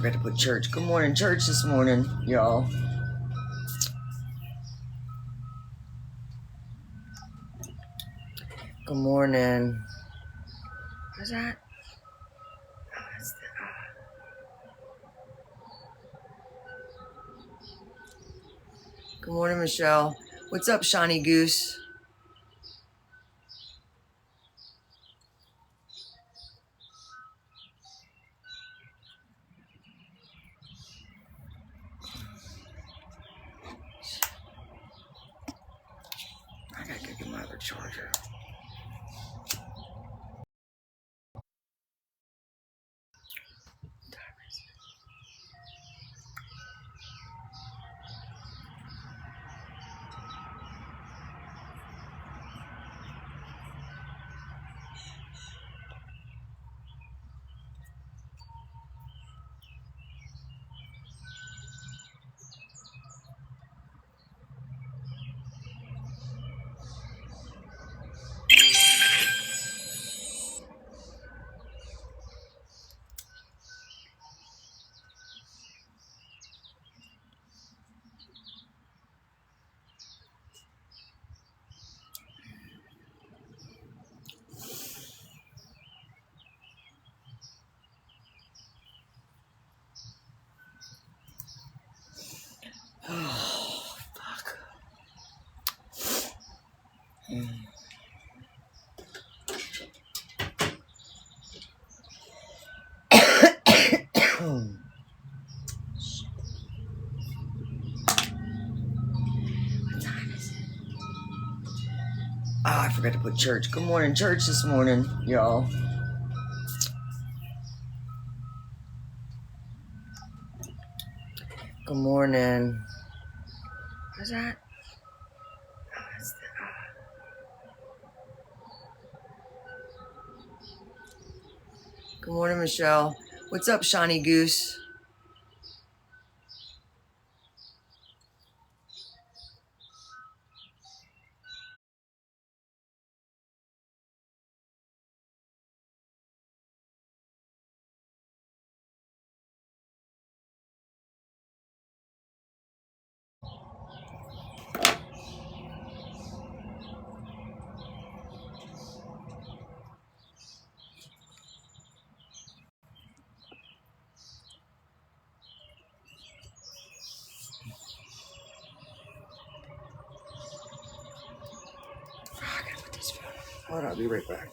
forgot to put church. Good morning, church this morning, y'all. Good morning. What's that? Oh, that's the, Good morning, Michelle. What's up, Shawnee Goose? I gotta go get my other charger. Oh, fuck. Oh, I forgot to put church. Good morning, church this morning, y'all. Good morning. What's that? Oh, that's the, Good morning, Michelle. What's up, Shawnee Goose? Oh, I gotta put this phone. Hold on, I'll be right back.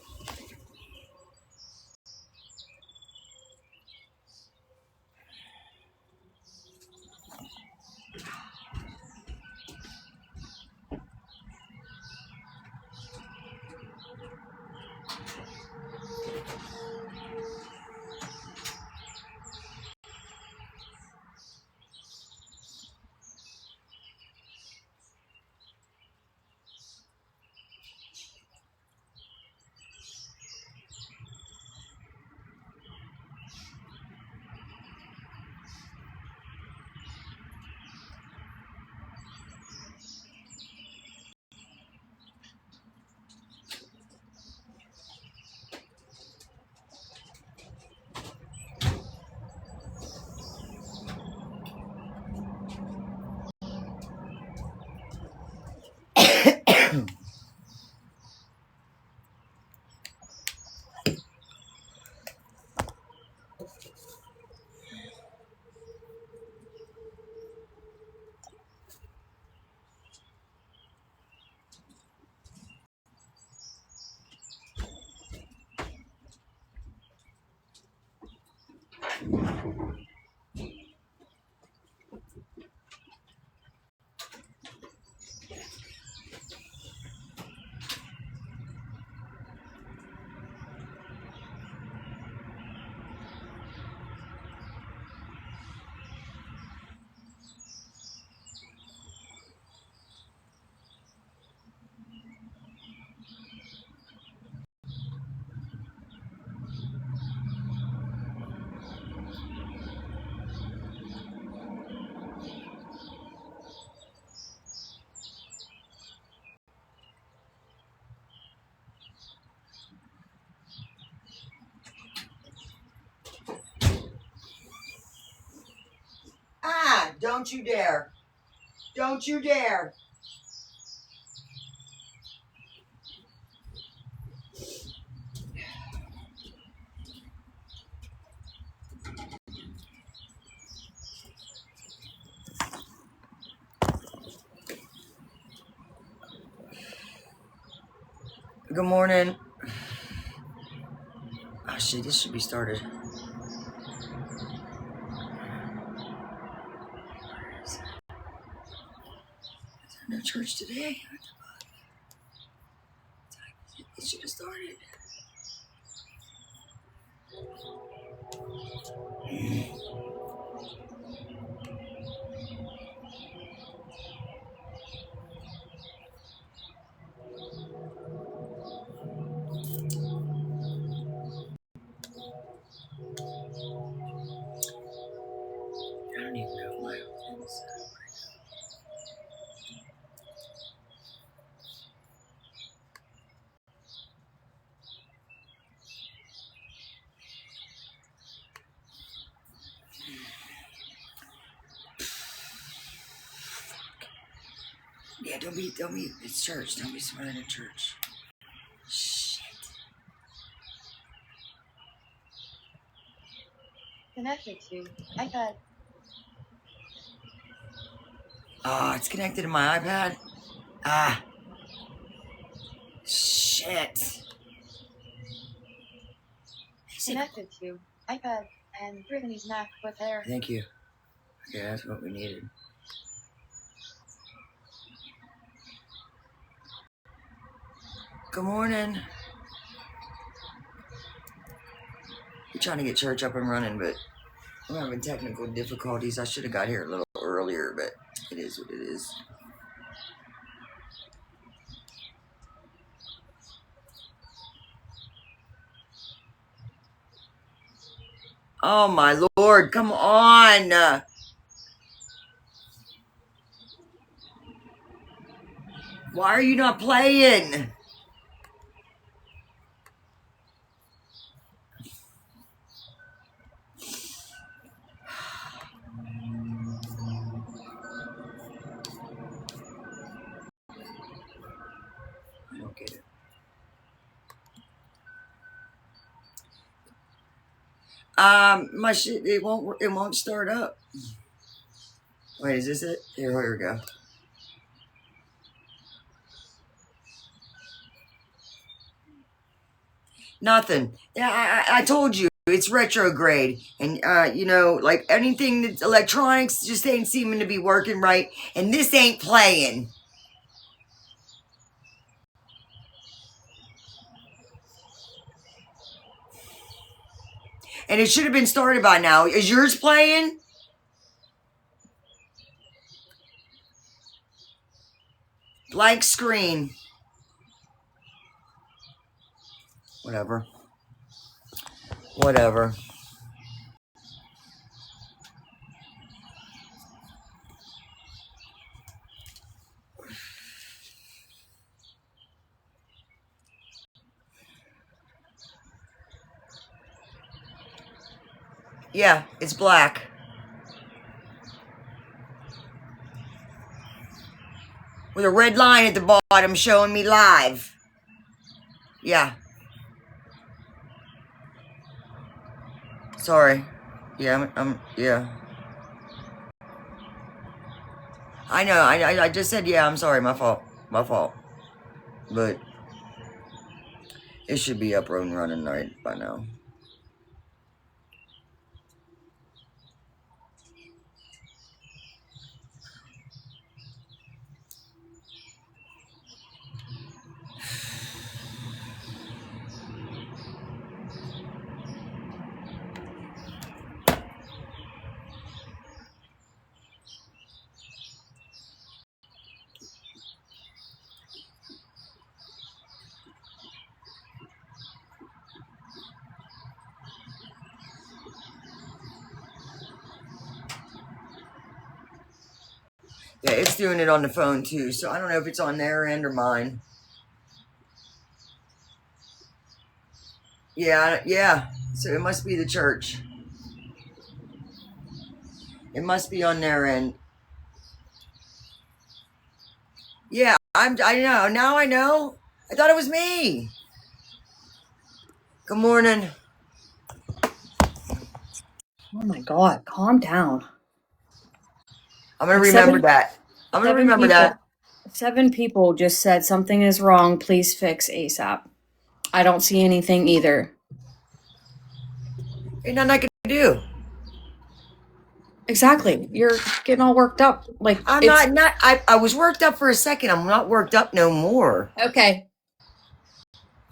Don't you dare. Don't you dare. Good morning. Oh shit, this should be started. No church today. It should have started. I don't even know my things. Yeah, don't be, it's church. Don't be swearing at church. Shit. Connected to iPad. Oh, it's connected to my iPad. Ah. Shit. Connected to iPad and Brittany's MacBook Air. Thank you. Okay, that's what we needed. Good morning. We're trying to get church up and running, but I'm having technical difficulties. I should have got here a little earlier, but it is what it is. Oh my Lord, come on. Why are you not playing? I don't get it. My shit, it won't start up. Wait, is this it? Here we go. Nothing. Yeah, I told you it's retrograde, and you know, like anything that's electronics just ain't seeming to be working right, and this ain't playing. And it should have been started by now. Is yours playing? Blank screen. Whatever. Whatever. Yeah, it's black. With a red line at the bottom showing me live. Yeah. Sorry. Yeah, yeah. I know, I just said, yeah, I'm sorry, my fault. My fault. But it should be up and running right by now. Yeah, it's doing it on the phone too, so I don't know if it's on their end or mine. Yeah, so it must be the church. It must be on their end. Yeah, I know. Now I know. I thought it was me. Good morning. Oh my God, calm down. I'm gonna Like remember that. I'm gonna remember that. 7 people just said something is wrong. Please fix ASAP. I don't see anything either. Ain't nothing I can do. Exactly. You're getting all worked up. Like I'm it's not. I was worked up for a second. I'm not worked up no more. okay.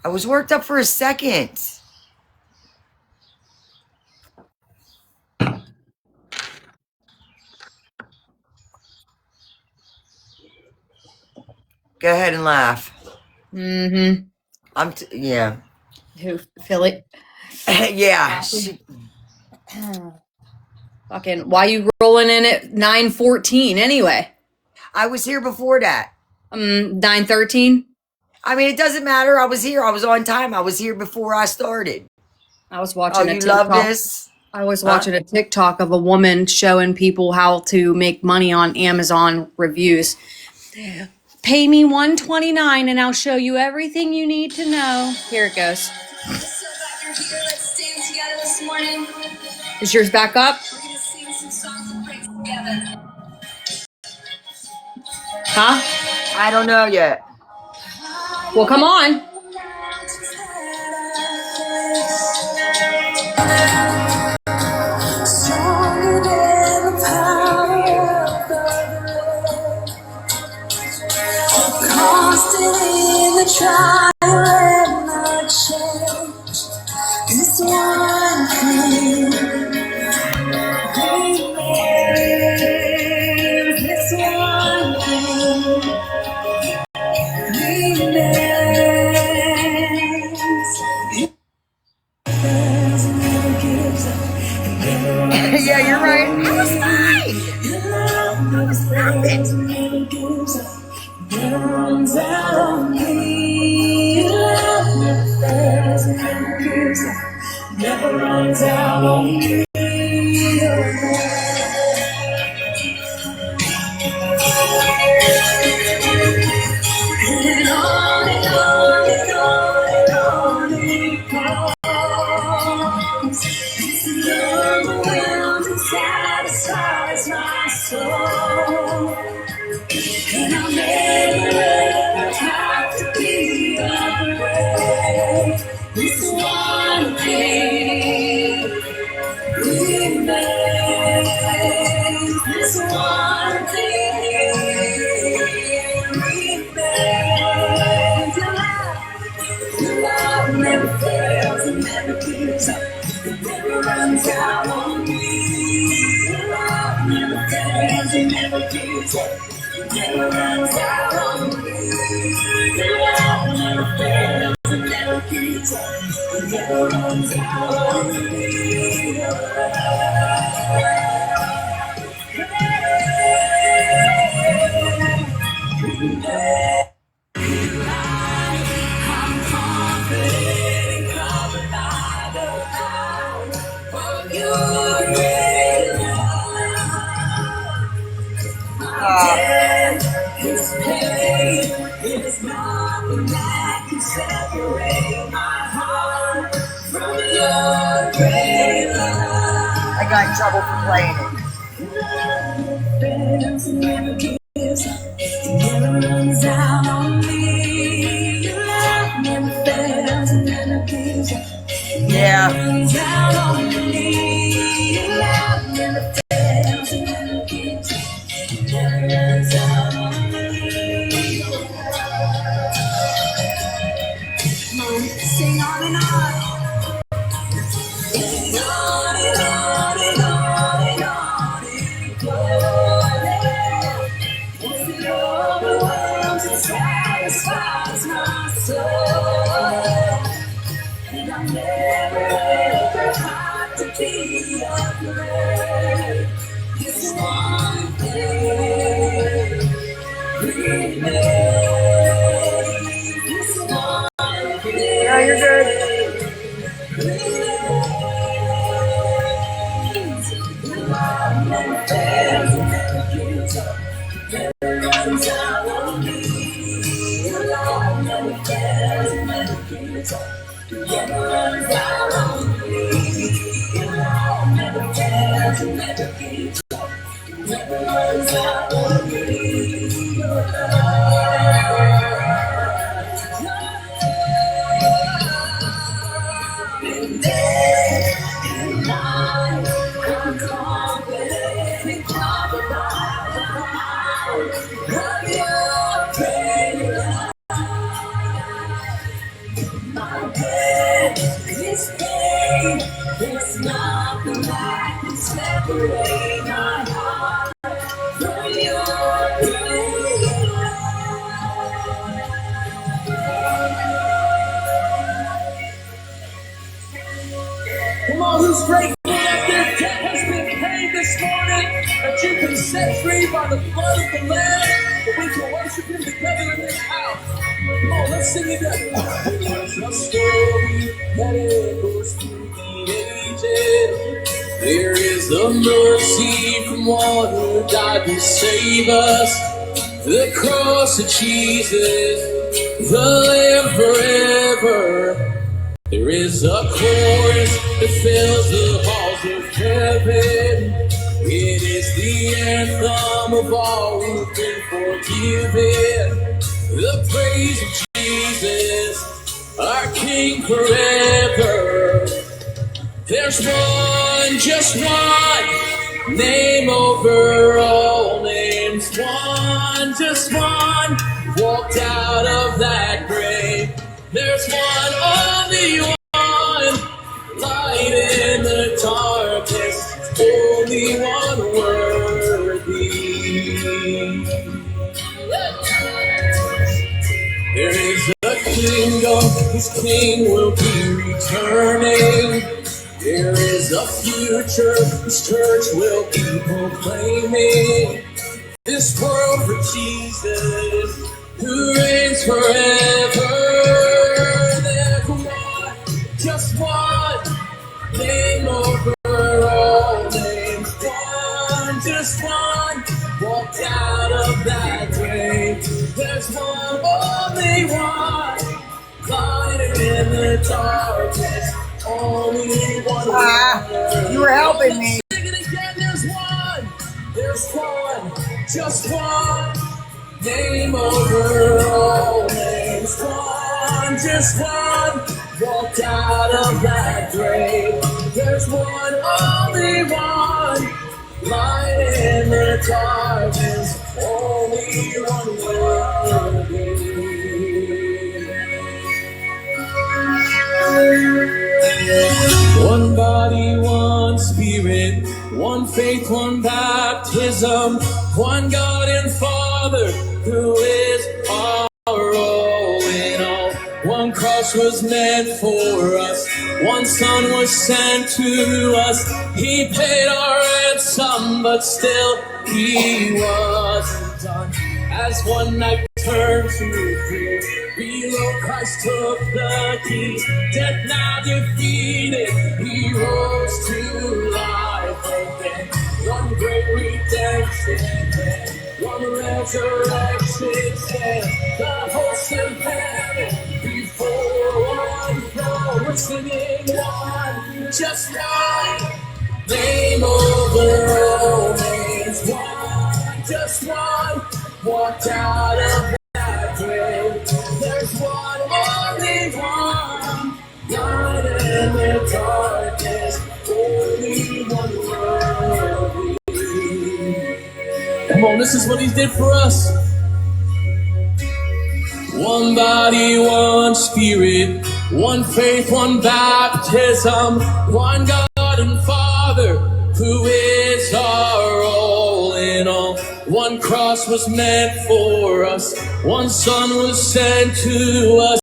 I was worked up for a second. Go ahead and laugh. Mm-hmm. Yeah. Who Philly? Yeah. Fucking why you rolling in at 9:14 anyway? I was here before that. 9:13. I mean, it doesn't matter. I was here. I was on time. I was here before I started. I was Oh, watching a you love TikTok. this? I was Huh? watching a TikTok of a woman showing people how to make money on Amazon reviews. Pay me $129 and I'll show you everything you need to know. Here it goes. So glad you're here. Let's stand together this morning. Is yours back up? We're going to sing some songs of praise together. Huh? I don't know yet. Well, come on. Stronger than the power of the Lord. Constant in the trial and the change. This one thing remains. This one thing remains. Never gives up. Yeah, you're right. I was fine. Your love never fails and never gives up. Never runs out on me. Your love never fails and never gives up. Never runs out on me. And on and on and on and on it goes. It's overwhelmed and satisfies my soul. And I'll never ever have to be afraid. This one thing remains. This one thing remains. Your love never fails and never gives up. It never runs out on me. Your love never fails and never gives up. It never runs out on me. Your love never fails and never gives up. It never runs out on me. I'm confident, covered by the power of your great love. My death is paid. There's nothing that can separate my heart from your great love. I got in trouble for playing it. Fails and never gives up. It never runs out on me. Your love never fails and never gives up. Yeah. Runs out on me. Your love never fails and never gives up. It never runs out on me. Come on, sing on and on. And on and on and on and on it goes. It overwhelms and satisfies my soul. And I'll never ever have to be afraid. This one thing remains. This one thing. Yeah, you're good. Love never fails and never gives up. Never runs out on me. never runs out on me. Your love never fails, it never gives up, it never runs out on me. Your love in death and life, I'm confident and covered by the power of your great love. My death is paid, there's nothing that can separate my heart from your great love. Come on, who's grateful that their debt has been paid this morning, that you can set free by the blood of the Lamb, that we can worship Him together in this house? Come on, let's sing it together. There's a story that echoes through the ages. There is a mercy from one who died to save us. The cross of Jesus, the Lamb forever. There is a chorus that fills the halls of heaven. It is the anthem of all who've been forgiven. The praise of Jesus, our King forever. There's one, just one, name over all names. One, just one, walked out of that grave. There's one, only one, light in the darkness, only one worthy. There is a kingdom, whose king will be returning. There is a future, whose church will be proclaiming. This world for Jesus, who reigns forever. There's one, just one, name over all names. One, just one, walked out of that grave. There's one, only one, light in the darkness, only one. You were helping me. Sing it again, there's one, just one, name over all names. One, just one, walked out of that grave. There's one, only one, light in the darkness, only one worthy. One body, one spirit, one faith, one baptism, one God and Father, who is our all in all. One cross was meant for us, one Son was sent to us. He paid our ransom, but still He wasn't done. As one night turned to three, below Christ took the keys. Death now defeated, He rose to life again. One great redemption plan, one resurrection stand. The hosts of heaven before one throne, we're singing one, just one, name over all names. One, just one, walked out of that grave. There's one, only one, light in the darkness, only one worthy. Come on, this is what He did for us. One body, one spirit, one faith, one baptism, one God and Father, who is our all in all. One cross was meant for us, one Son was sent to us.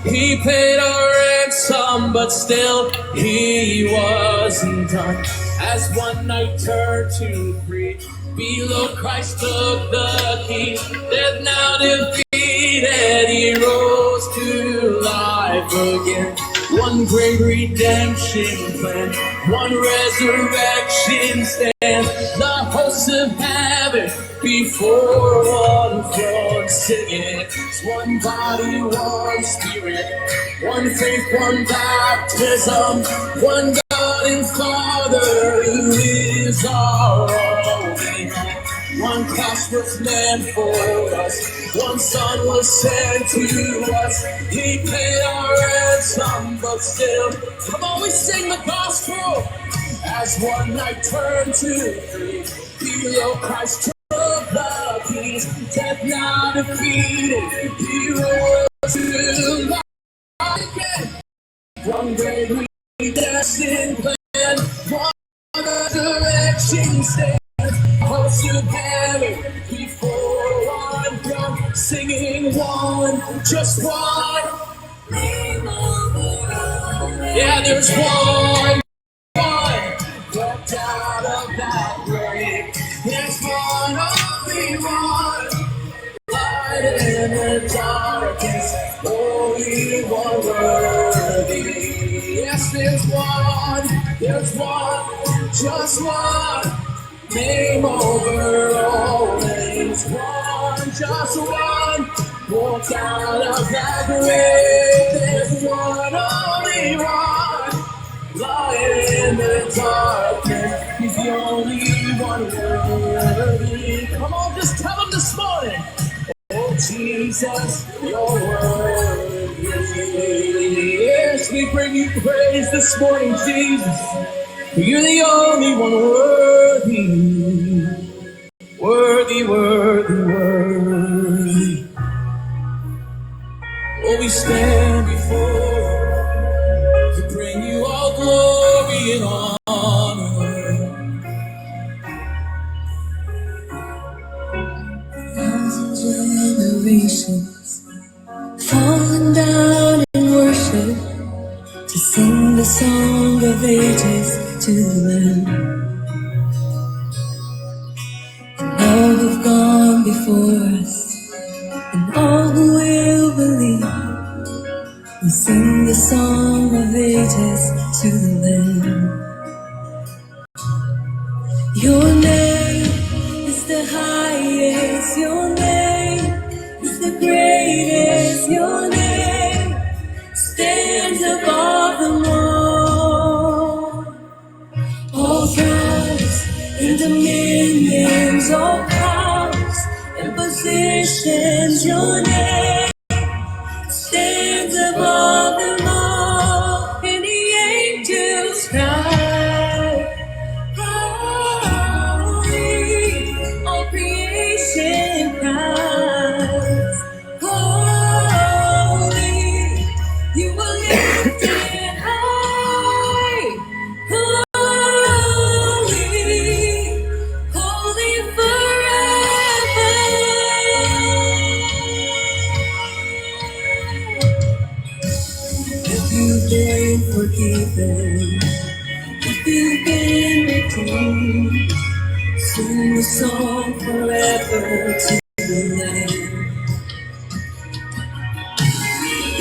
He paid our ransom, but still He wasn't done. As one night turned to three, below Christ took the keys. Death now defeated, He rose to life again. One great redemption plan, one resurrection stand. The hosts of heaven before one throne singing. It's one body, one spirit, one faith, one baptism, one God and Father who is our only hope. One cross was meant for us, one Son was sent to us. He paid our ransom, but still, come on, we sing the gospel. As one night turned to three, below Christ took the keys. Death now defeated, he rose to life again. One great redemption plan, one resurrection stand. Hosts of heaven before one throne, singing one, just one. Yeah, there's one. Walked out of that grave. There's one, only one. Light in the darkness, only one worthy. Yes, there's one, just one. Name over all names, one, just one. Walked out of that grave. There's one, only one. Lying in the darkness, he's the only one worthy. Come on, just tell him this morning. Oh, Jesus, you're worthy. Yes, we bring you praise this morning, Jesus. You're the only one worthy. Worthy, worthy, worthy. Oh, we stand before you, to bring you all glory and honor. Thousand generations falling down in worship to sing the song of ages to the Lamb. And all who've gone before us, and all who will believe, we sing the song of ages to the Lamb. Your name is the highest, your name is the greatest, your name stands above them all. All thrones and dominions, all powers and positions, your name stands above them all. And the angels cry, holy, all creation cries, holy, you are lifted high, holy, holy forever. If you've been forgiven, if you've been redeemed, sing the song forever to the Lamb.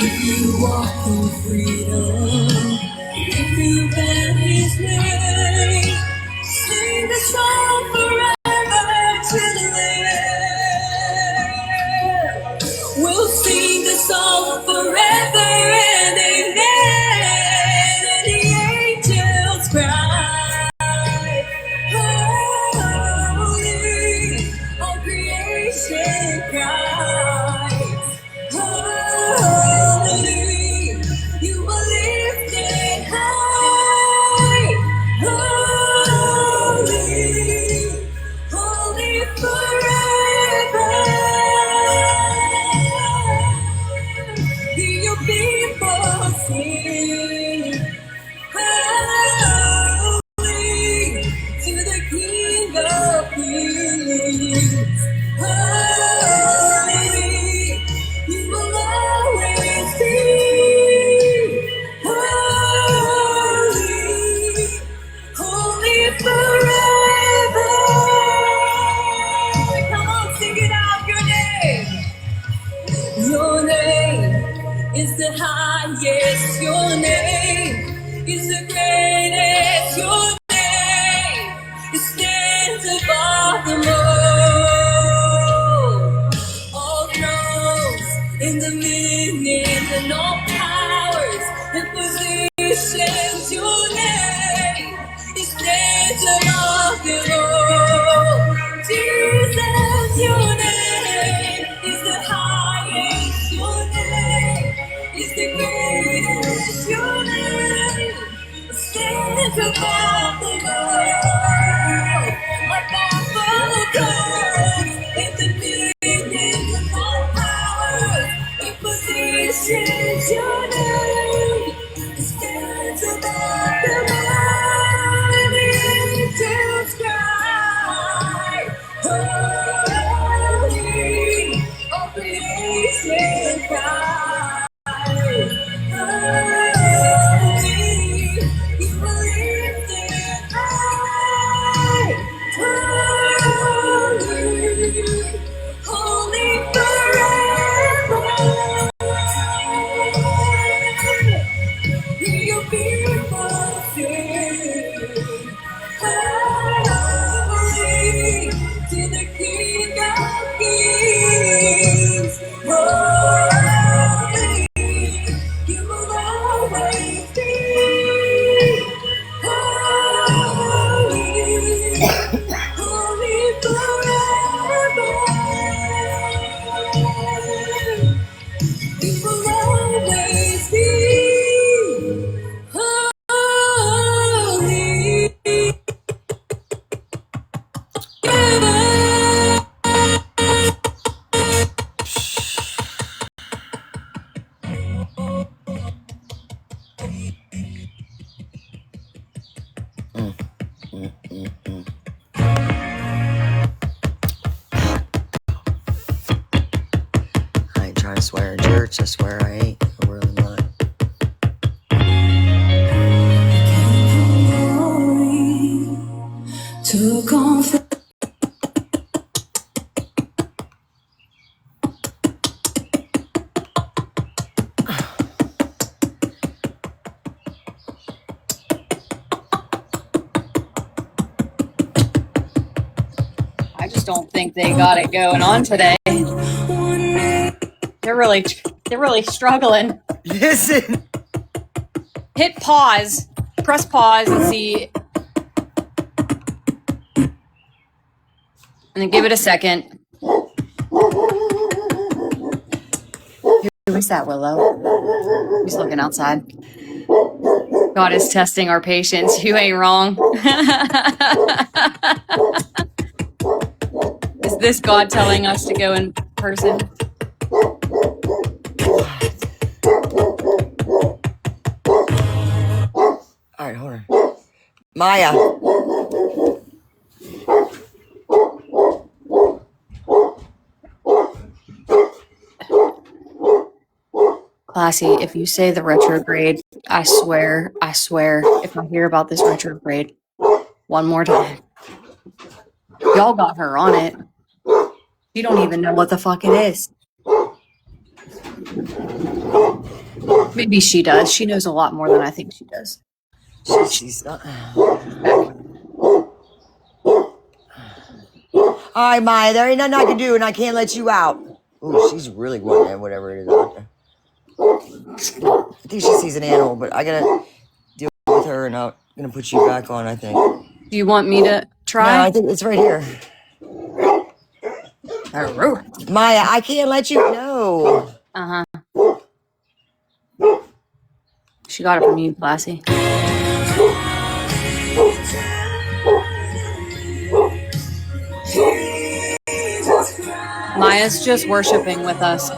If you walk in freedom, if you bear His name, sing the song forever to the Lamb. We'll sing the song forever and amen, and the angels cry, holy, all creation cries, holy, you are lifted high, holy, holy forever. Hear your people sing, holy, to the King of Kings, holy, you will always be holy, holy forever. Come on, sing it out, your name. Your name is the highest, your name is the greatest, your name it stands above about the world, about the gold, in the millions of all powers, in positions you know, stands above the world, and the angels cry, holy, all creation cries. To the King of Kings, holy, you will always be holy, holy forever. You will always be holy. I ain't trying to swear in church. I swear I ain't. I'm really not. Took on I just don't think they got it going on today. They're really struggling. Listen. Hit pause. Press pause and see. And then give it a second. Who is that, Willow? He's looking outside. God is testing our patience. You ain't wrong. Is this God telling us to go in person? All right, hold on. Maya. Classy, if you say the retrograde, I swear, if I hear about this retrograde one more time, y'all got her on it. You don't even know what the fuck it is. Maybe she does. She knows a lot more than I think she does. She's not. All right, Maya, there ain't nothing I can do, and I can't let you out. Ooh, she's really wanting that, whatever it is out there. I think she sees an animal, but I gotta deal with her, and I'm gonna put you back on, I think. Do you want me to try? No, I think it's right here. Maya, I can't let you know. Uh-huh. She got it from you, Classy. Maya's just worshiping with us.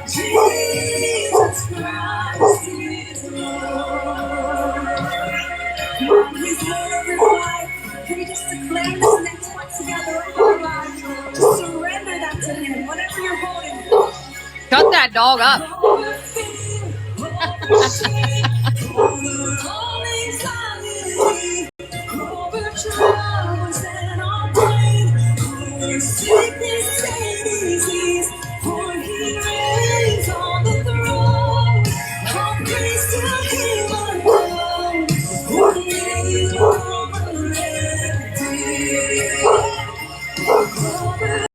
Jesus Christ is Lord. He's Lord of your life. Can we just declare this next one together over our lives? Just surrender that to Him, whatever you're holding. Shut that dog up. Sickness and disease, for He reigns on the throne. All praise to Him alone. One day over every over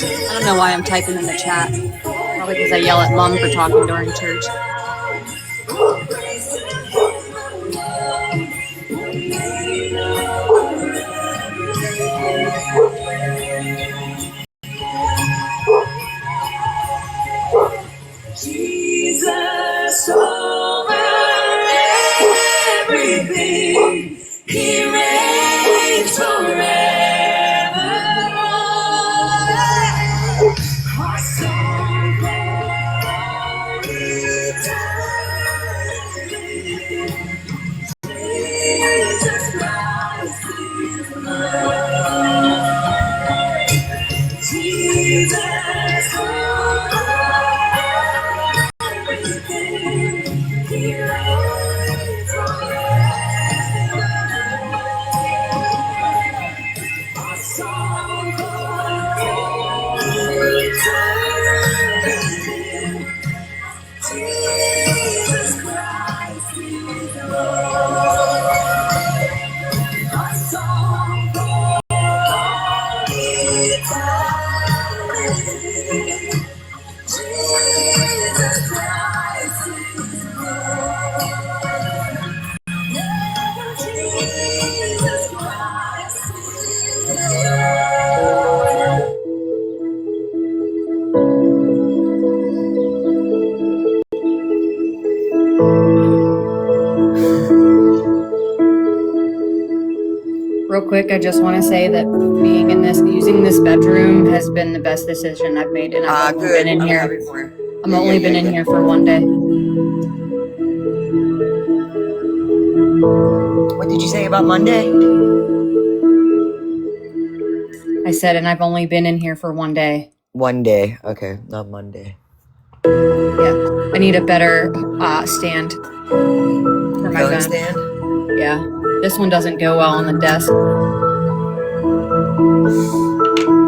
I don't know why I'm typing in the chat. Probably because I yell at Mom for talking during church. Jesus over everything, He reigns forever. Our song for eternity. Jesus Christ is Lord. Jesus over everything, He reigns forever. Our song for eternity. Jesus Christ is Lord. Our song for eternity. Jesus Christ is Lord. Jesus Christ is Lord. Real quick, I just want to say that using this bedroom has been the best decision I've made, and I've only Good. been in I'm here. happy for you. I've only been in here for one day. What did you say about Monday? I said, and I've only been in here for one day. One day. Okay, not Monday. Yeah, I need a better stand for my Phone phone. stand? Yeah, this one doesn't go well on the desk.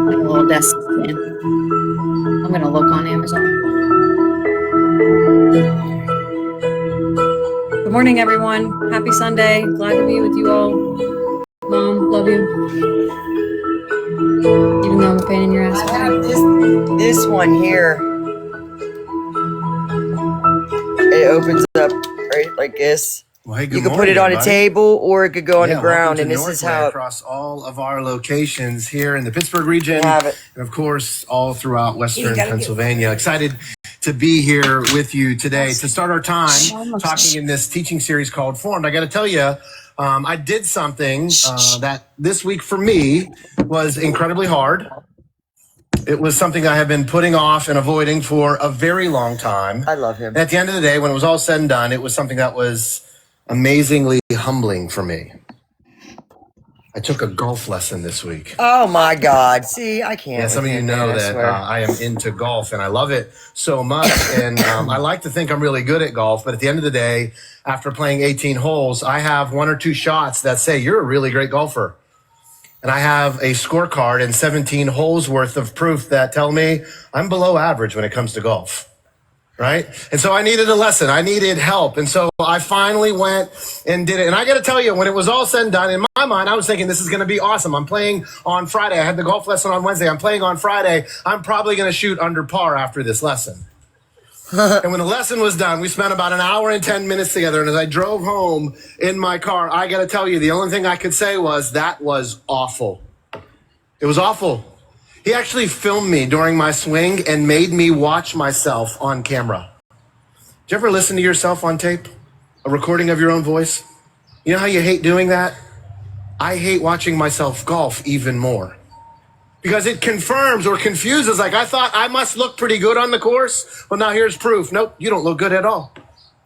Like a little desk stand. I'm gonna look on Amazon. Good morning, everyone. Happy Sunday. Glad to be with you all. Mom, love you. Even though I'm a pain in your ass. I have this one here. It opens up right like this. Well, hey, good You can morning, put it on a everybody. table or it could go on the welcome ground, to and this is Northway how across all of our locations here in the Pittsburgh region, have it. and of course all throughout Western gotta Pennsylvania. Excited to be here with you today to start our time talking in this teaching series called Formed. I got to tell you, I did something that this week for me was incredibly hard. It was something I have been putting off and avoiding for a very long time. I love him. And at the end of the day, when it was all said and done, it was something that was amazingly humbling for me. I took a golf lesson this week. Oh my God. See, I can't. Yeah, some of you know that I am into golf and I love it so much. And I like to think I'm really good at golf. But at the end of the day, after playing 18 holes, I have one or two shots that say, you're a really great golfer. And I have a scorecard and 17 holes worth of proof that tell me I'm below average when it comes to golf. Right? And so I needed a lesson. I needed help. And so I finally went and did it. And I got to tell you, when it was all said and done, in my mind, I was thinking this is going to be awesome. I'm playing on Friday. I had the golf lesson on Wednesday. I'm playing on Friday. I'm probably going to shoot under par after this lesson. And when the lesson was done, we spent about an hour and 10 minutes together. And as I drove home in my car, I got to tell you, the only thing I could say was that was awful. It was awful. He actually filmed me during my swing and made me watch myself on camera. Did you ever listen to yourself on tape? A recording of your own voice? You know how you hate doing that? I hate watching myself golf even more. Because it confirms or confuses, like I thought I must look pretty good on the course. Well, now here's proof. Nope, you don't look good at all.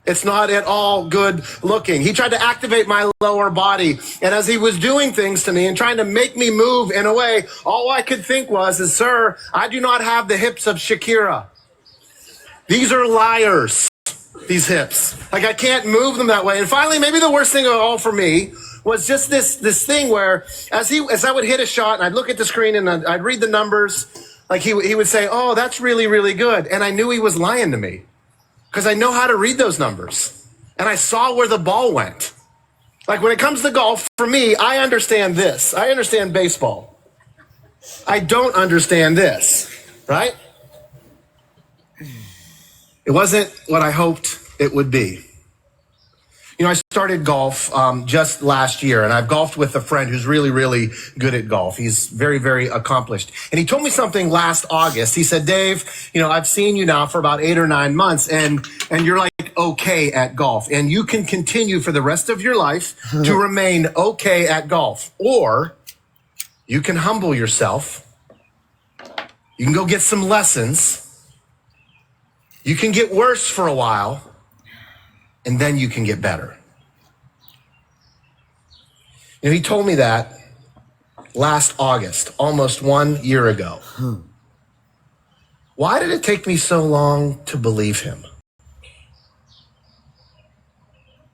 It's not at all good looking. He tried to activate my lower body. And as he was doing things to me and trying to make me move in a way, all I could think was, sir, I do not have the hips of Shakira. These are liars, these hips. Like I can't move them that way. And finally, maybe the worst thing of all for me was just this thing where as I would hit a shot and I'd look at the screen and I'd read the numbers, like he would say, oh, that's really, really good. And I knew he was lying to me. Because I know how to read those numbers. And I saw where the ball went. Like when it comes to golf, for me, I understand this. I understand baseball. I don't understand this. right? It wasn't what I hoped it would be. You know, I started golf just last year, and I've golfed with a friend who's really, really good at golf. He's very, very accomplished. And he told me something last August. He said, Dave, you know, I've seen you now for about 8 or 9 months, and you're like okay at golf. And you can continue for the rest of your life to remain okay at golf. Or you can humble yourself. You can go get some lessons. You can get worse for a while, and then you can get better. You know, he told me that last August, almost 1 year ago. Why did it take me so long to believe him?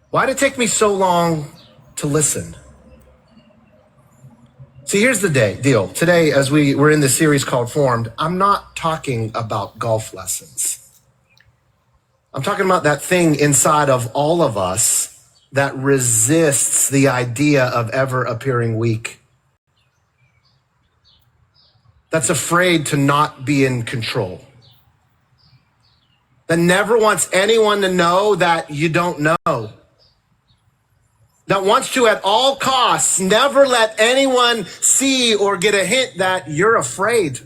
Why did it take me so long to listen? See, here's the deal. Today, as we're in this series called Formed, I'm not talking about golf lessons. I'm talking about that thing inside of all of us that resists the idea of ever appearing weak. That's afraid to not be in control. That never wants anyone to know that you don't know. That wants to, at all costs, never let anyone see or get a hint that you're afraid.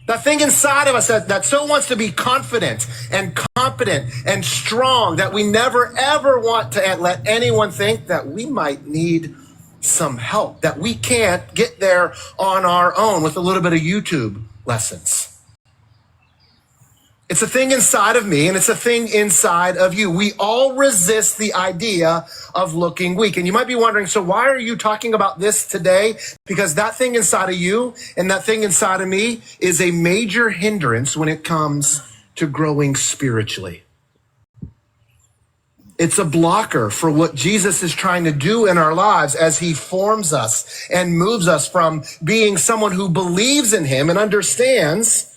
That thing inside of us that so wants to be confident and competent and strong that we never, ever want to let anyone think that we might need some help, that we can't get there on our own with a little bit of YouTube lessons. It's a thing inside of me, and it's a thing inside of you. We all resist the idea of looking weak. And you might be wondering, so why are you talking about this today? Because that thing inside of you and that thing inside of me is a major hindrance when it comes to growing spiritually. It's a blocker for what Jesus is trying to do in our lives as he forms us and moves us from being someone who believes in him and understands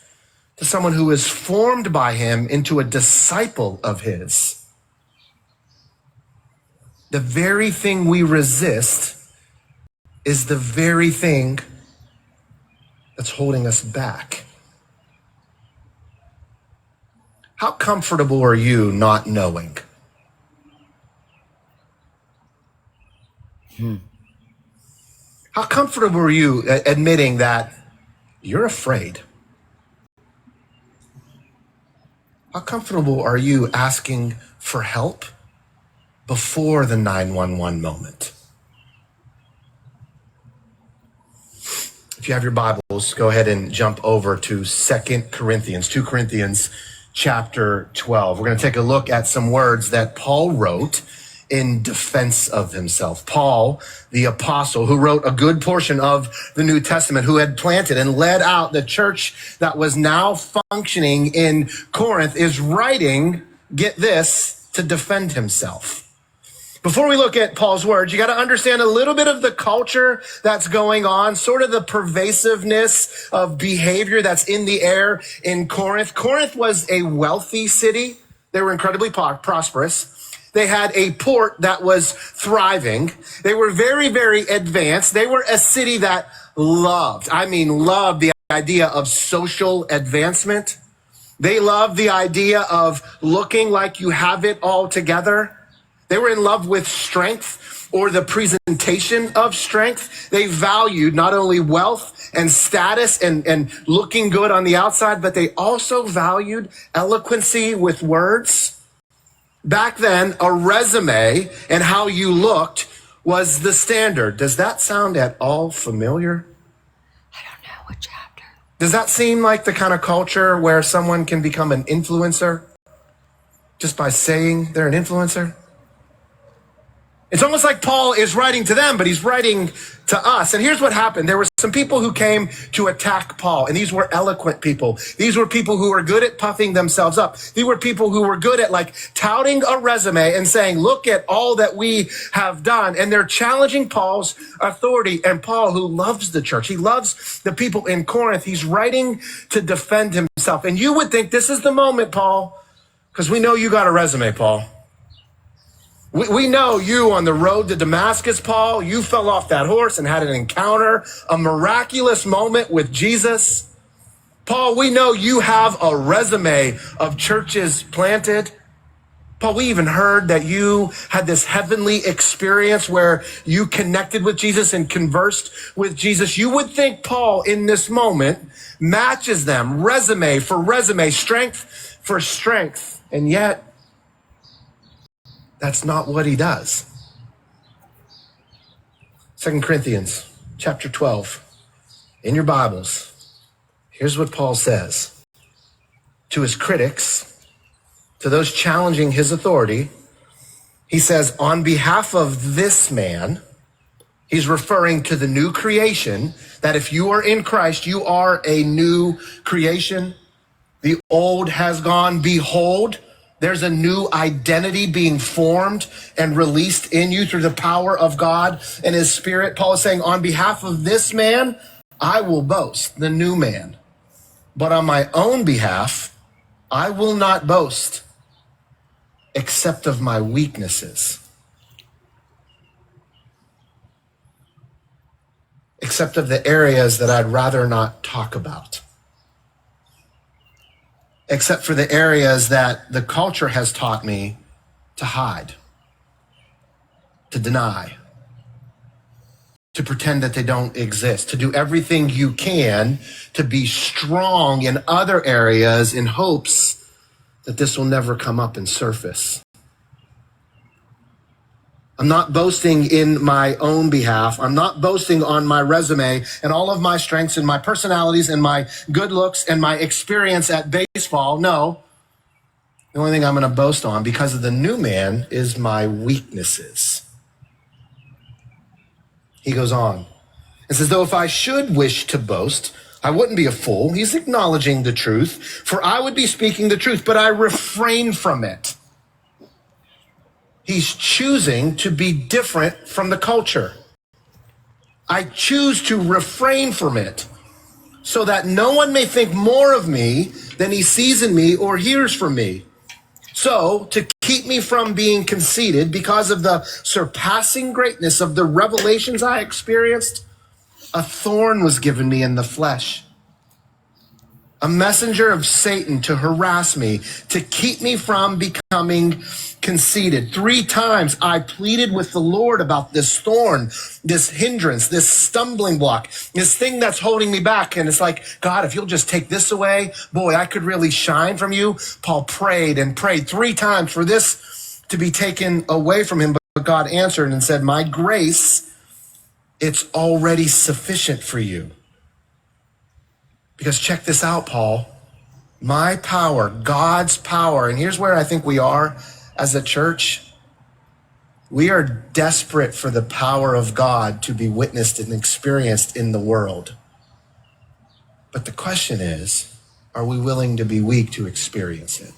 to someone who is formed by him into a disciple of his. The very thing we resist is the very thing that's holding us back. How comfortable are you not knowing? How comfortable are you admitting that you're afraid? How comfortable are you asking for help before the 911 moment? If you have your Bibles, go ahead and jump over to 2 Corinthians chapter 12. We're going to take a look at some words that Paul wrote in defense of himself. Paul, the apostle, who wrote a good portion of the New Testament, who had planted and led out the church that was now functioning in Corinth, is writing, get this, to defend himself. Before we look at Paul's words, you got to understand a little bit of the culture that's going on, sort of the pervasiveness of behavior that's in the air in Corinth. Corinth was a wealthy city. They were incredibly prosperous. They had a port that was thriving. They were very, very advanced. They were a city that loved the idea of social advancement. They loved the idea of looking like you have it all together. They were in love with strength or the presentation of strength. They valued not only wealth and status and looking good on the outside, but they also valued eloquency with words. Back then, a resume and how you looked was the standard. Does that sound at all familiar? I don't know what chapter. Does that seem like the kind of culture where someone can become an influencer just by saying they're an influencer? It's almost like Paul is writing to them, but he's writing to us. And here's what happened. There were some people who came to attack Paul, and these were eloquent people. These were people who were good at puffing themselves up. These were people who were good at touting a resume and saying, look at all that we have done. And they're challenging Paul's authority. And Paul, who loves the church, he loves the people in Corinth, he's writing to defend himself. And you would think this is the moment, Paul, because we know you got a resume, Paul. We know you on the road to Damascus, Paul. You fell off that horse and had an encounter, a miraculous moment with Jesus. Paul, we know you have a resume of churches planted. Paul, we even heard that you had this heavenly experience where you connected with Jesus and conversed with Jesus. You would think Paul in this moment matches them resume for resume, strength for strength. And yet, that's not what he does. 2 Corinthians chapter 12, in your Bibles, here's what Paul says to his critics, to those challenging his authority. He says, on behalf of this man, he's referring to the new creation, that if you are in Christ, you are a new creation. The old has gone. Behold, there's a new identity being formed and released in you through the power of God and his Spirit. Paul is saying, on behalf of this man, I will boast, the new man. But on my own behalf, I will not boast except of my weaknesses. Except of the areas that I'd rather not talk about. Except for the areas that the culture has taught me to hide, to deny, to pretend that they don't exist, to do everything you can to be strong in other areas in hopes that this will never come up and surface. I'm not boasting in my own behalf. I'm not boasting on my resume and all of my strengths and my personalities and my good looks and my experience at baseball. No. The only thing I'm going to boast on because of the new man is my weaknesses. He goes on and says, though if I should wish to boast, I wouldn't be a fool. He's acknowledging the truth, for I would be speaking the truth, but I refrain from it. He's choosing to be different from the culture. I choose to refrain from it so that no one may think more of me than he sees in me or hears from me. So, to keep me from being conceited because of the surpassing greatness of the revelations I experienced, a thorn was given me in the flesh, a messenger of Satan to harass me, to keep me from becoming conceited. 3 times I pleaded with the Lord about this thorn, this hindrance, this stumbling block, this thing that's holding me back. And it's like, God, if you'll just take this away, boy, I could really shine from you. Paul prayed and prayed 3 times for this to be taken away from him. But God answered and said, my grace, it's already sufficient for you. Because check this out, Paul. My power, God's power, and here's where I think we are as a church. We are desperate for the power of God to be witnessed and experienced in the world. But the question is, are we willing to be weak to experience it?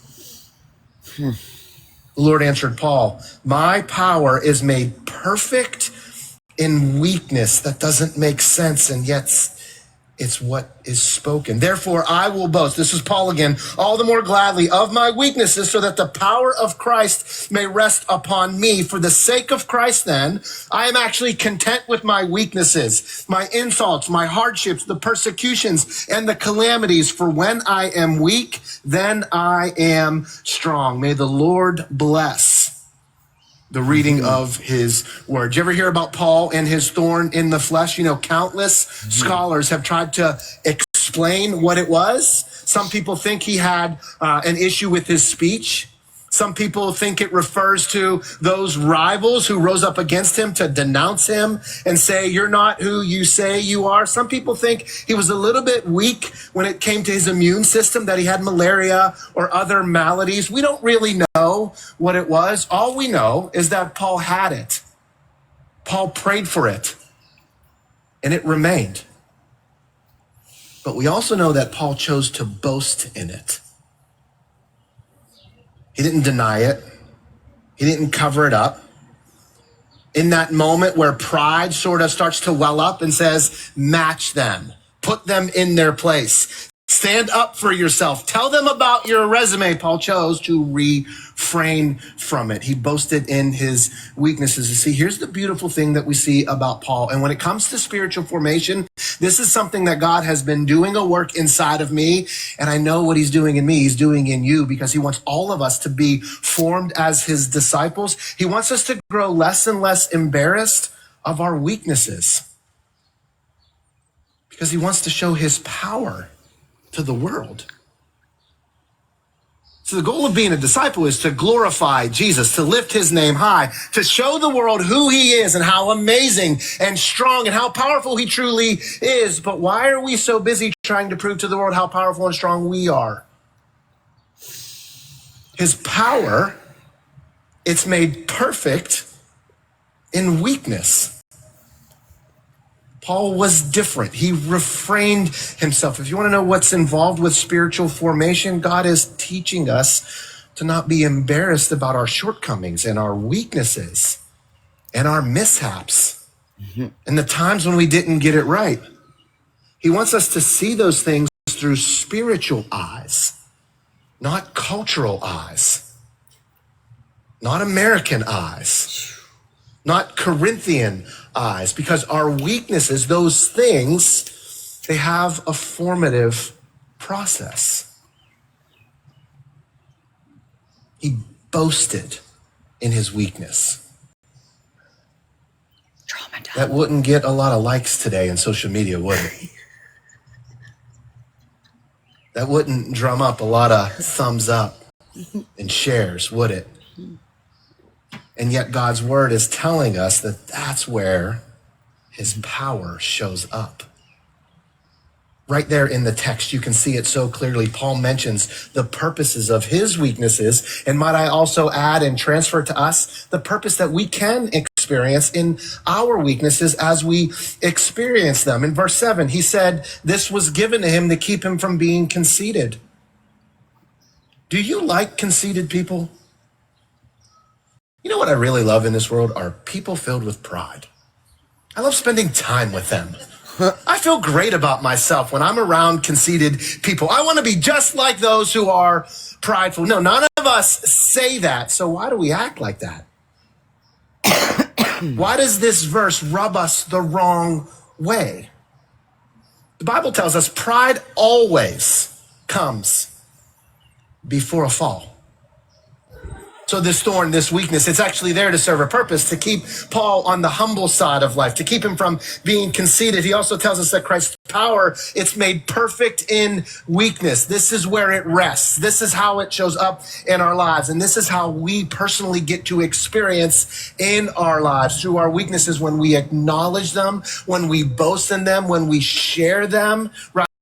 The Lord answered Paul, my power is made perfect in weakness. That doesn't make sense, and yet it's what is spoken. Therefore, I will boast. This is Paul again. All the more gladly of my weaknesses so that the power of Christ may rest upon me. For the sake of Christ, then, I am actually content with my weaknesses, my insults, my hardships, the persecutions, and the calamities. For when I am weak, then I am strong. May the Lord bless the reading of his word. Did you ever hear about Paul and his thorn in the flesh? You know, countless scholars have tried to explain what it was. Some people think he had an issue with his speech. Some people think it refers to those rivals who rose up against him to denounce him and say, you're not who you say you are. Some people think he was a little bit weak when it came to his immune system, that he had malaria or other maladies. We don't really know what it was. All we know is that Paul had it. Paul prayed for it, and it remained. But we also know that Paul chose to boast in it. He didn't deny it. He didn't cover it up. In that moment where pride sort of starts to well up and says, match them, put them in their place, Stand up for yourself. Tell them about your resume. Paul chose to refrain from it. He boasted in his weaknesses. You see, here's the beautiful thing that we see about Paul. And when it comes to spiritual formation, this is something that God has been doing a work inside of me. And I know what he's doing in me, he's doing in you, because he wants all of us to be formed as his disciples. He wants us to grow less and less embarrassed of our weaknesses, because he wants to show his power to the world. So the goal of being a disciple is to glorify Jesus, to lift his name high, to show the world who he is and how amazing and strong and how powerful he truly is. But why are we so busy trying to prove to the world how powerful and strong we are? His power, it's made perfect in weakness. Paul was different. He refrained himself. If you want to know what's involved with spiritual formation, God is teaching us to not be embarrassed about our shortcomings and our weaknesses and our mishaps and the times when we didn't get it right. He wants us to see those things through spiritual eyes, not cultural eyes, not American eyes, not Corinthian eyes, because our weaknesses, those things, they have a formative process. He boasted in his weakness. That wouldn't get a lot of likes today in social media, would it? That wouldn't drum up a lot of thumbs up and shares, would it? And yet God's word is telling us that that's where his power shows up. Right there in the text, you can see it so clearly. Paul mentions the purposes of his weaknesses. And might I also add and transfer to us the purpose that we can experience in our weaknesses as we experience them. In verse 7, he said, this was given to him to keep him from being conceited. Do you like conceited people? You know what I really love in this world are people filled with pride. I love spending time with them. I feel great about myself when I'm around conceited people. I want to be just like those who are prideful. No, none of us say that. So why do we act like that? Why does this verse rub us the wrong way? The Bible tells us pride always comes before a fall. So this thorn, this weakness, it's actually there to serve a purpose, to keep Paul on the humble side of life, to keep him from being conceited. He also tells us that Christ's power, it's made perfect in weakness. This is where it rests. This is how it shows up in our lives. And this is how we personally get to experience in our lives through our weaknesses, when we acknowledge them, when we boast in them, when we share them,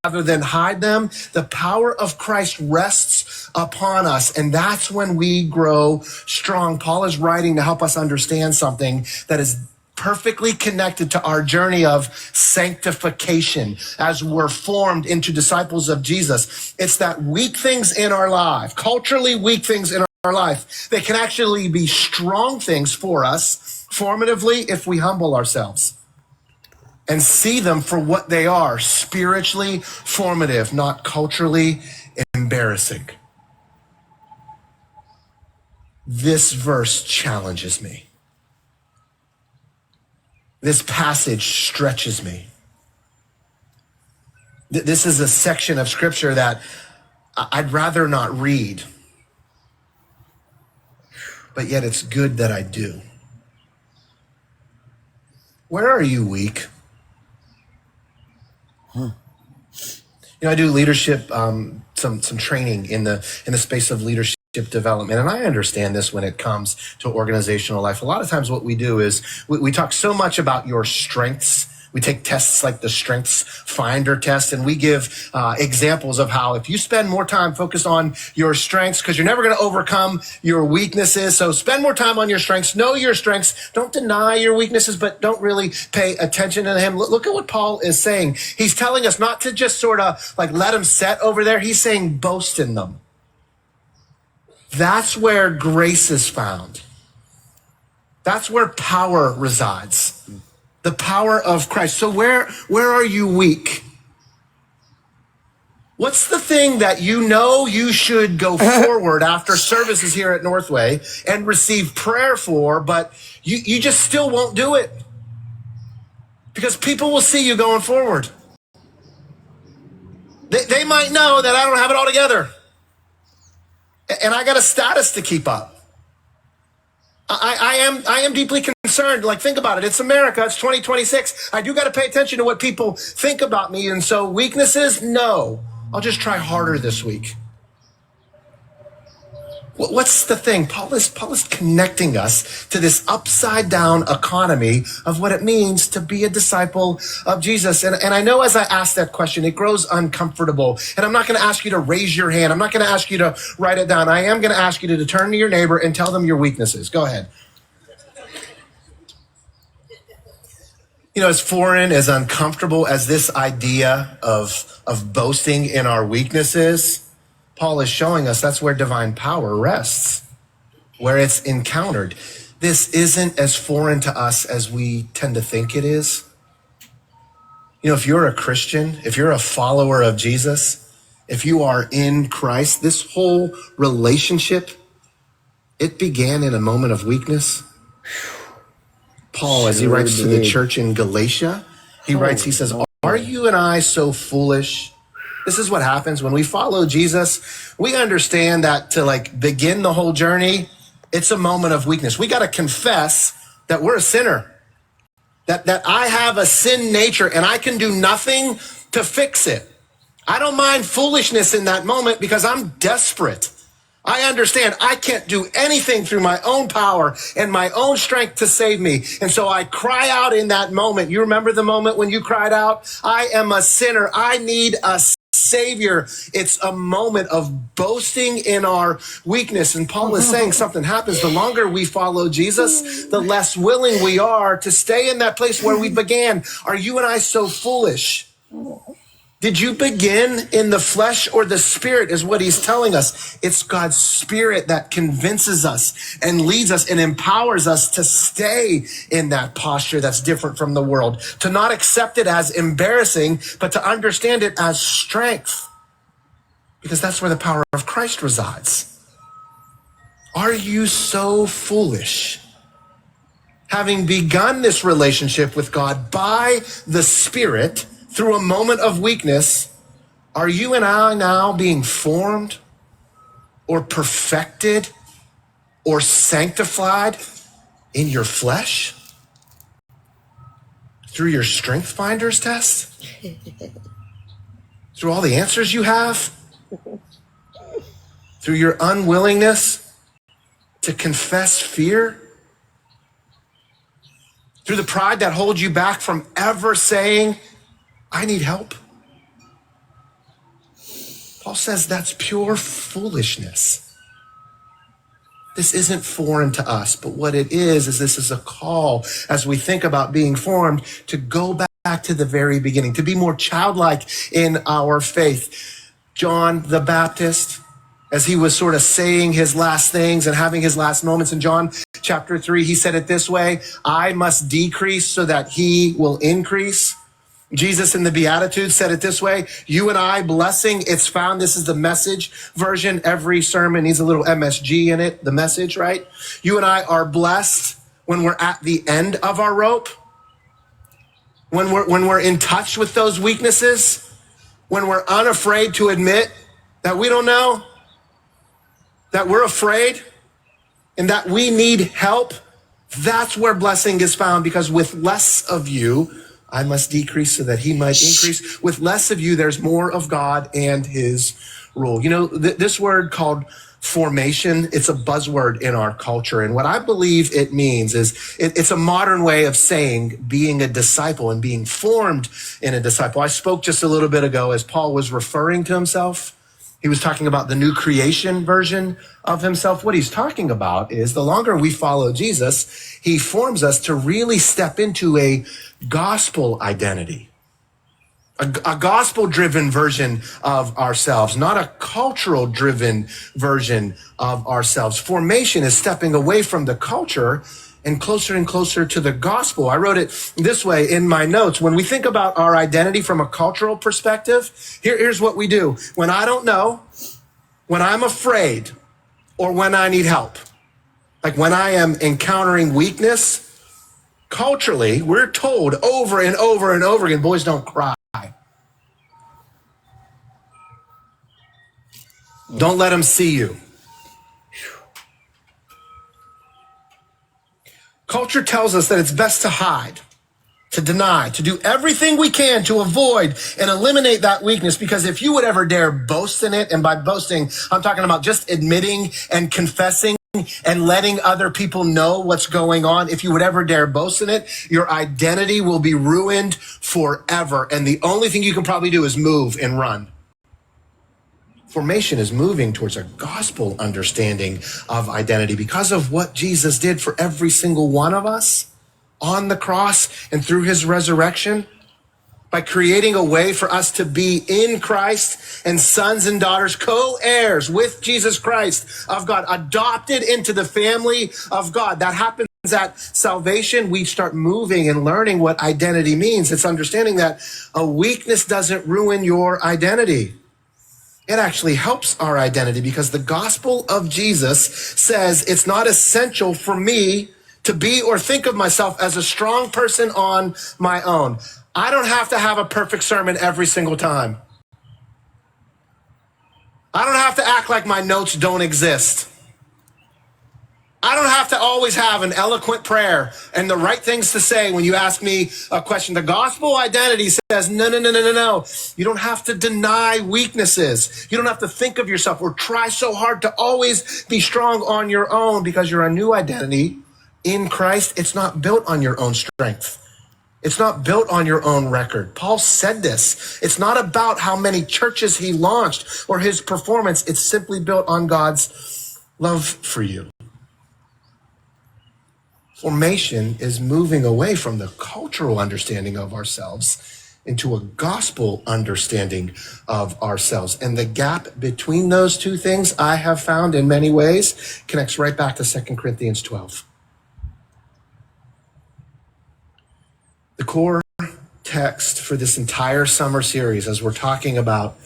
rather than hide them. The power of Christ rests upon us, and that's when we grow strong. Paul is writing to help us understand something that is perfectly connected to our journey of sanctification as we're formed into disciples of Jesus. It's that weak things in our life, culturally weak things in our life, they can actually be strong things for us formatively if we humble ourselves and see them for what they are, spiritually formative, not culturally embarrassing. This verse challenges me. This passage stretches me. This is a section of scripture that I'd rather not read, but yet it's good that I do. Where are you weak? You know, I do leadership, some training in the space of leadership development, and I understand this when it comes to organizational life. A lot of times what we do is we talk so much about your strengths. We take tests like the Strengths Finder test, and we give examples of how if you spend more time focused on your strengths, because you're never going to overcome your weaknesses, so spend more time on your strengths, know your strengths, don't deny your weaknesses, but don't really pay attention to them. Look at what Paul is saying. He's telling us not to just sort of like let them set over there. He's saying boast in them. That's where grace is found. That's where power resides. The power of Christ. So where are you weak? What's the thing that you know you should go forward after services here at Northway and receive prayer for, but you just still won't do it? Because people will see you going forward. They might know that I don't have it all together. And I got a status to keep up. I am deeply concerned. Like, think about it. It's America. It's 2026. I do got to pay attention to what people think about me. And so weaknesses, no. I'll just try harder this week. What's the thing? Paul is connecting us to this upside down economy of what it means to be a disciple of Jesus. And I know as I ask that question, it grows uncomfortable. And I'm not going to ask you to raise your hand. I'm not going to ask you to write it down. I am going to ask you to turn to your neighbor and tell them your weaknesses. Go ahead. You know, as foreign, as uncomfortable as this idea of boasting in our weaknesses, Paul is showing us that's where divine power rests, where it's encountered. This isn't as foreign to us as we tend to think it is. You know, if you're a Christian, if you're a follower of Jesus, if you are in Christ, this whole relationship, it began in a moment of weakness. Paul, as he writes to the church in Galatia, he says, "Are you and I so foolish?" This is what happens when we follow Jesus. We understand that to begin the whole journey, it's a moment of weakness. We got to confess that we're a sinner, that I have a sin nature and I can do nothing to fix it. I don't mind foolishness in that moment because I'm desperate. I understand I can't do anything through my own power and my own strength to save me. And so I cry out in that moment. You remember the moment when you cried out, "I am a sinner. I need a Savior." It's a moment of boasting in our weakness. And Paul is saying something happens. The longer we follow Jesus, the less willing we are to stay in that place where we began. Are you and I so foolish? Did you begin in the flesh or the spirit is what he's telling us. It's God's spirit that convinces us and leads us and empowers us to stay in that posture that's different from the world, to not accept it as embarrassing, but to understand it as strength, because that's where the power of Christ resides. Are you so foolish? Having begun this relationship with God by the Spirit, through a moment of weakness, are you and I now being formed or perfected or sanctified in your flesh? Through your strength finders test? Through all the answers you have? Through your unwillingness to confess fear? Through the pride that holds you back from ever saying, "I need help"? Paul says that's pure foolishness. This isn't foreign to us, but what it is this is a call as we think about being formed to go back to the very beginning, to be more childlike in our faith. John the Baptist, as he was sort of saying his last things and having his last moments in John chapter 3, he said it this way, "I must decrease so that he will increase." Jesus in the Beatitudes said it this way, "You and I, blessing, it's found." This is the Message version. Every sermon needs a little MSG in it, the Message, right? You and I are blessed when we're at the end of our rope, when we're in touch with those weaknesses, when we're unafraid to admit that we don't know, that we're afraid, and that we need help. That's where blessing is found, because with less of you, I must decrease so that he might increase. With less of you, there's more of God and his rule. You know, this word called formation, it's a buzzword in our culture. And what I believe it means is it's a modern way of saying being a disciple and being formed in a disciple. I spoke just a little bit ago as Paul was referring to himself. He was talking about the new creation version of himself. What he's talking about is the longer we follow Jesus, he forms us to really step into a gospel identity, a gospel-driven version of ourselves, not a cultural-driven version of ourselves. Formation is stepping away from the culture and closer to the gospel. I wrote it this way in my notes. When we think about our identity from a cultural perspective, here's what we do. When I don't know, when I'm afraid, or when I need help, like when I am encountering weakness, culturally, we're told over and over and over again, boys don't cry. Don't let them see you. Culture tells us that it's best to hide, to deny, to do everything we can to avoid and eliminate that weakness, because if you would ever dare boast in it, and by boasting, I'm talking about just admitting and confessing and letting other people know what's going on. If you would ever dare boast in it, your identity will be ruined forever. And the only thing you can probably do is move and run. Formation is moving towards a gospel understanding of identity because of what Jesus did for every single one of us on the cross and through his resurrection, by creating a way for us to be in Christ and sons and daughters, co-heirs with Jesus Christ of God, adopted into the family of God. That happens at salvation. We start moving and learning what identity means. It's understanding that a weakness doesn't ruin your identity. It actually helps our identity, because the gospel of Jesus says it's not essential for me to be or think of myself as a strong person on my own. I don't have to have a perfect sermon every single time. I don't have to act like my notes don't exist. I don't have to always have an eloquent prayer and the right things to say when you ask me a question. The gospel identity says, no. You don't have to deny weaknesses. You don't have to think of yourself or try so hard to always be strong on your own, because you're a new identity in Christ. It's not built on your own strength. It's not built on your own record. Paul said this. It's not about how many churches he launched or his performance. It's simply built on God's love for you. Formation is moving away from the cultural understanding of ourselves into a gospel understanding of ourselves. And the gap between those two things, I have found in many ways, connects right back to 2 Corinthians 12. The core text for this entire summer series, as we're talking about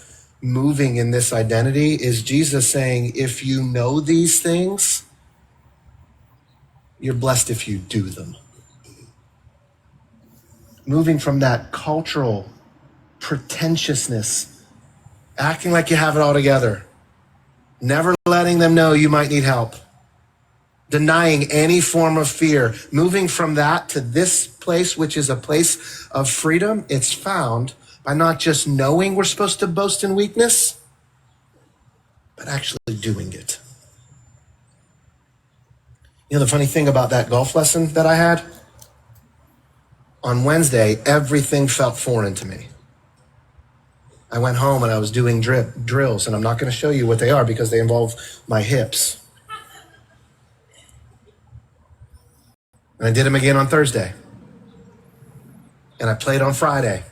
moving in this identity, is Jesus saying, if you know these things, you're blessed if you do them. Moving from that cultural pretentiousness, acting like you have it all together, never letting them know you might need help, denying any form of fear, moving from that to this place, which is a place of freedom. It's found by not just knowing we're supposed to boast in weakness, but actually doing it. You know, the funny thing about that golf lesson that I had, on Wednesday, everything felt foreign to me. I went home and I was doing drills, and I'm not going to show you what they are because they involve my hips. And I did them again on Thursday. And I played on Friday.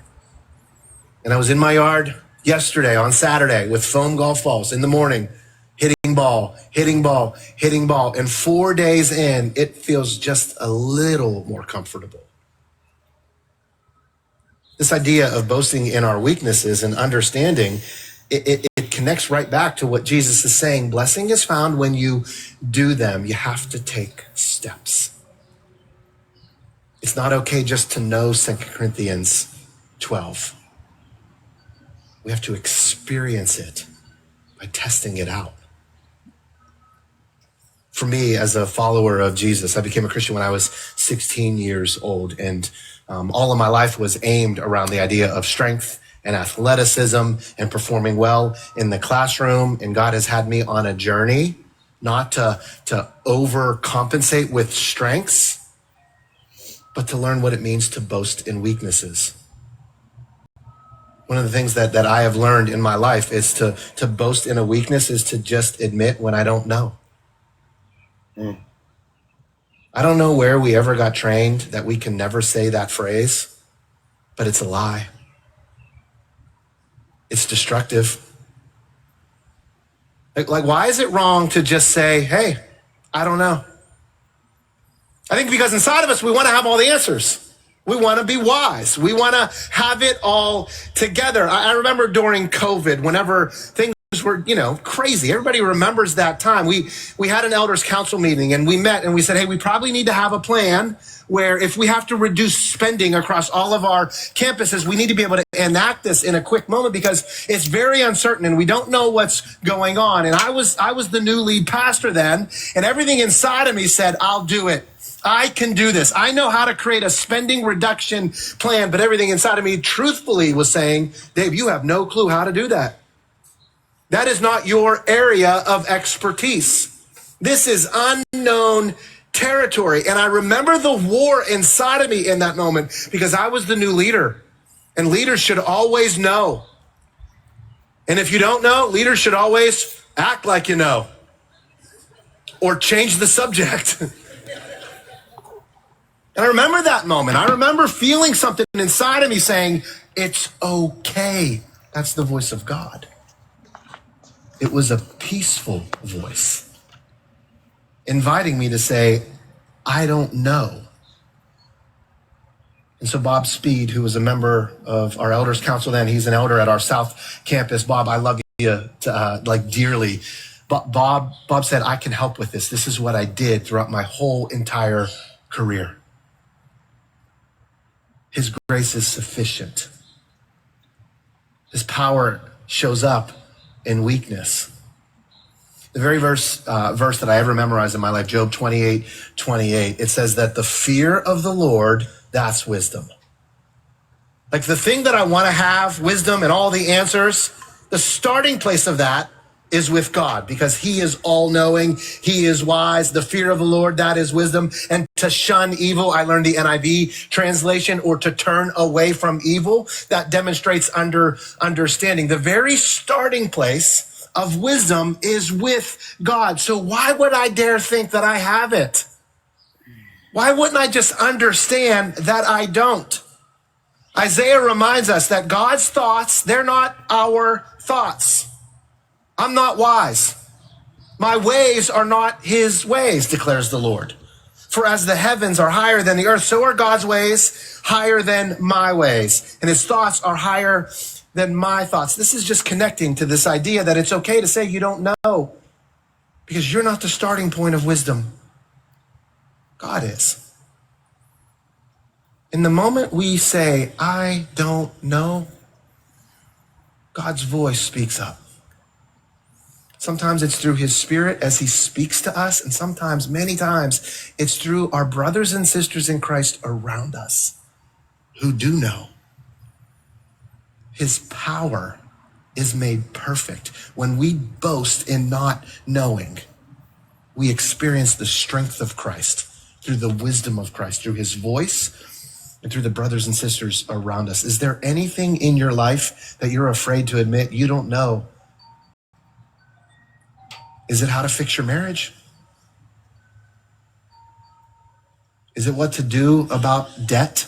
And I was in my yard yesterday on Saturday with foam golf balls in the morning, hitting ball. And 4 days in, it feels just a little more comfortable. This idea of boasting in our weaknesses and understanding, it connects right back to what Jesus is saying. Blessing is found when you do them. You have to take steps. It's not okay just to know 2 Corinthians 12. We have to experience it by testing it out. For me, as a follower of Jesus, I became a Christian when I was 16 years old, and all of my life was aimed around the idea of strength and athleticism and performing well in the classroom. And God has had me on a journey not to overcompensate with strengths, but to learn what it means to boast in weaknesses. One of the things that I have learned in my life is to boast in a weakness is to just admit when I don't know. I don't know where we ever got trained that we can never say that phrase, but it's a lie. It's destructive. Like, why is it wrong to just say, hey, I don't know? I think because inside of us, we want to have all the answers. We want to be wise. We want to have it all together. I remember during COVID, whenever things were, crazy. Everybody remembers that time. We had an elders council meeting and we met and we said, hey, we probably need to have a plan where if we have to reduce spending across all of our campuses, we need to be able to enact this in a quick moment because it's very uncertain and we don't know what's going on. And I was the new lead pastor then, and everything inside of me said, I'll do it. I can do this. I know how to create a spending reduction plan, but everything inside of me truthfully was saying, Dave, you have no clue how to do that. That is not your area of expertise. This is unknown territory. And I remember the war inside of me in that moment because I was the new leader. And leaders should always know. And if you don't know, leaders should always act like you know. Or change the subject. And I remember that moment. I remember feeling something inside of me saying, it's okay. That's the voice of God. It was a peaceful voice inviting me to say, I don't know. And so Bob Speed, who was a member of our elders council then, he's an elder at our South campus. Bob, I love you dearly. But Bob said, I can help with this. This is what I did throughout my whole entire career. His grace is sufficient. His power shows up in weakness. The very verse that I ever memorized in my life, Job 28:28, it says that the fear of the Lord, that's wisdom. Like the thing that I want to have, wisdom and all the answers, the starting place of that is with God because he is all-knowing, he is wise. The fear of the Lord, that is wisdom. And to shun evil, I learned the NIV translation, or to turn away from evil, that demonstrates understanding. The very starting place of wisdom is with God. So why would I dare think that I have it? Why wouldn't I just understand that I don't? Isaiah reminds us that God's thoughts, they're not our thoughts. I'm not wise. My ways are not his ways, declares the Lord. For as the heavens are higher than the earth, so are God's ways higher than my ways. And his thoughts are higher than my thoughts. This is just connecting to this idea that it's okay to say you don't know because you're not the starting point of wisdom. God is. In the moment we say, I don't know, God's voice speaks up. Sometimes it's through his spirit as he speaks to us, and sometimes, many times, it's through our brothers and sisters in Christ around us who do know. His power is made perfect. When we boast in not knowing, we experience the strength of Christ through the wisdom of Christ, through his voice, and through the brothers and sisters around us. Is there anything in your life that you're afraid to admit you don't know? Is it how to fix your marriage? Is it what to do about debt?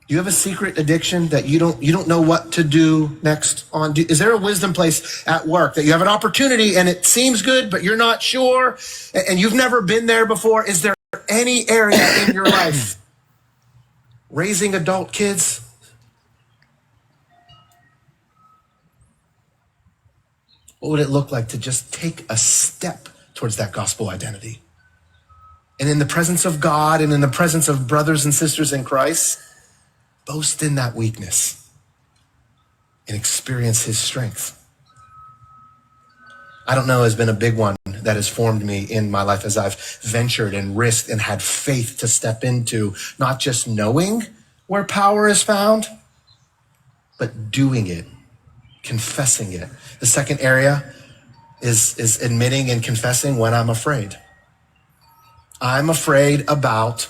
Do you have a secret addiction that you don't know what to do next on? Is there a wisdom place at work that you have an opportunity and it seems good, but you're not sure and you've never been there before? Is there any area in your life? Raising adult kids? What would it look like to just take a step towards that gospel identity? And in the presence of God and in the presence of brothers and sisters in Christ, boast in that weakness and experience his strength. I don't know has been a big one that has formed me in my life as I've ventured and risked and had faith to step into not just knowing where power is found, but doing it, confessing it. The second area is admitting and confessing when I'm afraid. I'm afraid about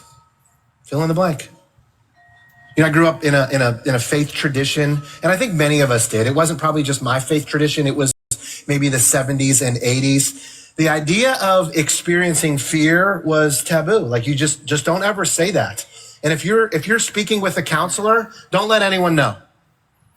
fill in the blank. You know, I grew up in a faith tradition, and I think many of us did. It wasn't probably just my faith tradition. It was maybe the 70s and 80s. The idea of experiencing fear was taboo. Like you just don't ever say that. And if you're speaking with a counselor, don't let anyone know.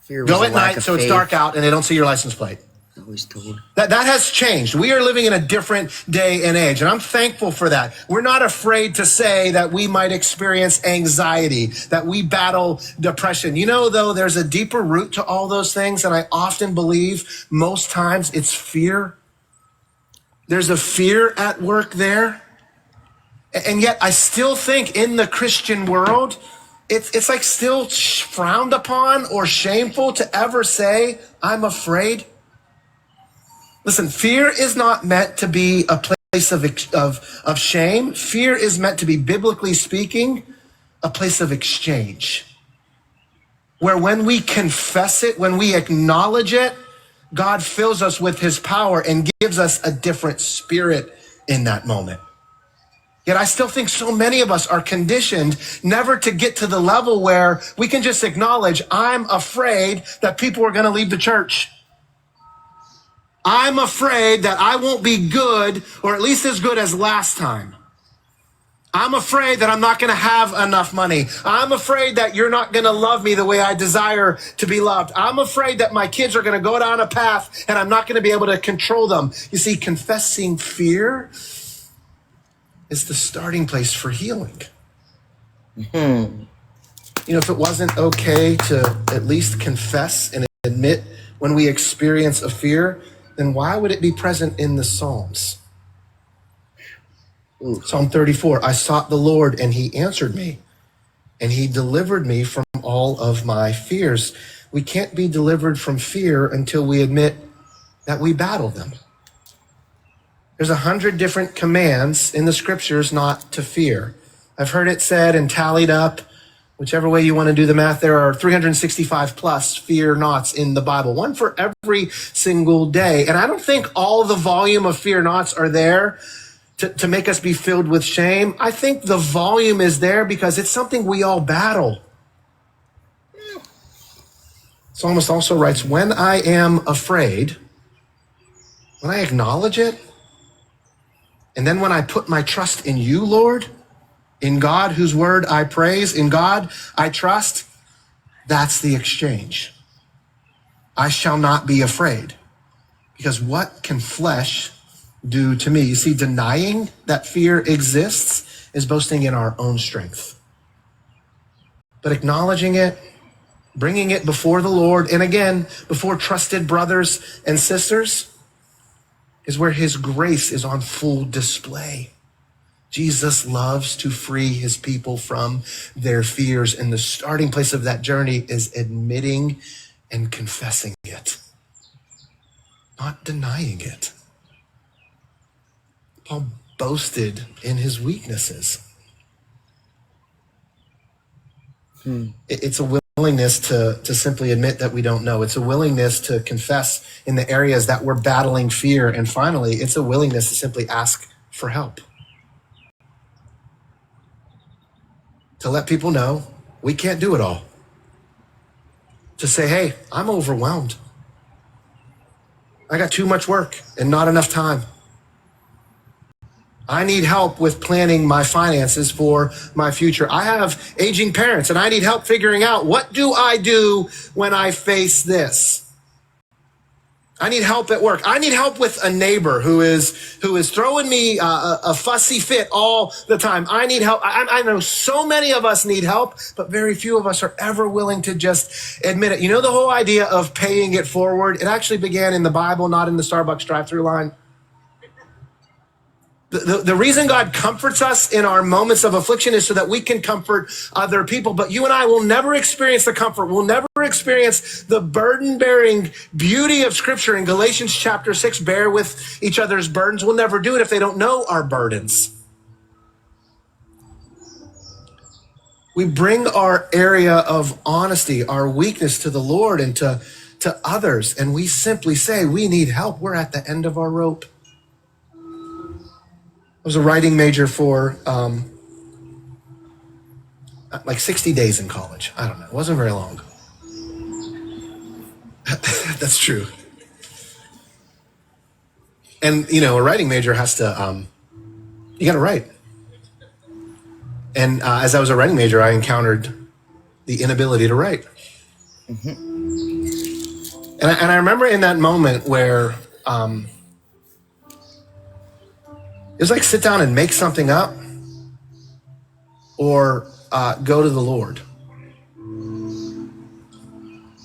Fear was Go a at lack night of so it's faith. dark out and they don't see your license plate. always told. That has changed. We are living in a different day and age, and I'm thankful for that. We're not afraid to say that we might experience anxiety, that we battle depression. You know, though, there's a deeper root to all those things, and I often believe most times it's fear. There's a fear at work there. And yet I still think in the Christian world, it's like still frowned upon or shameful to ever say, I'm afraid. Listen, fear is not meant to be a place of shame. Fear is meant to be, biblically speaking, a place of exchange. Where when we confess it, when we acknowledge it, God fills us with his power and gives us a different spirit in that moment. Yet I still think so many of us are conditioned never to get to the level where we can just acknowledge, I'm afraid that people are going to leave the church. I'm afraid that I won't be good, or at least as good as last time. I'm afraid that I'm not going to have enough money. I'm afraid that you're not going to love me the way I desire to be loved. I'm afraid that my kids are going to go down a path and I'm not going to be able to control them. You see, confessing fear is the starting place for healing. You know, if it wasn't okay to at least confess and admit when we experience a fear, then why would it be present in the Psalms? Psalm 34, I sought the Lord and he answered me and he delivered me from all of my fears. We can't be delivered from fear until we admit that we battle them. There's 100 different commands in the scriptures not to fear. I've heard it said and tallied up, whichever way you want to do the math, there are 365 plus fear nots in the Bible, one for every single day. And I don't think all the volume of fear nots are there to make us be filled with shame. I think the volume is there because it's something we all battle. Psalmist also writes, when I am afraid, when I acknowledge it, and then when I put my trust in you, Lord, in God whose word I praise, in God I trust, that's the exchange. I shall not be afraid, because what can flesh do to me? You see, denying that fear exists is boasting in our own strength. But acknowledging it, bringing it before the Lord, and again, before trusted brothers and sisters, is where his grace is on full display. Jesus loves to free his people from their fears, and the starting place of that journey is admitting and confessing it, not denying it. Paul boasted in his weaknesses. It's a willingness to simply admit that we don't know. It's a willingness to confess in the areas that we're battling fear. And finally, it's a willingness to simply ask for help. To let people know we can't do it all. To say, hey, I'm overwhelmed. I got too much work and not enough time. I need help with planning my finances for my future. I have aging parents and I need help figuring out, what do I do when I face this? I need help at work. I need help with a neighbor who is throwing me a fussy fit all the time. I need help. I know so many of us need help, but very few of us are ever willing to just admit it. You know, the whole idea of paying it forward, it actually began in the Bible, not in the Starbucks drive-through line. The reason God comforts us in our moments of affliction is so that we can comfort other people. But you and I will never experience the comfort. We'll never experience the burden-bearing beauty of Scripture in Galatians chapter 6. Bear with each other's burdens. We'll never do it if they don't know our burdens. We bring our area of honesty, our weakness to the Lord and to others. And we simply say, we need help. We're at the end of our rope. I was a writing major for like 60 days in college. I don't know. It wasn't very long. That's true. And, you know, a writing major has to, you got to write. And as I was a writing major, I encountered the inability to write. Mm-hmm. And I remember in that moment where it was like sit down and make something up or go to the Lord.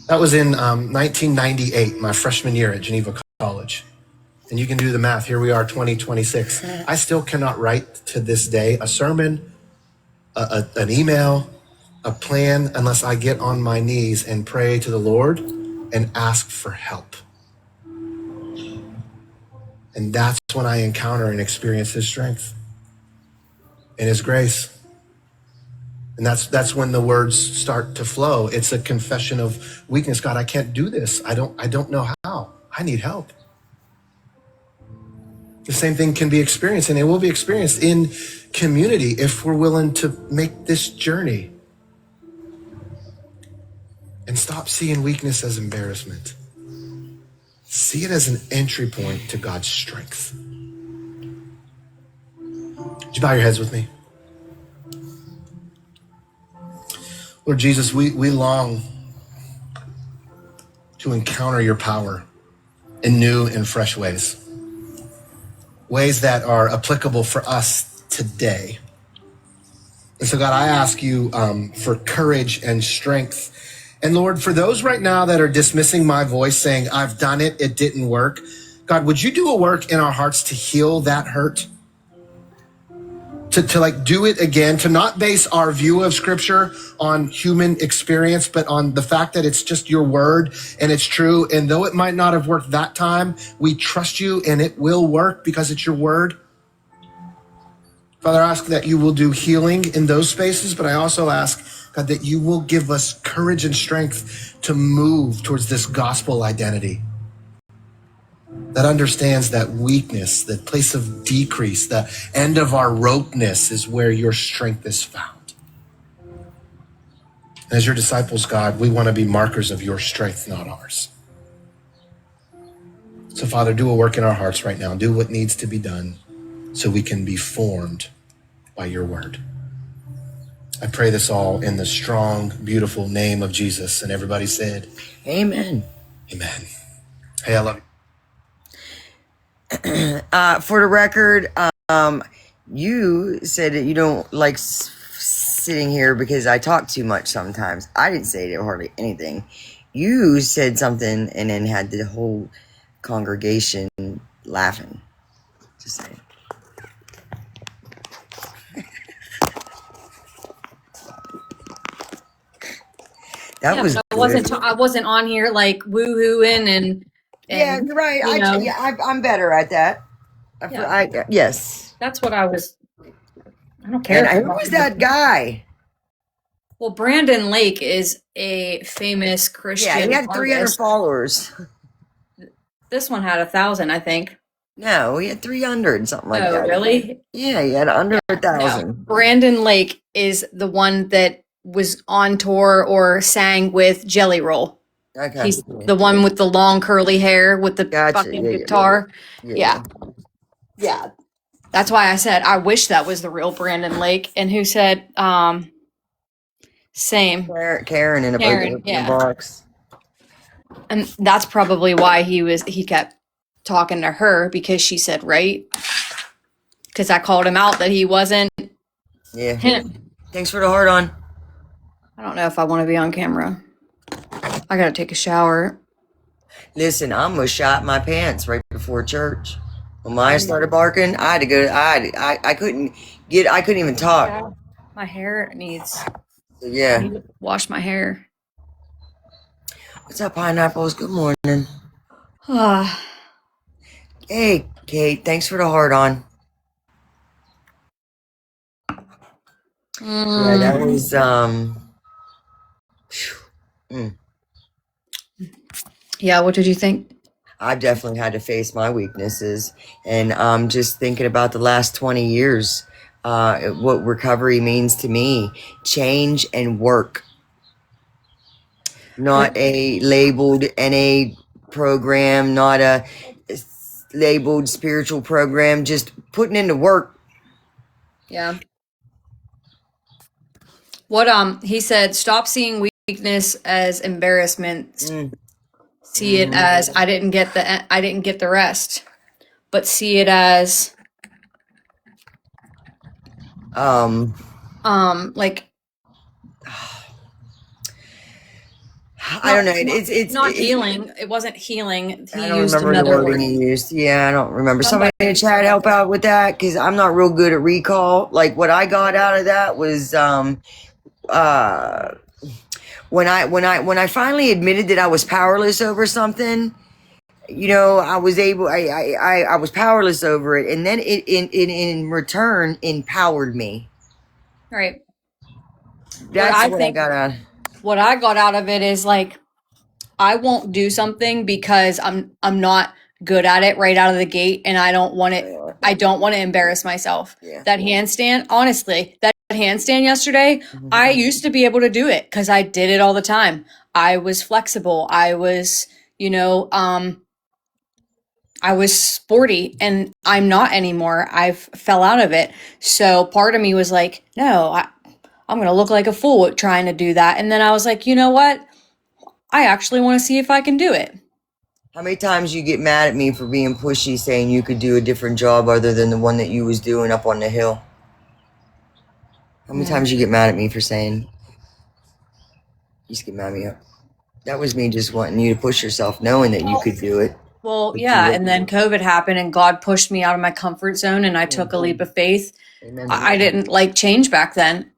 That was in 1998, my freshman year at Geneva College. And you can do the math. Here we are, 2026. I still cannot write to this day a sermon, an email, a plan, unless I get on my knees and pray to the Lord and ask for help. And that's when I encounter and experience his strength and his grace. And that's when the words start to flow. It's a confession of weakness. God, I can't do this. I don't know how. I need help. The same thing can be experienced, and it will be experienced in community if we're willing to make this journey and stop seeing weakness as embarrassment. See it as an entry point to God's strength. Would you bow your heads with me? Lord Jesus, we long to encounter your power in new and fresh ways that are applicable for us today. And so, God, I ask you for courage and strength. And Lord, for those right now that are dismissing my voice, saying, I've done it, it didn't work. God, would you do a work in our hearts to heal that hurt? To like do it again, to not base our view of scripture on human experience, but on the fact that it's just your word and it's true. And though it might not have worked that time, we trust you and it will work because it's your word. Father, I ask that you will do healing in those spaces, but I also ask, God, that you will give us courage and strength to move towards this gospel identity that understands that weakness, that place of decrease, the end of our ropeness is where your strength is found. And as your disciples, God, we want to be markers of your strength, not ours. So, Father, do a work in our hearts right now. Do what needs to be done so we can be formed by your word. I pray this all in the strong, beautiful name of Jesus. And everybody said, Amen. Amen. Hey, I love you. For the record, you said that you don't like sitting here because I talk too much sometimes. I didn't say hardly anything. You said something and then had the whole congregation laughing. Just saying. That was good. I wasn't on here like woo-hooing and Yeah, you're right. you know. I'm better at that. Yes. That's what I was. I don't care. And who was that guy? Well, Brandon Lake is a famous Christian. Yeah, he had 300 artist. followers. This one had 1,000, I think. No, he had 300, something like that. Oh, really? Yeah, he had under 1,000. No. Brandon Lake is the one that was on tour or sang with Jelly Roll. Okay. He's the one with the long curly hair with the fucking guitar. Yeah. That's why I said I wish that was the real Brandon Lake. And who said same. Karen in a box. And that's probably why he kept talking to her, because she said right. Because I called him out that he wasn't him. Thanks for the heart on. I don't know if I want to be on camera. I gotta take a shower. Listen, I almost shot my pants right before church. When Maya started barking, I had to go. I couldn't even talk. Yeah. My hair needs. Yeah. I need to wash my hair. What's up, pineapples? Good morning. Hey, Kate. Thanks for the heart on. Yeah, that was Yeah, what did you think? I've definitely had to face my weaknesses, and just thinking about the last 20 years, what recovery means to me: change and work. Not a labeled NA program, not a labeled spiritual program, just putting into work. Yeah. What he said, stop seeing weakness as embarrassment. see it as I didn't get the rest, but see it as like I don't know. It's not healing. It wasn't healing. He I don't used remember the another wording word. he used. Yeah, I don't remember. Somebody in the chat help out with that because I'm not real good at recall. Like what I got out of that was when I finally admitted that I was powerless over something. You know, I was powerless over it, and then it in return empowered me. Right. That's what I got out. What I got out of it is like I won't do something because I'm not good at it right out of the gate, and I don't want to embarrass myself. Yeah. That handstand, honestly, that handstand yesterday, I used to be able to do it because I did it all the time. I was flexible. I was, I was sporty, and I'm not anymore. I've fell out of it. So part of me was like, no, I'm going to look like a fool trying to do that. And then I was like, you know what? I actually want to see if I can do it. How many times you get mad at me for being pushy, saying you could do a different job other than the one that you was doing up on the hill? How many times you get mad at me for saying, you just get mad at me up? That was me just wanting you to push yourself, knowing that you could do it. Well, yeah, and then COVID happened and God pushed me out of my comfort zone and I took a leap of faith. Amen. I didn't like change back then.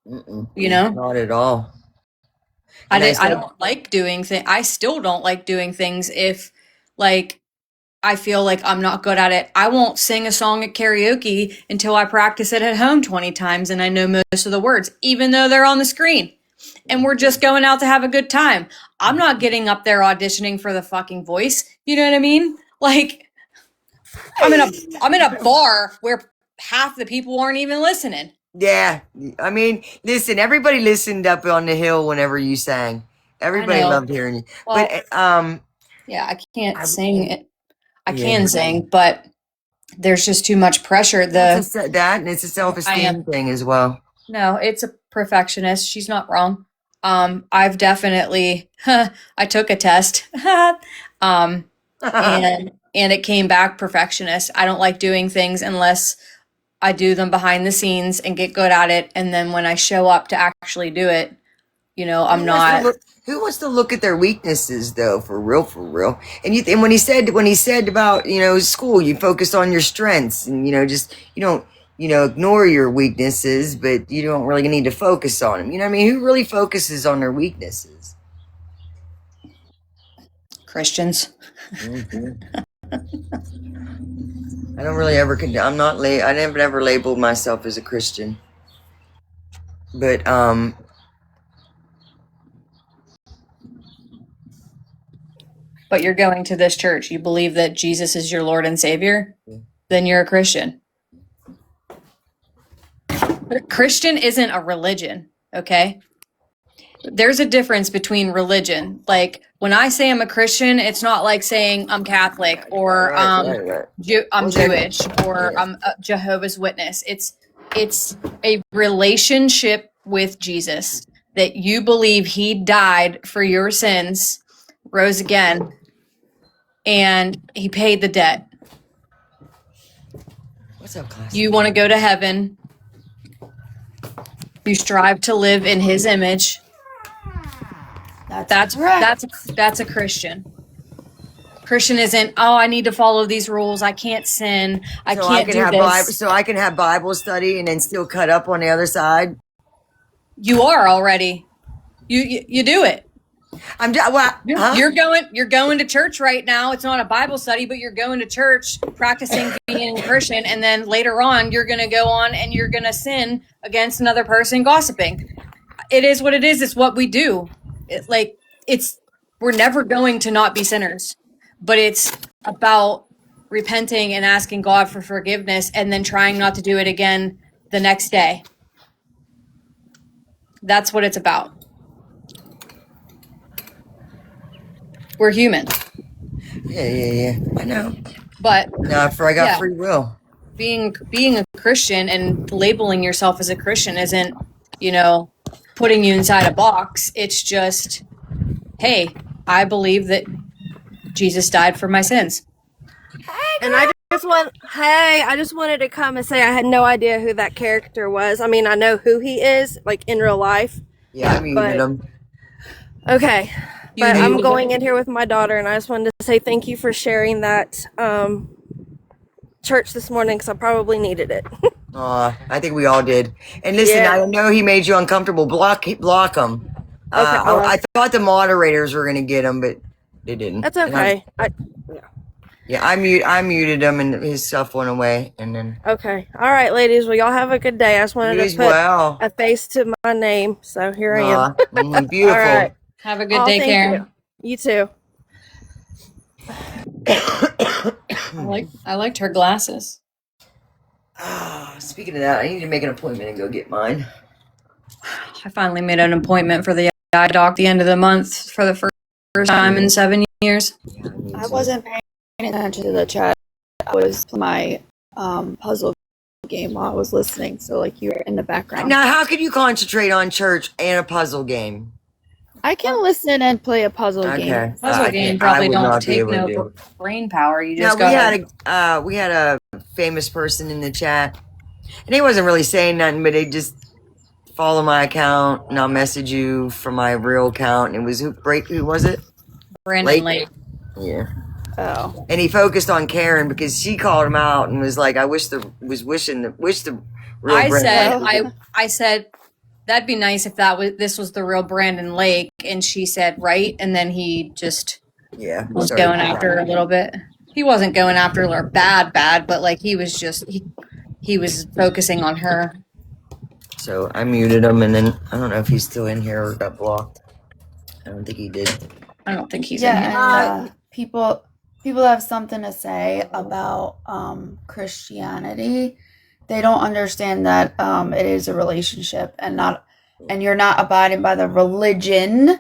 You know? Not at all. I don't like doing things. I still don't like doing things if like I feel like I'm not good at it. I won't sing a song at karaoke until I practice it at home 20 times and I know most of the words, even though they're on the screen. And we're just going out to have a good time. I'm not getting up there auditioning for the fucking Voice. You know what I mean? Like I'm in a bar where half the people aren't even listening. Yeah. I mean, listen, everybody listened up on the hill whenever you sang. Everybody loved hearing you. Well, but yeah, I can't sing it. I can sing, but there's just too much pressure. That and it's a self-esteem thing as well. No, it's a perfectionist. She's not wrong. I've definitely I took a test. And it came back perfectionist. I don't like doing things unless I do them behind the scenes and get good at it, and then when I show up to actually do it, I'm not. Who wants to look at their weaknesses though, for real? And when he said about, school, you focus on your strengths and, just, you don't, ignore your weaknesses, but you don't really need to focus on them. You know what I mean? Who really focuses on their weaknesses? Christians. I don't really ever, I never labeled myself as a Christian, but, But you're going to this church. You believe that Jesus is your Lord and Savior? Then you're a Christian. But Christian isn't a religion, okay? There's a difference between religion. Like, when I say I'm a Christian, it's not like saying I'm Catholic or I'm Jewish or I'm a Jehovah's Witness. It's a relationship with Jesus, that you believe he died for your sins, rose again, and he paid the debt. What's up, class? You want to go to heaven. You strive to live in his image. That's a Christian. Christian isn't, I need to follow these rules. I can't sin. I can't do this. So I can have Bible study and then still cut up on the other side. You are already. You do it. You're going to church right now. It's not a Bible study, but you're going to church, practicing being a Christian, and then later on you're going to go on and you're going to sin against another person, gossiping. It is what it is. It's what we do. We're never going to not be sinners, but it's about repenting and asking God for forgiveness and then trying not to do it again the next day. That's what it's about. We're human. Yeah. I know. But after I got free will. Being a Christian and labeling yourself as a Christian isn't, putting you inside a box. It's just, hey, I believe that Jesus died for my sins. And I just wanted to come and say I had no idea who that character was. I mean, I know who he is, like in real life. Yeah, I muted him. Okay. You But I'm muted going in here with my daughter, and I just wanted to say thank you for sharing that church this morning, because I probably needed it. I think we all did. And listen, Yeah. I know he made you uncomfortable. Block him. Okay, well, I thought the moderators were gonna get him, but they didn't. that's And okay. I muted him, and his stuff went away. And then Okay. All right, ladies. Well, y'all have a good day. I just wanted you to as put well. a face to my name, so here I am. Beautiful. All right. Have a good day, thank Karen. You too. I liked her glasses. Speaking of that, I need to make an appointment and go get mine. I finally made an appointment for the eye doc the end of the month for the first time in 7 years. I wasn't paying attention to the chat. I was playing my puzzle game while I was listening, so like you were in the background. Now, how could you concentrate on church and a puzzle game? I can listen and play a puzzle game. Puzzle game probably don't take no brain power. You just we had a famous person in the chat, and he wasn't really saying nothing, but they just follow my account, and I'll message you from my real account. And it was who was it? Brandon Lake. Yeah. Oh. And he focused on Karen because she called him out and was like, "I wish the real." I said that'd be nice if this was the real Brandon Lake, and she said right, and then he just was going after her a little bit. He wasn't going after her bad, but like he was just he was focusing on her. So I muted him, and then I don't know if he's still in here or got blocked. I don't think he did. I don't think he's in here. And people have something to say about Christianity. They don't understand that it is a relationship and you're not abiding by the religion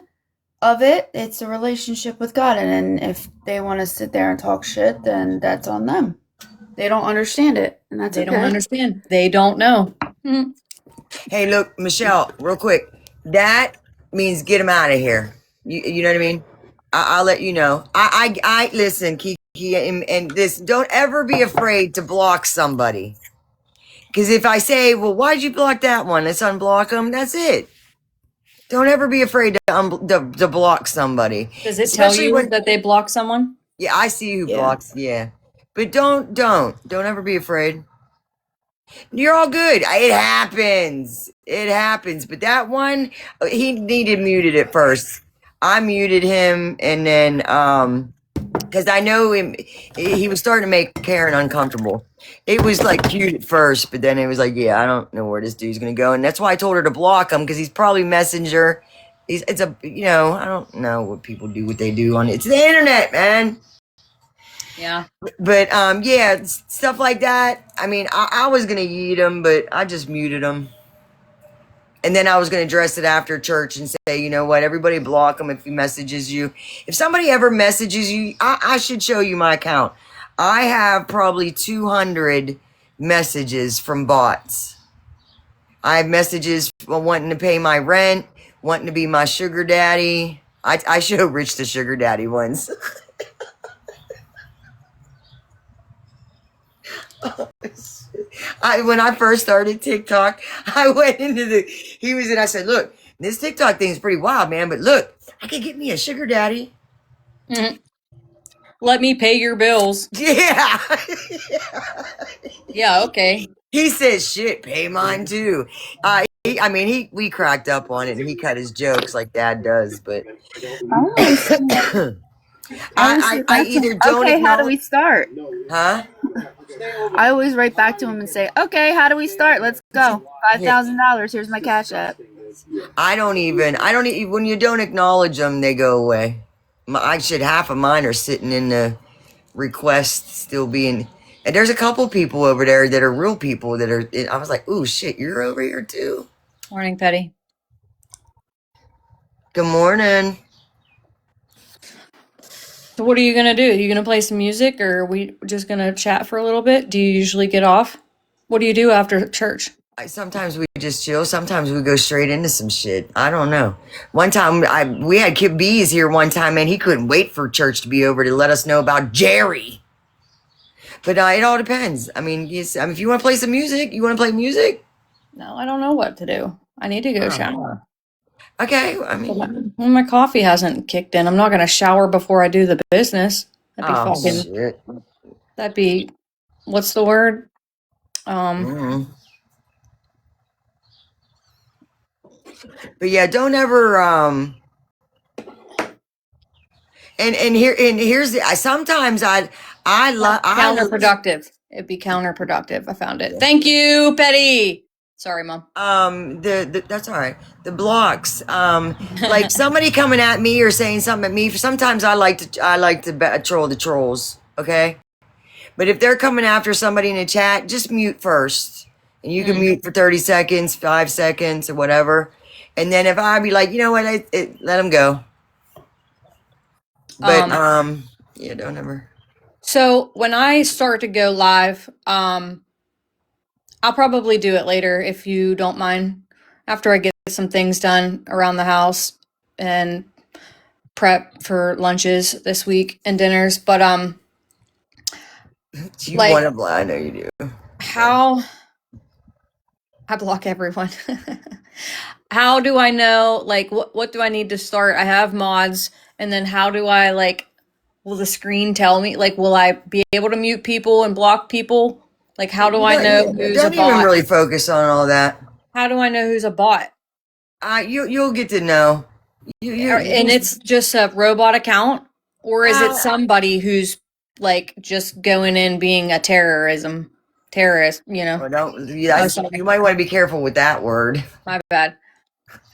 of it. It's a relationship with God, and if they want to sit there and talk shit, then that's on them. They don't understand it, and that's They don't understand. They don't know. Mm-hmm. Hey, look, Michelle, real quick. That means get him out of here. You know what I mean? I'll let you know. I listen, Kiki, and this. Don't ever be afraid to block somebody. Because if I say, well, why'd you block that one? Let's unblock them. That's it. Don't ever be afraid to block somebody. Does it tell you that they block someone? Yeah, I see who blocks. Yeah. But don't ever be afraid. You're all good. It happens. But that one, he needed muted at first. I muted him, and then, because I know him, he was starting to make Karen uncomfortable. It was like cute at first, but then it was like, yeah, I don't know where this dude's gonna go, and that's why I told her to block him, because he's probably Messenger. I don't know what people do, what they do on it. It's the internet, man. Yeah. But stuff like that. I mean, I was gonna yeet him, but I just muted him. And then I was going to address it after church and say, you know what, everybody block him if he messages you. If somebody ever messages you, I should show you my account. I have probably 200 messages from bots. I have messages wanting to pay my rent, wanting to be my sugar daddy. I show Rich the sugar daddy ones. When I first started TikTok, I went into I said, look, this TikTok thing is pretty wild, man, but look, I could get me a sugar daddy. Mm-hmm. Let me pay your bills. Yeah. Yeah, okay. He said, shit, pay mine too. We cracked up on it, and he cut his jokes like Dad does, but I either don't. Okay, how do we start? Huh? I always write back to him and say, okay, how do we start? Let's go. $5,000. Here's my Cash App. I don't even, when you don't acknowledge them, they go away. Half of mine are sitting in the request still being, and there's a couple people over there that are real people that are, I was like, ooh, shit, you're over here too? Morning, Petty. Good morning. So what are you going to do? Are you going to play some music, or are we just going to chat for a little bit? Do you usually get off? What do you do after church? Sometimes we just chill. Sometimes we go straight into some shit. I don't know. One time, we had Kid Bees here one time, and he couldn't wait for church to be over to let us know about Jerry. But it all depends. I mean, if you want to play some music, you want to play music? No, I don't know what to do. I need to go shower. Okay, I mean, Well, my coffee hasn't kicked in. I'm not going to shower before I do the business. shit. That'd be, what's the word? Mhm. But yeah, don't ever and here's the sometimes Counterproductive. It'd be counterproductive. I found it. Thank you, Petty. Sorry, Mom. that's all right. The blocks, like somebody coming at me or saying something at me. Sometimes I like to troll the trolls. Okay, but if they're coming after somebody in a chat, just mute first, and you can mute for 30 seconds, 5 seconds, or whatever. And then if I be like, you know what, let them go. But yeah, don't ever. So when I start to go live, I'll probably do it later if you don't mind. After I get some things done around the house and prep for lunches this week and dinners. But You like, want to? I know you do. how I block everyone. How do I know? Like, what do I need to start? I have mods, and then how do I like? Will the screen tell me? Like, will I be able to mute people and block people? Like, how do I know who's a Don't even bot? really focus on all that. How do I know who's a bot? You'll get to know. And it's just a robot account, or is it somebody who's like just going in being a terrorist? You know. You might want to be careful with that word. My bad.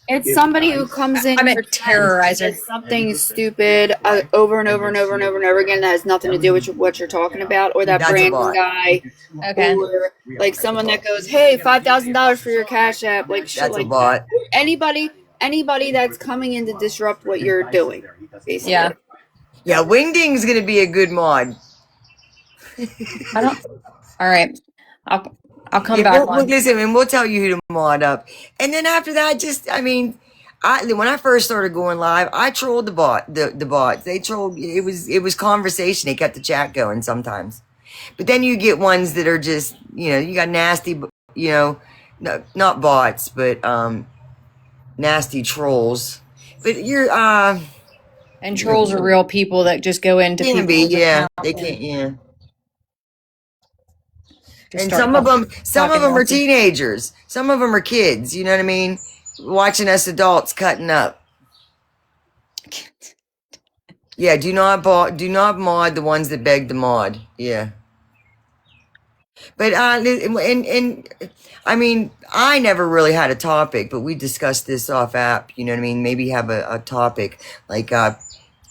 It's somebody who comes in I'm a your chat terrorizer. and says something stupid over and over and over and over and over again that has nothing to do with what you're talking about, or that That's a Brandon bot. guy, Okay. or like someone that goes, "Hey, $5,000 for your Cash App," like shit That's a like bot. that. Anybody that's coming in to disrupt what you're doing, basically. Yeah. Yeah, Wingding's gonna be a good mod. I don't. All right. I'll come Yeah, back we'll on. listen, and we'll tell you who to mod up. And then after that, when I first started going live, I trolled the bots. They trolled. It was conversation. They kept the chat going sometimes. But then you get ones that are just, you got nasty, no, not bots, but nasty trolls. But And trolls are real people that just go into can people's be, yeah. accounts They can't, yeah. just And start some of them talking are nonsense. teenagers. Some of them are kids. You know what I mean? Watching us adults cutting up. Yeah, do not mod the ones that beg to mod. Yeah. But and I mean, I never really had a topic, but we discussed this off app. You know what I mean? Maybe have a topic like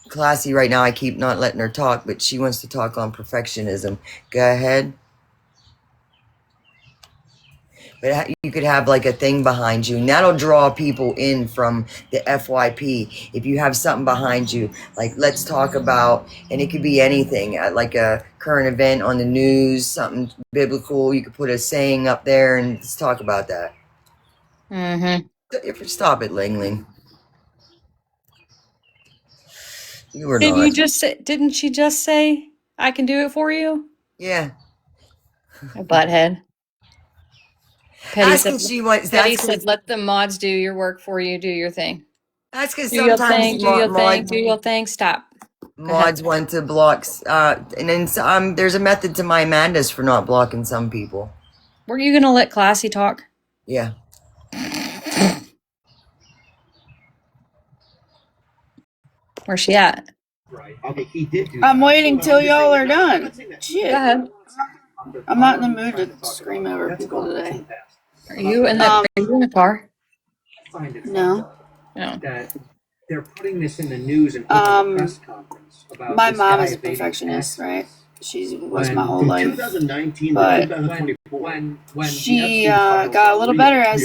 Classy right now. I keep not letting her talk, but she wants to talk on perfectionism. Go ahead. But you could have like a thing behind you, and that'll draw people in from the FYP. If you have something behind you, like let's talk about, and it could be anything, like a current event on the news, something biblical. You could put a saying up there, and let's talk about that. Mm-hmm. Stop it, Ling Ling. You were Did not. you just say? Didn't she just say I can do it for you? Yeah. A butthead. That's because she wants. Petty said, "Let the mods do your work for you. Do your thing. That's because Do your sometimes thing. Do your thing. Do your thing. Stop." mods want to block, and then there's a method to my madness for not blocking some people. Were you gonna let Classy talk? Yeah. Where's she at? I'm waiting till y'all are done. Shit. Go ahead. I'm not in the mood to scream over people today. Are you in the car? No. No. They're putting this in the news and holding a press conference about My this mom guy is a evading perfectionist, taxes. right? She was When my whole from life. 2019 But to 2024, when she the Epstein files got a little real, better as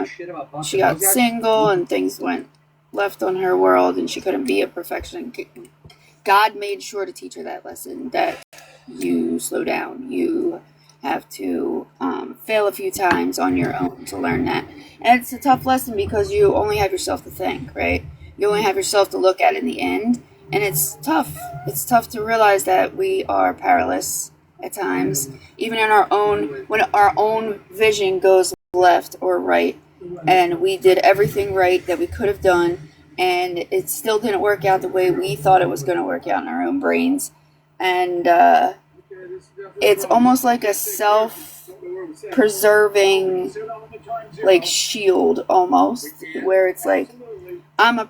shit about busting she got those guys. single and things went left on her world and she couldn't be a perfectionist. God made sure to teach her that lesson that you slow down, you have to fail a few times on your own to learn that. And it's a tough lesson because you only have yourself to thank, right? You only have yourself to look at in the end. And it's tough. It's tough to realize that we are powerless at times, even in our own, when our own vision goes left or right, and we did everything right that we could have done, and it still didn't work out the way we thought it was going to work out in our own brains. And it's almost like a self-preserving, like, shield almost, where it's like, I'm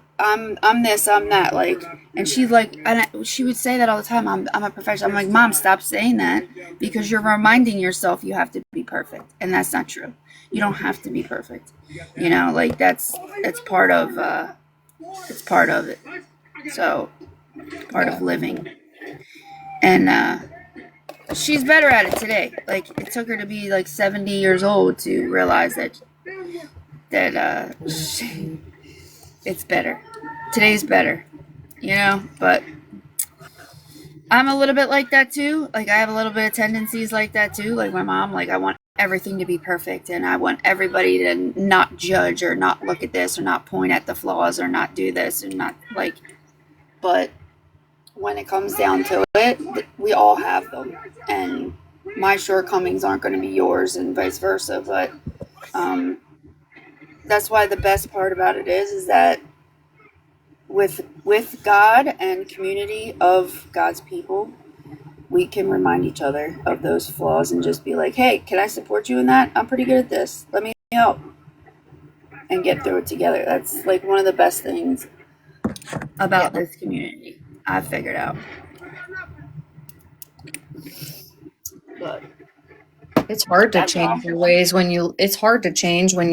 this, I'm that, like, and she's like, and she would say that all the time. I'm a perfectionist. I'm like, Mom, stop saying that, because you're reminding yourself you have to be perfect, and that's not true. You don't have to be perfect. You know, like it's part of it. So, part of living, and she's better at it today. Like, it took her to be like 70 years old to realize that it's better. Today's better, you know, but I'm a little bit like that too. Like, I have a little bit of tendencies like that too. Like my mom, like, I want everything to be perfect, and I want everybody to not judge or not look at this or not point at the flaws or not do this and not, like, but when it comes down to it, we all have them, and my shortcomings aren't going to be yours and vice versa. But that's why the best part about it is that with God and community of God's people, we can remind each other of those flaws and just be like, hey, can I support you in that? I'm pretty good at this. Let me help. And get through it together. That's like one of the best things about this community I've figured out. But It's hard to change your ways it's hard to change when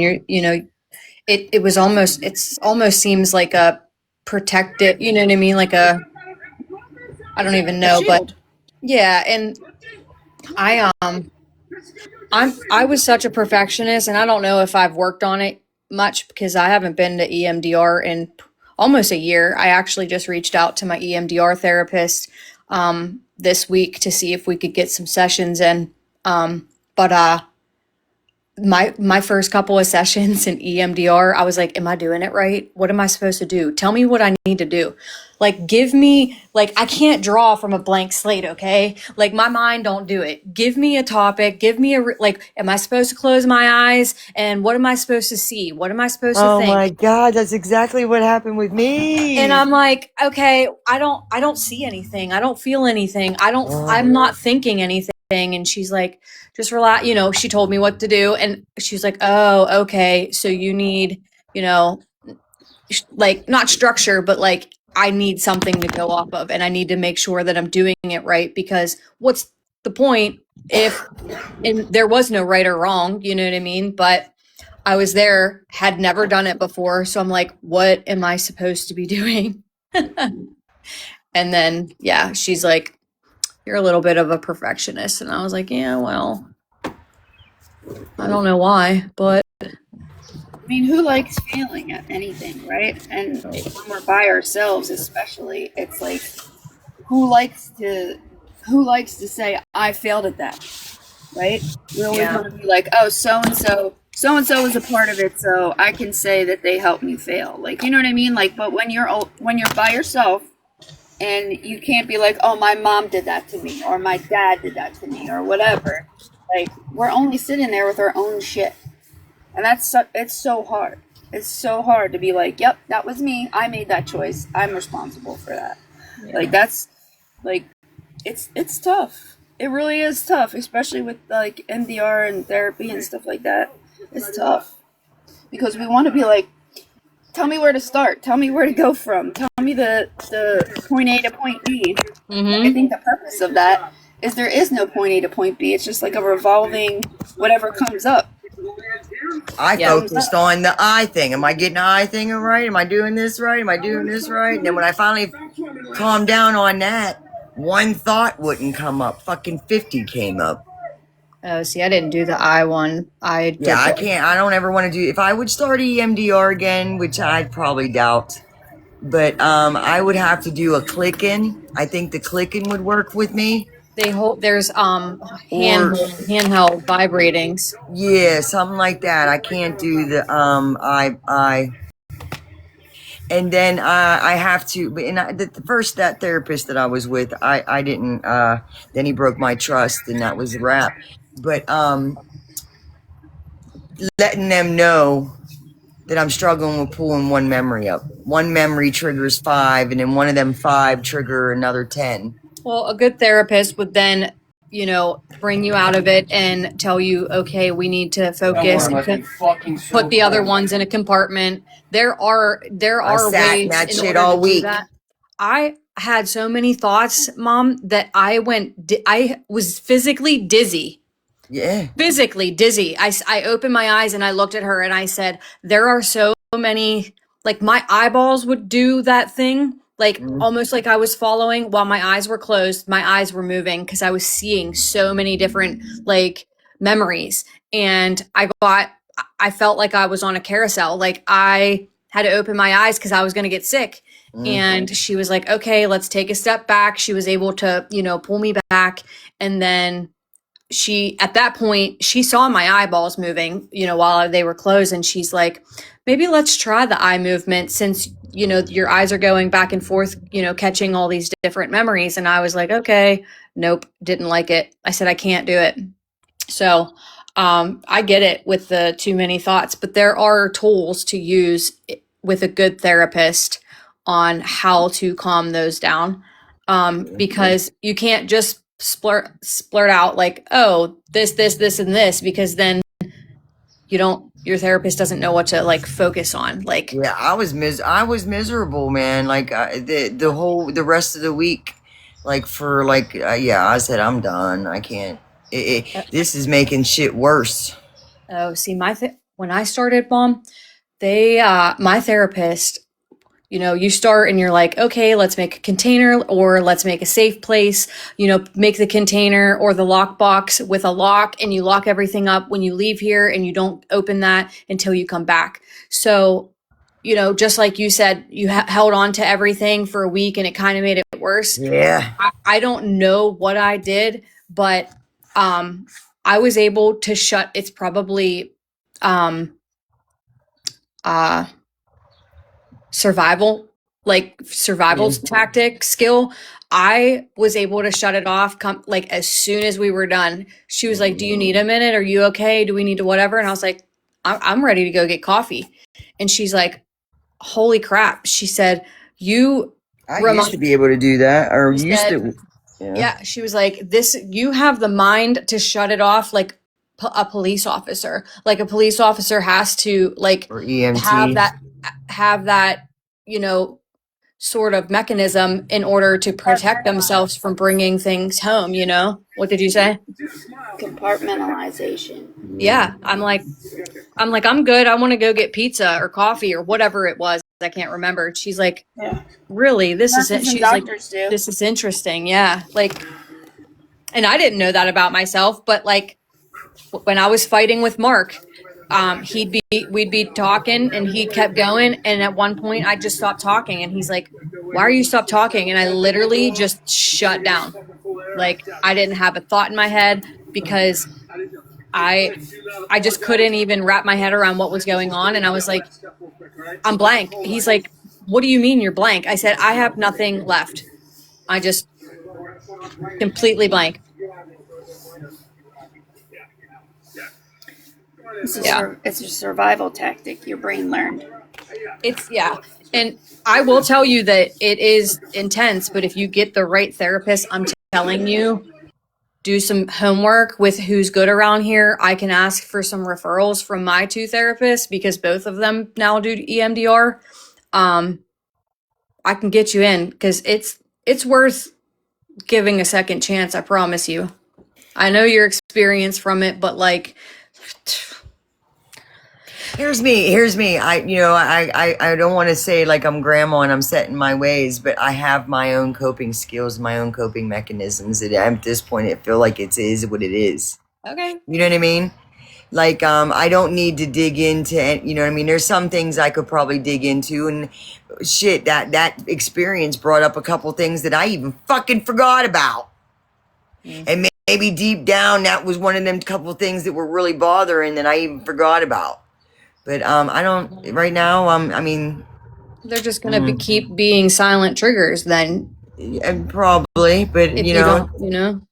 it's almost seems like a protected, you know what I mean? Like I don't even know, but yeah. And I was such a perfectionist, and I don't know if I've worked on it much because I haven't been to EMDR in almost a year. I actually just reached out to my EMDR therapist this week to see if we could get some sessions in. But my first couple of sessions in EMDR, I was like, am I doing it right? What am I supposed to do? Tell me what I need to do. Like, give me, like, I can't draw from a blank slate, okay? Like, my mind don't do it. Give me a topic. Give me like, am I supposed to close my eyes? And what am I supposed to see? What am I supposed to think? Oh my God, that's exactly what happened with me. And I'm like, okay, I don't see anything. I don't feel anything. I'm not thinking anything. And she's like, just relax. You know, she told me what to do. And she's like, oh, okay. So you need, like, not structure, but like, I need something to go off of, and I need to make sure that I'm doing it right, because what's the point and there was no right or wrong, you know what I mean? But I was there, had never done it before. So I'm like, what am I supposed to be doing? And then, yeah, she's like, you're a little bit of a perfectionist. And I was like, yeah, well, I don't know why, but I mean, who likes failing at anything, right? And when we're by ourselves, especially, it's like, who likes to say, I failed at that, right? We always want to be like, oh, so-and-so was a part of it, so I can say that they helped me fail. Like, you know what I mean? Like, but when you're by yourself, and you can't be like, oh, my mom did that to me, or my dad did that to me, or whatever. Like, we're only sitting there with our own shit. And it's so hard. It's so hard to be like, yep, that was me. I made that choice. I'm responsible for that. Yeah. Like, that's, like, it's tough. It really is tough, especially with, like, MDR and therapy and stuff like that. It's tough. Because we want to be like, tell me where to start. Tell me where to go from. Tell me the point A to point B. Mm-hmm. I think the purpose of that is there is no point A to point B. It's just like a revolving whatever comes up. I focused on the I thing. Am I getting the I thing right? Am I doing this right? Am I doing this right? And then when I finally calmed down on that, one thought wouldn't come up. Fucking 50 came up. Oh, see, I didn't do the I one. I can't. I don't ever want to do. If I would start EMDR again, which I probably doubt, but I would have to do a click-in. I think the click-in would work with me. there's handheld vibratings. Yeah, something like that. I can't do the and then I have to. But the first that therapist that I was with, I didn't. Then he broke my trust, and that was the wrap. But letting them know that I'm struggling with pulling one memory up. One memory triggers 5, and then one of them 5 trigger another 10. Well, a good therapist would then, bring you out of it and tell you, okay, we need to focus and put the other ones in a compartment. There are sat in ways that in shit order all to do week. that. I had so many thoughts, Mom, that I was physically dizzy. Yeah. Physically dizzy. I opened my eyes and I looked at her and I said, there are so many, like my eyeballs would do that thing, like almost like I was following while my eyes were closed. My eyes were moving because I was seeing so many different like memories. And I felt like I was on a carousel. Like I had to open my eyes because I was going to get sick. And she was like, okay, let's take a step back. She was able to, pull me back. And then at that point, she saw my eyeballs moving, while they were closed. And she's like, maybe let's try the eye movement since, your eyes are going back and forth, catching all these different memories. And I was like, okay, nope, didn't like it. I said, I can't do it. So, I get it with the too many thoughts, but there are tools to use with a good therapist on how to calm those down. Because you can't just splurt out like, oh, this, and this, because then your therapist doesn't know what to like focus on. Like, yeah, I was miserable, man. Like the rest of the week, like for like yeah, I said I'm done. I can't. This is making shit worse. Oh, see, when I started, Mom, my therapist, you start and you're like, okay, let's make a container or let's make a safe place, make the container or the lockbox with a lock and you lock everything up when you leave here and you don't open that until you come back. So, just like you said, you held on to everything for a week and it kind of made it worse. Yeah. I don't know what I did, but I was able to it's probably survival tactic skill. I was able to shut it off like as soon as we were done. She was like, do you need a minute? Are you okay? Do we need to whatever? And I was like, I'm ready to go get coffee. And she's like, holy crap. She said, I used to be able to do that, or used to. Yeah, she was like, you have the mind to shut it off like a police officer. Like a police officer has to like Or EMT. have that, sort of mechanism in order to protect themselves from bringing things home, What did you say? Compartmentalization. Yeah, I'm like, I'm good. I want to go get pizza or coffee or whatever it was. I can't remember. She's like, really? This is it. She's like, this is interesting. Yeah. Like, and I didn't know that about myself, but like when I was fighting with Mark, we'd be talking and he kept going. And at one point I just stopped talking and he's like, why are you stop talking? And I literally just shut down. Like I didn't have a thought in my head because I just couldn't even wrap my head around what was going on. And I was like, I'm blank. He's like, what do you mean you're blank? I said, I have nothing left. I just completely blank. It's a survival tactic your brain learned. And I will tell you that it is intense, but if you get the right therapist, I'm telling you, do some homework with who's good around here. I can ask for some referrals from my 2 therapists because both of them now do EMDR. I can get you in because it's worth giving a second chance. I promise you. I know your experience from it, but like, Here's me. I don't want to say like I'm grandma and I'm set in my ways, but I have my own coping skills, my own coping mechanisms. And at this point, I feel like it is what it is. okay. You know what I mean? Like, I don't need to dig into, you know what I mean? There's some things I could probably dig into, and shit, that experience brought up a couple things that I even fucking forgot about. And maybe deep down, that was one of them couple things that were really bothering that I even forgot about. But I don't right now. I mean, They're just gonna keep being silent triggers then. probably. But If you don't,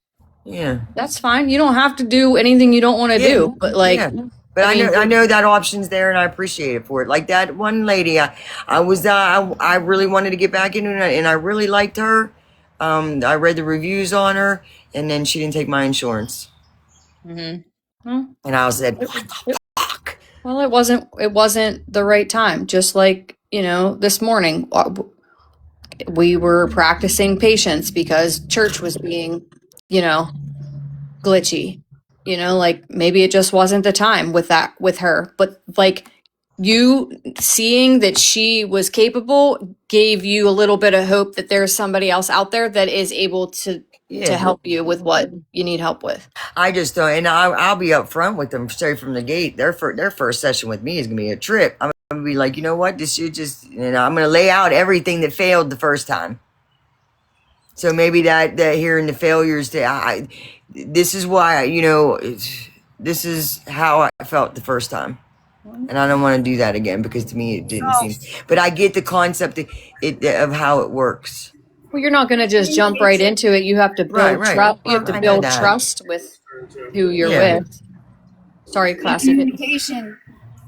yeah, that's fine. You don't have to do anything you don't want to do. But like, yeah. But I know that option's there, and I appreciate it for it. Like that one lady, I really wanted to get back into it, and I really liked her. I read the reviews on her, and then she didn't take my insurance, and I was like, what the fuck? Well, it wasn't the right time. Just like, this morning, we were practicing patience because church was being, glitchy. Like maybe it just wasn't the time with her. But like you seeing that she was capable gave you a little bit of hope that there's somebody else out there that is able to help you with what you need help with. I just don't, and I'll be up front with them straight from the gate. Their first session with me is gonna be a trip. I'm gonna be like, you know what, this should just, I'm gonna lay out everything that failed the first time. So maybe that hearing the failures, this is why, this is how I felt the first time. And I don't want to do that again because to me it didn't seem, but I get the concept of how it works. Well, you're not going to just jump right into it. You have to build trust. You have to build trust with who you're with. Sorry, classy.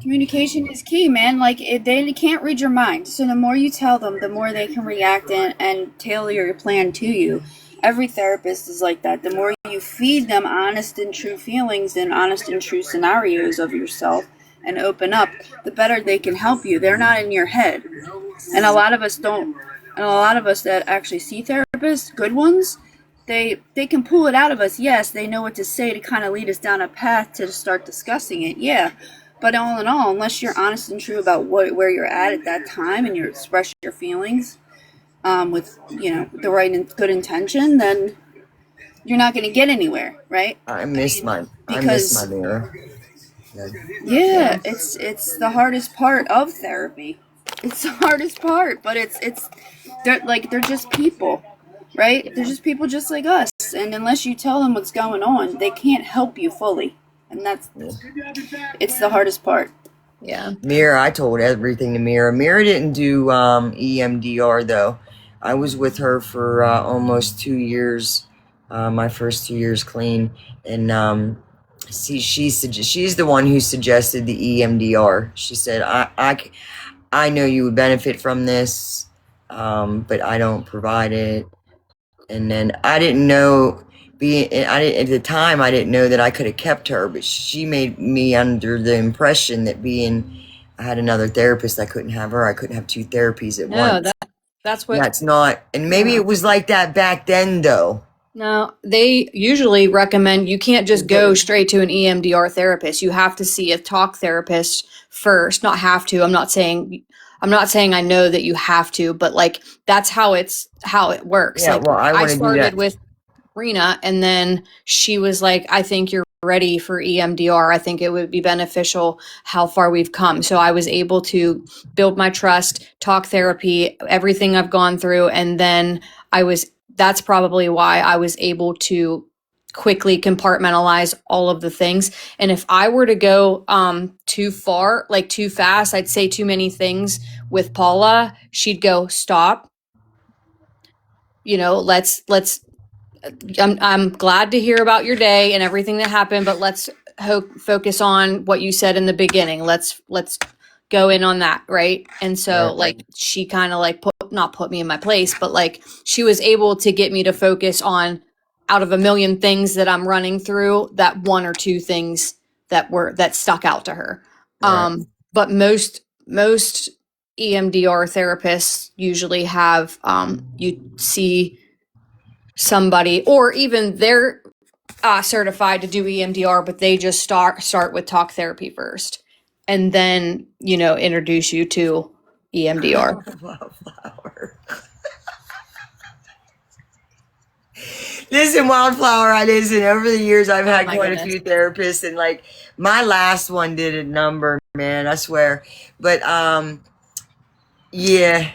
Communication is key, man. Like they can't read your mind. So the more you tell them, the more they can react and tailor your plan to you. Every therapist is like that. The more you feed them honest and true feelings and honest and true scenarios of yourself and open up, the better they can help you. They're not in your head. And a lot of us don't. And a lot of us that actually see therapists, good ones, they can pull it out of us. Yes, they know what to say to kind of lead us down a path to start discussing it. Yeah. But all in all, unless you're honest and true about where you're at that time and you express your feelings with, the right and good intention, then you're not going to get anywhere, right? I miss my mirror. Yeah, it's the hardest part of therapy. It's the hardest part, but they're just people, right? They're just people just like us, and unless you tell them what's going on, they can't help you fully, and it's the hardest part. Yeah. Mira, I told everything to Mira. Mira didn't do EMDR though. I was with her for almost 2 years, my first 2 years clean, and she's the one who suggested the EMDR. She said, I know you would benefit from this, but I don't provide it. And then I didn't know, at the time, I didn't know that I could have kept her, but she made me under the impression that I had another therapist, I couldn't have her. I couldn't have 2 therapies at once. That's what. That's not, and maybe it was like that back then, though. No, they usually recommend you can't just go straight to an EMDR therapist. You have to see a talk therapist first. Not have to. I'm not saying I know that you have to, but like that's how it works. Yeah, like, well, I started with Rena, and then she was like, I think you're ready for EMDR. I think it would be beneficial how far we've come. So I was able to build my trust, talk therapy, everything I've gone through, and then that's probably why I was able to quickly compartmentalize all of the things. And if I were to go too far, like too fast, I'd say too many things with Paula, she'd go, stop. I'm glad to hear about your day and everything that happened, but let's focus on what you said in the beginning. Let's go in on that, right? And so like she kind of like not put me in my place, but like she was able to get me to focus on, out of a million things that I'm running through, that 1 or 2 things that stuck out to her. Right. But most EMDR therapists usually have you see somebody, or even they're certified to do EMDR, but they just start with talk therapy first, and then introduce you to EMDR. Wildflower. Listen, Wildflower, over the years I've had quite a few therapists, and like my last one did a number, man, I swear. But yeah.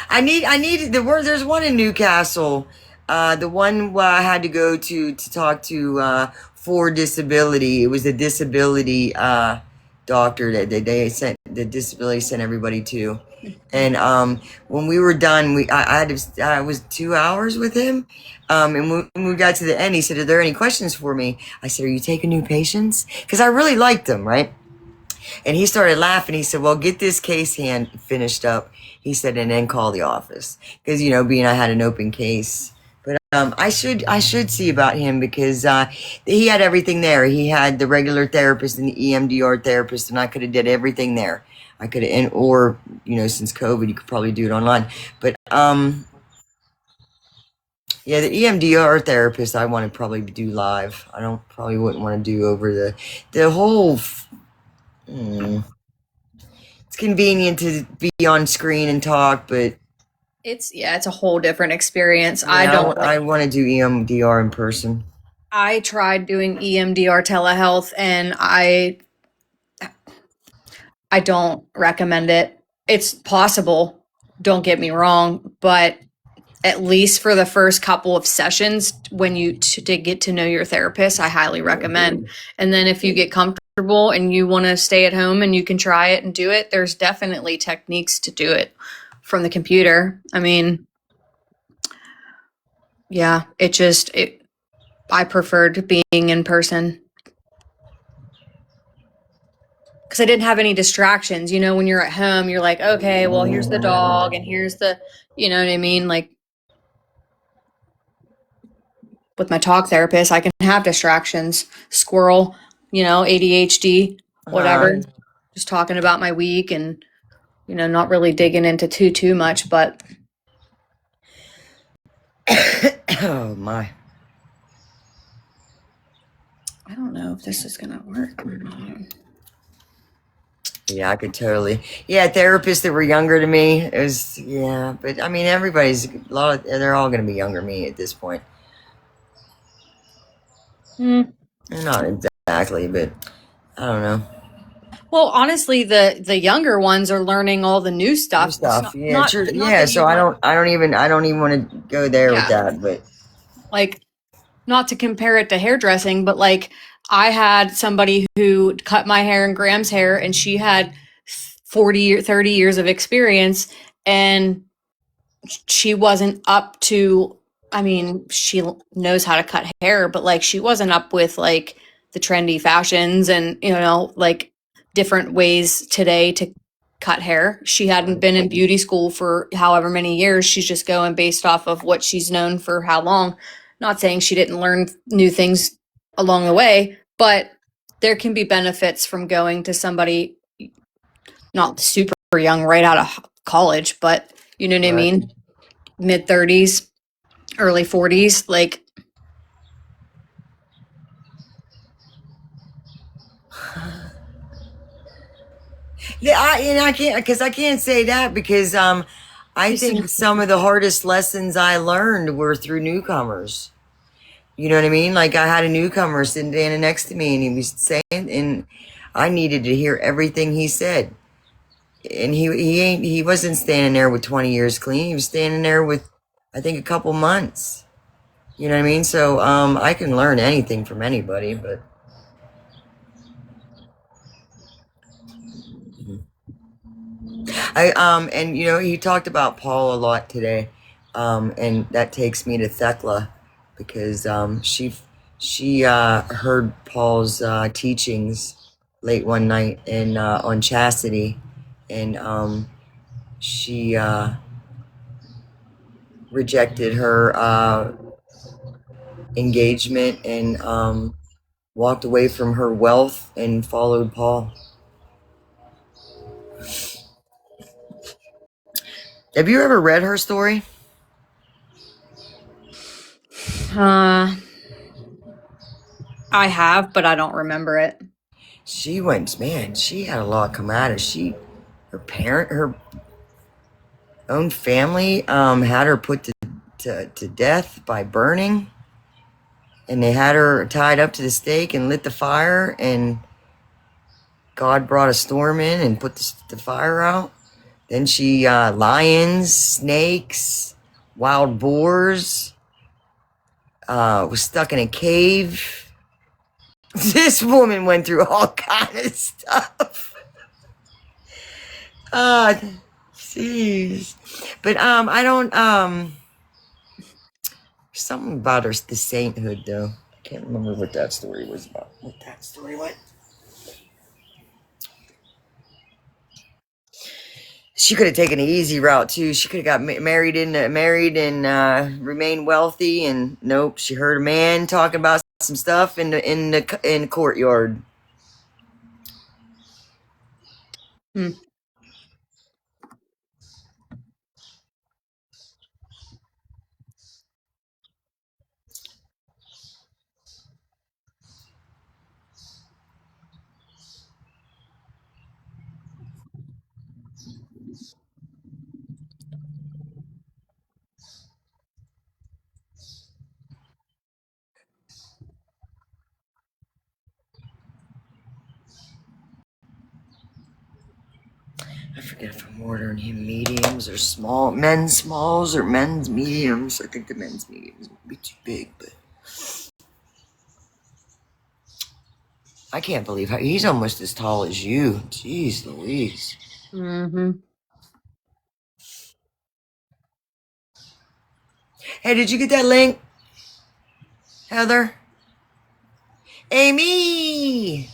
I need the word. There's one in Newcastle. The one I had to go to talk to for disability. It was a disability doctor that they sent, the disability sent everybody to. And when we were done, I was 2 hours with him. And when we got to the end, he said, "Are there any questions for me?" I said, "Are you taking new patients?" Because I really liked him, right? And he started laughing. He said, "Well, get this case hand finished up." He said, "And then call the office." Because, being I had an open case. But I should see about him because he had everything there. He had the regular therapist and the EMDR therapist, and I could have did everything there. I could have, or, since COVID, you could probably do it online. But, yeah, the EMDR therapist, I want to probably do live. Probably wouldn't want to do over the whole, it's convenient to be on screen and talk, but It's a whole different experience. yeah, I want to do EMDR in person. I tried doing EMDR telehealth and I don't recommend it. It's possible, don't get me wrong, but at least for the first couple of sessions when you to get to know your therapist, I highly recommend. And then if you get comfortable and you want to stay at home and you can try it and do it, there's definitely techniques to do it from the computer. I mean, yeah, I preferred being in person because I didn't have any distractions. When you're at home, you're like, okay, well, here's the dog and here's you know what I mean? Like with my talk therapist, I can have distractions, squirrel, ADHD, whatever, just talking about my week and, not really digging into too much, but. Oh my. I don't know if this is going to work or not. Yeah, I could totally. Yeah, therapists that were younger to me. It was, yeah, but I mean, they're all going to be younger than me at this point. Not exactly, but I don't know. Well, honestly, the younger ones are learning all the new stuff. Yeah, true. Yeah, so I don't even want to go there with that, but like, not to compare it to hairdressing, but like I had somebody who cut my hair and Graham's hair, and she had 40 or 30 years of experience, and she wasn't up to, I mean, she knows how to cut hair, but like she wasn't up with like the trendy fashions and, like different ways today to cut hair. She hadn't been in beauty school for however many years. She's just going based off of what she's known for how long. Not saying she didn't learn new things along the way, but there can be benefits from going to somebody not super young right out of college, but you know what I mean? Mid 30s, early 40s, like. Yeah, I can't say that because I think some of the hardest lessons I learned were through newcomers. You know what I mean? Like I had a newcomer sitting next to me, and he was saying, and I needed to hear everything he said. And he wasn't standing there with 20 years clean. He was standing there with, I think, a couple months. You know what I mean? So I can learn anything from anybody, but. And he talked about Paul a lot today, and that takes me to Thecla, because she heard Paul's teachings late one night and on chastity, and she rejected her engagement and walked away from her wealth and followed Paul. Have you ever read her story? I have, but I don't remember it. She had a lot come at her. Her own family had her put to death by burning, and they had her tied up to the stake and lit the fire, and God brought a storm in and put the fire out. Then lions, snakes, wild boars, was stuck in a cave. This woman went through all kind of stuff. Jeez. But I don't something about her the sainthood though. I can't remember what that story was about. What that story was. She could have taken an easy route too. She could have got married and remained wealthy. And nope, she heard a man talking about some stuff in the courtyard. Hmm. I forget if I'm ordering him mediums or small, men's smalls or men's mediums. I think the men's mediums would be too big, but I can't believe how he's almost as tall as you. Jeez Louise. Mm-hmm. Hey, did you get that link, Heather? Amy!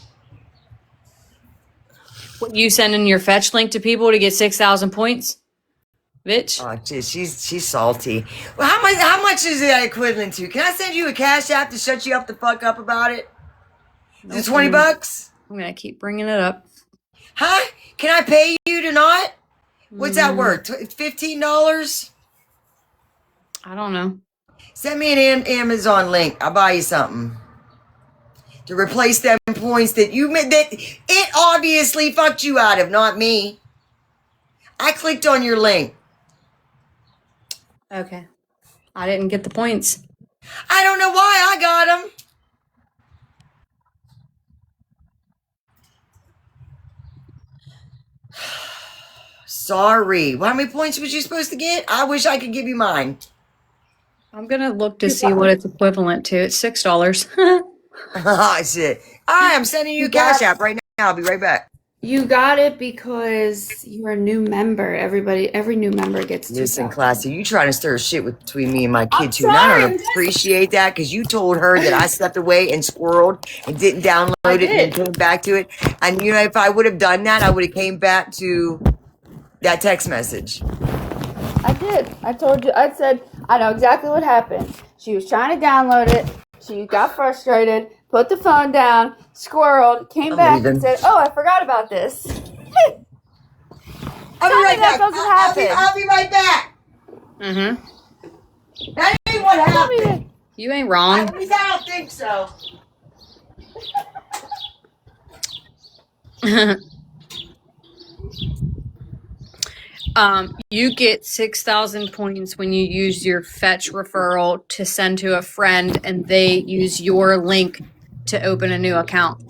What, you sending your fetch link to people to get 6,000 points? Bitch. Oh, she's salty. Well, how much is that equivalent to? Can I send you a cash app to shut you up the fuck up about it? Is it 20 bucks? I'm gonna keep bringing it up. Huh? Can I pay you to not? What's that worth? $15? I don't know. Send me an Amazon link. I'll buy you something. To replace them points that it obviously fucked you out of, not me. I clicked on your link. Okay. I didn't get the points. I don't know why I got them. Sorry. How many points was you supposed to get? I wish I could give you mine. I'm gonna look to see what it's equivalent to. It's $6. I said, all right, I'm sending you a cash app right now. I'll be right back. You got it because you're a new member. Every new member gets Listen, 2,000. Classy, you trying to stir shit between me and my kid too. And I don't appreciate that because you told her that I stepped away and squirreled and didn't download it and then came back to it. And you know, if I would have done that, I would have came back to that text message. I did. I told you. I said, I know exactly what happened. She was trying to download it. She got frustrated, put the phone down, squirreled, came back and said, oh, I forgot about this. I'll be right back. That doesn't happen. I'll be right back. Mm-hmm. That ain't what happened. You ain't wrong. At least I don't think so. You get 6,000 points when you use your fetch referral to send to a friend and they use your link to open a new account.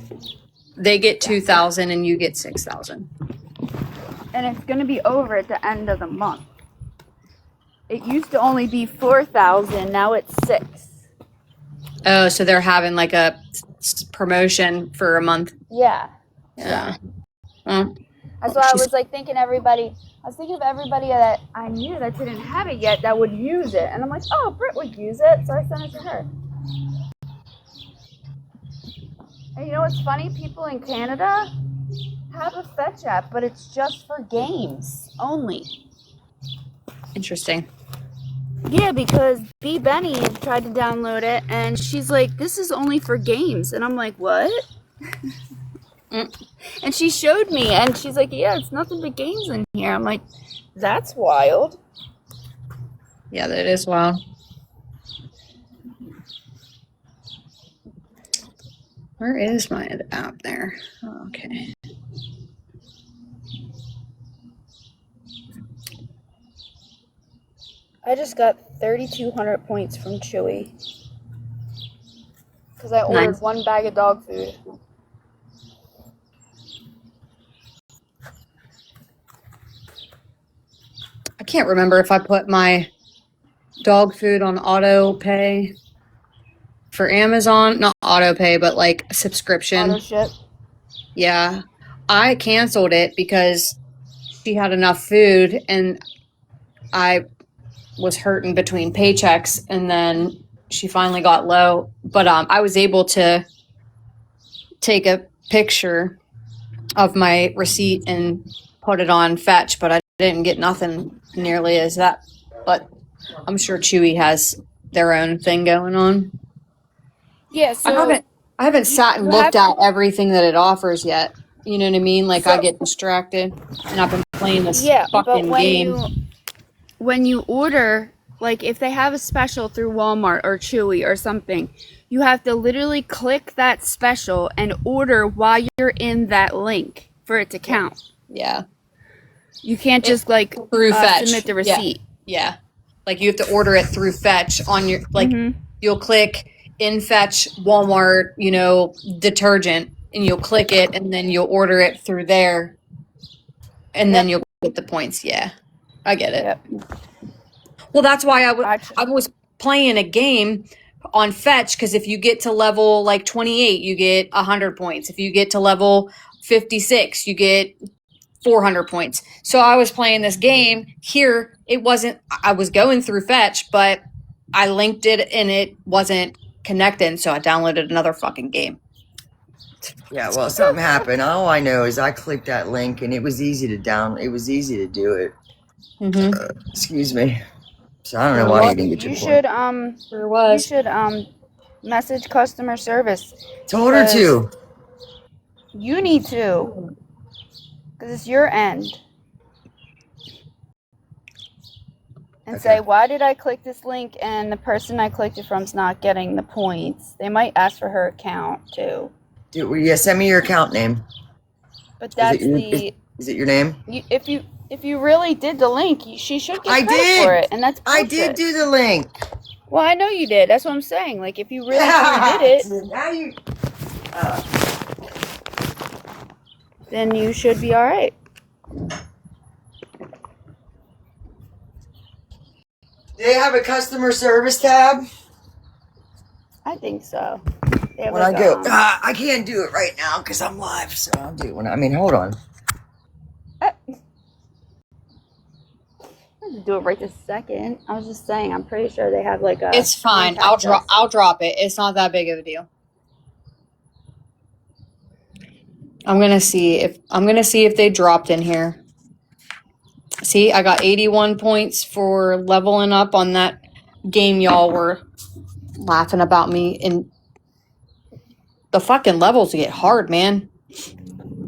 They get 2,000 and you get 6,000. And it's going to be over at the end of the month. It used to only be 4,000. Now it's 6. Oh, so they're having like a promotion for a month. Yeah. Yeah. Well, That's why I was like thinking everybody. I was thinking of everybody that I knew that didn't have it yet that would use it. And I'm like, oh, Britt would use it. So I sent it to her. And you know what's funny? People in Canada have a fetch app, but it's just for games only. interesting. Yeah, because B. Benny tried to download it, and she's like, this is only for games. And I'm like, what? And she showed me, and she's like, yeah, it's nothing but games in here. I'm like, that's wild. Yeah, that is wild. Where is my app there? Oh, okay. I just got 3,200 points from Chewy. Because I ordered Nice. 1 bag of dog food. I can't remember if I put my dog food on auto pay. for Amazon, not auto pay, but like a subscription. Auto ship. Yeah. I canceled it because she had enough food and I was hurting between paychecks, and then she finally got low. But I was able to take a picture of my receipt and put it on Fetch, but I didn't get nothing nearly as that. But I'm sure Chewy has their own thing going on. Yeah, so I haven't sat and you looked have- at everything that it offers yet. You know what I mean? Like, So- I get distracted, and I've been playing this yeah, but fucking game. when you order, like if they have a special through Walmart or Chewy or something, you have to literally click that special and order while you're in that link for it to count. Yeah. You can't just like Through Fetch. submit the receipt. Yeah. Like, you have to order it through Fetch on your, like, you'll click in Fetch Walmart, you know, detergent, and you'll click it, and then you'll order it through there, and then you'll get the points. Yeah. I get it. Yep. Well, that's why I was playing a game on Fetch, because if you get to level like 28, you get 100 points. If you get to level 56, you get 400 points. So I was playing this game here. It wasn't, I was going through Fetch, but I linked it and it wasn't connecting. So I downloaded another fucking game. Yeah, well, something happened. All I know is I clicked that link and it was easy to it was easy to do it. Excuse me. So I don't know why you didn't get your point. You should message customer service. Told her to. You need to, because it's your end. And say, why did I click this link and the person I clicked it from is not getting the points? They might ask for her account too. Dude, yeah, send me your account name. But that's is it your name? If you really did the link, she should get credit did. for it, and that's bullshit. I did do the link. Well, I know you did. That's what I'm saying. Like, if you really did it, Now you. then you should be all right. Do they have a customer service tab? I think so. They have When like I go, I can't do it right now because I'm live, so I'll do it when I mean, hold on. do it right this second. I was just saying, I'm pretty sure they have like a. It's fine. I'll drop it. It's not that big of a deal. I'm gonna see if they dropped in here. See, I got 81 points for leveling up on that game. Y'all were laughing about me, and the fucking levels get hard, man.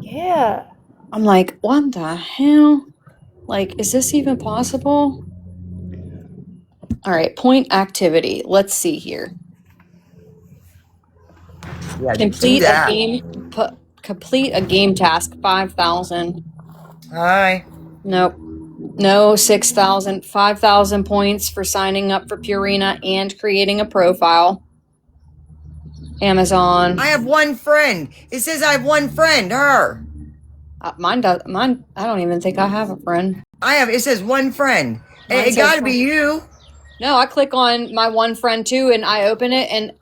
Yeah. I'm like, what the hell? Like, is this even possible? All right, point activity. Let's see here. Yeah, Complete a game. Complete a game task. 5,000. Hi. Nope. No, 6,000. 5,000 points for signing up for Purina and creating a profile. Amazon. I have one friend. It says I have one friend. Her. Mine. I don't even think I have a friend. It says one friend. It got to be you. No, I click on my one friend too, and I open it, and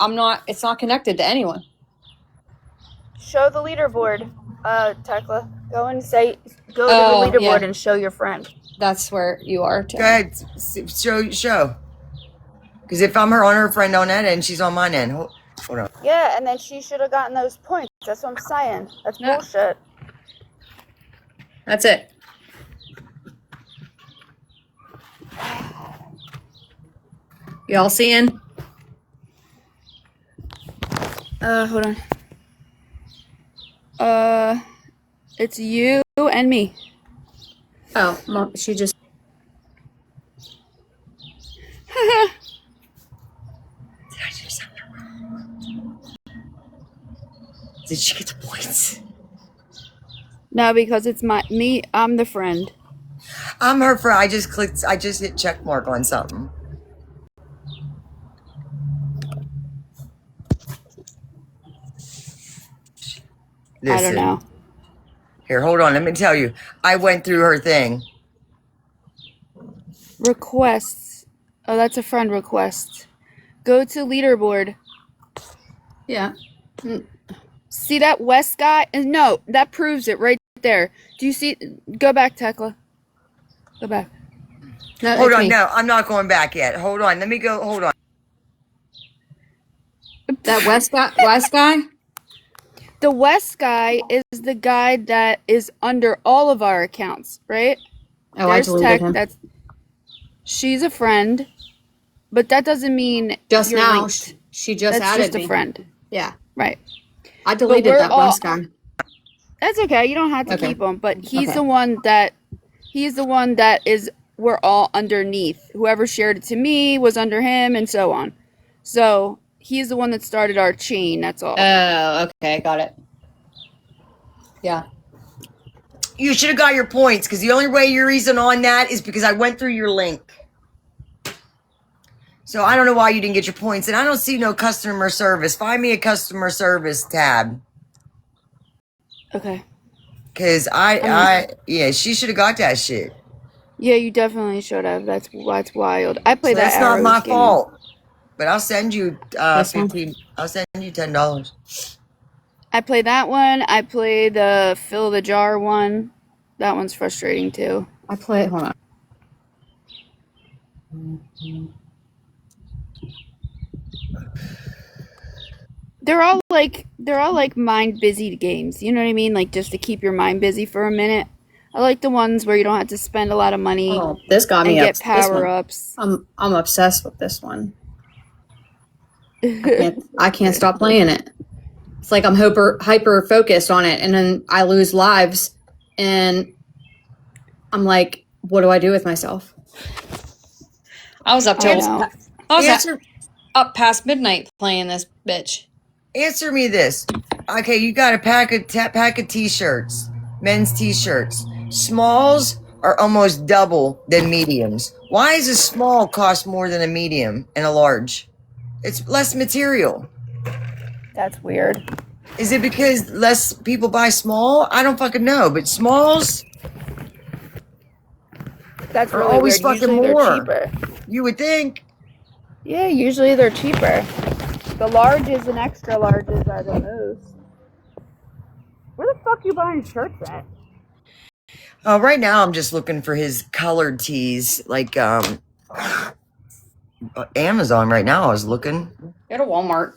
it's not connected to anyone. Show the leaderboard, Tekla. Go to the leaderboard and show your friend. That's where you are. Too. Go ahead. Show. Because if I'm on her friend on that end, she's on mine end. Hold on. Yeah, and then she should have gotten those points. That's what I'm saying. That's bullshit. That's it. Y'all seeing? Hold on. It's you and me. Oh, Mom, she just. Did I do something wrong? Did she get the points? No, because it's me. I'm the friend. I'm her friend. I just hit check mark on something. Listen. I don't know. Here, hold on. Let me tell you. I went through her thing. Requests. Oh, that's a friend request. Go to leaderboard. Yeah. See that west guy? No, that proves it right there. Do you see? Go back, Tekla. Go back. No, Hold it's on. me. No, I'm not going back yet. Hold on. Let me go. Hold on. That west guy? The west guy is the guy that is under all of our accounts, right? Oh, I deleted him. She's a friend, but that doesn't mean Just you're now, linked. she just That's added just a me. friend, Yeah. right? I deleted we're that all- west guy. That's okay. You don't have to Okay. keep him, but he's Okay. the one that is. We're all underneath. Whoever shared it to me was under him, and so on. So he's the one that started our chain. That's all. Oh, okay, got it. Yeah. You should have got your points because the only way you're reason on that is because I went through your link. So I don't know why you didn't get your points, and I don't see no customer service. Find me a customer service tab. Okay. Cause yeah, she should have got that shit. Yeah, you definitely should have. That's wild. I play So that. that's not my Arrows game. fault. But I'll send you This one? 15. I'll send you $10. I play that one. I play the fill the jar one. That one's frustrating too. I play. Hold on. They're all like mind busy games. You know what I mean? Like just to keep your mind busy for a minute. I like the ones where you don't have to spend a lot of money Oh, this got and me get up. power ups. I'm obsessed with this one. I can't stop playing it. It's like I'm hyper focused on it, and then I lose lives, and I'm like, what do I do with myself? I was up till up past midnight playing this bitch. Answer me this. Okay, you got a pack of t-shirts, men's t-shirts. Smalls are almost double than mediums. Why does a small cost more than a medium and a large? It's less material. That's weird. Is it because less people buy small? I don't fucking know, but smalls That's are really always weird. fucking Usually more. they're cheaper. You would think. Yeah, usually they're cheaper. The larges and extra larges are the most. Where the fuck you buying shirts at? Right now I'm just looking for his colored tees, like Amazon. Right now I was looking. Go to Walmart.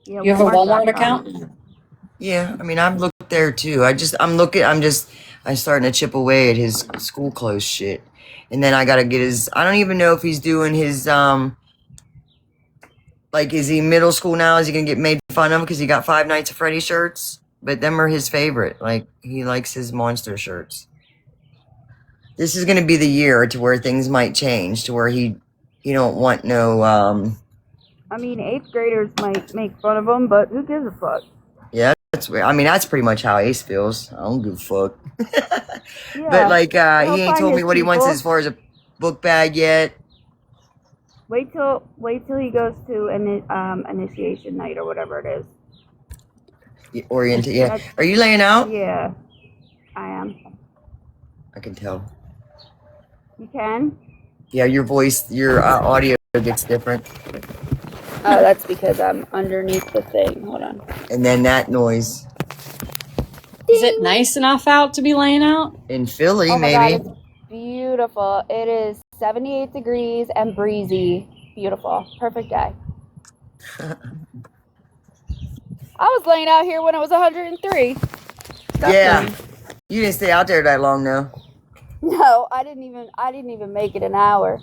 Yeah, You have a Walmart account? Yeah, I mean I've looked there too. I'm starting to chip away at his school clothes shit. And then I gotta get his, I don't even know if he's doing his, like, is he middle school now? Is he gonna get made fun of because he got Five Nights at Freddy shirts? But them are his favorite. Like, he likes his monster shirts. This is gonna be the year to where things might change, to where he don't want no, I mean, 8th graders might make fun of him, but who gives a fuck? yeah, that's weird. I mean, that's pretty much how Ace feels. I don't give a fuck. Yeah. But, like, he He'll ain't find told me his what he wants people. as far as a book bag yet. Wait till he goes to an initiation night or whatever it is. Oriented, yeah. Are you laying out? Yeah, I am. I can tell. You can? Yeah, your voice, your audio gets different. Oh, that's because I'm underneath the thing. Hold on. And then that noise. Is it nice enough out to be laying out? In Philly, Oh my maybe. God, it's beautiful. It is 78 degrees and breezy. Beautiful. Perfect day. I was laying out here when it was 103. Yeah. You didn't stay out there that long, though. No, I didn't even make it an hour.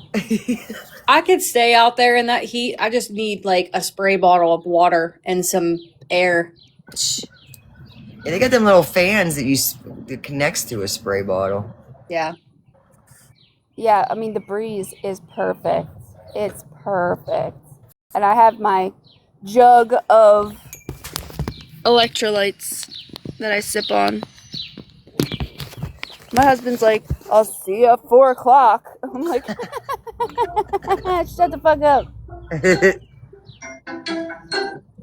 I could stay out there in that heat. I just need like a spray bottle of water and some air. Yeah, they got them little fans that connects to a spray bottle. Yeah. Yeah, I mean the breeze is perfect. It's perfect. And I have my jug of electrolytes that I sip on. My husband's like, I'll see you at 4 o'clock. I'm like, shut the fuck up.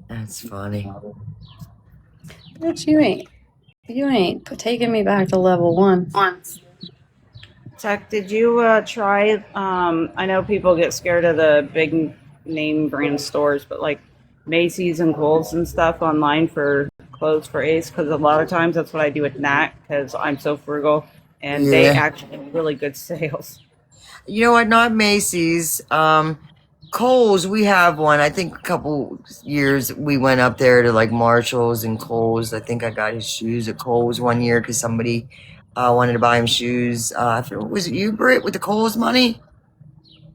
That's funny. But you ain't taking me back to level 1. Teck, did you try? I know people get scared of the big name brand stores, but like Macy's and Kohl's and stuff online for clothes for Ace, because a lot of times that's what I do with Nat because I'm so frugal, and they Yeah. actually have really good sales. You know what? Not Macy's. Kohl's, we have one. I think a couple years we went up there to like Marshall's and Kohl's. I think I got his shoes at Kohl's one year because somebody wanted to buy him shoes. Was it you, Britt, with the Kohl's money?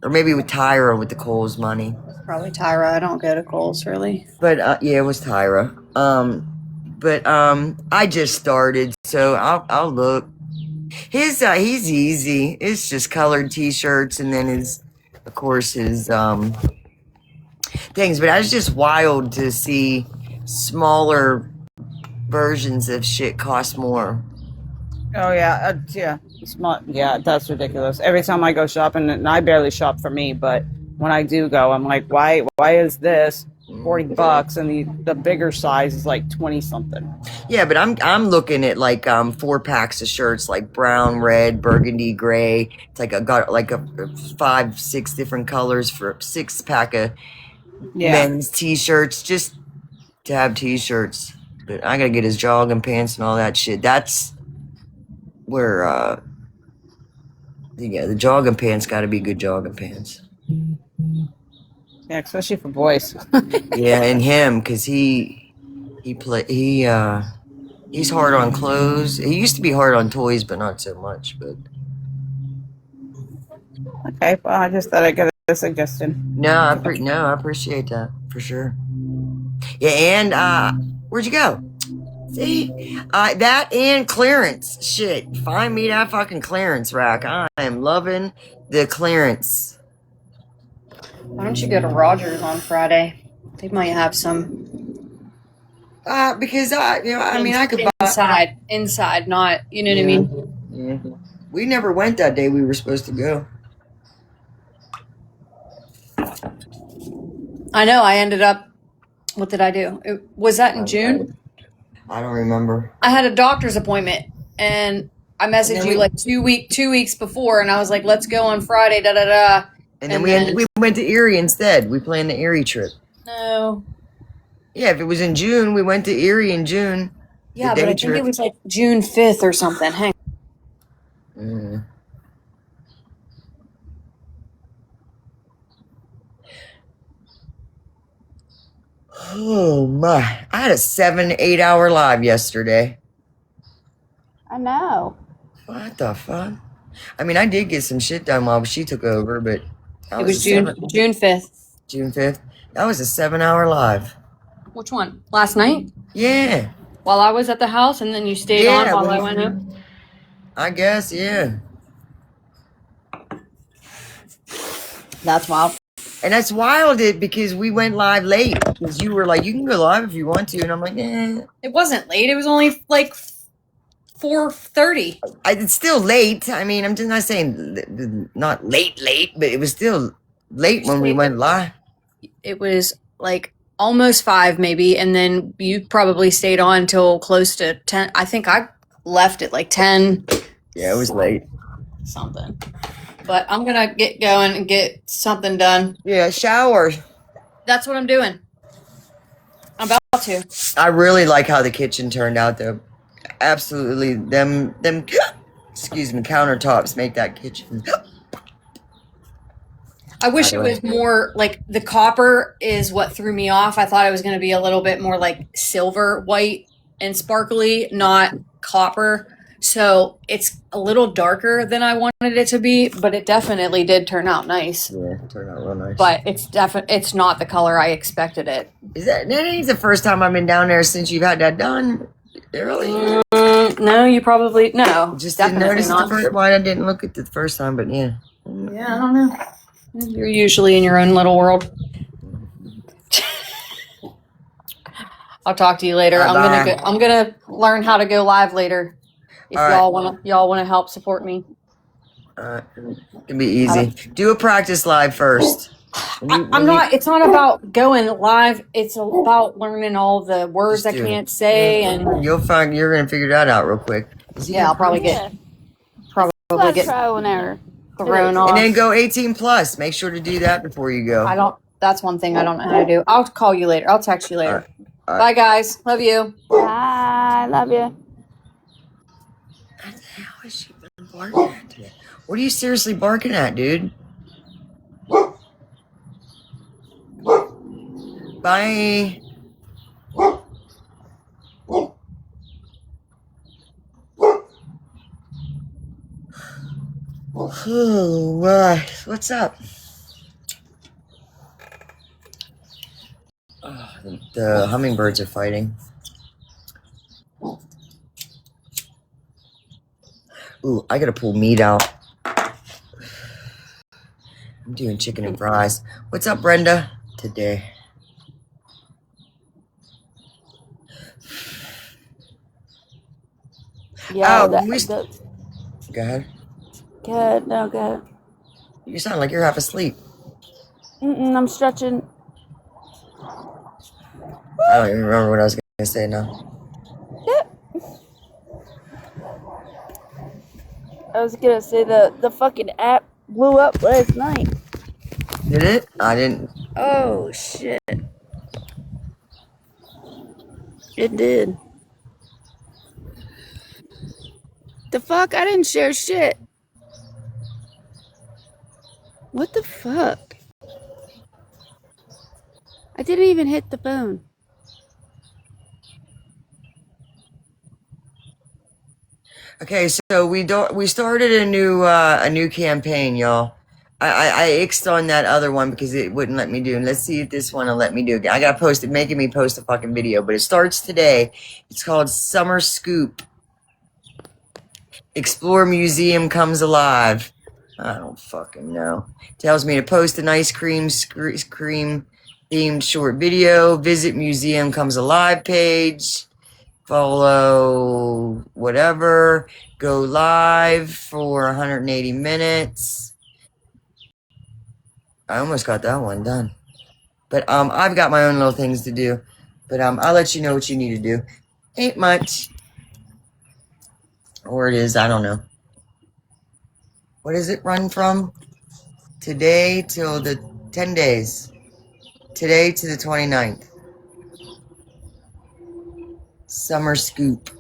Or maybe with Tyra with the Kohl's money. Probably Tyra. I don't go to Kohl's really. But yeah, it was Tyra. I just started, so I'll look. He's easy. It's just colored T-shirts, and then his things. But I was just wild to see smaller versions of shit cost more. Oh yeah, yeah, yeah, that's ridiculous. Every time I go shopping, and I barely shop for me, but when I do go, I'm like, why is this $40 and the bigger size is like 20 something? Yeah, but I'm looking at like 4 packs of shirts, like brown, red, burgundy, gray. It's like I got like a 5-6 different colors for a 6-pack of men's T-shirts, just to have T-shirts. But I gotta get his jogging pants and all that shit. That's where the jogging pants got to be good jogging pants. Yeah, especially for boys. Yeah, and him, because he's hard on clothes. He used to be hard on toys, but not so much. But okay, well, I just thought I'd get a suggestion. No, I appreciate that for sure. Yeah, and where'd you go? See, that and clearance. Shit, find me that fucking clearance rack. I am loving the clearance. Why don't you go to Rogers on Friday? They might have some. Because I could buy inside, not, you know what I mean? Yeah. We never went that day we were supposed to go. I know. I ended up. What did I do? Was that in June? I don't remember. I had a doctor's appointment, and I messaged you like 2 weeks before, and I was like, "Let's go on Friday." Da da da. And then we went to Erie instead. We planned the Erie trip. No. Yeah, if it was in June, we went to Erie in June. Yeah, but I think it was like June 5th or something. Hang on. Oh my. I had a 7-8 hour live yesterday. I know. What the fuck? I mean, I did get some shit done while she took over, but it was June 5th. June 5th. That was a 7-hour live. Which one? Last night? Yeah. While I was at the house, and then you stayed on while I went home? I guess, yeah. That's wild. And that's wild because we went live late. Because you were like, you can go live if you want to. And I'm like, eh. It wasn't late. It was only like 4:30. It's still late. I mean, I'm just not saying not late, but it was still late when we went live. It was like almost 5 maybe. And then you probably stayed on until close to 10. I think I left at like 10. Yeah, it was late. Something. But I'm going to get going and get something done. Yeah, shower. That's what I'm doing. I'm about to. I really like how the kitchen turned out, though. Absolutely. Them countertops make that kitchen. I wish it was more like the copper is what threw me off. I thought it was going to be a little bit more like silver, white, and sparkly, not copper. So it's a little darker than I wanted it to be, but it definitely did turn out nice. Yeah, it turned out real nice. But it's not the color I expected it. That ain't the first time I've been down there since you've had that done. Really? No, you probably no. Just didn't notice not. the first. Why I didn't look at the first time, but yeah. Yeah, I don't know. You're usually in your own little world. I'll talk to you later. Bye-bye. I'm gonna learn how to go live later. If y'all wanna help support me. It can be easy. Do a practice live first. It's not about going live. It's about learning all the words I can't say, and you're gonna figure that out real quick. Yeah, I'll probably get trial and error. Thrown off. And then go 18 plus. Make sure to do that before you go. I don't. That's one thing I don't know how to do. I'll call you later. I'll text you later. All right. Bye, guys. Love you. Bye. Love you. What the hell is she barking at today? What are you seriously barking at, dude? Bye. Oh, what's up? The hummingbirds are fighting. Ooh, I gotta pull meat out. I'm doing chicken and fries. What's up, Brenda? Today. Yeah. Oh, go ahead. Good. No, good. You sound like you're half asleep. I'm stretching. I don't even remember what I was gonna say now. I was gonna say the fucking app blew up last night. Did it? I didn't. Oh shit. It did. The fuck? I didn't share shit. What the fuck? I didn't even hit the phone. Okay, so we started a new campaign, y'all. I ixed on that other one because it wouldn't let me do. And let's see if this one will let me do again. I gotta post it, making me post a fucking video, but it starts today. It's called Summer Scoop. Explore Museum Comes Alive. I don't fucking know. Tells me to post an ice cream themed short video. Visit Museum Comes Alive page. Follow whatever. Go live for 180 minutes. I almost got that one done. But I've got my own little things to do. But I'll let you know what you need to do. Ain't much. Or it is, I don't know. What does it run from? Today till the 10 days. Today to the 29th. Summer Scoop.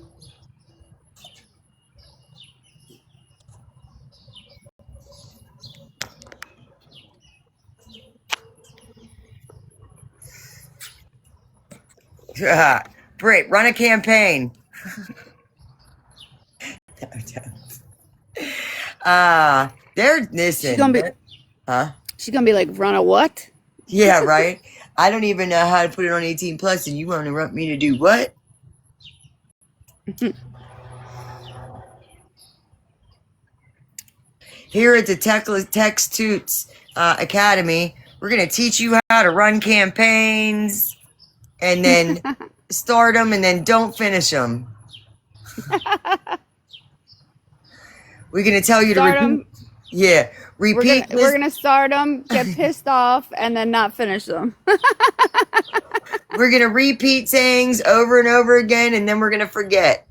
Britt, run a campaign. They're listen. She's gonna be, huh? she's gonna be like, run a what? Yeah, right. I don't even know how to put it on 18 plus, and you want to want me to do what? Here at the Teck Toots Academy, we're gonna teach you how to run campaigns, and then start them, and then don't finish them. We're gonna tell you Start to repeat. 'em. Yeah, repeat. We're gonna start them, get pissed off, and then not finish them. We're gonna repeat things over and over again, and then we're gonna forget.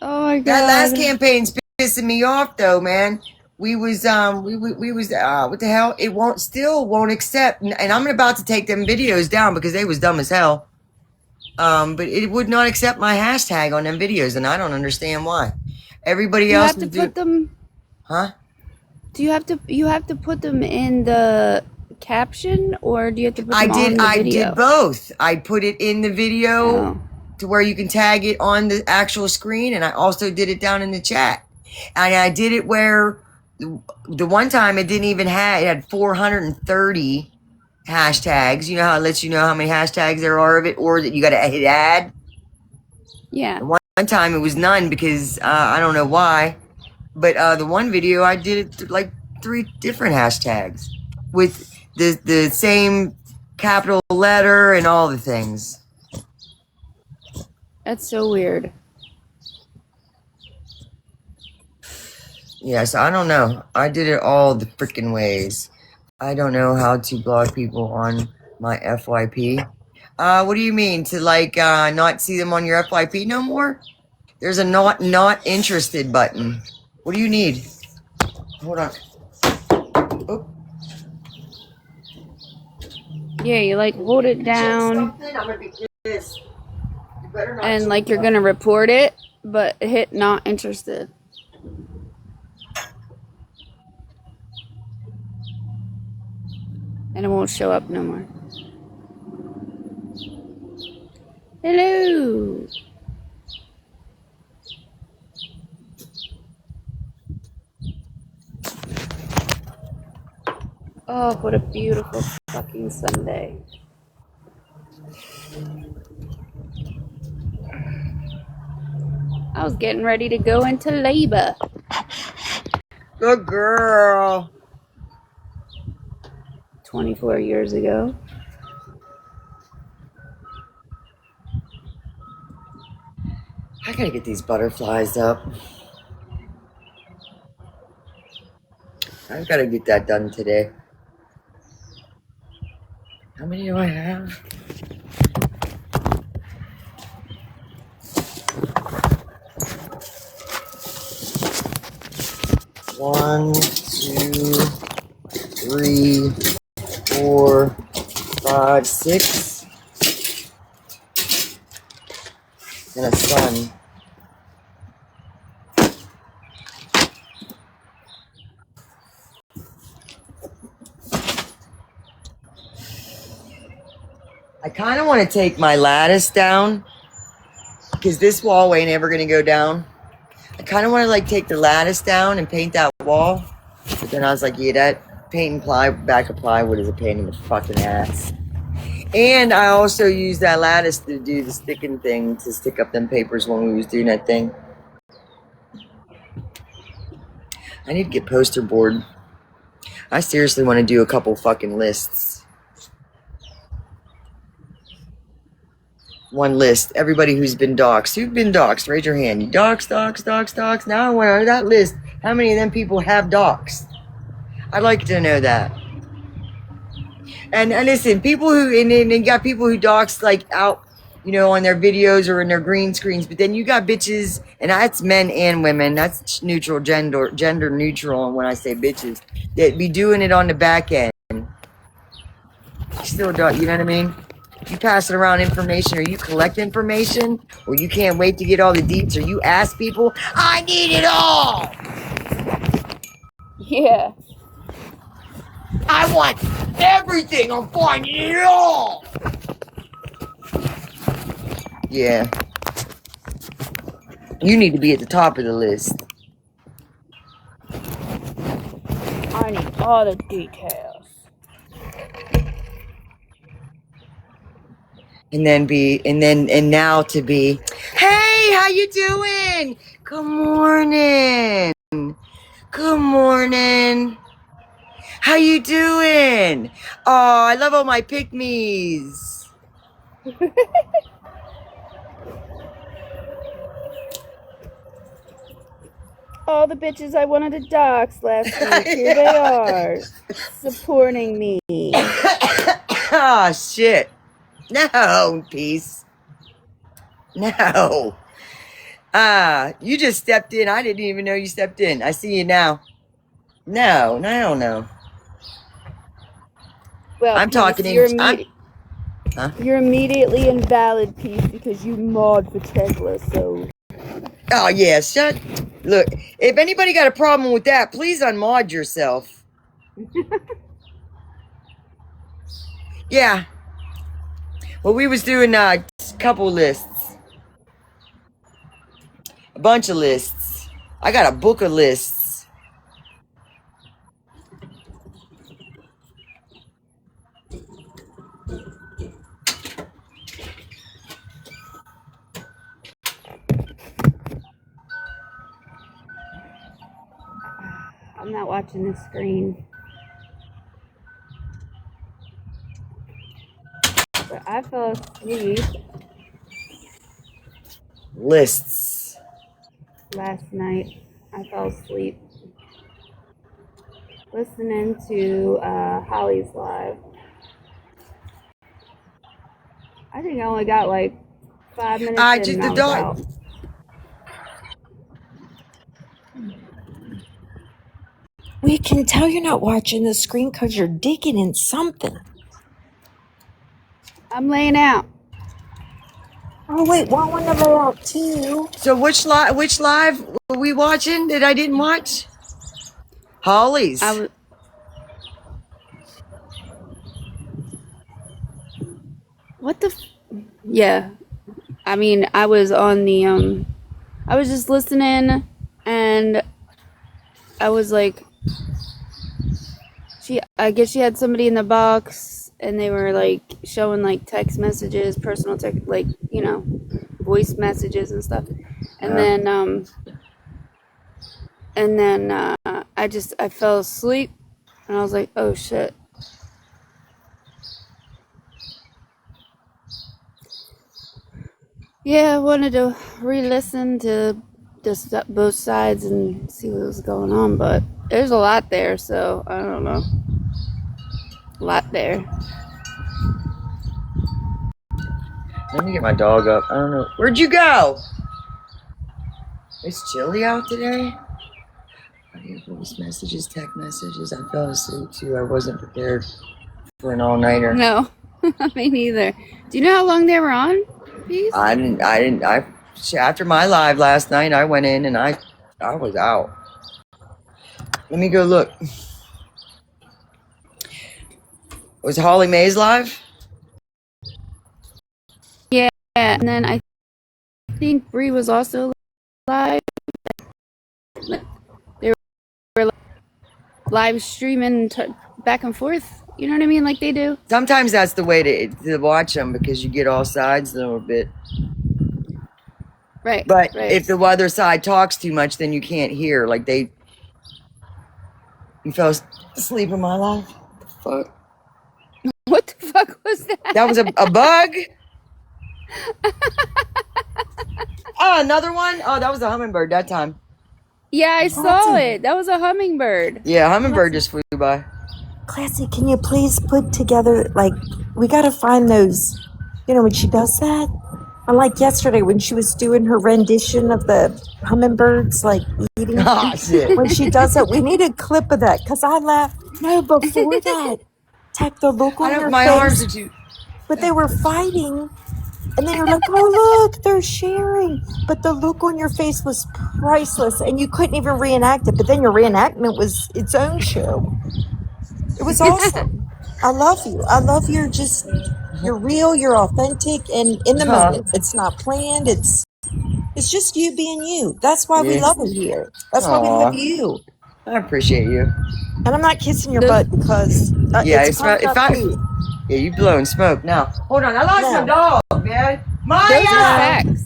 Oh my god. That last campaign's pissing me off, though, man. We was what the hell? It won't accept, and I'm about to take them videos down because they was dumb as hell. But it would not accept my hashtag on them videos, and I don't understand why. Everybody else have to put them. Huh? Do you have to put them in the caption, or do you have to put them on the video? I did both. I put it in the video to where you can tag it on the actual screen, and I also did it down in the chat. And I did it where the one time it didn't even have, it had 430 hashtags. You know how it lets you know how many hashtags there are of it, or that you got to hit add? Yeah. The one time it was none because I don't know why. But the one video I did it like 3 different hashtags with the same capital letter and all the things. That's so weird. Yes, I don't know. I did it all the freaking ways. I don't know how to block people on my FYP. What do you mean? To like not see them on your FYP no more? There's a not interested button. What do you need? Hold on. Oh. Yeah, you like hold it down I'm gonna be pissed. You better not and like you're gonna report it, but hit not interested. And it won't show up no more. Hello. Oh, what a beautiful fucking Sunday. I was getting ready to go into labor. Good girl. 24 years ago. I gotta get these butterflies up. I've gotta get that done today. How many do I have? One, 2, 3, 4, 5, 6. And a sun. I kind of want to take my lattice down because this wall ain't ever going to go down. I kind of want to like take the lattice down and paint that wall. But then I was like, yeah, that paint and back of plywood is a pain in the fucking ass. And I also use that lattice to do the sticking thing, to stick up them papers when we was doing that thing. I need to get poster board. I seriously want to do a couple fucking lists. One list. Everybody who's been doxxed. Who've been doxxed? Raise your hand. You doxxed. Now I want to know that list. How many of them people have doxxed? I'd like to know that. And listen, people who, and you got people who dox like out, you know, on their videos or in their green screens, but then you got bitches, and that's men and women, that's neutral, gender neutral, and when I say bitches, that be doing it on the back end. Still don't, you know what I mean? You pass it around information, or you collect information, or you can't wait to get all the deets, or you ask people, I need it all! Yeah. I want everything. I'm finding it all. Yeah. You need to be at the top of the list. I need all the details. And now to be, hey, how you doing? Good morning. Good morning. How you doing? Oh, I love all my pick-me's. All the bitches I wanted to dox last week, here they are, supporting me. Oh, shit. No, peace. No. You just stepped in. I didn't even know you stepped in. I see you now. No, no. Well, I'm Peace, talking you're immediately invalid, Peace, because you mod for Tesla, so... Oh, yeah, look, if anybody got a problem with that, please unmod yourself. Yeah. Well, we was doing a couple lists. A bunch of lists. I got a book of lists. I'm not watching the screen. But I fell asleep Lists. last night. I fell asleep listening to Holly's live. I think I only got like 5 minutes in and I was out. We can tell you're not watching the screen because you're digging in something. I'm laying out. Oh wait, well, I want to lay out too. So which live were we watching that I didn't watch? Holly's. I was. What the? Yeah. I mean, I was on the I was just listening, and I was like, I guess she had somebody in the box, and they were like showing like text messages, personal text, like, you know, voice messages and stuff. And then I fell asleep, and I was like, oh shit. Yeah, I wanted to re-listen to just both sides and see what was going on, but there's a lot there, so I don't know. A lot there. Let me get my dog up. I don't know. Where'd you go? It's chilly out today. I get voice messages, text messages. I fell asleep too. I wasn't prepared for an all-nighter. No, me neither. Do you know how long they were on? Please? After my live last night, I went in and I was out. Let me go look. Was Holly Mays live? Yeah, and then I think Bree was also live. They were live streaming back and forth. You know what I mean? Like they do. Sometimes that's the way to watch them because you get all sides a little bit. Right. But right. if the other side talks too much, then you can't hear. Like you fell asleep in my life. What the fuck? What the fuck was that? That was a bug? Oh, another one? Oh, that was a hummingbird that time. Yeah, I saw it. That was a hummingbird. Yeah, hummingbird just flew by. Classy, can you please put together, like, we gotta find those, you know, when she does that? Unlike yesterday when she was doing her rendition of the hummingbirds, like, eating. Oh, shit. When she does it, we need a clip of that, because I laughed. No, before that, Teck, the look on your My face. arms are too... But they were fighting, and then you're like, oh, look, they're sharing. But the look on your face was priceless, and you couldn't even reenact it. But then your reenactment was its own show. It was awesome. I love you. I love you're real, you're authentic, and in the moment. It's not planned. It's just you being you. That's why we love it here. That's why we love you. I appreciate you. And I'm not kissing your butt because it's pumped up too. Yeah, you blowing smoke now. Hold on, I lost my dog, man. Maya! Those are facts.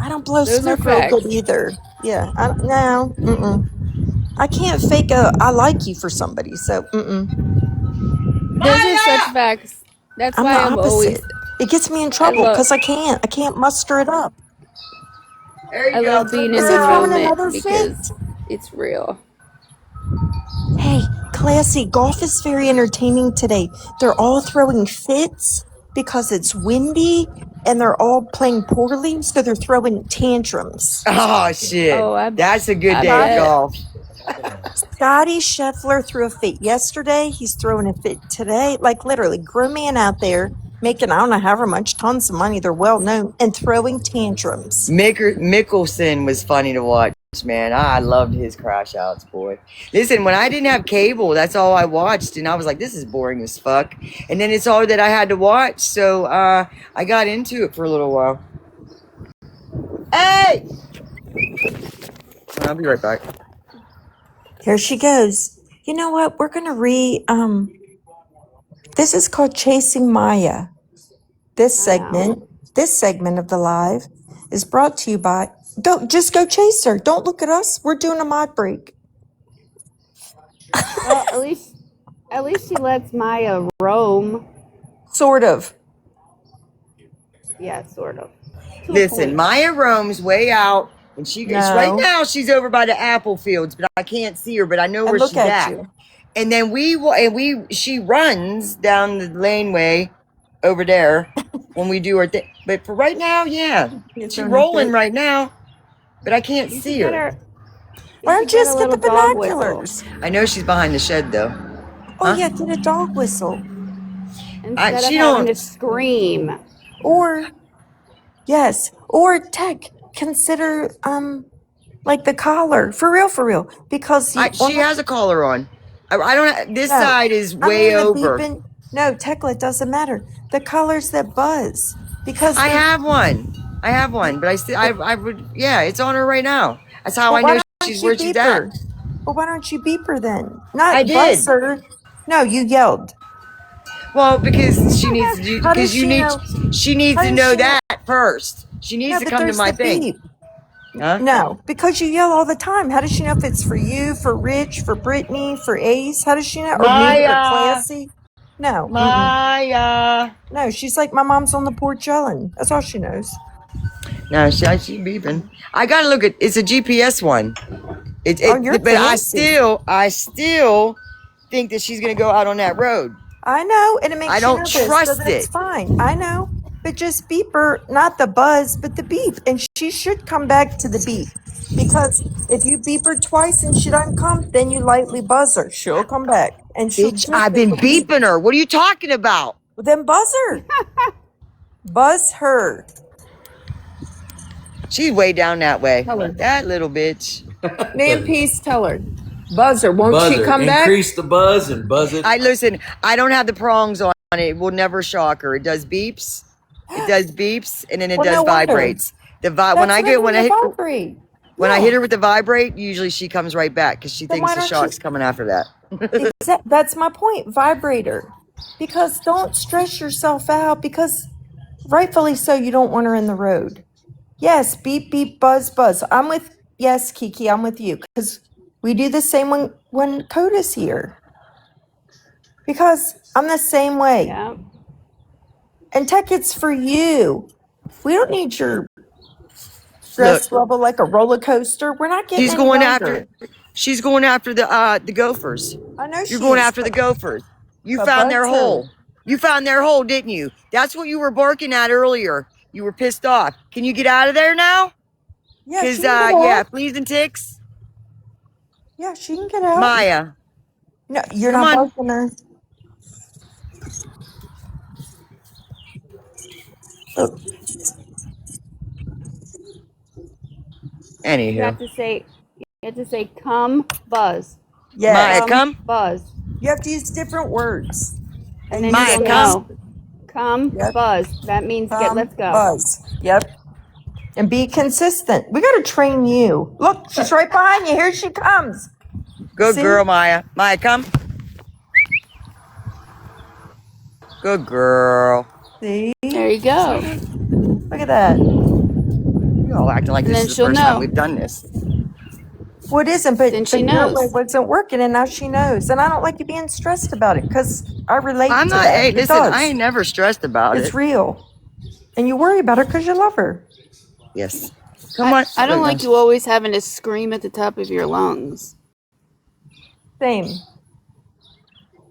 I don't blow Those smoke are real facts. good either. Yeah, no, I can't fake I like you for somebody, so Those are such facts. That's I'm why the I'm opposite. always. It gets me in trouble because I can't muster it up. There you I go. love being in Is he the throwing moment another because fit? it's real. Hey, Classy, golf is very entertaining today. They're all throwing fits because it's windy and they're all playing poorly, so they're throwing tantrums. Oh, shit. That's a good day of golf. Scotty Scheffler threw a fit yesterday. He's throwing a fit today. Like literally, grown man out there making, I don't know, however much, tons of money. They're well known and throwing tantrums. Mickelson was funny to watch, man. I loved his crash outs, boy. Listen, when I didn't have cable, that's all I watched, and I was like, this is boring as fuck. And then it's all that I had to watch, so I got into it for a little while. Hey! I'll be right back. Here she goes. You know what? We're going to this is called Chasing Maya. This segment of the live is brought to you by, just go chase her. Don't look at us. We're doing a mod break. Well, at least she lets Maya roam. Sort of. Yeah, sort of. Listen, Maya roams way out, and she goes right now. She's over by the apple fields, but I can't see her. But I know where she's at. And then she runs down the laneway over there when we do our thing. But for right now, yeah, she's rolling right now, but I can't see her. Why don't you get just a get the little dog whistle. binoculars? I know she's behind the shed though. Oh Huh? yeah, get a dog whistle. Instead She of having don't. to scream. Or yes. Or Tech, consider like the collar. For real. Because you She has a collar on. I don't. This no. side is I way mean the over. beeping no, Techla, it doesn't matter. The collars that buzz. Because I they have one. But I still. I would. Yeah, it's on her right now. That's how I why know don't she's you where she's beep at. her? Well, why don't you beep her then? I Not did. buzz her. No, you yelled. Well, because she needs to do. How does Because you she need. know? She needs How to does know she know? that first. She needs No, to but come to there's my the thing. beep. Huh? No, because you yell all the time. How does she know if it's for you, for Rich, for Brittany, for Ace? How does she know? Or me, or Classy? No. Maya. No, she's like my mom's on the porch yelling. That's all she knows. No, she beeping. I gotta look at. It's a GPS one. You're But fancy. I still think that she's gonna go out on that road. I know, and it makes I you don't nervous, so trust that's it. fine. I know. But just beep her, not the buzz, but the beep. And she should come back to the beep. Because if you beep her twice and she doesn't come, then you lightly buzz her. She'll come back. And she'll Bitch, just I've been beeping her. What are you talking about? Then buzz her. Buzz her. She's way down that way. Tell her. That little bitch. Name Peace, tell her. Buzz her. Won't she come back? Increase the buzz and buzz it. I don't have the prongs on it. It will never shock her. It does beeps. And then it Well, does no wonder. vibrates. When I vibrate. hit her with the vibrate, usually she comes right back because she Then thinks why the don't shock's you- coming after that. That's my point. Vibrator. Because don't stress yourself out because rightfully so you don't want her in the road. Yes, beep, beep, buzz, buzz. Yes, Kiki, I'm with you. Because we do the same when Coda's here. Because I'm the same way. Yeah. And Tech, it's for you. We don't need your stress level like a roller coaster. We're not getting She's any going younger. after the gophers. I know You're going after the gophers. You found their hole. You found their hole, didn't you? That's what you were barking at earlier. You were pissed off. Can you get out of there now? Yeah, Because she can get out. fleas and ticks. Yeah, she can get out. Maya. No, you're Come not on. barking her. Look. Anywho. You have to say come buzz. Yeah. Maya, come. Buzz. You have to use different words. And then Maya, you come. go, come Yep. buzz. That means let's go. Buzz. Yep. And be consistent. We got to train you. Look, she's right behind you. Here she comes. Good See? girl, Maya. Maya, come. Good girl. See? There you go. Look at that. You're all acting like And this then is the she'll first time know. we've done this. Well, it isn't, but Then she your way knows. wasn't working, and now she knows. And I don't like you being stressed about it because I relate I'm to not. that. Hey, It listen, does. I ain't never stressed about It's it. real. And you worry about her because you love her. Yes. Come on. I don't like you always having to scream at the top of your lungs. Same.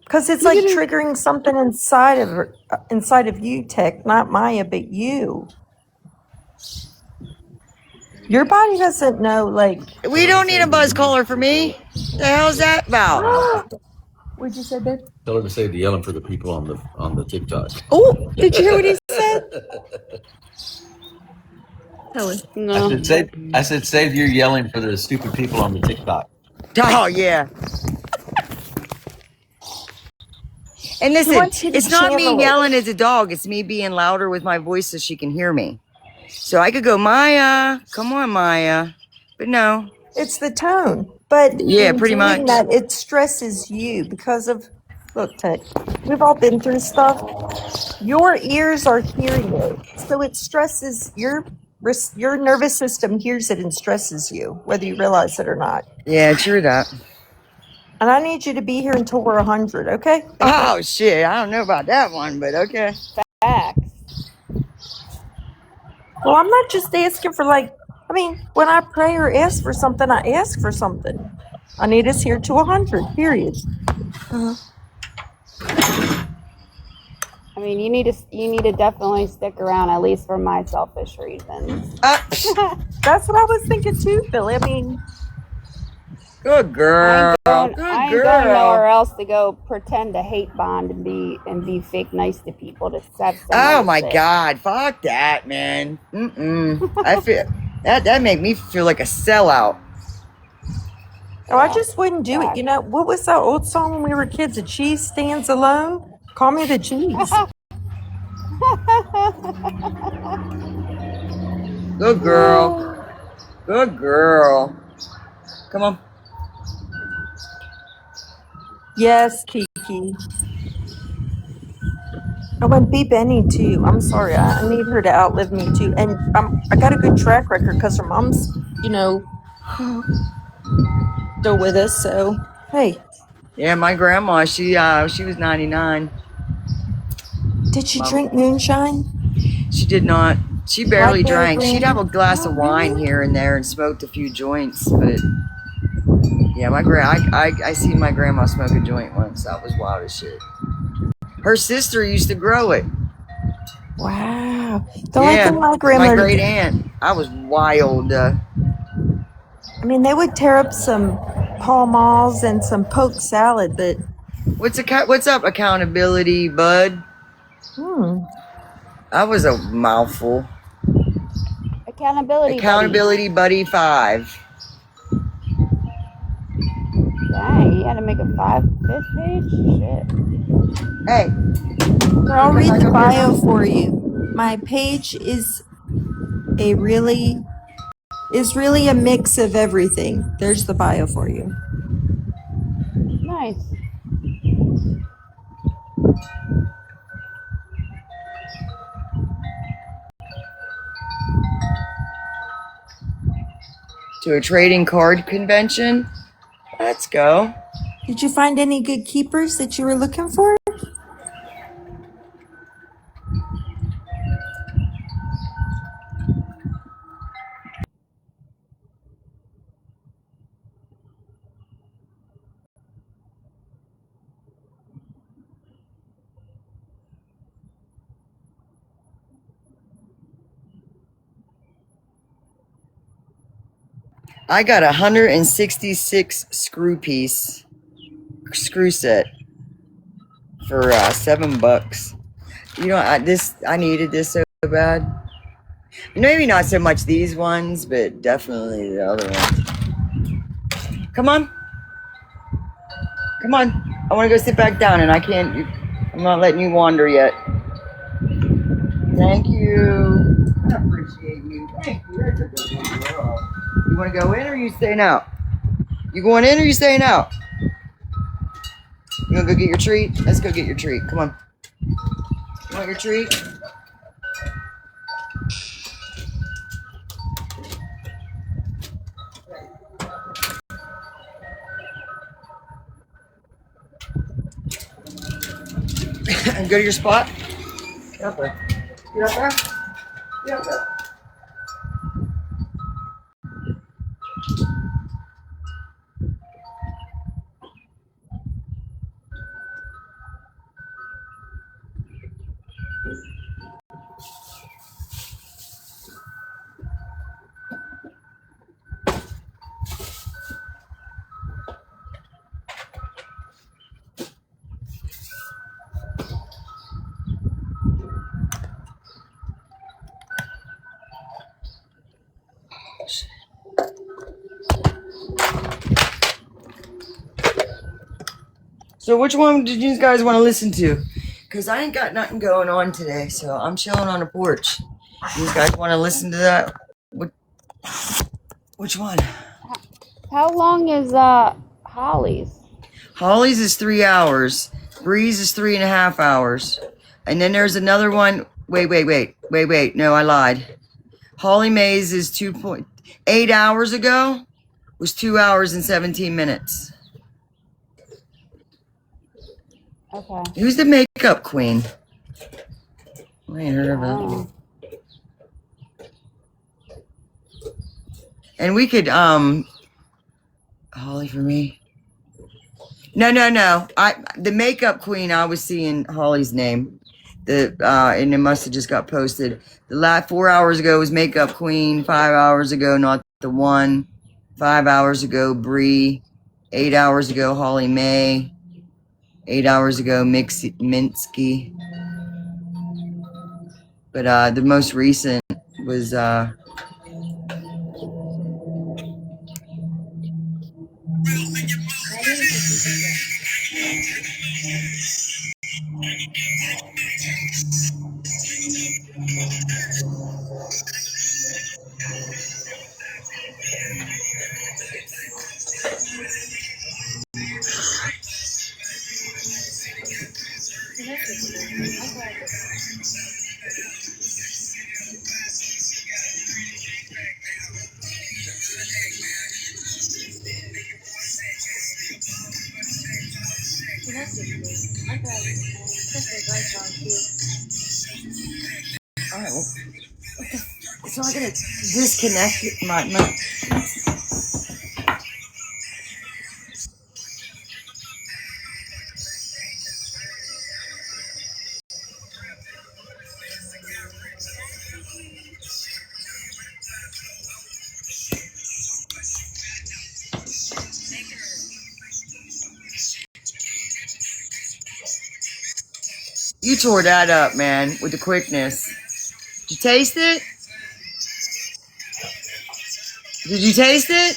Because it's like triggering something inside of her, inside of you, Tech, not Maya, but you. Your body doesn't know, like. We don't need a buzz collar for me. The hell's that about? What'd you say, babe? Tell her to save the yelling for the people on the TikTok. Oh, did you hear what he said? Tell her. No. I said save your yelling for the stupid people on the TikTok. Oh yeah. And listen, wants you to it's not me channel it. yelling as a dog. It's me being louder with my voice so she can hear me. So I could go, Maya, come on, Maya. But no. It's the tone. But Yeah, in pretty doing much. that, it stresses you because of, look, Tech, we've all been through stuff. Your ears are hearing it. So it stresses your nervous system hears it and stresses you, whether you realize it or not. Yeah, true that. And I need you to be here until we're 100, okay? Oh shit, I don't know about that one, but okay. Facts. Well, I'm not just asking for when I pray or ask for something, I ask for something. I need us here to 100, period. I mean, you need to definitely stick around, at least for my selfish reasons. That's what I was thinking too, Billy. I mean, Good girl. Good I ain't going girl. nowhere else to go pretend to hate bond and be fake nice to people to have someone Oh to my sit. God. Fuck that, man. I feel that make me feel like a sellout. Oh, I just wouldn't do it. You know, what was that old song when we were kids? The cheese stands alone. Call me the cheese. Good girl. Good girl. Come on. Yes, Kiki. Oh, and B Benny too. I'm sorry. I need her to outlive me too. And I got a good track record because her mom's, still with us. So hey, Yeah, my grandma, she was 99. did she Mom. drink moonshine? She did not. She barely Blackberry drank. She'd have a brandy? glass Oh, of wine really? here and there and smoked a few joints, but yeah, I seen my grandma smoke a joint once. That was wild as shit. Her sister used to grow it. Wow. The only Yeah, thing my my grandmother great did, aunt. I was wild. I mean, they would tear up some Pall Malls and some poke salad, but What's up, accountability, bud? I was a mouthful. Accountability buddy. Accountability buddy 5. Dang, you had to make a 5th page? Shit. Hey, here, I'll read the bio for you. My page is really a mix of everything. There's the bio for you. Nice. to a trading card convention. Let's go. Did you find any good keepers that you were looking for? I got 166 screw set for $7. You know, I needed this so bad. Maybe not so much these ones, but definitely the other ones. Come on. Come on. I want to go sit back down and I'm not letting you wander yet. Thank you. I appreciate you. Thank you. That's a good girl. You want to go in or you staying out? You going in or you staying out? You want to go get your treat? Let's go get your treat. Come on. You want your treat? And go to your spot. Get up there. Get up there. Get up there. So which one did you guys want to listen to? Because I ain't got nothing going on today, so I'm chilling on the porch. You guys want to listen to that? Which one? How long is Holly's? Holly's is 3 hours. Breeze is 3.5 hours. And then there's another one. Wait. No, I lied. Holly Mays is 2.8 hours ago. Was 2 hours and 17 minutes. Okay. Who's the makeup queen? I ain't heard of her. And we could Holly for me. No. The makeup queen, I was seeing Holly's name. And it must have just got posted. The last 4 hours ago was makeup queen. 5 hours ago, not the one. 5 hours ago, Bree. 8 hours ago, Holly May. 8 hours ago, Minsky. But the most recent was Battery 50%. Connected to iPad. Connected to iPad and Tesla's iPhone 2. all right. Well, so I gotta disconnect my. You tore that up, man, with the quickness. Did you taste it? Did you taste it?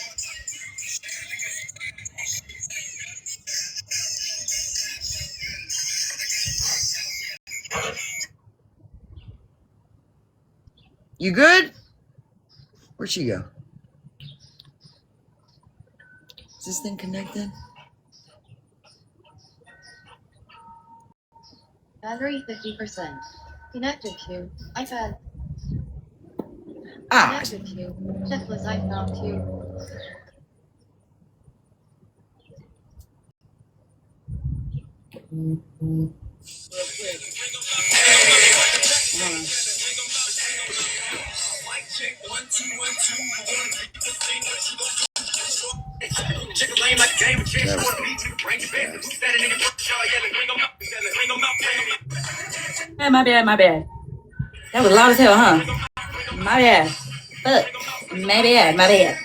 You good? Where'd she go? Is this thing connected? Battery 50%. Connected to iPad. Ah, Connected to Tesla's iPhone 2. Hey, my bad, my bad. That was loud as hell, huh? My bad. Fuck. My bad, my bad.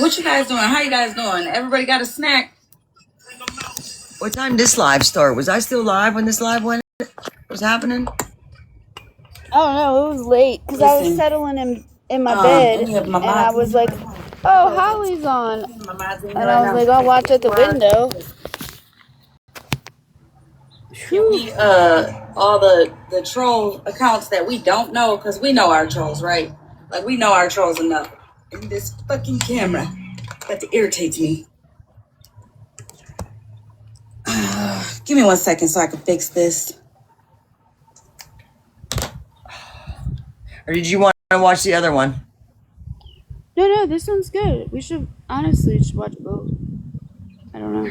What you guys doing? How you guys doing? Everybody got a snack? what time did this live start? Was I still live when this live went? Was happening? I don't know. It was late because I was Listen. settling in my bed, Let me have my and I mod. was like, "Oh, Holly's on," and I was like, "I'll watch at the window." Give me all the troll accounts that we don't know, because we know our trolls, right? Like, we know our trolls enough. And this fucking camera that irritates me. Give me 1 second so I can fix this. Or did you want to watch the other one? No, this one's good. We should honestly just watch both. I don't know.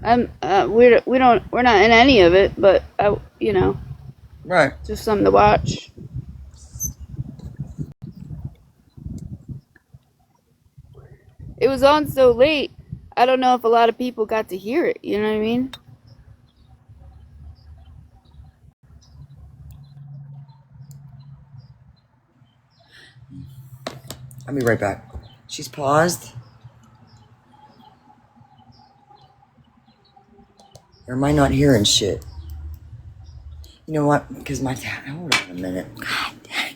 We're not in any of it, but Right. just something to watch. It was on so late. I don't know if a lot of people got to hear it. You know what I mean? I'll be right back. She's paused. Or am I not hearing shit? You know what? Because hold on a minute. God dang.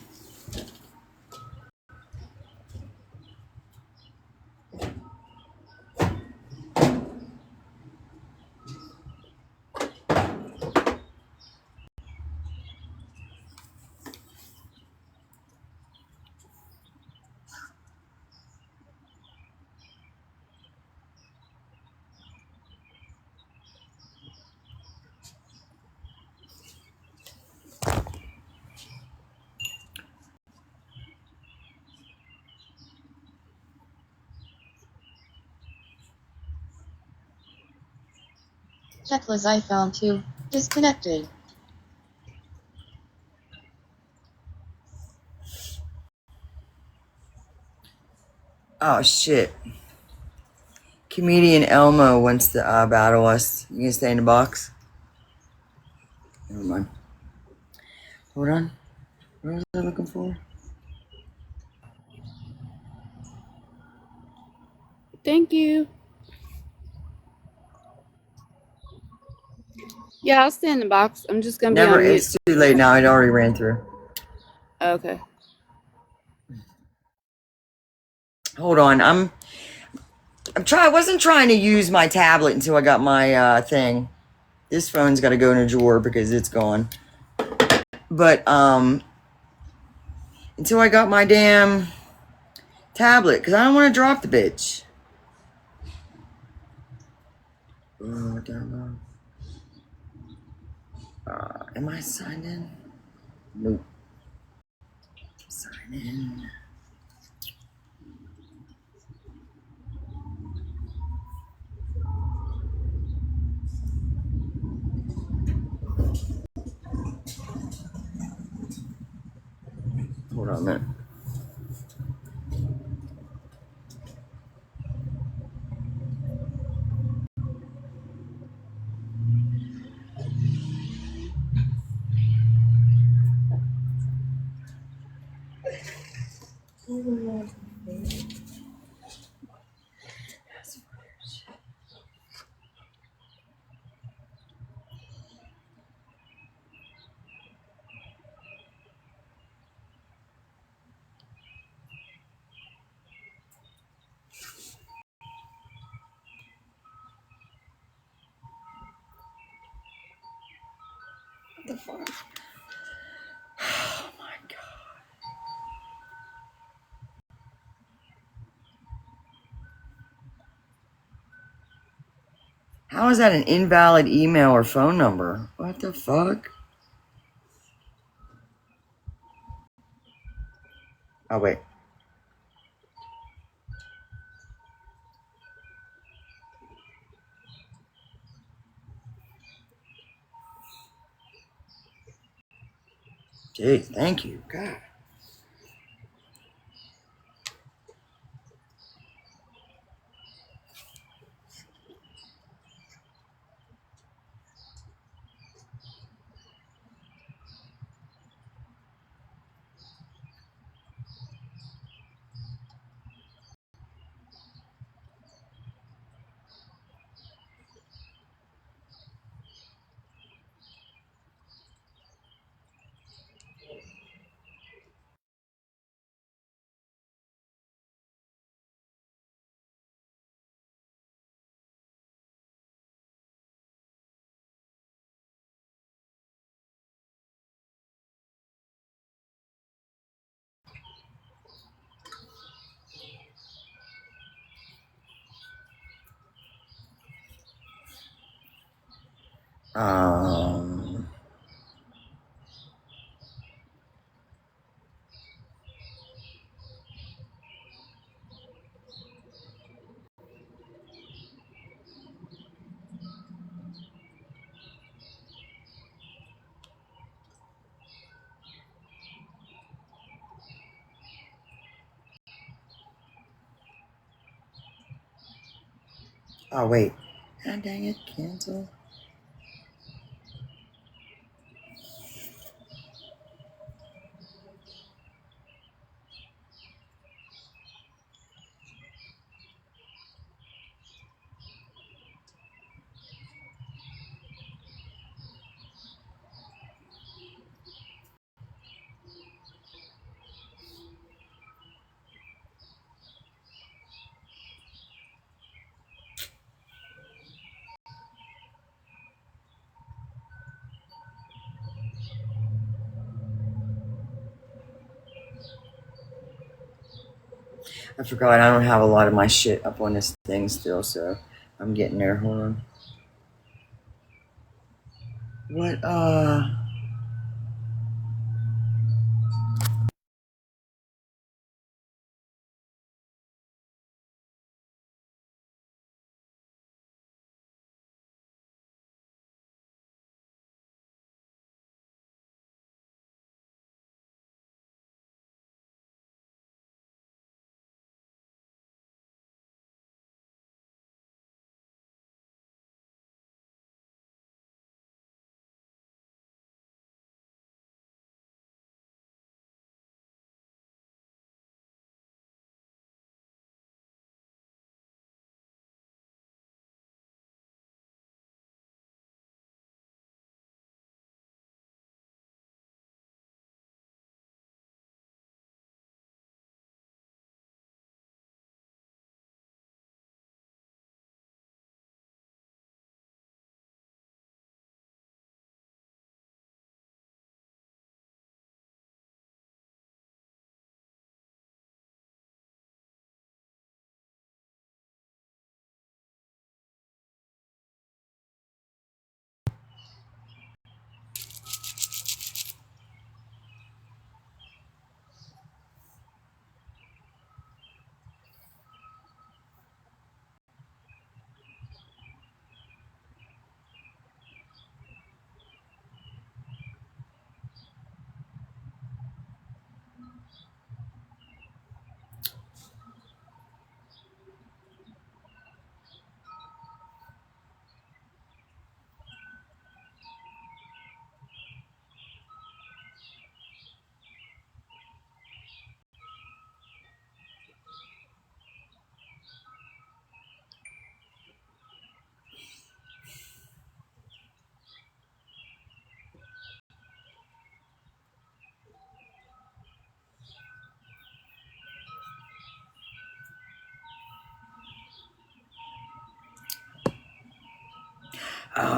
Tesla's iPhone 2. Disconnected. Oh, shit. Comedian Elmo wants to battle us. You gonna stay in the box? Never mind. Hold on. What was I looking for? Thank you. Yeah, I'll stay in the box. I'm just gonna be Never. on mute. It's too late now. It already ran through. Okay. Hold on. I wasn't trying to use my tablet until I got my thing. This phone's got to go in a drawer because it's gone. But until I got my damn tablet, because I don't want to drop the bitch. Am I signed in? Nope. Sign in. Hold on a minute. What the fuck? Oh my god. How is that an invalid email or phone number? What the fuck? Oh, wait. Jeez, thank you. God. Um. Oh, wait. God dang it. Cancel. I forgot I don't have a lot of my shit up on this thing still, so I'm getting there. Hold on. What,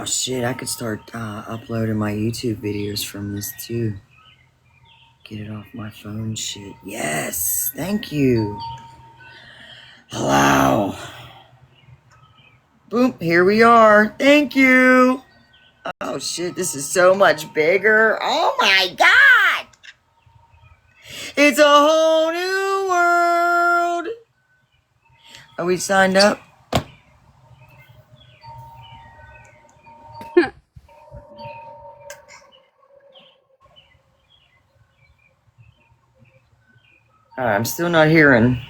Oh shit, I could start uploading my YouTube videos from this too. Get it off my phone shit. Yes, thank you. Allow. Boom, here we are. Thank you. Oh shit, this is so much bigger. Oh my god. It's a whole new world. Are we signed up? I'm still not hearing.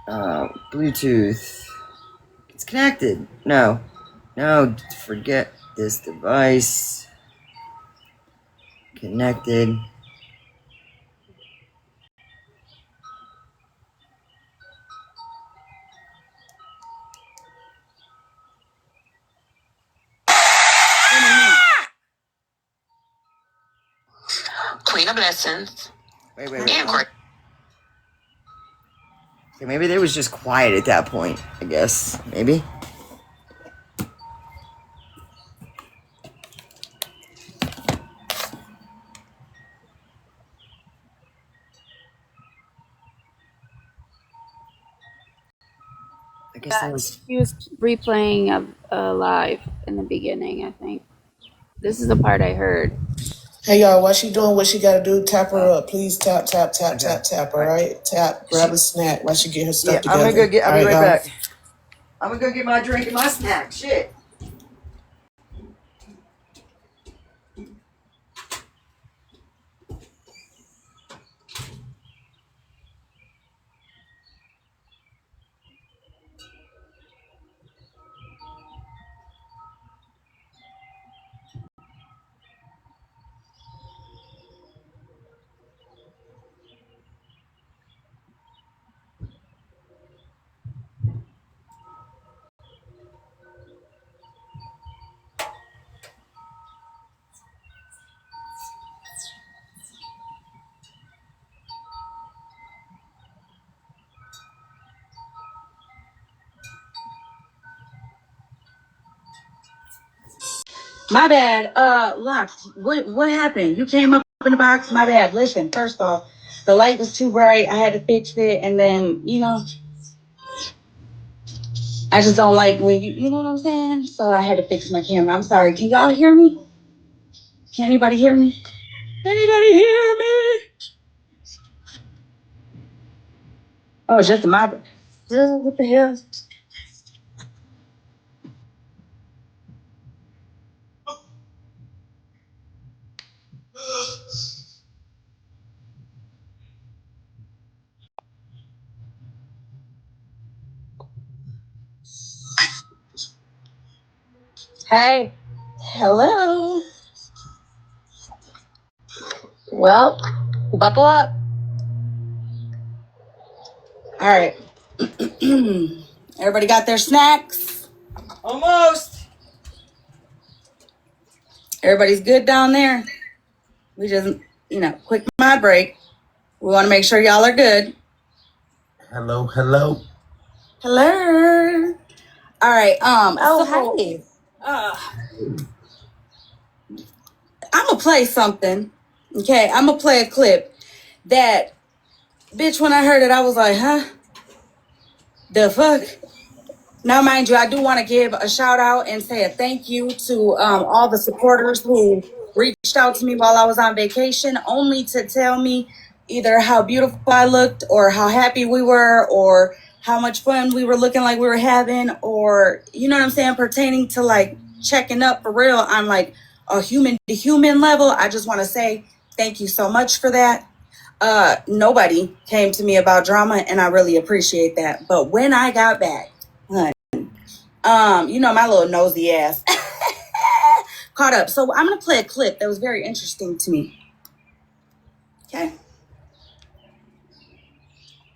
Bluetooth. It's connected. No. No, forget this device. Connected. Queen of Blessings. Wait. Okay, maybe they was just quiet at that point, I guess. Maybe. I guess that was. He was replaying a live in the beginning, I think. This is the part I heard. Hey y'all, what she doing? What she gotta do? Tap her up, please. Tap. All right, tap. Grab a snack while she get her stuff together. I'm gonna go get. I'll be right y'all. back. I'm gonna go get my drink and my snack. Shit. My bad. Lux, what happened? You came up in the box? My bad. Listen, first off, the light was too bright. I had to fix it, and then, I just don't like when you know what I'm saying? So I had to fix my camera. I'm sorry. Can y'all hear me? Can anybody hear me? Anybody hear me? Oh, just my. What the hell? Hey. Hello. Well, buckle up. All right. Everybody got their snacks? Almost. Everybody's good down there? We just, quick my break. We want to make sure y'all are good. Hello. Hello. All right. Hey. I'm gonna play something. Okay, I'm gonna play a clip that, bitch, when I heard it, I was like, huh? The fuck? Now, mind you, I do want to give a shout out and say a thank you to all the supporters who reached out to me while I was on vacation, only to tell me either how beautiful I looked or how happy we were or how much fun we were looking like we were having, or, you know what I'm saying, pertaining to like checking up for real on like a human to human level. I just want to say thank you so much for that. Nobody came to me about drama, and I really appreciate that. But when I got back, my little nosy ass caught up. So I'm gonna play a clip that was very interesting to me. Okay.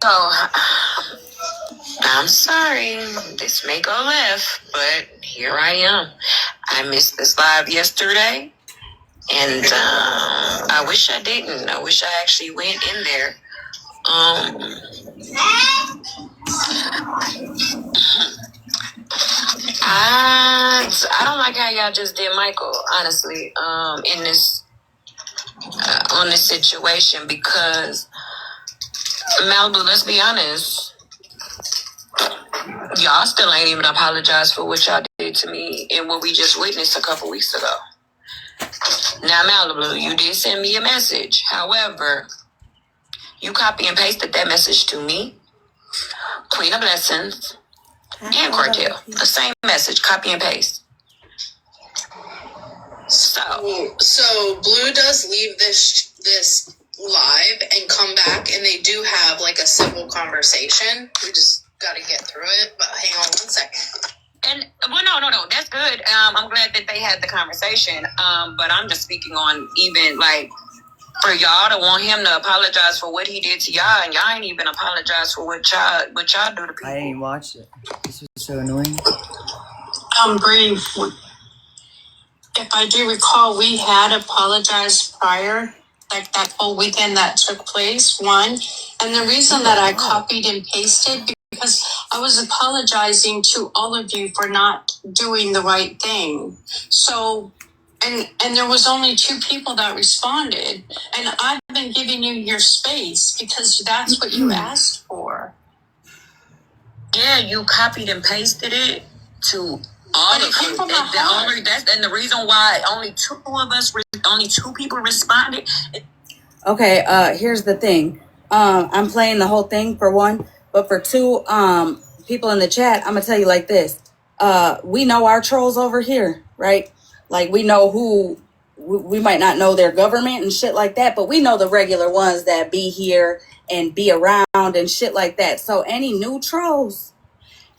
So, I'm sorry. This may go left, but here I am. I missed this live yesterday, and I wish I didn't. I wish I actually went in there. I don't like how y'all just did Michael, honestly, in this on this situation, because Malibu, let's be honest, y'all still ain't even apologized for what y'all did to me and what we just witnessed a couple weeks ago. Now, Malibu, you did send me a message. However, you copy and pasted that message to me, Queen of Blessings, and Cartel. The same message, copy and paste. So Blue does leave this live and come back, and they do have like a civil conversation. We just got to get through it. But hang on 1 second. And well, no, that's good. I'm glad that they had the conversation. But I'm just speaking on even like for y'all to want him to apologize for what he did to y'all, and y'all ain't even apologize for what y'all do to people. I didn't even watch it. This was so annoying. Bree, if I do recall, we had apologized prior, like that whole weekend that took place, one. And the reason that I copied and pasted, because I was apologizing to all of you for not doing the right thing. So, and there was only 2 people that responded. And I've been giving you your space because that's what you asked for. Yeah, you copied and pasted it to all of them. And the reason why only 2 people responded. Okay, here's the thing. I'm playing the whole thing for one, but for 2 people in the chat, I'm gonna tell you like this. We know our trolls over here, right? Like we know who we might not know their government and shit like that, but we know the regular ones that be here and be around and shit like that. So any new trolls,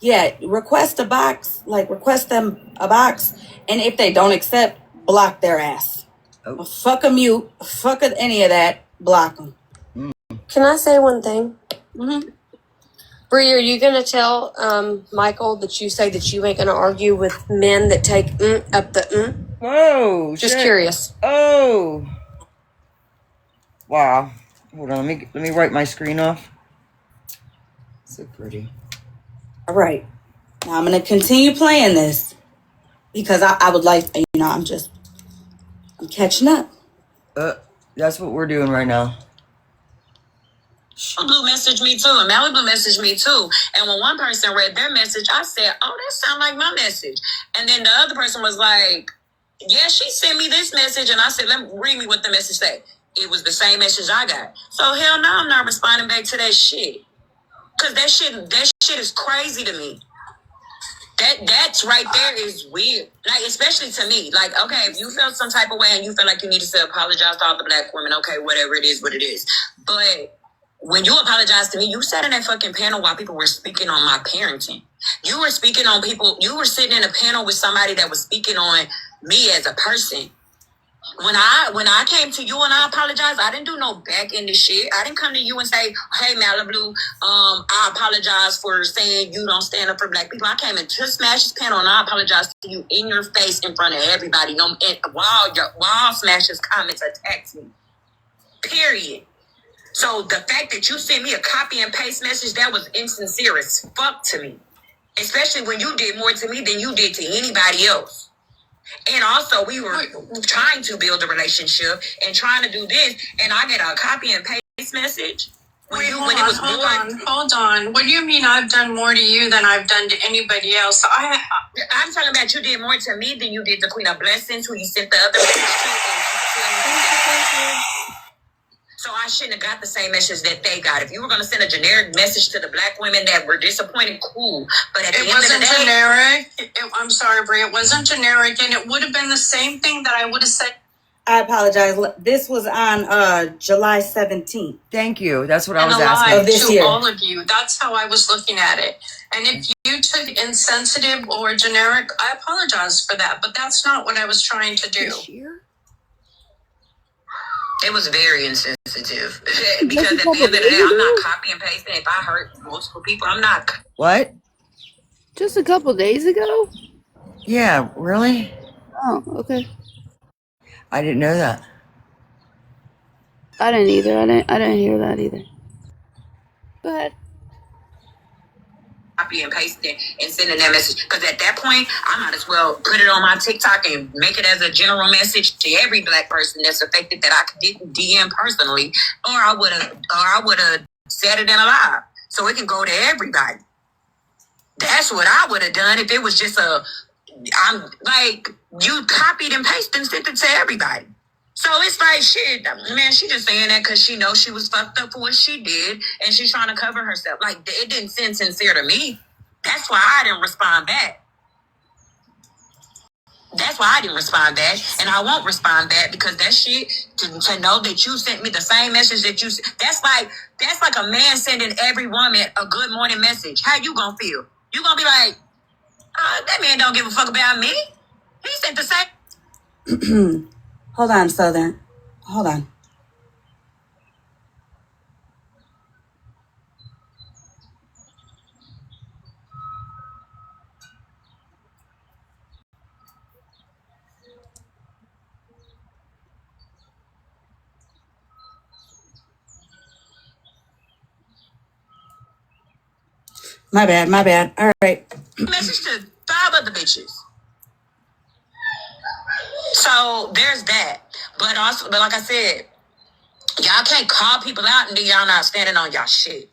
yeah, request them a box, and if they don't accept, block their ass. Oh. Fuck a mute, fuck any of that, block them. Can I say one thing? Mm-hmm. Bree, are you gonna tell Michael that you say that you ain't gonna argue with men that take up the Whoa! Just shit. curious. Oh. Wow. Hold on. Let me wipe my screen off. So pretty. All right. Now I'm gonna continue playing this because I would like, I'm catching up. That's what we're doing right now. Blue messaged me too, and Malibu messaged me too. And when one person read their message, I said, "Oh, that sounds like my message." And then the other person was like, "Yeah, she sent me this message," and I said, "Let me read me what the message said." It was the same message I got. So hell no, I'm not responding back to that shit. Cause that shit is crazy to me. That's right there is weird. Like, especially to me. Like, okay, if you felt some type of way and you feel like you needed to apologize to all the black women, okay, whatever it is, what it is. But when you apologize to me, you sat in that fucking panel while people were speaking on my parenting. You were speaking on people, you were sitting in a panel with somebody that was speaking on me as a person. When I came to you and I apologized, I didn't do no back end of shit. I didn't come to you and say, "Hey, Malibu, I apologize for saying you don't stand up for black people." I came into Smash's panel and I apologized to you in your face in front of everybody. While Smash's comments attacked me. Period. So the fact that you sent me a copy and paste message, that was insincere as fuck to me. Especially when you did more to me than you did to anybody else. And also, we were trying to build a relationship and trying to do this, and I get a copy and paste message. Hold on. What do you mean I've done more to you than I've done to anybody else? I'm talking about you did more to me than you did to Queen of Blessings, who you sent the other message to. So I shouldn't have got the same message that they got. If you were going to send a generic message to the black women that were disappointed, cool. But at the end of the day, generic. I'm sorry, Brie. It wasn't generic, and it would have been the same thing that I would have said. I apologize. This was on July 17th. Thank you. That's what I was asking. Of this year. All of you. That's how I was looking at it. And if you took insensitive or generic, I apologize for that. But that's not what I was trying to do. it was very insensitive. Because at the end of the day, I'm not copy and pasting. If I hurt multiple people, I'm not. What? Just a couple days ago? Yeah, really? Oh, okay. I didn't know that. I didn't either. I didn't hear that either. Go ahead. Copy and pasting and sending that message, because at that point I might as well put it on my TikTok and make it as a general message to every black person that's affected that I didn't DM personally, or I would have said it in a live so it can go to everybody. That's what I would have done if it was just I'm like, you copied and pasted and sent it to everybody. So it's like, shit, man, she just saying that because she knows she was fucked up for what she did and she's trying to cover herself. Like, it didn't seem sincere to me. That's why I didn't respond back. And I won't respond back, because that shit, to know that you sent me the same message that you, that's like a man sending every woman a good morning message. How you gonna feel? You gonna be like, that man don't give a fuck about me. He sent the same. Hold on, Southern. Hold on. My bad. All right. Message to 5 other bitches. So there's that. But like I said, y'all can't call people out and then y'all not standing on y'all shit.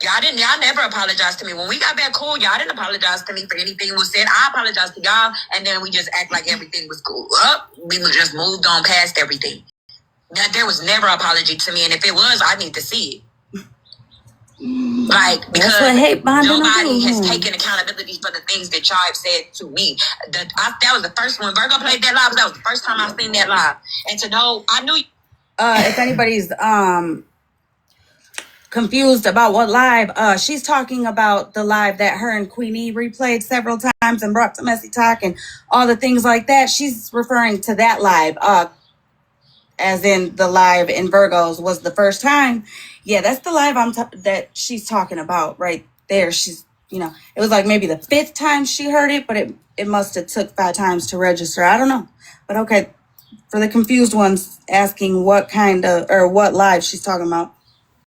Y'all never apologized to me. When we got back cool, y'all didn't apologize to me for anything was said. I apologized to y'all, and then we just act like everything was cool. We just moved on past everything. There was never an apology to me, and if it was, I need to see it. Like, because nobody has taken accountability for the things that y'all have said to me. That was the first one. Virgo played that live. That was the first time I've seen that live. And to know, I knew. If anybody's confused about what live, she's talking about the live that her and Queenie replayed several times and brought to Messy Talk and all the things like that. She's referring to that live, as in the live in Virgos was the first time. Yeah, that's the live that she's talking about right there. She's, it was like maybe the 5th time she heard it, but it must have took 5 times to register. I don't know. But okay, for the confused ones asking what live she's talking about.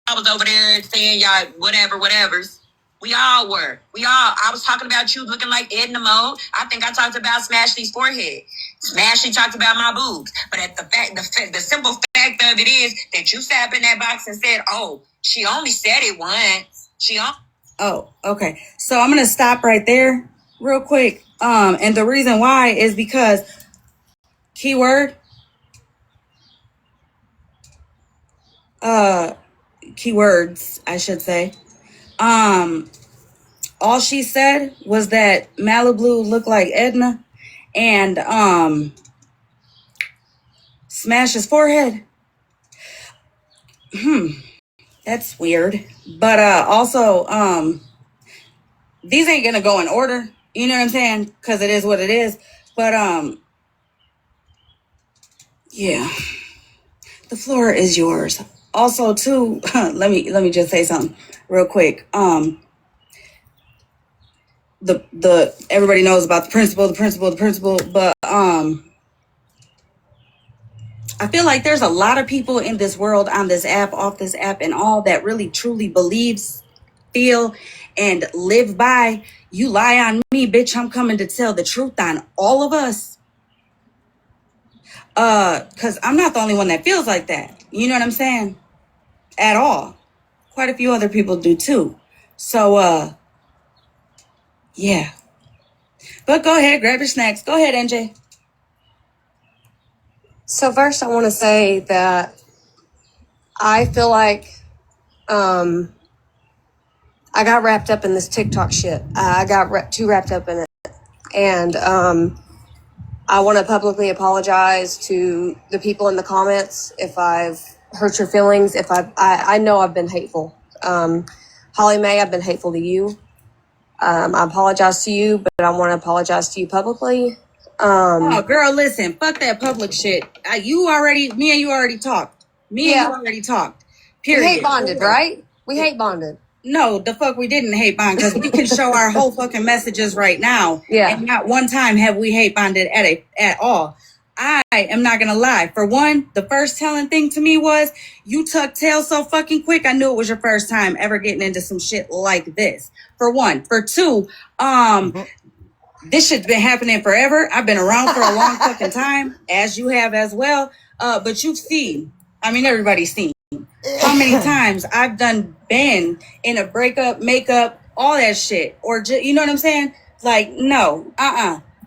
I was over there saying y'all whatevers. We all were. I was talking about you looking like Edna Mode. I think I talked about Smashley's forehead. Smashley talked about my boobs. But the simple fact of it is that you sat up in that box and said, oh, she only said it once. Oh, okay. So I'm going to stop right there real quick. And the reason why is because keywords, I should say. All she said was that Malibu looked like Edna and smash his forehead. That's weird. But also, these ain't gonna go in order. You know what I'm saying? Because it is what it is. But yeah, the floor is yours. Also, too, let me just say something real quick. The everybody knows about the principal, but I feel like there's a lot of people in this world, on this app, off this app, and all that really truly believes, feel, and live by, you lie on me, bitch, I'm coming to tell the truth on all of us. Because I'm not the only one that feels like that. You know what I'm saying? At all. Quite a few other people do too. So, yeah. But go ahead, grab your snacks. Go ahead, NJ. So first I want to say that I feel like I got wrapped up in this TikTok shit. I got too wrapped up in it. And I want to publicly apologize to the people in the comments if I've hurt your feelings. If I know I've been hateful. Holly Mae, I've been hateful to you. I apologize to you, but I want to apologize to you publicly. Oh, girl, listen, fuck that public shit. Me and you already talked. You already talked. Period. We hate bonded, right? We hate bonded. No, the fuck we didn't hate bond, because we can show our whole fucking messages right now. Yeah. And not one time have we hate bonded at all. I am not gonna lie. For one, the first telling thing to me was you tucked tail so fucking quick. I knew it was your first time ever getting into some shit like this. For one. For two, this shit's been happening forever. I've been around for a long fucking time, as you have as well. But you've seen, I mean, everybody's seen how many times I've been in a breakup, makeup, all that shit. Or, you know what I'm saying? Like, no,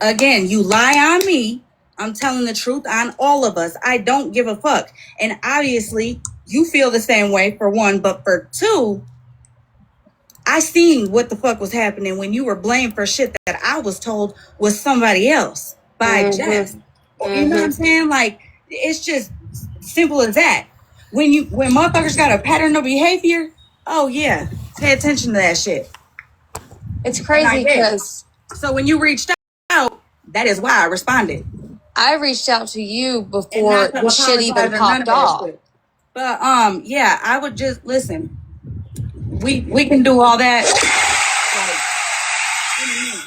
Again, you lie on me. I'm telling the truth on all of us. I don't give a fuck. And obviously, you feel the same way, for one. But for two, I seen what the fuck was happening when you were blamed for shit that I was told was somebody else by Jess. You know what I'm saying? Like, it's just simple as that. When motherfuckers got a pattern of behavior, oh yeah, pay attention to that shit. It's crazy because so when you reached out, that is why I responded. I reached out to you before the shit even popped off. But yeah, I would just listen. We can do all that. Like, in a minute.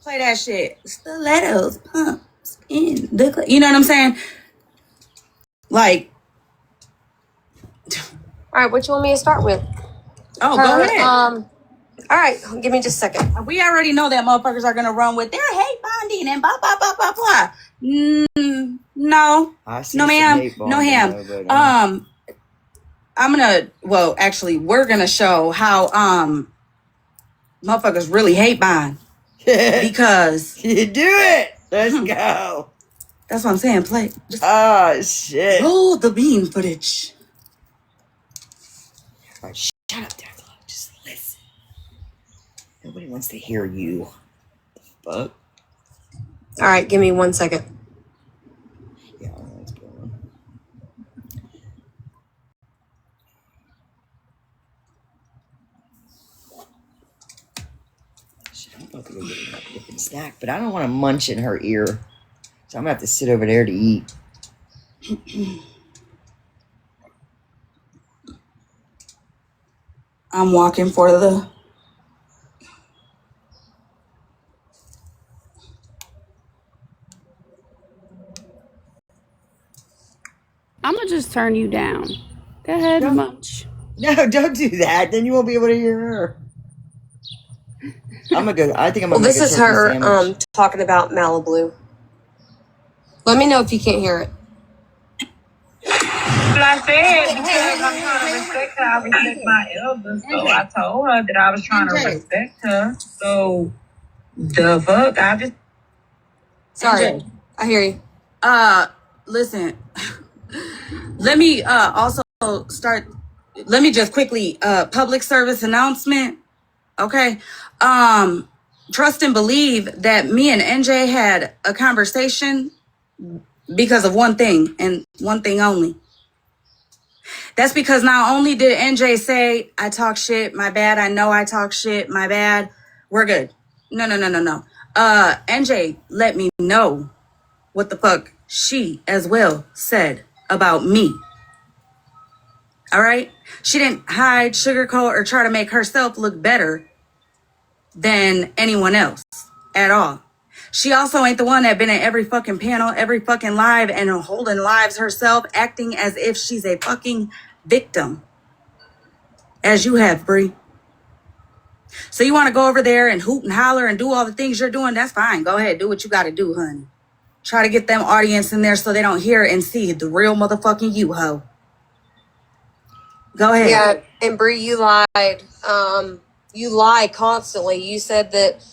Play that shit. Stilettos, pumps, in the, you know what I'm saying? Like, all right, what you want me to start with? Oh, go ahead. All right, give me just a second. We already know that motherfuckers are gonna run with their hate bonding and blah blah blah blah blah. No, no ma'am, no ham. I'm gonna. Well, actually, we're gonna show how motherfuckers really hate bond because you do it. Let's go. That's what I'm saying. Play. Just shit. Roll the bean footage. All right, shut up, Dazzler. Just listen. Nobody wants to hear you. The fuck? All right, give me 1 second. Yeah, let's go. I'm about to go get a different snack, but I don't want to munch in her ear. So I'm going to have to sit over there to eat. I'm walking for the... I'm going to just turn you down. Go ahead, munch. No, don't do that. Then you won't be able to hear her. I'm gonna go. I think I'm gonna. Well, this is her talking about Malibu. Let me know if you can't hear it. I said because I'm trying to respect her, I respect my elders. So I told her that I was trying to respect her. So the fuck, I just. Sorry, I hear you. Listen. Let me also start. Let me just quickly public service announcement. Okay. Trust and believe that me and NJ had a conversation because of one thing and one thing only. That's because not only did NJ say, I talk shit, my bad. I know I talk shit, my bad. We're good. No. NJ let me know what the fuck she as well said about me. All right? She didn't hide, sugarcoat, or try to make herself look better than anyone else at all. She also ain't the one that been in every fucking panel, every fucking live, and holding lives herself, acting as if she's a fucking victim. As you have, Bree. So you want to go over there and hoot and holler and do all the things you're doing? That's fine. Go ahead. Do what you got to do, honey. Try to get them audience in there so they don't hear and see the real motherfucking you, ho. Go ahead. Yeah, and Bree, you lied. You lie constantly. You said that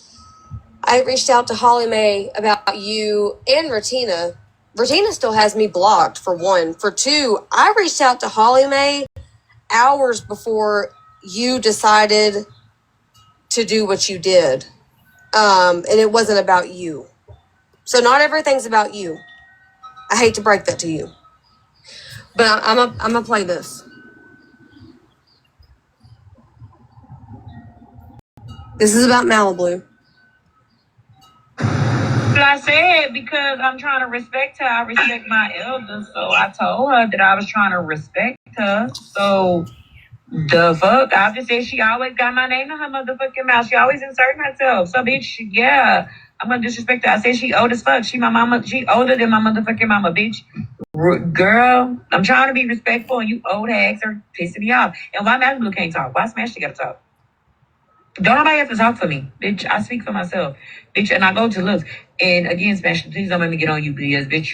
I reached out to Holly Mae about you and Retina. Retina still has me blocked, for one. For two, I reached out to Holly Mae hours before you decided to do what you did. And it wasn't about you. So not everything's about you. I hate to break that to you. But I'm gonna play this. This is about Malibu. I said because I'm trying to respect her, I respect my elders. So I told her that I was trying to respect her. So the fuck, I just said she always got my name in her motherfucking mouth. She always inserting herself. So bitch, yeah, I'm gonna disrespect her. I said she old as fuck. She my mama. She older than my motherfucking mama, bitch. Girl, I'm trying to be respectful, and you old hags are pissing me off. And why Malibu can't talk? Why Smash gotta talk? Don't nobody have to talk for me, bitch. I speak for myself, bitch. And I go to looks. And again, Smash, please don't make me get on you, because bitch,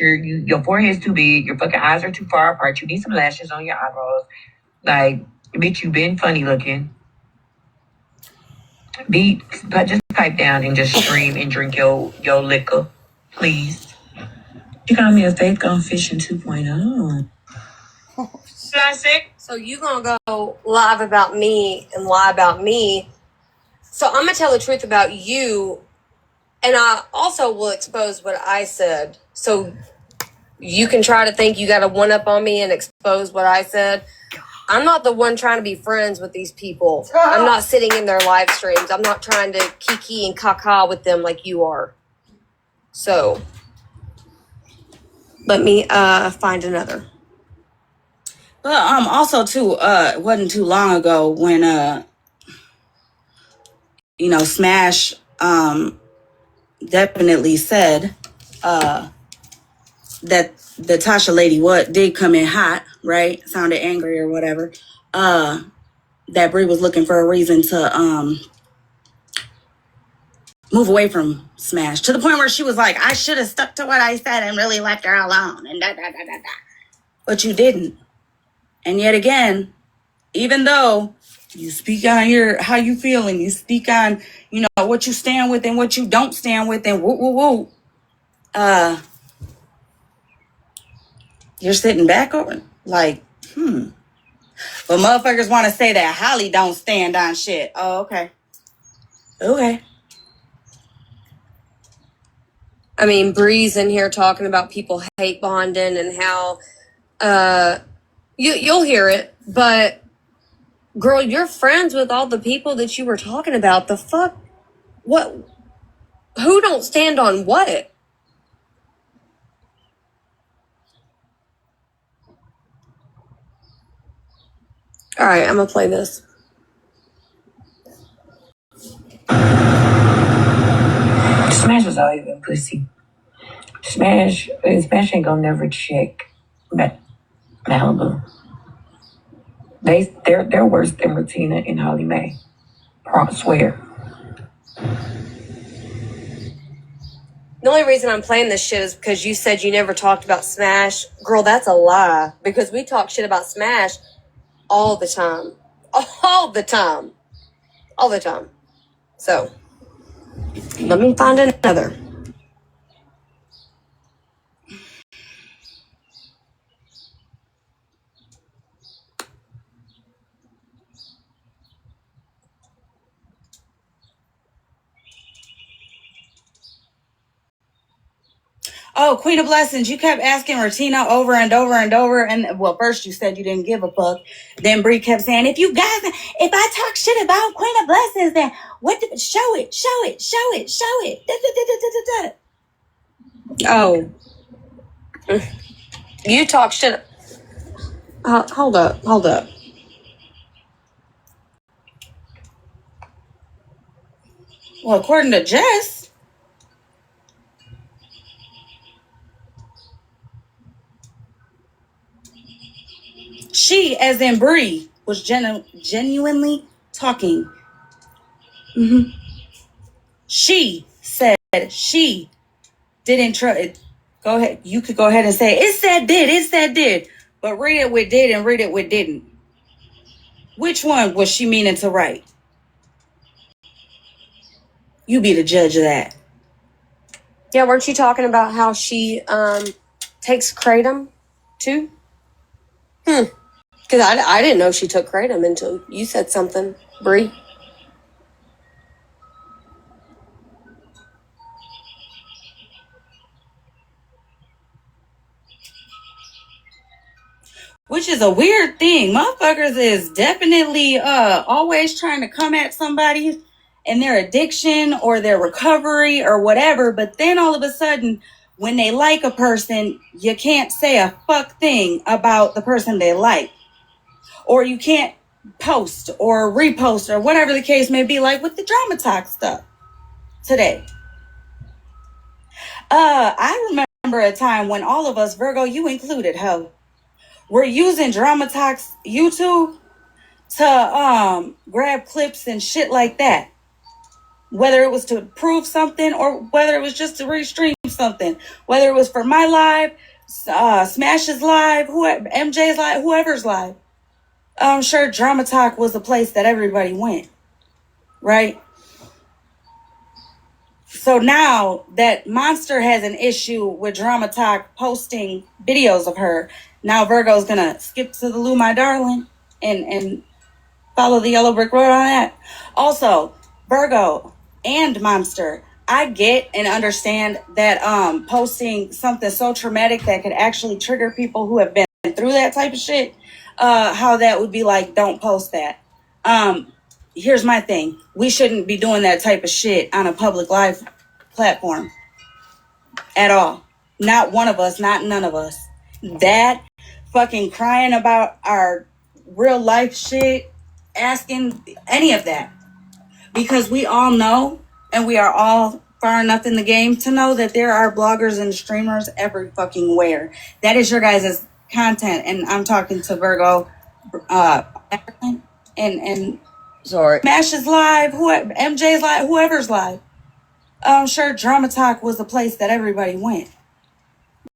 your forehead's too big. Your fucking eyes are too far apart. You need some lashes on your eyebrows. Like, bitch, you been funny looking. Just pipe down and just stream and drink your liquor, please. You got me a Faith Gone Fishing 2.0. Classic. So you gonna go live about me and lie about me. So I'm gonna tell the truth about you, and I also will expose what I said. So you can try to think you got a one up on me and expose what I said. I'm not the one trying to be friends with these people. I'm not sitting in their live streams. I'm not trying to kiki and caca with them like you are. So let me find another. Well, also too, it wasn't too long ago when Smash definitely said that the Tasha lady did come in hot, right? Sounded angry or whatever. That Brie was looking for a reason to move away from Smash, to the point where she was like, I should have stuck to what I said and really left her alone, and da da da da da. But you didn't. And yet again, even though you speak on how you feel, and you speak on, what you stand with and what you don't stand with, and woo, you're sitting back over like, But motherfuckers want to say that Holly don't stand on shit. Oh, okay. Okay. I mean, Bree's in here talking about people hate bonding and how you'll hear it, but girl, you're friends with all the people that you were talking about. The fuck? What? Who don't stand on what? All right, I'm gonna play this. Smash was always been pussy. Smash ain't gonna never check Malibu. They're worse than Ratina and Holly Mae. I swear. The only reason I'm playing this shit is because you said you never talked about Smash. Girl, that's a lie. Because we talk shit about Smash all the time. All the time. All the time. So, let me find another. Oh, Queen of Blessings, you kept asking Ratina over and over and over. And well, first you said you didn't give a fuck. Then Bree kept saying, if I talk shit about Queen of Blessings, then show it. Oh. You talk shit. Hold up. Well, according to Jess, she, as in Bree, was genuinely talking. Mm-hmm. She said she didn't try. Go ahead. You could go ahead and say, it said did. But read it with did and read it with didn't. Which one was she meaning to write? You be the judge of that. Yeah, weren't you talking about how she takes kratom too? Because I didn't know she took kratom until you said something, Bree. Which is a weird thing. Motherfuckers is definitely always trying to come at somebody and their addiction or their recovery or whatever. But then all of a sudden, when they like a person, you can't say a fuck thing about the person they like. Or you can't post or repost or whatever the case may be, like with the drama talk stuff today. I remember a time when all of us, Virgo, you included, were using Dramatalk's YouTube to grab clips and shit like that. Whether it was to prove something or whether it was just to restream something. Whether it was for my live, Smash's live, MJ's live, whoever's live. I'm sure Dramatalk was the place that everybody went. Right? So now that Monster has an issue with Dramatalk posting videos of her, now Virgo's gonna skip to the loo, my darling, and follow the yellow brick road on that. Also, Virgo and Monster, I get and understand that posting something so traumatic that could actually trigger people who have been through that type of shit, how that would be like, don't post that. Here's my thing. We shouldn't be doing that type of shit on a public live platform at all. Not one of us, not none of us. That fucking crying about our real life shit, asking any of that. Because we all know, and we are all far enough in the game to know that there are bloggers and streamers every fucking where. That is your guys' content. And I'm talking to Virgo, and sorry, Smash's live, MJ's live, whoever's live. I'm sure Dramatalk was the place that everybody went.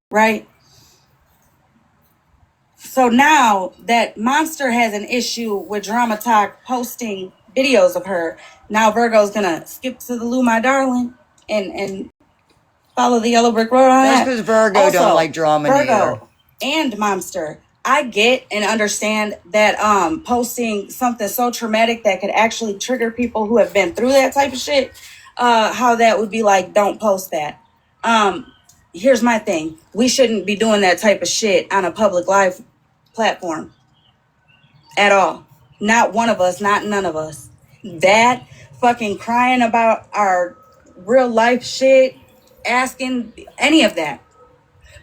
Right? So now that Monster has an issue with Dramatalk posting videos of her, now Virgo's gonna skip to the loo, my darling, and follow the yellow brick road on that. That's because Virgo Also, don't like drama Virgo neither. and Monster, I get and understand that posting something so traumatic that could actually trigger people who have been through that type of shit, how that would be like, don't post that. Here's my thing. We shouldn't be doing that type of shit on a public live platform at all. Not one of us, not none of us. That fucking crying about our real life shit, asking any of that.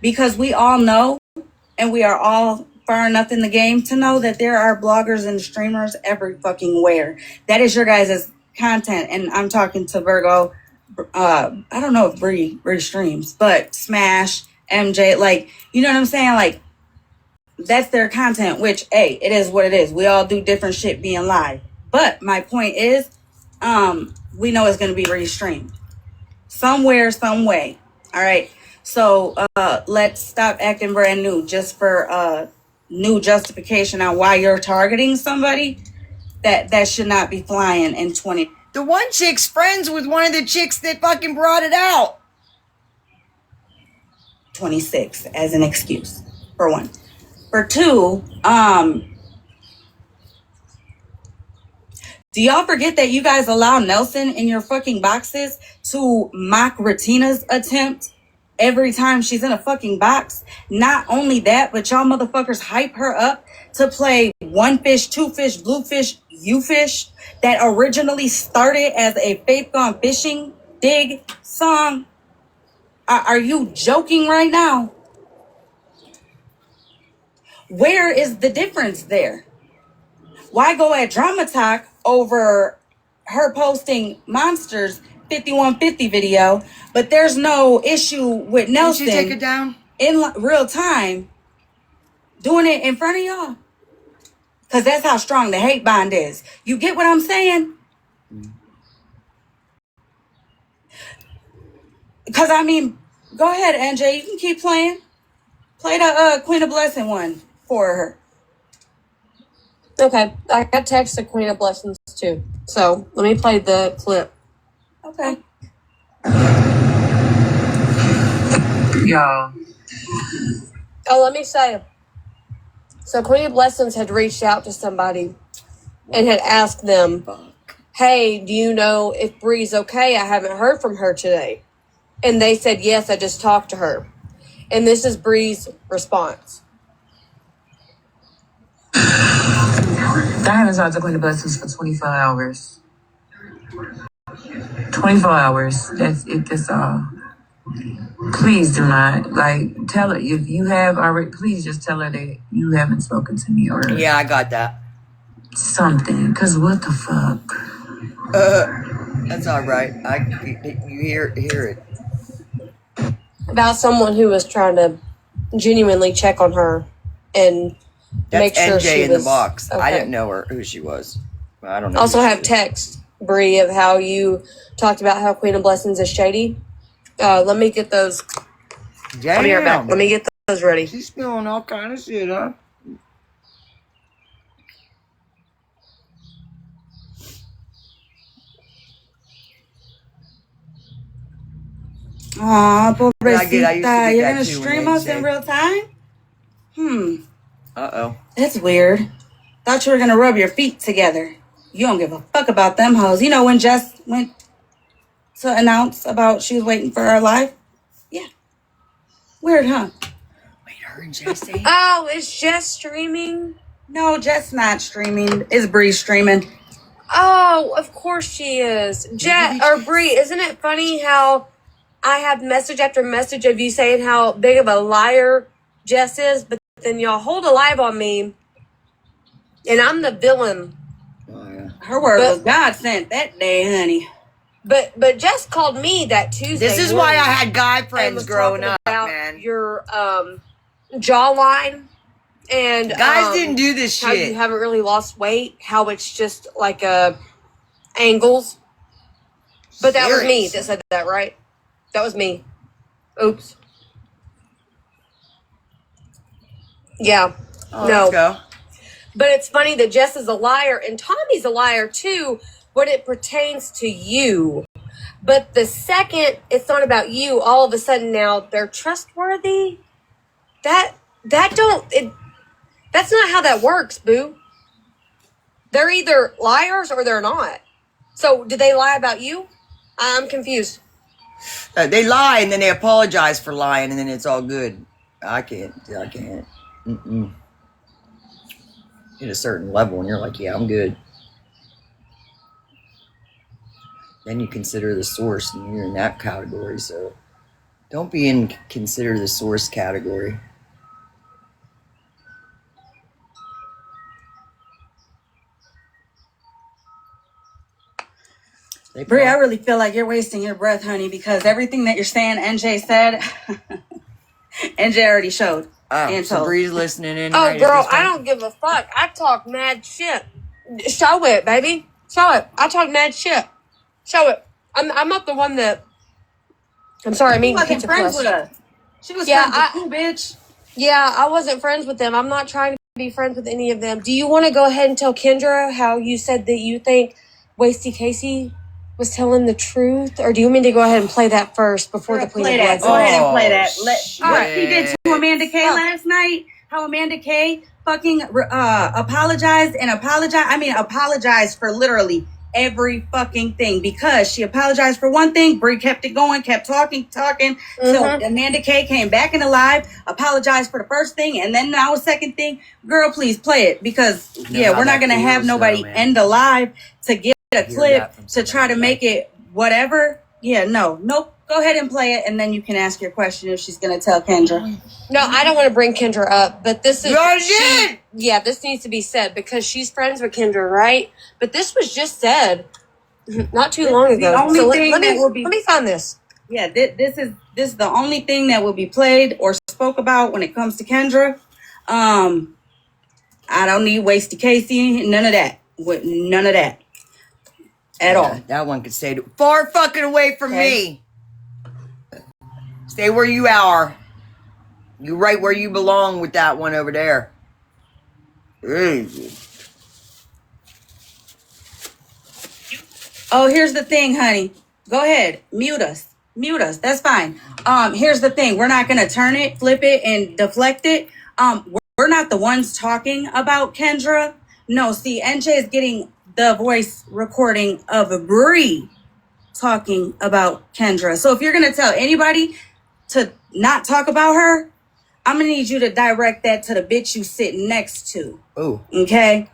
Because we all know, and we are all far enough in the game to know that there are bloggers and streamers every fucking where. That is your guys' content. And I'm talking to Virgo. I don't know if Bree streams, but Smash, MJ, like, you know what I'm saying? Like, that's their content, which, hey, it is what it is. We all do different shit being live. But my point is, we know it's going to be restreamed. Somewhere, some way. All right. So let's stop acting brand new just for new justification on why you're targeting somebody. That should not be flying in 20. The one chick's friends with one of the chicks that fucking brought it out. 26 as an excuse, for one. For two, do y'all forget that you guys allow Nelson in your fucking boxes to mock Retina's attempt every time she's in a fucking box? Not only that, but y'all motherfuckers hype her up to play One Fish, Two Fish, Blue Fish, You Fish that originally started as a Faith Gone Fishing dig song. Are you joking right now? Where is the difference there? Why go at Dramatalk over her posting Monster's 5150 video, but there's no issue with Nelson Did you take it down? in real time doing it in front of y'all? Because that's how strong the hate bond is. You get what I'm saying? Because, I mean, go ahead, NJ. You can keep playing. Play the Queen of Blessing one for her. Okay, I got text of Queen of Blessings too. So let me play the clip. Okay. Y'all. Oh, let me say. So Queen of Blessings had reached out to somebody and had asked them, hey, do you know if Bree's okay? I haven't heard from her today. And they said, yes, I just talked to her. And this is Bree's response. I haven't talked to Queen of Blessings for 24 hours. 24 hours. That's it. That's all. Please do not. Tell her if you have already, please just tell her that you haven't spoken to me or Yeah, I got that. something. Because what the fuck? That's all right. You hear it. about someone who was trying to genuinely check on her and make That's sure NJ she in was the box. I okay. didn't know who she was. I don't know. Also who she have is. text, Bree, of how you talked about how Queen of Blessings is shady. Let me get those. Damn. I'll be right back. Let me get those ready. She's spilling all kind of shit, huh? Aw, I used to pobrecita. get You're that gonna too when stream they'd us say- in real time? Uh-oh. That's weird. Thought you were gonna rub your feet together. You don't give a fuck about them hoes. You know when Jess went to announce about she was waiting for her life? Yeah. Weird, huh? Wait, her and Jesse? Oh, is Jess streaming? No, Jess not streaming. It's Bree streaming. Oh, of course she is. Jet or Bree, isn't it funny how I have message after message of you saying how big of a liar Jess is, but then y'all hold a live on me, and I'm the villain. Oh, yeah. Her word was God sent that day, honey. But Jess called me that Tuesday. This is why I had guy friends growing up, man. Your jawline and guys didn't do this how shit. you haven't really lost weight. How it's just like angles. But that was me that said that, right? That was me. Oops. Yeah. Oh, no. let's go. But it's funny that Jess is a liar and Tommy's a liar too when it pertains to you. But the second it's not about you, all of a sudden now they're trustworthy. That's not how that works, boo. They're either liars or they're not. So did they lie about you? I'm confused. They lie and then they apologize for lying and then it's all good. I can't. Mm-mm. At a certain level and you're like, yeah, I'm good. Then you consider the source and you're in that category. So don't be in consider the source category. Brie, I really feel like you're wasting your breath, honey, because everything that you're saying NJ said, NJ already showed. Oh, so Bree's listening in. Oh, right girl, I don't give a fuck. I talk mad shit. Show it, baby. Show it. I talk mad shit. Show it. I'm not the one that. I'm sorry, I mean wasn't Pizza friends Plus. with us. She was friends with you, bitch. Yeah, I wasn't friends with them. I'm not trying to be friends with any of them. Do you want to go ahead and tell Kendra how you said that you think Wasty Casey was telling the truth, or do you want me to go ahead and play that first before the Queen of Blessings? Go ahead and play that. What shit. she did to Amanda K last night? How Amanda K fucking apologized for literally every fucking thing because she apologized for one thing. Brie kept it going, kept talking. So Amanda K came back in the live, apologized for the first thing, and then now a second thing. Girl, please play it because we're not gonna have nobody end the live to get a clip to try to make it whatever. Nope. Go ahead and play it, and then you can ask your question if she's gonna tell Kendra. No, I don't want to bring Kendra up, but this is... did! Yeah, this needs to be said because she's friends with Kendra, right? But this was just said not too long ago. The only So thing let that will be... Let me find this. Yeah, this is the only thing that will be played or spoke about when it comes to Kendra. I don't need Wasty Casey, none of that. None of that. At all. That one could stay far fucking away from me. Stay where you are. You right where you belong with that one over there. Oh, here's the thing, honey. Go ahead. Mute us. That's fine. Here's the thing. We're not going to turn it, flip it, and deflect it. We're not the ones talking about Kendra. No, see, NJ is getting the voice recording of Bree talking about Kendra. So if you're going to tell anybody to not talk about her, I'm going to need you to direct that to the bitch you sitting next to. Ooh. Okay?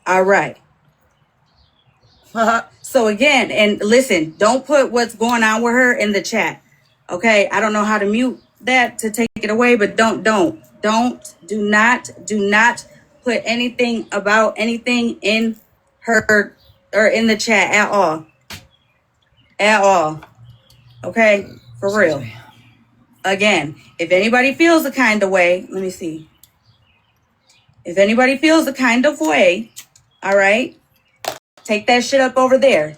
All right. So again, and listen, don't put what's going on with her in the chat. Okay? I don't know how to mute that to take it away, but do not put anything about anything in her or in the chat at all. Okay? For real. again, if anybody feels a kind of way, let me see. If anybody feels a kind of way, all right, take that shit up over there.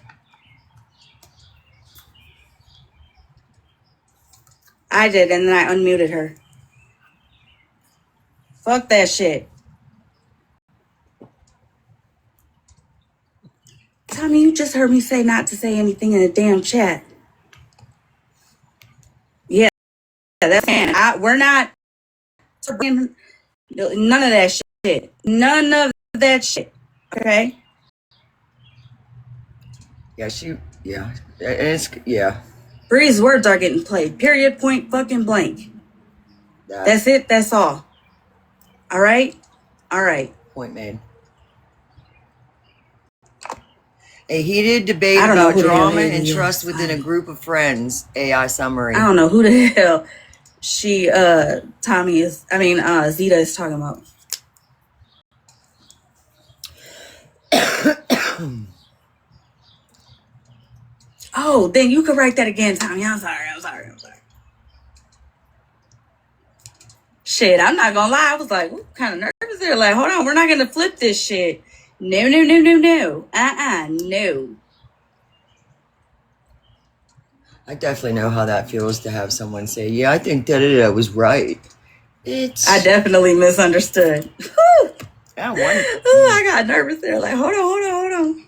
I did, and then I unmuted her. Fuck that shit. Tommy, you just heard me say not to say anything in the damn chat. Yeah, that's it. We're not none of that shit. None of that shit. Okay? Yeah. Yeah. Bree's words are getting played. Period, point, fucking blank. That's it. That's all. All right? All right. Point made. A heated debate about drama and trust within a group of friends. AI summary. I don't know who the hell Zeta is talking about. Oh, then you could write that again, Tommy. I'm sorry. Shit, I'm not gonna lie. I was like, what kind of nervous there? Like, hold on, we're not gonna flip this shit. No. No. I definitely know how that feels to have someone say, yeah, I think that was right. I definitely misunderstood. I got nervous there. Like, hold on.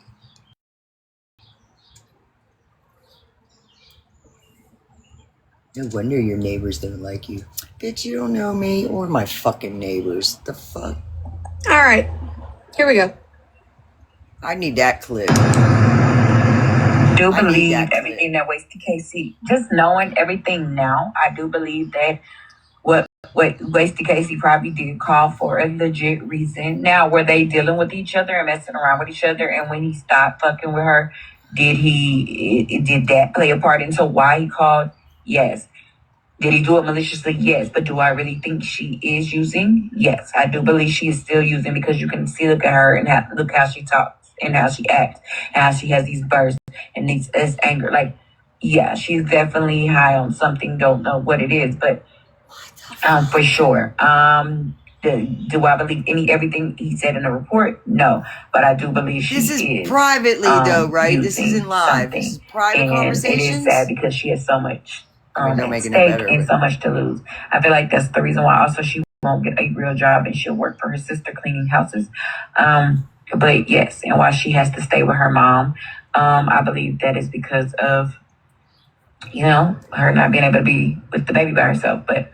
No wonder your neighbors don't like you. Bitch, you don't know me or my fucking neighbors. The fuck? All right. Here we go. I need that clip. Do believe everything that Wasty Casey, just knowing everything now, I do believe that what Wasty Casey probably did call for a legit reason. Now, were they dealing with each other and messing around with each other? And when he stopped fucking with her, did that play a part into why he called? Yes. Did he do it maliciously? Yes. But do I really think she is using? Yes. I do believe she is still using, because you can see, look at her and look how she talks and how she acts and how she has these bursts and this anger. Like, yeah, she's definitely high on something. Don't know what it is, but for sure. Do I believe everything he said in the report? No, but I do believe she is. This is privately though, right? This isn't live. This is private conversations. It is sad because she has so much at stake and so much to lose. I feel like that's the reason why also she won't get a real job and she'll work for her sister cleaning houses. But yes, and why she has to stay with her mom. I believe that is because of, her not being able to be with the baby by herself. But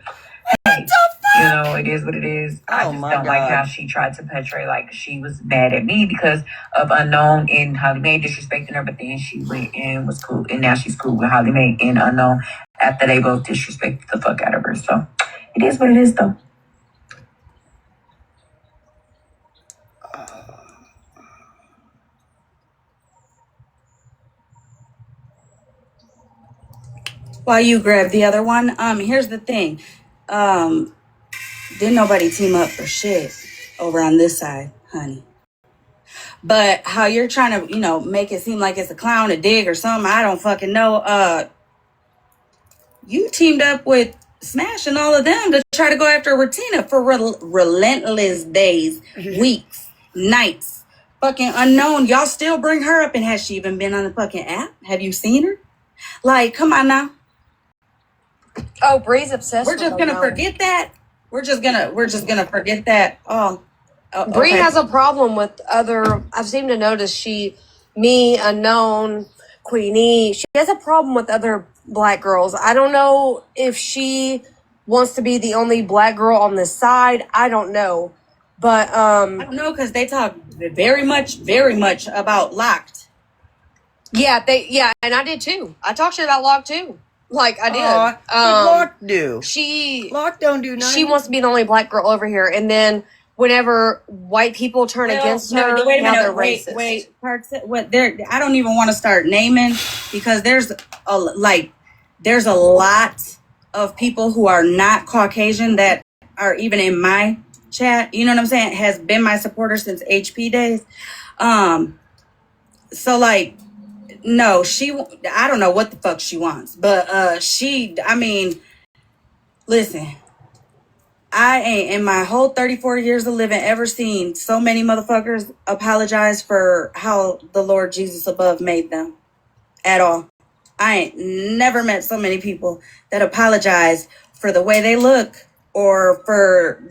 hey, it is what it is. I just don't like how she tried to portray like she was mad at me because of Unknown and Holly Mae disrespecting her, but then she went and was cool, and now she's cool with Holly Mae and Unknown after they both disrespected the fuck out of her. So it is what it is, though. While you grab the other one, here's the thing. Didn't nobody team up for shit over on this side, honey. But how you're trying to, make it seem like it's a clown, a dig or something, I don't fucking know. You teamed up with Smash and all of them to try to go after Retina for relentless days, weeks, nights. Fucking Unknown. Y'all still bring her up, and has she even been on the fucking app? Have you seen her? Like, come on now. Oh, Bree's obsessed. We're just gonna forget that. We're just gonna forget that. Oh, Bree has a problem with other. I've seemed to notice Unknown, Queenie. She has a problem with other black girls. I don't know if she wants to be the only black girl on this side. I don't know, but I don't know, because they talk very much about Locked. Yeah, and I did too. I talked shit about Locked too. Like I did. Locked do. Locked don't do nothing. She wants to be the only black girl over here, and then whenever white people turn against her, wait a minute, they're racist. Wait, I don't even want to start naming, because there's a lot of people who are not Caucasian that are even in my chat. You know what I'm saying? Has been my supporter since HP days. So like, no, I don't know what the fuck she wants, but Listen, I ain't in my whole 34 years of living ever seen so many motherfuckers apologize for how the Lord Jesus above made them at all. I ain't never met so many people that apologize for the way they look or for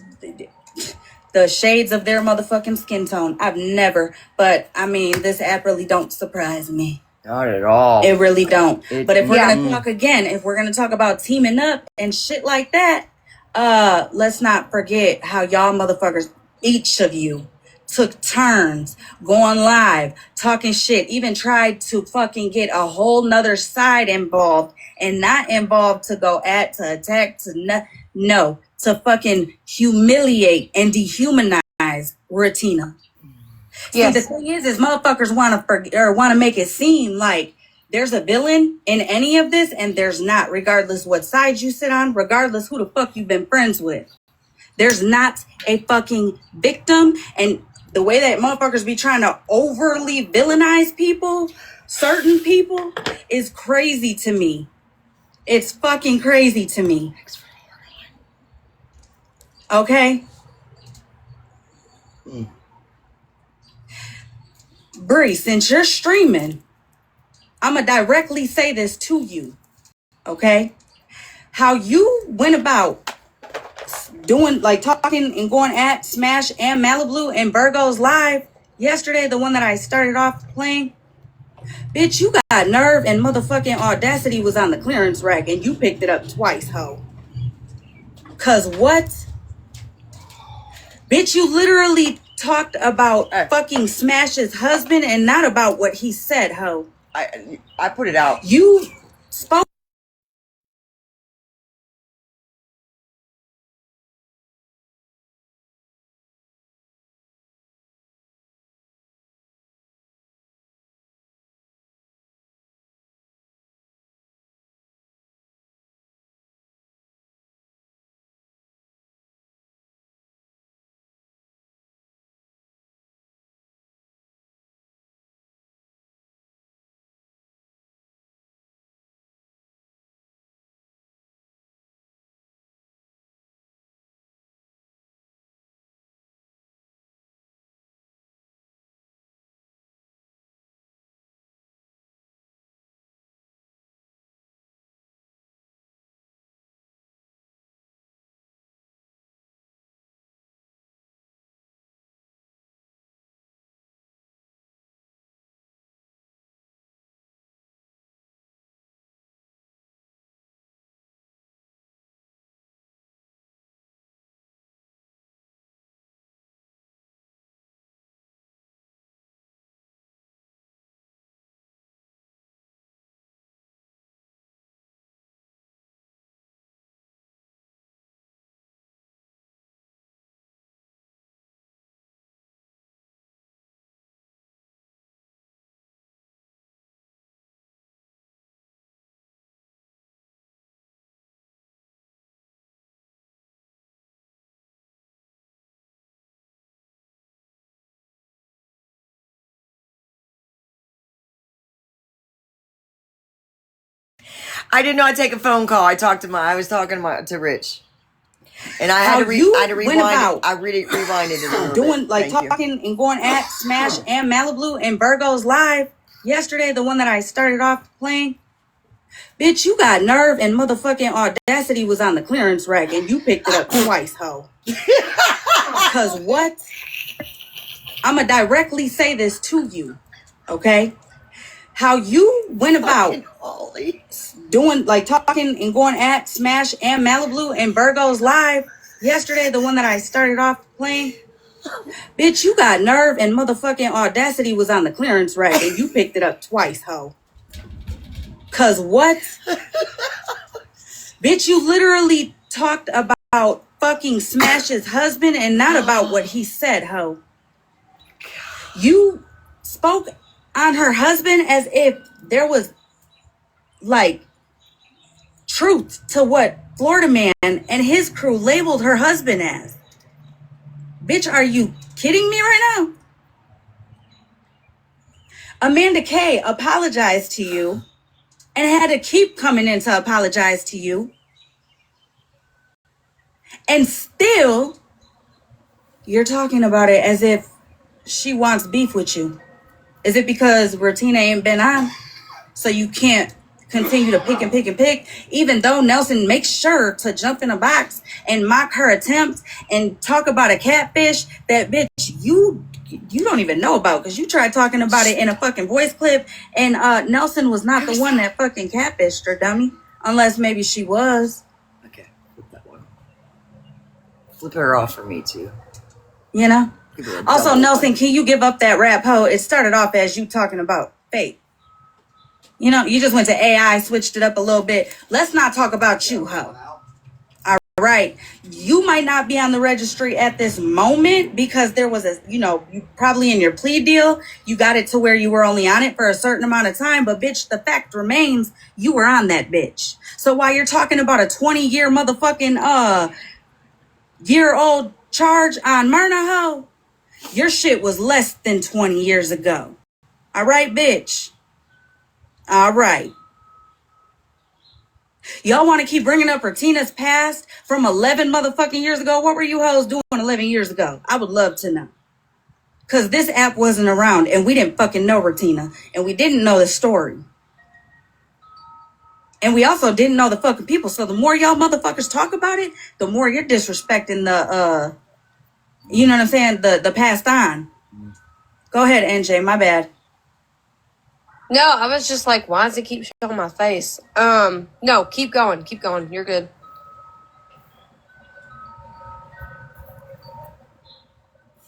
the shades of their motherfucking skin tone. I've never, but I mean, this app really don't surprise me. Not at all. It really don't. But if we're Yeah. gonna talk again, if we're gonna talk about teaming up and shit like that, let's not forget how y'all motherfuckers, each of you, took turns going live, talking shit, even tried to fucking get a whole nother side involved and not involved to go at, to attack, no, to fucking humiliate and dehumanize Ratina. Yes. See, the thing is motherfuckers want to make it seem like there's a villain in any of this, and there's not, regardless what side you sit on, regardless who the fuck you've been friends with. There's not a fucking victim, and the way that motherfuckers be trying to overly villainize people, certain people, is crazy to me. It's fucking crazy to me. Okay? Bree, since you're streaming, I'ma directly say this to you. Okay? How you went about doing, like, talking and going at Smash and Malibu and Virgo's live yesterday, the one that I started off playing. Bitch, you got nerve and motherfucking audacity was on the clearance rack and you picked it up twice, ho. Cause what? Bitch, you literally talked about fucking Smash's husband and not about what he said, ho. I put it out. You spoke. I did not take a phone call. I was talking to Rich. And I had to rewind it. I rewinded it a little doing bit. like Thank talking and going at Smash and Malibu and Virgo's live yesterday, the one that I started off playing. Bitch, you got nerve and motherfucking audacity was on the clearance rack and you picked it up twice, ho. Cause what? I'ma directly say this to you, okay? How you went about doing, like, talking and going at Smash and Malibu and Virgo's live yesterday, the one that I started off playing. Bitch, you got nerve and motherfucking audacity was on the clearance rack and you picked it up twice, ho. Cause what? Bitch, you literally talked about fucking Smash's husband and not about what he said, ho. You spoke on her husband as if there was, like, truth to what Florida Man and his crew labeled her husband as. Bitch, are you kidding me right now? Amanda K apologized to you and had to keep coming in to apologize to you. And still, you're talking about it as if she wants beef with you. Is it because Ratina ain't been on? So you can't continue to pick and pick and pick, even though Nelson makes sure to jump in a box and mock her attempt and talk about a catfish that bitch you don't even know about because you tried talking about it in a fucking voice clip, and Nelson was not the one that fucking catfished her, dummy. Unless maybe she was. Okay, flip that one. Flip her off for me too. You know? Also, Nelson, can you give up that rap hoe? It started off as you talking about fate. You know, you just went to AI, switched it up a little bit. Let's not talk about you, ho. All right. You might not be on the registry at this moment because there was a, you know, you probably in your plea deal, you got it to where you were only on it for a certain amount of time. But bitch, the fact remains you were on that bitch. So while you're talking about a 20-year motherfucking year-old charge on Myrna, ho, your shit was less than 20 years ago. All right, bitch. All right. Y'all want to keep bringing up Ratina's past from 11 motherfucking years ago? What were you hoes doing 11 years ago? I would love to know. Because this app wasn't around and we didn't fucking know Ratina. And we didn't know the story. And we also didn't know the fucking people. So the more y'all motherfuckers talk about it, the more you're disrespecting the, you know what I'm saying? The passed on. Go ahead, NJ. My bad. No, I was just like, why does it keep showing my face? No, keep going. Keep going. You're good.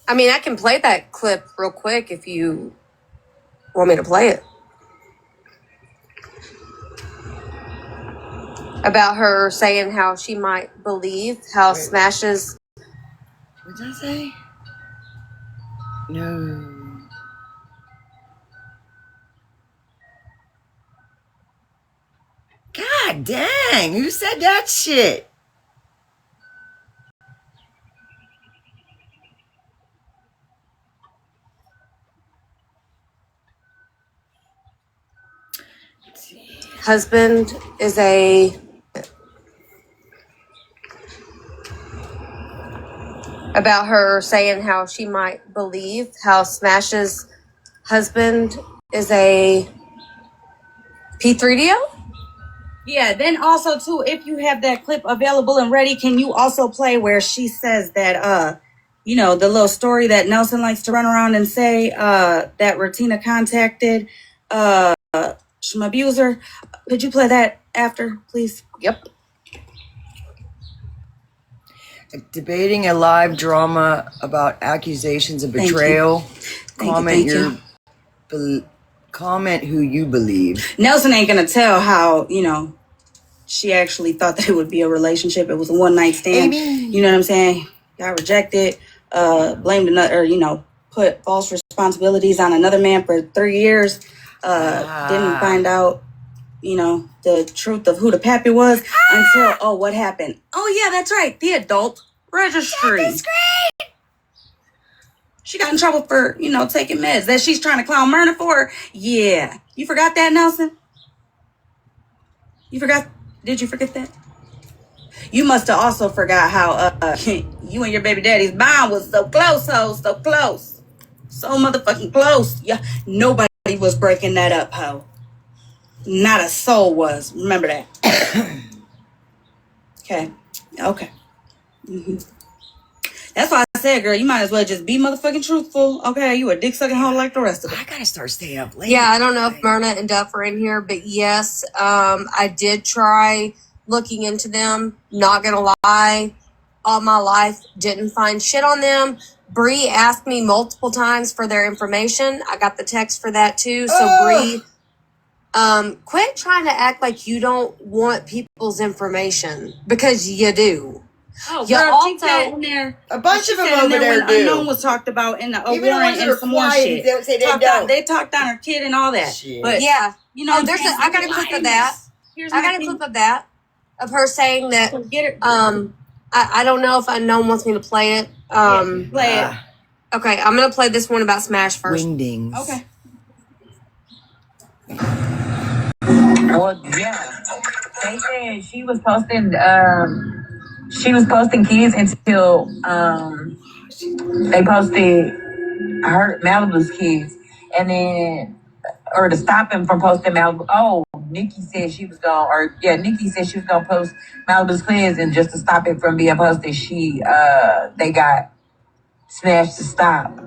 I mean, I can play that clip real quick if you want me to play it. About her saying how she might believe how Smashes. What did I say? No. God dang, who said that shit? Husband is a. About her saying how she might believe how Smash's husband is a P3DO? Yeah, then also too, if you have that clip available and ready, can you also play where she says that you know, the little story that Nelson likes to run around and say that Ratina contacted some abuser. Could you play that after, please? Yep. Debating a live drama about accusations of betrayal. Comment who you believe. Nelson ain't gonna tell how, you know, she actually thought that it would be a relationship. It was a one-night stand. You know what I'm saying? Got rejected, blamed another, or, you know, put false responsibilities on another man for 3 years. Didn't find out, you know, the truth of who the pappy was until, what happened? Oh, yeah, that's right. The adult registry. That's great. She got in trouble for, you know, taking meds that she's trying to clown Myrna for. Yeah. You forgot that, Nelson? You forgot? Did you forget that? You must have also forgot how you and your baby daddy's bond was so close, so close. So motherfucking close. Yeah, nobody was breaking that up, ho. Not a soul was. Remember that. Okay. Mm-hmm. That's why I said, girl, you might as well just be motherfucking truthful. Okay, you a dick sucking hoe like the rest of them. I gotta start staying up late. Yeah, I don't know if Myrna and Duff are in here, but yes, I did try looking into them. Not gonna lie, all my life didn't find shit on them. Bree asked me multiple times for their information. I got the text for that too. So Bree, quit trying to act like you don't want people's information because you do. Oh, you girl, also, she said in there. A bunch of them over there do. Unknown was talked about in the warrant and some more shit. They talked on her kid and all that. Shit. But yeah, you know, there's I got a clip of that. I got a clip of that of her saying that. I don't know if Unknown wants me to play it. Play it. Okay, I'm gonna play this one about Smash first. Wingdings. Okay. Well, yeah. They said she was posting she was posting kids until they posted her Malibu's kids, and then or to stop him from posting Malibu. Oh, Nikki said she was Nikki said she was gonna post Malibu's kids, and just to stop it from being posted, they got smashed to stop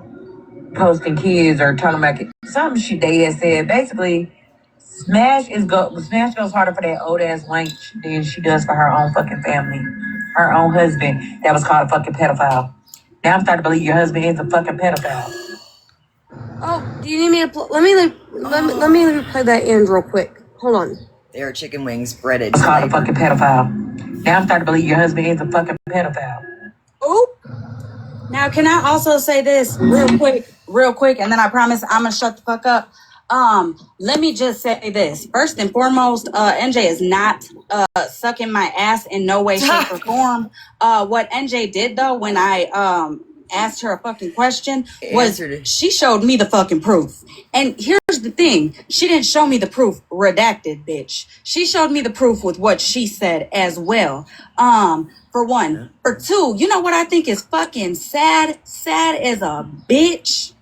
posting kids or telling them like something they had said. Basically, Smash goes harder for that old ass wench than she does for her own fucking family, her own husband that was called a fucking pedophile. Now I'm starting to believe your husband is a fucking pedophile. Oh, do you need me to let me play that end real quick. Hold on. They are chicken wings breaded. It's called a fucking pedophile. Now I'm starting to believe your husband is a fucking pedophile. Oh. Now, can I also say this real quick, and then I promise I'm gonna shut the fuck up. Let me just say this. First and foremost, NJ is not sucking my ass in no way, shape, or form. What NJ did though, when I asked her a fucking question, was she showed me the fucking proof. And here's the thing: she didn't show me the proof redacted, bitch. She showed me the proof with what she said as well. For one. For two, you know what I think is fucking sad? Sad as a bitch.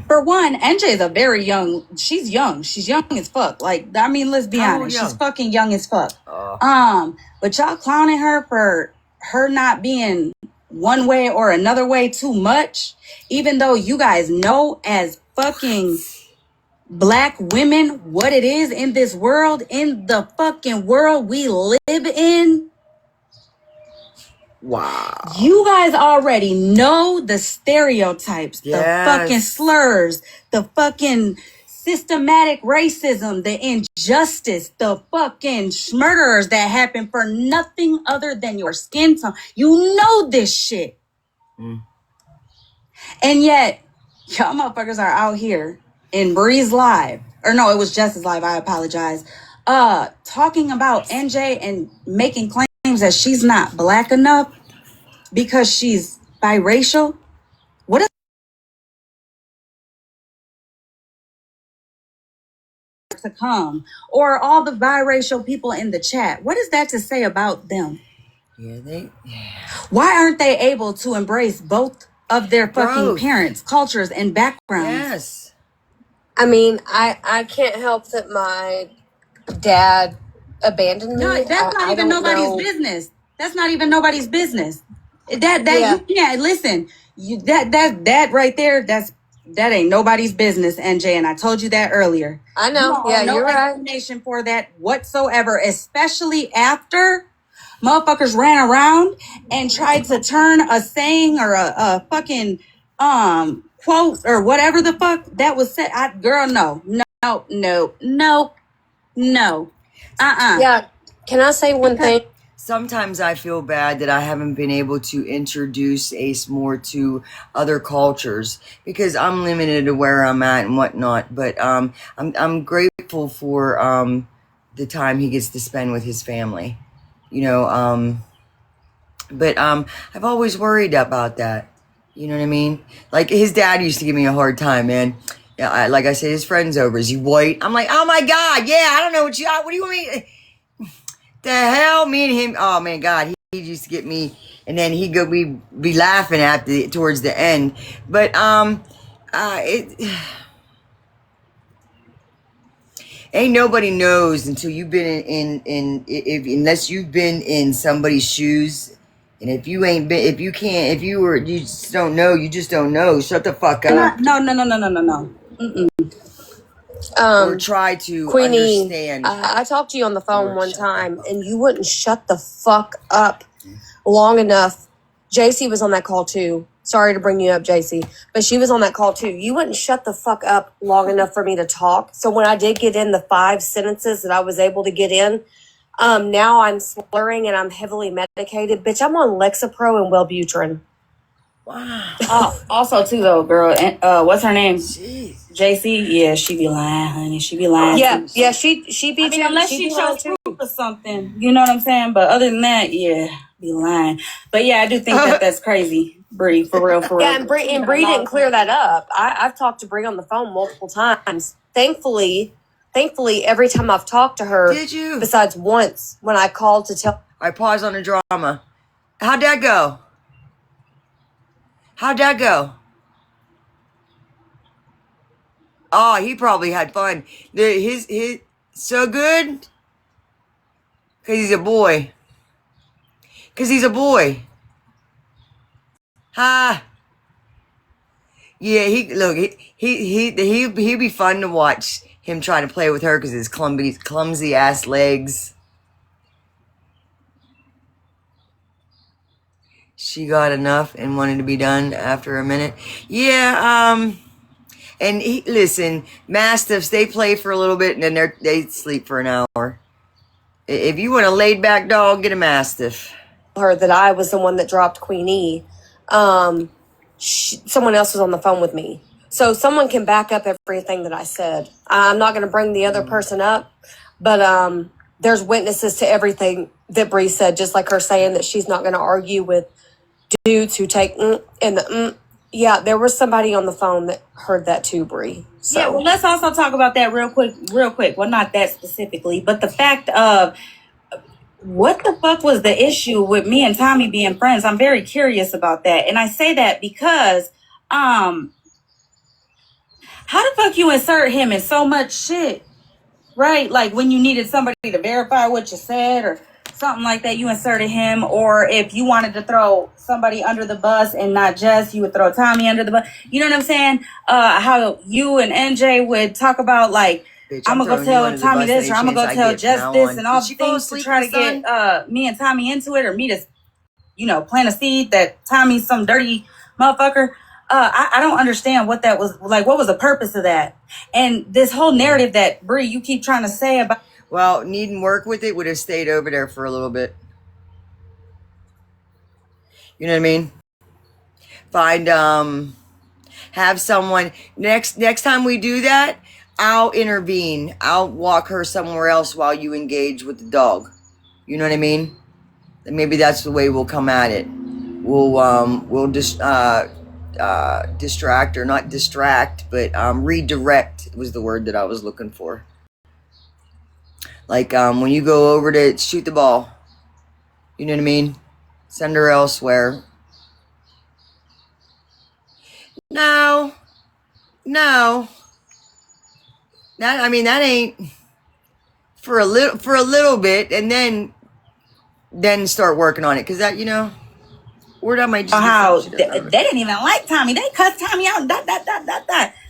For one, NJ is a very young. She's young. She's young as fuck. Like, I mean, let's be honest. She's fucking young as fuck. But y'all clowning her for her not being one way or another way too much, even though you guys know as fucking Black women what it is in this world, in the fucking world we live in. Wow. You guys already know the stereotypes, the fucking slurs, the fucking systematic racism, the injustice, the fucking murderers that happen for nothing other than your skin tone. You know this shit. And yet, y'all motherfuckers are out here in Bree's live. Or no, it was Jess's live, I apologize. Talking about NJ and making claims that she's not Black enough because she's biracial. What is to come? Or all the biracial people in the chat, what is that to say about them? Why aren't they able to embrace both of their fucking parents, cultures, and backgrounds? I mean, I can't help that my dad abandoned me. No, that's not even nobody's business. That's not even nobody's business. You can't listen. That right there, that ain't nobody's business, NJ. And I told you that earlier. I know. You're right. Explanation for that whatsoever, especially after motherfuckers ran around and tried to turn a saying or a fucking quote or whatever the fuck that was said. No. Yeah. Can I say one thing? Sometimes I feel bad that I haven't been able to introduce Ace more to other cultures because I'm limited to where I'm at and whatnot. But I'm grateful for the time he gets to spend with his family, you know. But I've always worried about that. You know what I mean? Like his dad used to give me a hard time, man. Yeah, like I said, his friend's over. Is he white? I'm like, oh my God, yeah. I don't know what do you want me? The hell, me and him. Oh man, God, he used to get me, and then he'd go be laughing at towards the end. But ain't nobody knows until you've been unless you've been in somebody's shoes. And if you ain't been, if you just don't know, you just don't know. Shut the fuck up. No. Or try to Queenie, understand. I talked to you on the phone one time, and you wouldn't shut the fuck up long enough. JC was on that call too. Sorry to bring you up, JC, but she was on that call too. You wouldn't shut the fuck up long enough for me to talk. So when I did get in the 5 sentences that I was able to get in, now I'm slurring and I'm heavily medicated. Bitch, I'm on Lexapro and Wellbutrin. Wow. Also too though, girl, what's her name? Jeez. JC, yeah, she be lying, honey. She be lying. Yeah, she be. I mean, unless she shows proof or something, you know what I'm saying. But other than that, yeah, be lying. But yeah, I do think that's crazy, Bree. For real. Yeah, and Bree didn't clear that up. I've talked to Bree on the phone multiple times. Thankfully, thankfully, every time I've talked to her, Did you? besides once when I called to tell. I pause on the drama. How'd that go? How'd that go? Oh, he probably had fun. His so good. Cause he's a boy. Cause he's a boy. Ha. Yeah, he'd be fun to watch him trying to play with her because his clumsy ass legs. She got enough and wanted to be done after a minute. Yeah, and listen, Mastiffs, they play for a little bit and then they sleep for an hour. If you want a laid back dog, get a Mastiff. Her that I was the one that dropped Queenie. Someone else was on the phone with me. So someone can back up everything that I said. I'm not going to bring the other person up, but there's witnesses to everything that Bree said, just like her saying that she's not going to argue with dudes who take and the Yeah, there was somebody on the phone that heard that too, Bree. So. Yeah, well, let's also talk about that real quick. Well, not that specifically, but the fact of what the fuck was the issue with me and Tommy being friends? I'm very curious about that. And I say that because, how the fuck you insert him in so much shit, right? Like when you needed somebody to verify what you said or something like that, you inserted him. Or if you wanted to throw somebody under the bus and not Jess, you would throw Tommy under the bus. You know what I'm saying? How you and NJ would talk about like, bitch, I'm gonna go tell Tommy this or I'm gonna go tell Jess this and all the things to try to get me and Tommy into it, or me to, plant a seed that Tommy's some dirty motherfucker. I don't understand what that was like. What was the purpose of that? And this whole narrative that Bree, you keep trying to say about. Well, needing work with it would have stayed over there for a little bit. You know what I mean? Find have someone next time we do that, I'll intervene. I'll walk her somewhere else while you engage with the dog. You know what I mean? And maybe that's the way we'll come at it. We'll just distract, or not distract, but redirect was the word that I was looking for. Like when you go over to shoot the ball, you know what I mean? Send her elsewhere. No. That ain't for a little bit, and then start working on it, because that, word I might just How they didn't even like Tommy. They cussed Tommy out.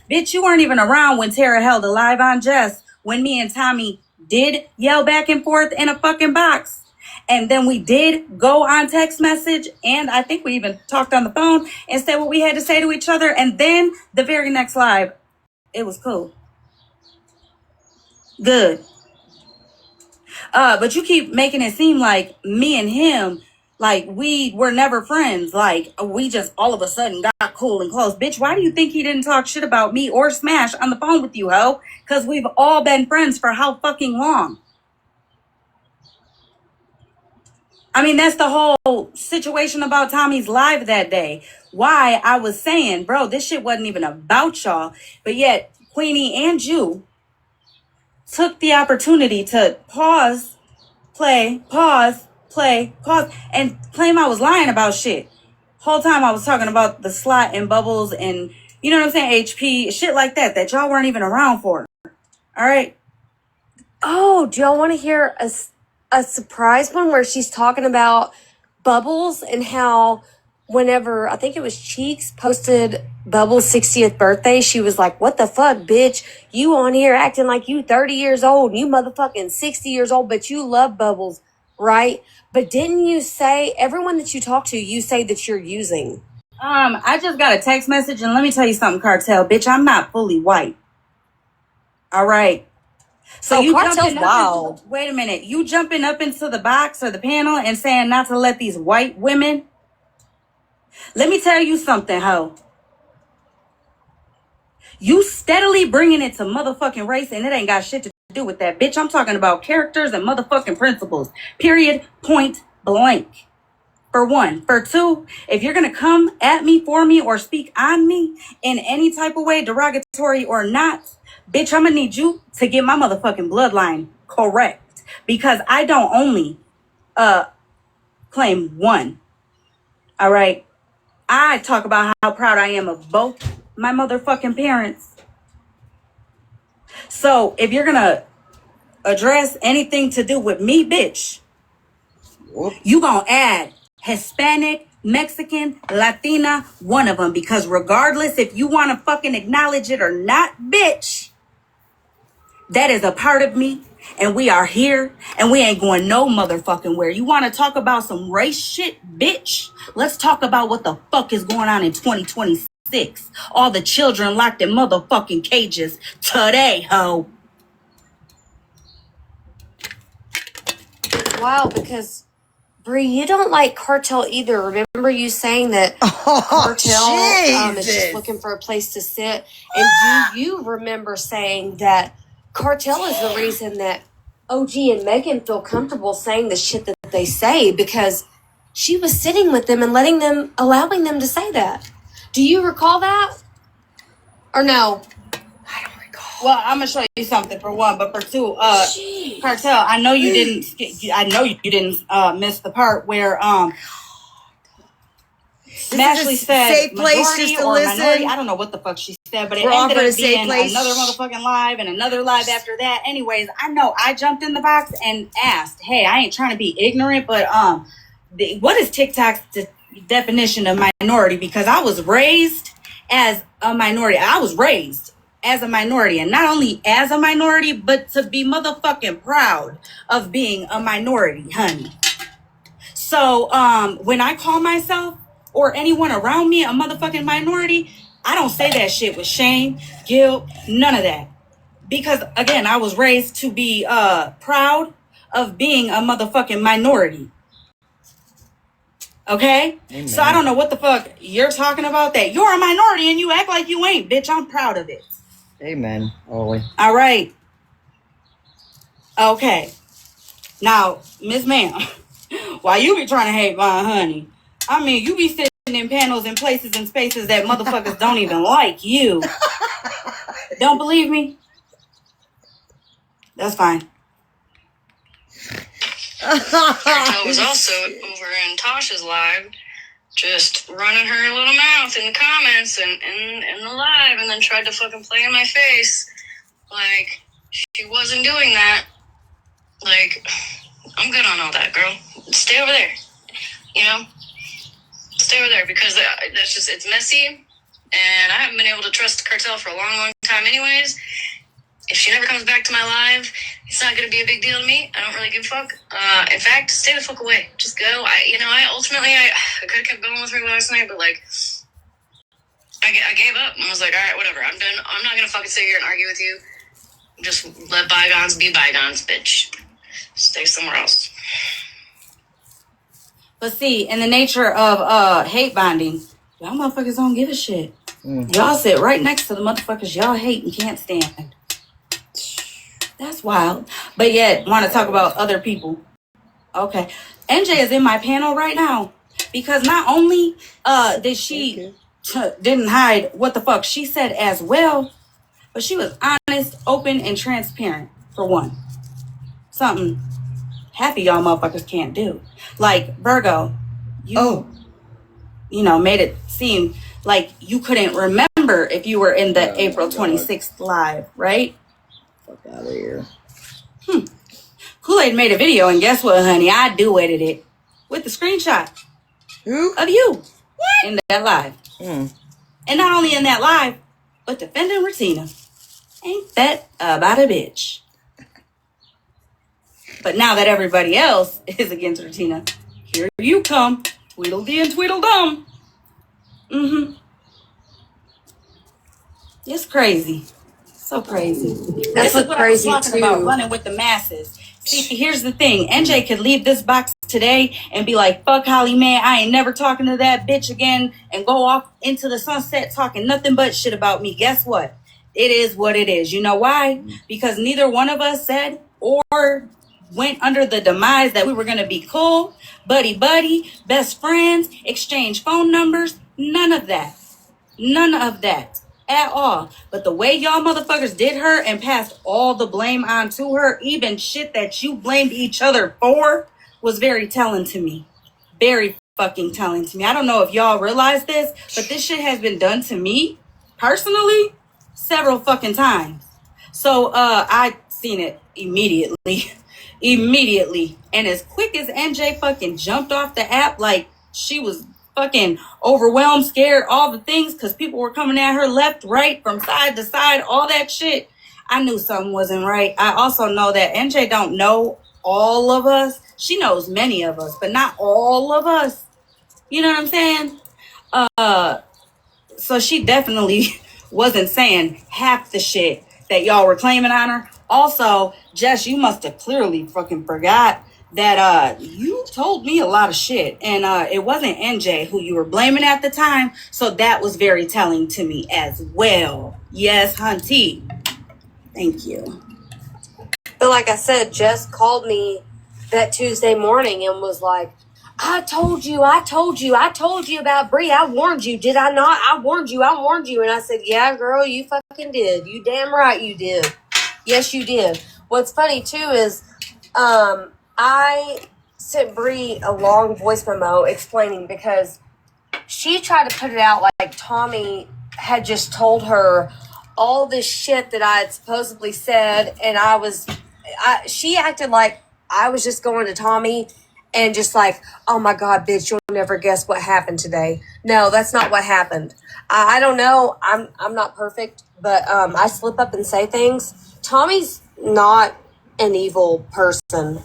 Bitch, you weren't even around when Tara held a live on Jess when me and Tommy did yell back and forth in a fucking box. And then we did go on text message, and I think we even talked on the phone and said what we had to say to each other. And then the very next live, it was cool. Good. But you keep making it seem like me and him, like we were never friends. Like we just all of a sudden got cool and close. Bitch, why do you think he didn't talk shit about me or Smash on the phone with you, ho? Because we've all been friends for how fucking long? I mean, that's the whole situation about Tommy's live that day. Why I was saying, bro, this shit wasn't even about y'all. But yet, Queenie and you took the opportunity to pause, play, and claim I was lying about shit. Whole time I was talking about the slot and Bubbles and, you know what I'm saying, HP, shit like that y'all weren't even around for. All right? Oh, do y'all want to hear a surprise one where she's talking about Bubbles and how whenever, I think it was Cheeks, posted Bubbles' 60th birthday, she was like, what the fuck, bitch? You on here acting like you 30 years old. You motherfucking 60 years old, but you love Bubbles, right? But didn't you say, everyone that you talk to, you say that you're using? I just got a text message, and let me tell you something, Cartel. Bitch, I'm not fully white. All right? So you Cartel's wild. Wait a minute. You jumping up into the box or the panel and saying not to let these white women? Let me tell you something, ho. You steadily bringing it to motherfucking race, and it ain't got shit to do with that, bitch. I'm talking about characters and motherfucking principles. Period. Point blank. For one. For two, if you're going to come at me, for me, or speak on me in any type of way, derogatory or not, Bitch, I'm gonna need you to get my motherfucking bloodline correct. Because I don't only claim one. All right? I talk about how proud I am of both my motherfucking parents. So if you're gonna address anything to do with me, bitch, you gonna add Hispanic, Mexican, Latina, one of them. Because regardless if you want to fucking acknowledge it or not, bitch, that is a part of me. And we are here. And we ain't going no motherfucking where. You want to talk about some race shit, bitch? Let's talk about what the fuck is going on in 2026. All the children locked in motherfucking cages today, ho. Wow, because Bree, you don't like Cartel either. Remember you saying that Cartel is just looking for a place to sit? And do you remember saying that Cartel is the reason that OG and Megan feel comfortable saying the shit that they say because she was sitting with them and allowing them to say that. Do you recall that? Or no? Well, I'm gonna show you something for one, but for two, Cartel, I know you didn't miss the part where Ashley said safe place majority just to or listen. minority. I don't know what the fuck she said, but it We're ended offering up a safe being place. another motherfucking live and another live after that. Anyways, I know I jumped in the box and asked, hey, I ain't trying to be ignorant, but what is TikTok's definition of minority? Because I was raised as a minority. I was raised as a minority, and not only as a minority, but to be motherfucking proud of being a minority, honey. So when I call myself or anyone around me a motherfucking minority, I don't say that shit with shame, guilt, none of that. Because again, I was raised to be proud of being a motherfucking minority. Okay? Amen. So I don't know what the fuck you're talking about that. You're a minority and you act like you ain't, bitch. I'm proud of it. Amen, Ollie. All right. Okay. Now, Miss Ma'am, why you be trying to hate my honey? I mean, you be sitting in panels and places and spaces that motherfuckers don't even like you. Don't believe me? That's fine. I was also over in Tasha's live, just running her little mouth in the comments and in the live, and then tried to fucking play in my face like she wasn't doing that. Like, I'm good on all that, girl. Stay over there. You know? Stay over there, because that's just, it's messy, and I haven't been able to trust Cartel for a long, long time anyways. If she never comes back to my live, it's not going to be a big deal to me. I don't really give a fuck. In fact, stay the fuck away. Just go. I ultimately could have kept going with her last night, but like, I gave up and was like, all right, whatever. I'm done. I'm not going to fucking sit here and argue with you. Just let bygones be bygones, bitch. Stay somewhere else. But see, in the nature of hate bonding, y'all motherfuckers don't give a shit. Y'all sit right next to the motherfuckers y'all hate and can't stand. That's wild. But yet, want to talk about other people. Okay. NJ is in my panel right now. Because not only did she didn't hide what the fuck she said as well, but she was honest, open, and transparent, for one. Something half of y'all motherfuckers can't do. Like, Virgo, you made it seem like you couldn't remember if you were in the April 26th live, right? Fuck out of here. Kool-Aid made a video, and guess what, honey? I do edit it with the screenshot of you in that live. And not only in that live, but defending Ratina. Ain't that about a bitch? But now that everybody else is against Ratina, here you come. Tweedledee and Tweedledum. It's crazy. So crazy. That's This is what crazy I was talking too. about, running with the masses. See, here's the thing. NJ could leave this box today and be like, fuck Holly, man, I ain't never talking to that bitch again, and go off into the sunset talking nothing but shit about me. Guess what? It is what it is. You know why? Because neither one of us said or went under the demise that we were going to be cool, buddy, best friends, exchange phone numbers. None of that. None of that. at all. But the way y'all motherfuckers did her and passed all the blame onto her, even shit that you blamed each other for, was very telling to me. Very fucking telling to me. I don't know if y'all realize this, but this shit has been done to me personally several fucking times. So I seen it immediately. Immediately. And as quick as NJ fucking jumped off the app, like she was fucking overwhelmed, scared, all the things, because people were coming at her left, right, from side to side, all that shit. I knew something wasn't right. I also know that NJ don't know all of us. She knows many of us, but not all of us. You know what I'm saying? So she definitely wasn't saying half the shit that y'all were claiming on her. Also, Jess, you must have clearly fucking forgot that you told me a lot of shit, and it wasn't NJ who you were blaming at the time, so that was very telling to me as well. Yes, hunty. Thank you. But like I said, Jess called me that Tuesday morning and was like, I told you about Bree. I warned you, did I not? I warned you. And I said, yeah, girl, you fucking did. You damn right you did. Yes, you did. What's funny too is I sent Bree a long voice memo explaining, because she tried to put it out like Tommy had just told her all this shit that I had supposedly said, and she acted like I was just going to Tommy and just like, oh my God, bitch, you'll never guess what happened today. No, that's not what happened. I don't know. I'm not perfect, but I slip up and say things. Tommy's not an evil person.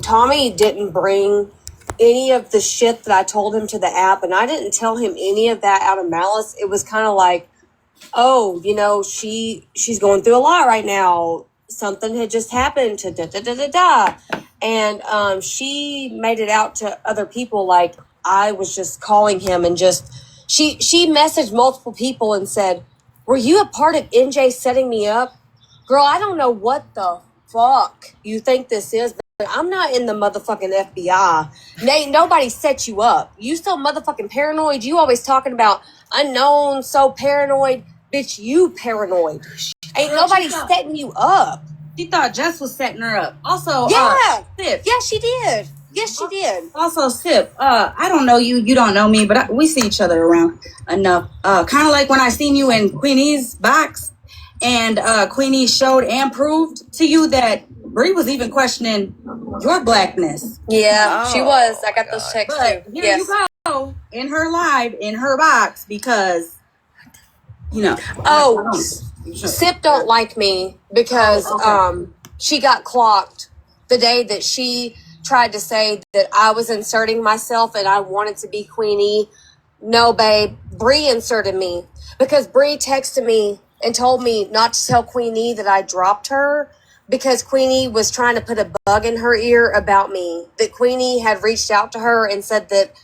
Tommy didn't bring any of the shit that I told him to the app, and I didn't tell him any of that out of malice. It was kind of like, oh, you know, she's going through a lot right now. Something had just happened to da. And she made it out to other people like I was just calling him, and just she messaged multiple people and said, were you a part of NJ setting me up? Girl, I don't know what the fuck you think this is, but I'm not in the motherfucking FBI. Ain't nobody set you up. You so motherfucking paranoid. You always talking about unknown, so paranoid. Bitch, you paranoid. Ain't nobody setting you up. She thought Jess was setting her up. Also, yeah. Sip. Yeah, she did. Yes, she did. Also, Sip, I don't know you. You don't know me, but we see each other around enough. Kind of like when I seen you in Queenie's box, and Queenie showed and proved to you that Bree was even questioning your blackness. Yeah, she was. I got those texts But too. here Yes. you go in her live, in her box, because, you know. Oh, Sip don't like me because she got clocked the day that she tried to say that I was inserting myself and I wanted to be Queenie. No, babe. Bree inserted me because Bree texted me and told me not to tell Queenie that I dropped her because Queenie was trying to put a bug in her ear about me. That Queenie had reached out to her and said that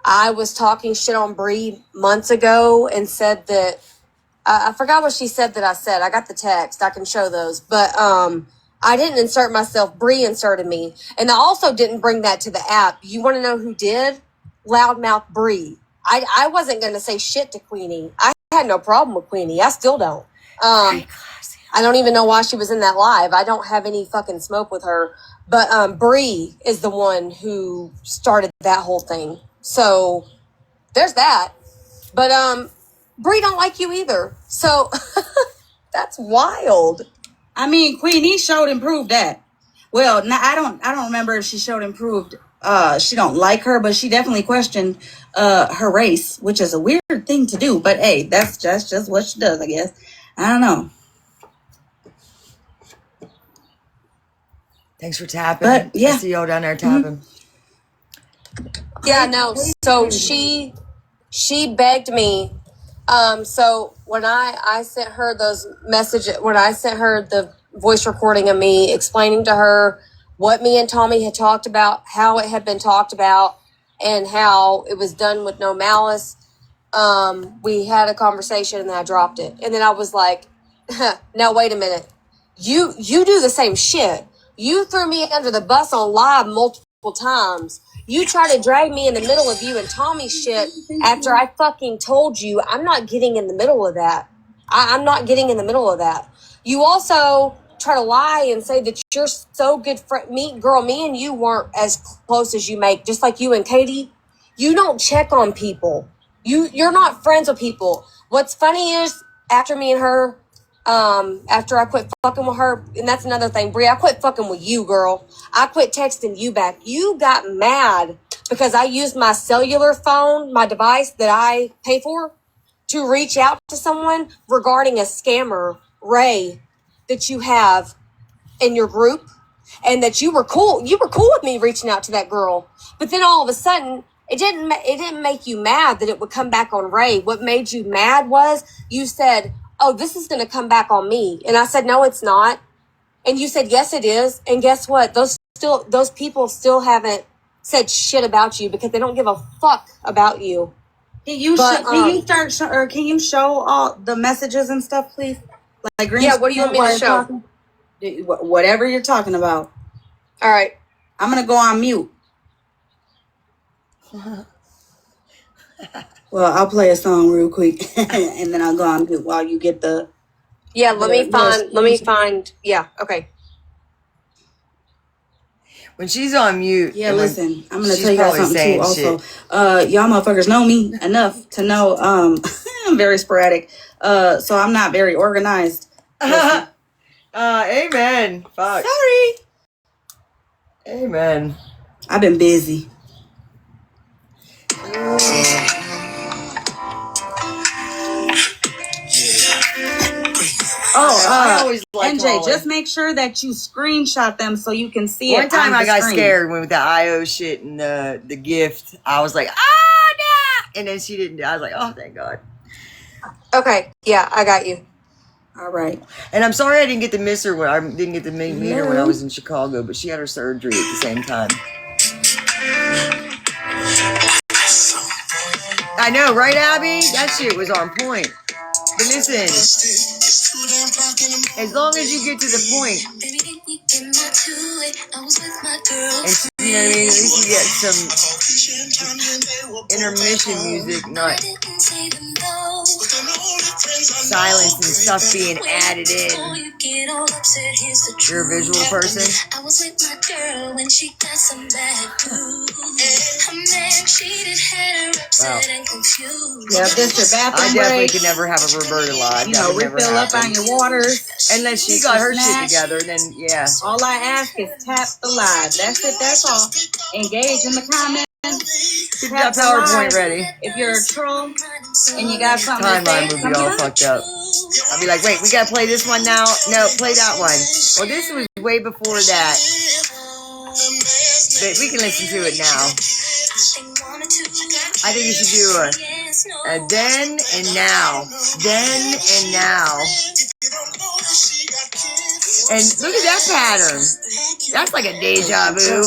I was talking shit on Bree months ago and said that I forgot what she said that I said. I got the text. I can show those. But I didn't insert myself. Bree inserted me. And I also didn't bring that to the app. You want to know who did? Loudmouth Bree. I wasn't going to say shit to Queenie. I had no problem with Queenie. I still don't. I don't even know why she was in that live. I don't have any fucking smoke with her. But Bree is the one who started that whole thing. So there's that. But Bree don't like you either. So that's wild. I mean, Queenie showed and proved that. Well, I don't remember if she showed and proved she don't like her, but she definitely questioned her race, which is a weird thing to do. But hey, that's just what she does, I guess. I don't know. Thanks for tapping. But yeah, I see y'all down there tapping. Yeah, no. So she begged me. So when I sent her those messages, when I sent her the voice recording of me explaining to her what me and Tommy had talked about, how it had been talked about, and how it was done with no malice, we had a conversation and then I dropped it. And then I was like, now wait a minute. You do the same shit. You threw me under the bus on live multiple times. You try to drag me in the middle of you and Tommy's shit after I fucking told you I'm not getting in the middle of that. I'm not getting in the middle of that. You also try to lie and say that you're so good friend. Me and you weren't as close as you make. Just like you and Katie, you don't check on people. You're not friends with people. What's funny is after me and her, after I quit fucking with her, and that's another thing, Brie, I quit fucking with you, girl. I quit texting you back. You got mad because I used my cellular phone, my device that I pay for, to reach out to someone regarding a scammer, Ray, that you have in your group, and that you were cool with me reaching out to that girl. But then all of a sudden, it didn't make you mad that it would come back on Ray. What made you mad was you said, "Oh, this is going to come back on me." And I said, "No, it's not." And you said, "Yes, it is." And guess what? Those people still haven't said shit about you because they don't give a fuck about you. Can you can you show all the messages and stuff, please? Like green. Yeah, what do you want me to show? Whatever you're talking about. All right. I'm gonna go on mute. Well, I'll play a song real quick and then I'll go on mute while you get the. Yeah, let me find. Yeah, okay. When she's on mute. Yeah, listen, I'm gonna tell you guys something too. Also, y'all motherfuckers know me enough to know I'm very sporadic. So I'm not very organized. Amen. Fuck. Sorry. Amen. I've been busy. I always like NJ, just make sure that you screenshot them so you can see it. One time on I the got screen. scared with the IO shit and the gift. I was like, ah, no! And then she didn't. I was like, oh, thank God. Okay, yeah, I got you. All right. And I'm sorry I didn't get to miss her when I didn't get to meet her when I was in Chicago, but she had her surgery at the same time. I know, right, Abby? That shit was on point. But listen, as long as you get to the point, and you know what I mean, at least you get some intermission music, not silence and stuff being added in. You're a visual person? Wow. Yeah, if this your bathroom I definitely break, could never have a Roberta live. You know, refill up on your waters. Unless she got her shit together, then yeah. All I ask is tap the live. That's it, that's all. Engage in the comments. Get that PowerPoint ready. If you're a troll and you got something timeline to say, would be all fucked up. I'll be like, wait, we gotta play this one now? No, play that one. Well, this was way before that. But we can listen to it now. I think you should do a then and now. Then and now. And look at that pattern. That's like a deja vu.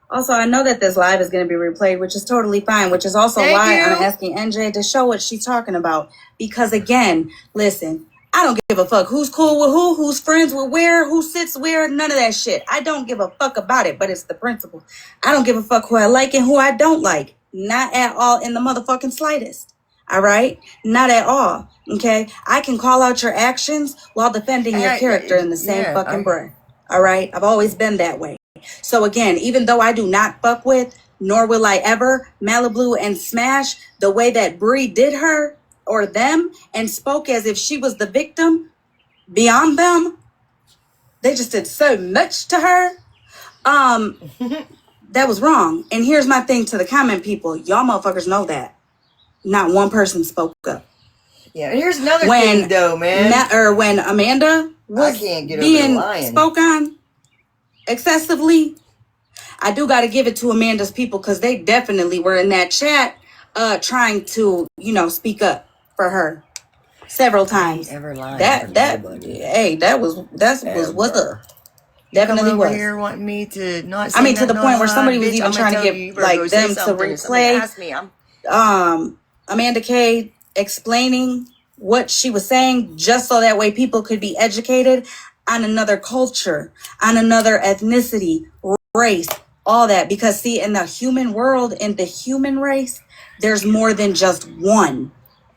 Also, I know that this live is going to be replayed, which is totally fine, which is also why I'm asking NJ to show what she's talking about. Because again, listen, I don't give a fuck who's cool with who, who's friends with where, who sits where, none of that shit. I don't give a fuck about it, but it's the principle. I don't give a fuck who I like and who I don't like. Not at all in the motherfucking slightest. All right? Not at all. Okay? I can call out your actions while defending your character in the same fucking breath. All right? I've always been that way. So again, even though I do not fuck with, nor will I ever, Malibu and Smash, the way that Brie did her or them and spoke as if she was the victim beyond them, they just did so much to her. That was wrong. And here's my thing to the comment people. Y'all motherfuckers know that. Not one person spoke up. Yeah, and here's another thing though, man. When Amanda was being spoke on excessively, I do got to give it to Amanda's people because they definitely were in that chat trying to, you know, speak up for her several times. That was what's up. Definitely was. Here wanting me to not. I mean, to the point where somebody was even trying to get like them to replay. Amanda K explaining what she was saying just so that way people could be educated. on another culture, on another ethnicity, race, all that. Because see, in the human world, in the human race, there's more than just one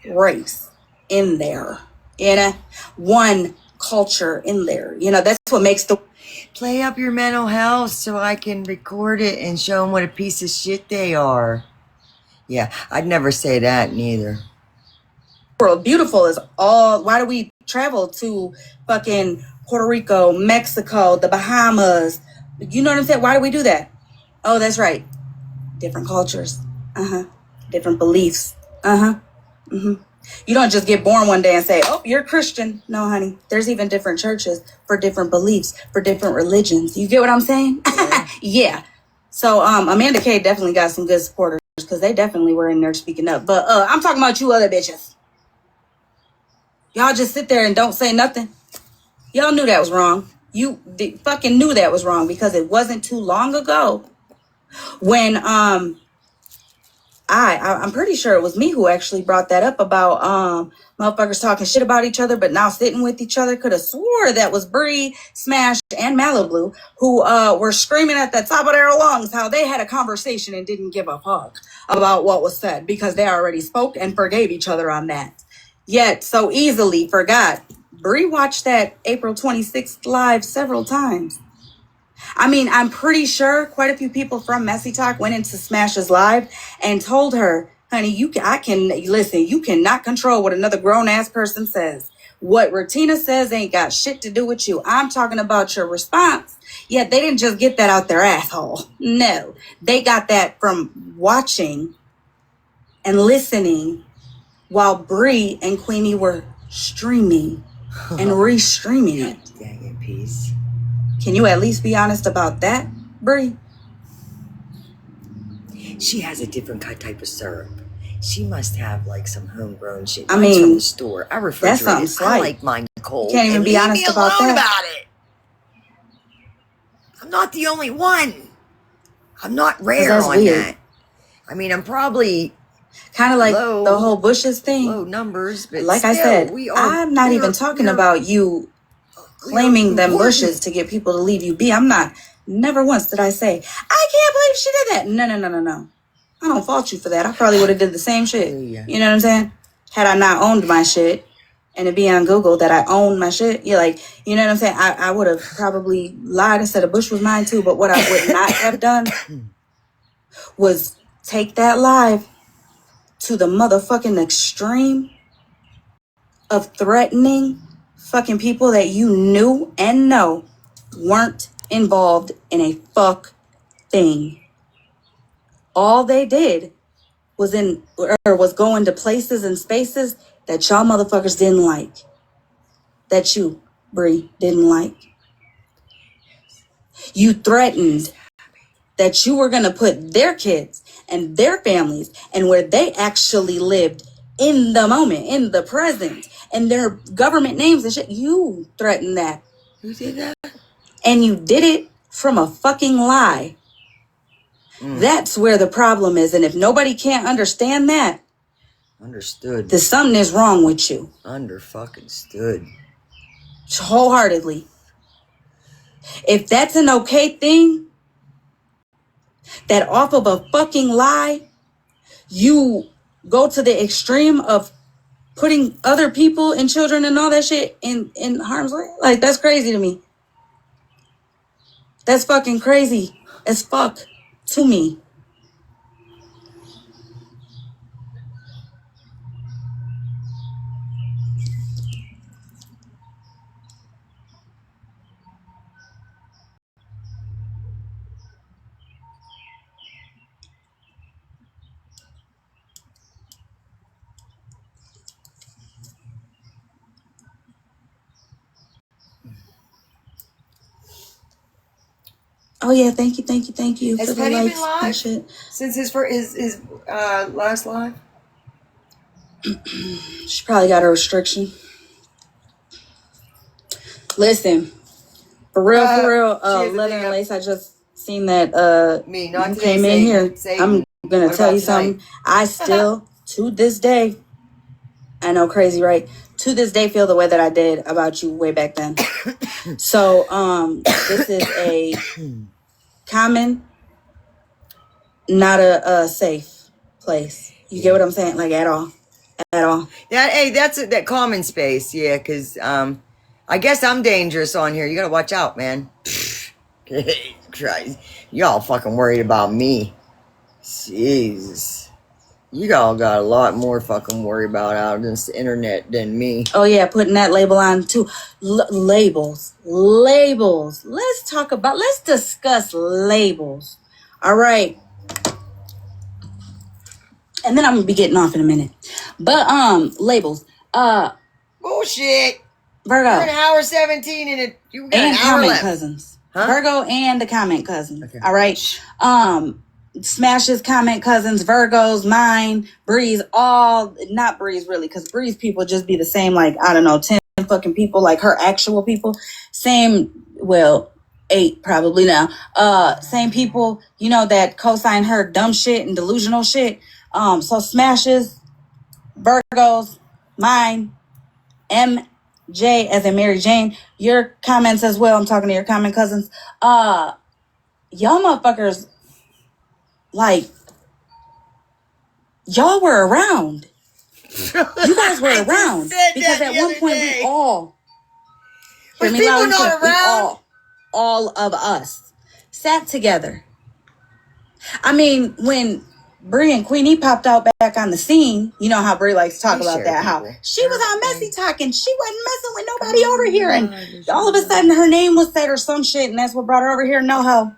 race in there, you know, one culture in there. You know, that's what makes the Play up your mental health so I can record it and show them what a piece of shit they are. Yeah, I'd never say that neither. world beautiful. Is all. Why do we travel to fucking Puerto Rico, Mexico, the Bahamas? You know what I'm saying? Why do we do that? Oh, that's right. Different cultures. Different beliefs. You don't just get born one day and say, oh, you're Christian. No, honey. There's even different churches for different beliefs, for different religions. You get what I'm saying? Yeah. So Amanda K definitely got some good supporters because they definitely were in there speaking up. But I'm talking about you other bitches. Y'all just sit there and don't say nothing. Y'all knew that was wrong. You fucking knew that was wrong because it wasn't too long ago when I'm pretty sure it was me who actually brought that up about motherfuckers talking shit about each other but now sitting with each other. Could have swore that was Bree, Smash, and Malibu who were screaming at the top of their lungs how they had a conversation and didn't give a fuck about what was said because they already spoke and forgave each other on that. Yet so easily forgot. Bree watched that April 26th live several times. I mean, I'm pretty sure quite a few people from Messy Talk went into Smash's live and told her, honey, you cannot control what another grown-ass person says. What Ratina says ain't got shit to do with you. I'm talking about your response. Yet they didn't just get that out their asshole. No, they got that from watching and listening while Bree and Queenie were streaming and re-streaming it. Dang it, peace. Can you at least be honest about that, Bree? She has a different type of syrup. She must have like some homegrown shit. I Mine's mean, from the store. I refrigerate that's something it. slight. I like mine cold. You can't even and be leave honest me about alone that. about it. I'm not the only one. I'm not rare that's on weird. that. I mean, I'm probably kind of like low, the whole Bushes thing. Low numbers, but like still, I said, I'm not even talking about you claiming them bushes to get people to leave you be. I'm not. Never once did I say, I can't believe she did that. No. I don't fault you for that. I probably would have did the same shit. You know what I'm saying? Had I not owned my shit and it be on Google that I own my shit, you're like, you know what I'm saying? I would have probably lied and said a bush was mine too. But what I would not have done was take that live to the motherfucking extreme of threatening fucking people that you knew and know weren't involved in a fuck thing. All they did was go into places and spaces that y'all motherfuckers didn't like. That you, Bree, didn't like. You threatened that you were gonna put their kids and their families and where they actually lived in the moment, in the present, and their government names and shit. You threatened that. Who did that? And you did it from a fucking lie. That's where the problem is. And if nobody can't understand that, understood, then something is wrong with you. Under-fucking-stood. Wholeheartedly. If that's an okay thing, that off of a fucking lie, you go to the extreme of putting other people and children and all that shit in harm's way. Like, that's crazy to me. That's fucking crazy as fuck to me. Oh yeah, thank you Has for the Penny been likes live and shit. since his last live? She probably got a restriction. Listen, for real, Leather and Lace, I just seen that Me, not you today, came in here. Satan. I'm gonna What tell about you tonight? something. I still, to this day, I know crazy, right? to this day feel the way that I did about you way back then. So this is a common, not a safe place. You get what I'm saying? Like at all. Hey, that's that common space, yeah, because I guess I'm dangerous on here. You gotta watch out, man. Christ. Y'all fucking worried about me. Jesus. You all got a lot more fucking worry about out on this internet than me. Oh yeah, putting that label on too. Labels. Let's discuss labels. All right. And then I'm gonna be getting off in a minute. But labels. Bullshit. Virgo. You're an hour 17 and you got and an hour comment left. cousins. Huh? Virgo and the comment cousins. Okay. All right. Smashes, comment cousins, Virgos, mine, Breeze, all not Breeze really, because Breeze people just be the same, like, I don't know, 10 fucking people, like her actual people. Same, well, 8 probably now. Same people, you know, that co-sign her dumb shit and delusional shit. So smashes, Virgos, mine, MJ as in Mary Jane, your comments as well. I'm talking to your comment cousins. Y'all motherfuckers, like, y'all were around. You guys were around because at one point we all, was people not around? all of us sat together. I mean, when Brie and Queenie popped out back on the scene, you know how Brie likes to talk about that, how she was on Messy Talking, she wasn't messing with nobody over here, and all of a sudden her name was said or some shit, and that's what brought her over here. No, ho.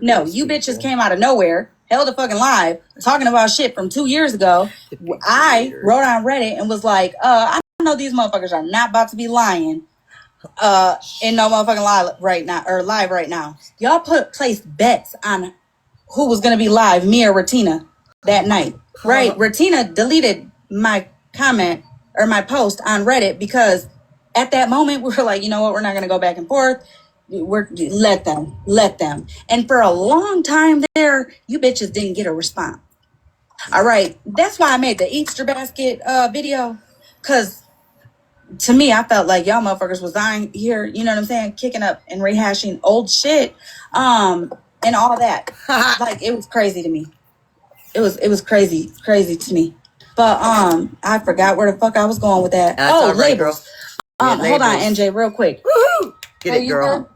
No, you bitches came out of nowhere, held a fucking live, talking about shit from 2 years ago. I wrote on Reddit and was like, I know these motherfuckers are not about to be lying in no motherfucking live right now. Y'all placed bets on who was going to be live, me or Retina, that night. Right? Retina deleted my comment or my post on Reddit because at that moment we were like, you know what, we're not going to go back and forth. Let them. And for a long time there, you bitches didn't get a response. All right. That's why I made the Easter basket video. Because to me, I felt like y'all motherfuckers was dying here, you know what I'm saying? Kicking up and rehashing old shit. And all that. Like, it was crazy to me. It was crazy to me. But I forgot where the fuck I was going with that. Labels. Hold on, NJ, real quick. Woohoo! Get it, girl.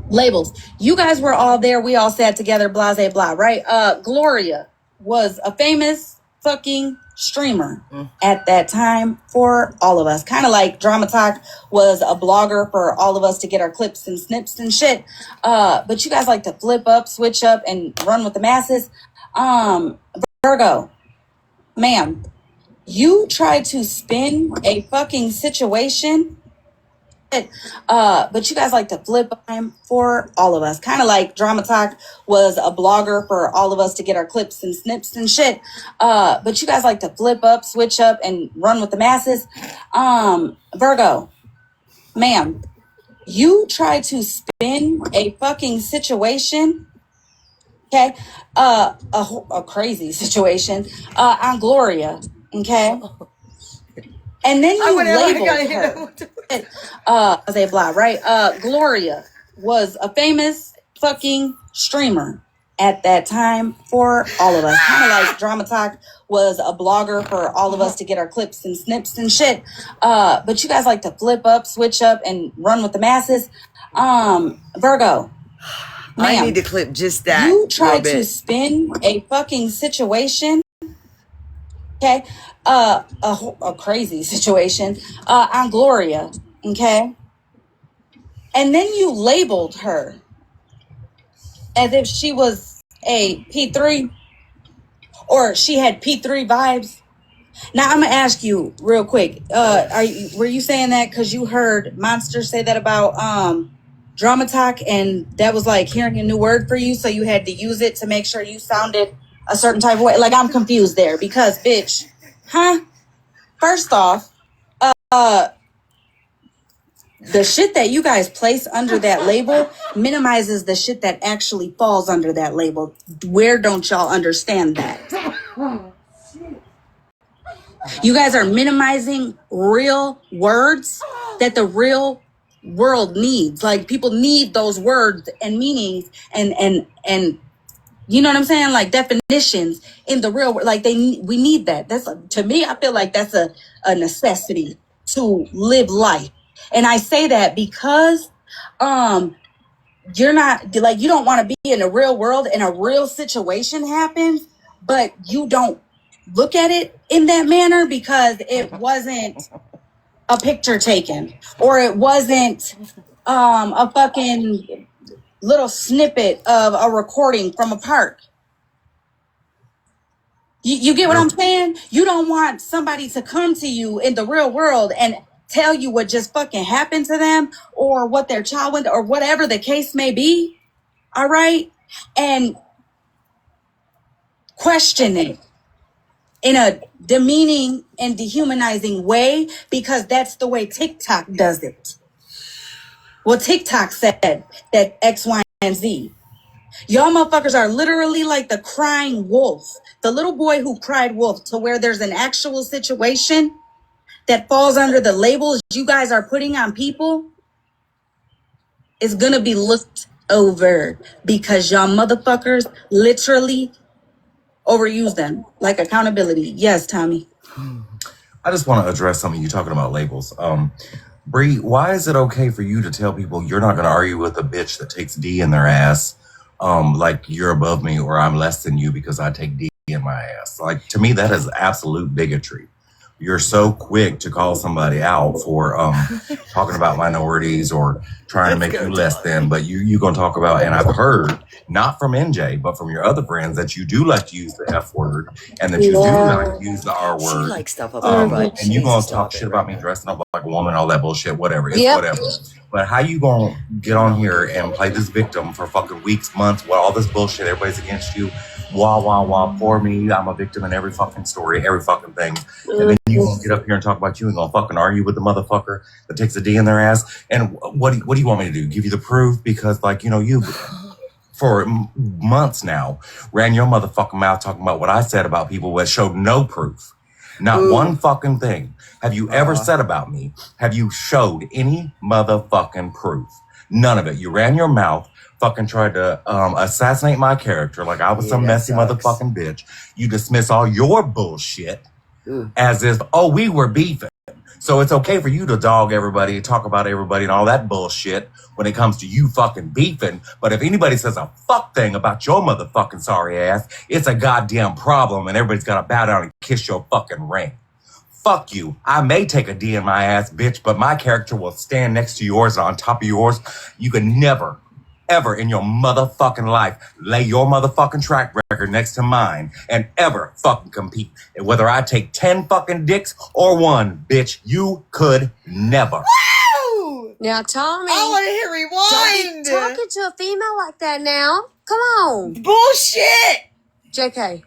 Labels. You guys were all there. We all sat together, blah, blah, blah, right? Gloria was a famous fucking streamer at that time for all of us. Kind of like Drama Talk was a blogger for all of us to get our clips and snips and shit. But you guys like to flip up, switch up, and run with the masses. Virgo, ma'am, you tried to spin a fucking situation. But you guys like to flip time for all of us. Kind of like Drama Talk was a blogger for all of us to get our clips and snips and shit. But you guys like to flip up, switch up, and run with the masses. Virgo, ma'am, you tried to spin a fucking situation. Okay, a crazy situation on Gloria. Okay. And then you labeled her. Say blah, right? Gloria was a famous fucking streamer at that time for all of us. Kind of like Drama Talk was a blogger for all of us to get our clips and snips and shit. But you guys like to flip up, switch up, and run with the masses. Virgo, I need to clip just that. You tried to spin a fucking situation. Okay, a crazy situation on Gloria. Okay, and then you labeled her as if she was a P3 or she had P3 vibes. Now I'm gonna ask you real quick. Were you saying that because you heard Monster say that about Drama Talk, and that was like hearing a new word for you, so you had to use it to make sure you sounded a certain type of way? Like, I'm confused there because, bitch, First off, the shit that you guys place under that label minimizes the shit that actually falls under that label. Where don't y'all understand that? You guys are minimizing real words that the real world needs. Like people need those words and meanings and you know what I'm saying? Like definitions in the real world. Like we need that. That's to me, I feel like that's a necessity to live life. And I say that because you're not like you don't want to be in a real world and a real situation happens, but you don't look at it in that manner because it wasn't a picture taken or it wasn't a fucking little snippet of a recording from a park. You get what I'm saying? You don't want somebody to come to you in the real world and tell you what just fucking happened to them or what their child went or whatever the case may be. All right. And question it in a demeaning and dehumanizing way because that's the way TikTok does it. Well, TikTok said that X, Y, and Z. Y'all motherfuckers are literally like the crying wolf. The little boy who cried wolf to where there's an actual situation that falls under the labels you guys are putting on people is going to be looked over because y'all motherfuckers literally overuse them like accountability. Yes, Tommy. I just want to address something you're talking about labels. Bree, why is it okay for you to tell people you're not going to argue with a bitch that takes D in their ass, like you're above me or I'm less than you because I take D in my ass? Like, to me, that is absolute bigotry. You're so quick to call somebody out for talking about minorities or trying to make you less than, but you going to talk about, and I've heard, not from NJ, but from your other friends, that you do like to use the F word and that you do like to use the R word. She likes stuff up her butt. And you going to talk shit about me dressing up like a woman, all that bullshit, whatever. It's whatever. But how you going to get on here and play this victim for fucking weeks, months, while all this bullshit, everybody's against you, wah, poor me, I'm a victim in every fucking story, every fucking thing. And then you gonna get up here and talk about you and gonna fucking argue with the motherfucker that takes a D in their ass. And what do you want me to do? Give you the proof? Because like, you know, you for months now ran your motherfucking mouth talking about what I said about people that showed no proof. Not one fucking thing have you ever said about me. Have you showed any motherfucking proof? None of it. You ran your mouth, fucking tried to assassinate my character like I was some messy motherfucking bitch. You dismiss all your bullshit as if, oh, we were beefing. So it's okay for you to dog everybody, talk about everybody and all that bullshit when it comes to you fucking beefing. But if anybody says a fuck thing about your motherfucking sorry ass, it's a goddamn problem and everybody's got to bow down and kiss your fucking ring. Fuck you. I may take a D in my ass, bitch, but my character will stand next to yours and on top of yours. You can never, ever in your motherfucking life lay your motherfucking track record next to mine and ever fucking compete. And whether I take 10 fucking dicks or one, bitch, you could never. Woo! Now, Tommy, I want to hear rewind. Don't be talking to a female like that now. Come on. Bullshit. JK.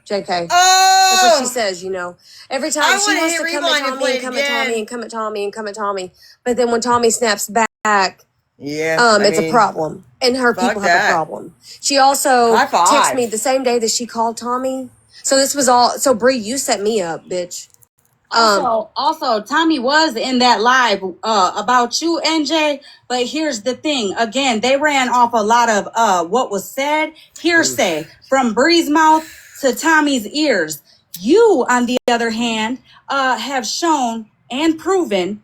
JK. Oh. That's what she says, you know. Every time I she wanna wants hit to come rewind at and Tommy play and come it at Tommy again. and come at Tommy and come at Tommy. But then when Tommy snaps back, yeah, it's a problem. And her people have a problem. She also High five. texted me the same day that she called Tommy. So this was all, so Bree, you set me up, bitch. Also, Tommy was in that live about you, NJ. But here's the thing. Again, they ran off a lot of what was said, hearsay, from Bree's mouth to Tommy's ears. You, on the other hand, have shown and proven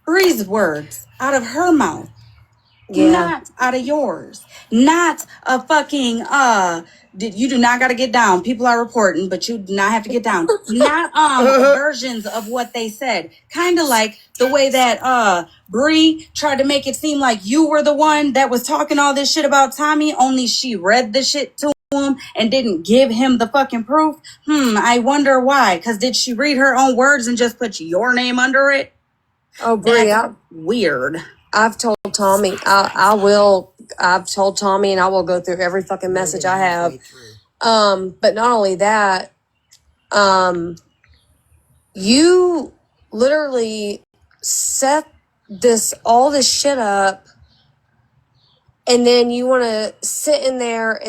Bree's words out of her mouth. Yeah. Not out of yours. Not a fucking you do not got to get down. People are reporting, but you do not have to get down. Not versions of what they said. Kind of like the way that Bree tried to make it seem like you were the one that was talking all this shit about Tommy, only she read the shit to him and didn't give him the fucking proof. I wonder why. Cuz did she read her own words and just put your name under it? Oh, Bree, weird. I've told Tommy, I've told Tommy and I will go through every fucking message I have. But not only that, you literally set all this shit up and then you want to sit in there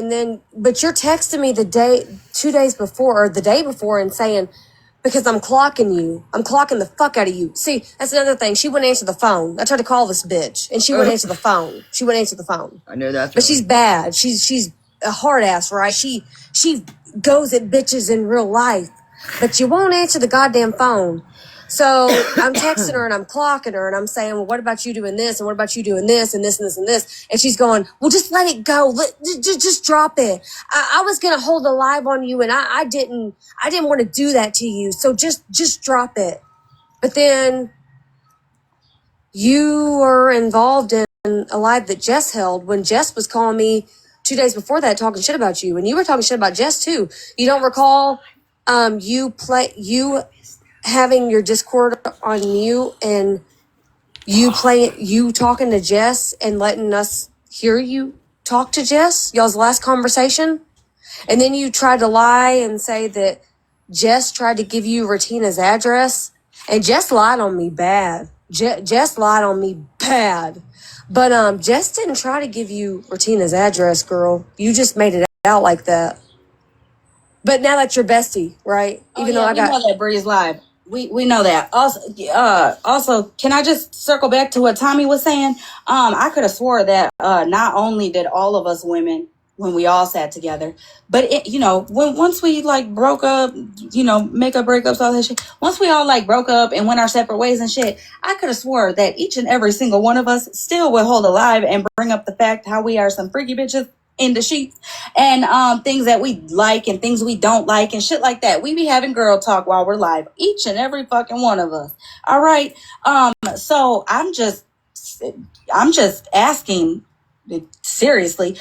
but you're texting me 2 days before or the day before and saying, because I'm clocking you. I'm clocking the fuck out of you. See, that's another thing. She wouldn't answer the phone. I tried to call this bitch, and she wouldn't answer the phone. She wouldn't answer the phone. I know that. But she's bad. She's a hard ass, right? She goes at bitches in real life, but you won't answer the goddamn phone. So I'm texting her and I'm clocking her and I'm saying, well, what about you doing this? And what about you doing this and this and this and this? And she's going, well, just let it go. Just drop it. I was going to hold a live on you and I didn't want to do that to you. So just drop it. But then you were involved in a live that Jess held when Jess was calling me 2 days before that talking shit about you. And you were talking shit about Jess too. You don't recall you having your Discord on mute and you talking to Jess and letting us hear you talk to Jess, y'all's last conversation? And then you tried to lie and say that Jess tried to give you Retina's address, and Jess lied on me bad. Jess lied on me bad. But Jess didn't try to give you Retina's address, girl. You just made it out like that. But now that's your bestie, right? Even though we know that Bree's live. We know that. Also, can I just circle back to what Tommy was saying? I could have swore that not only did all of us women, when we all sat together, but once we like broke up, makeup breakups, all that shit. Once we all like broke up and went our separate ways and shit, I could have swore that each and every single one of us still would hold alive and bring up the fact how we are some freaky bitches in the sheets and things that we like and things we don't like and shit like that. We be having girl talk while we're live, each and every fucking one of us. All right. So I'm just asking seriously,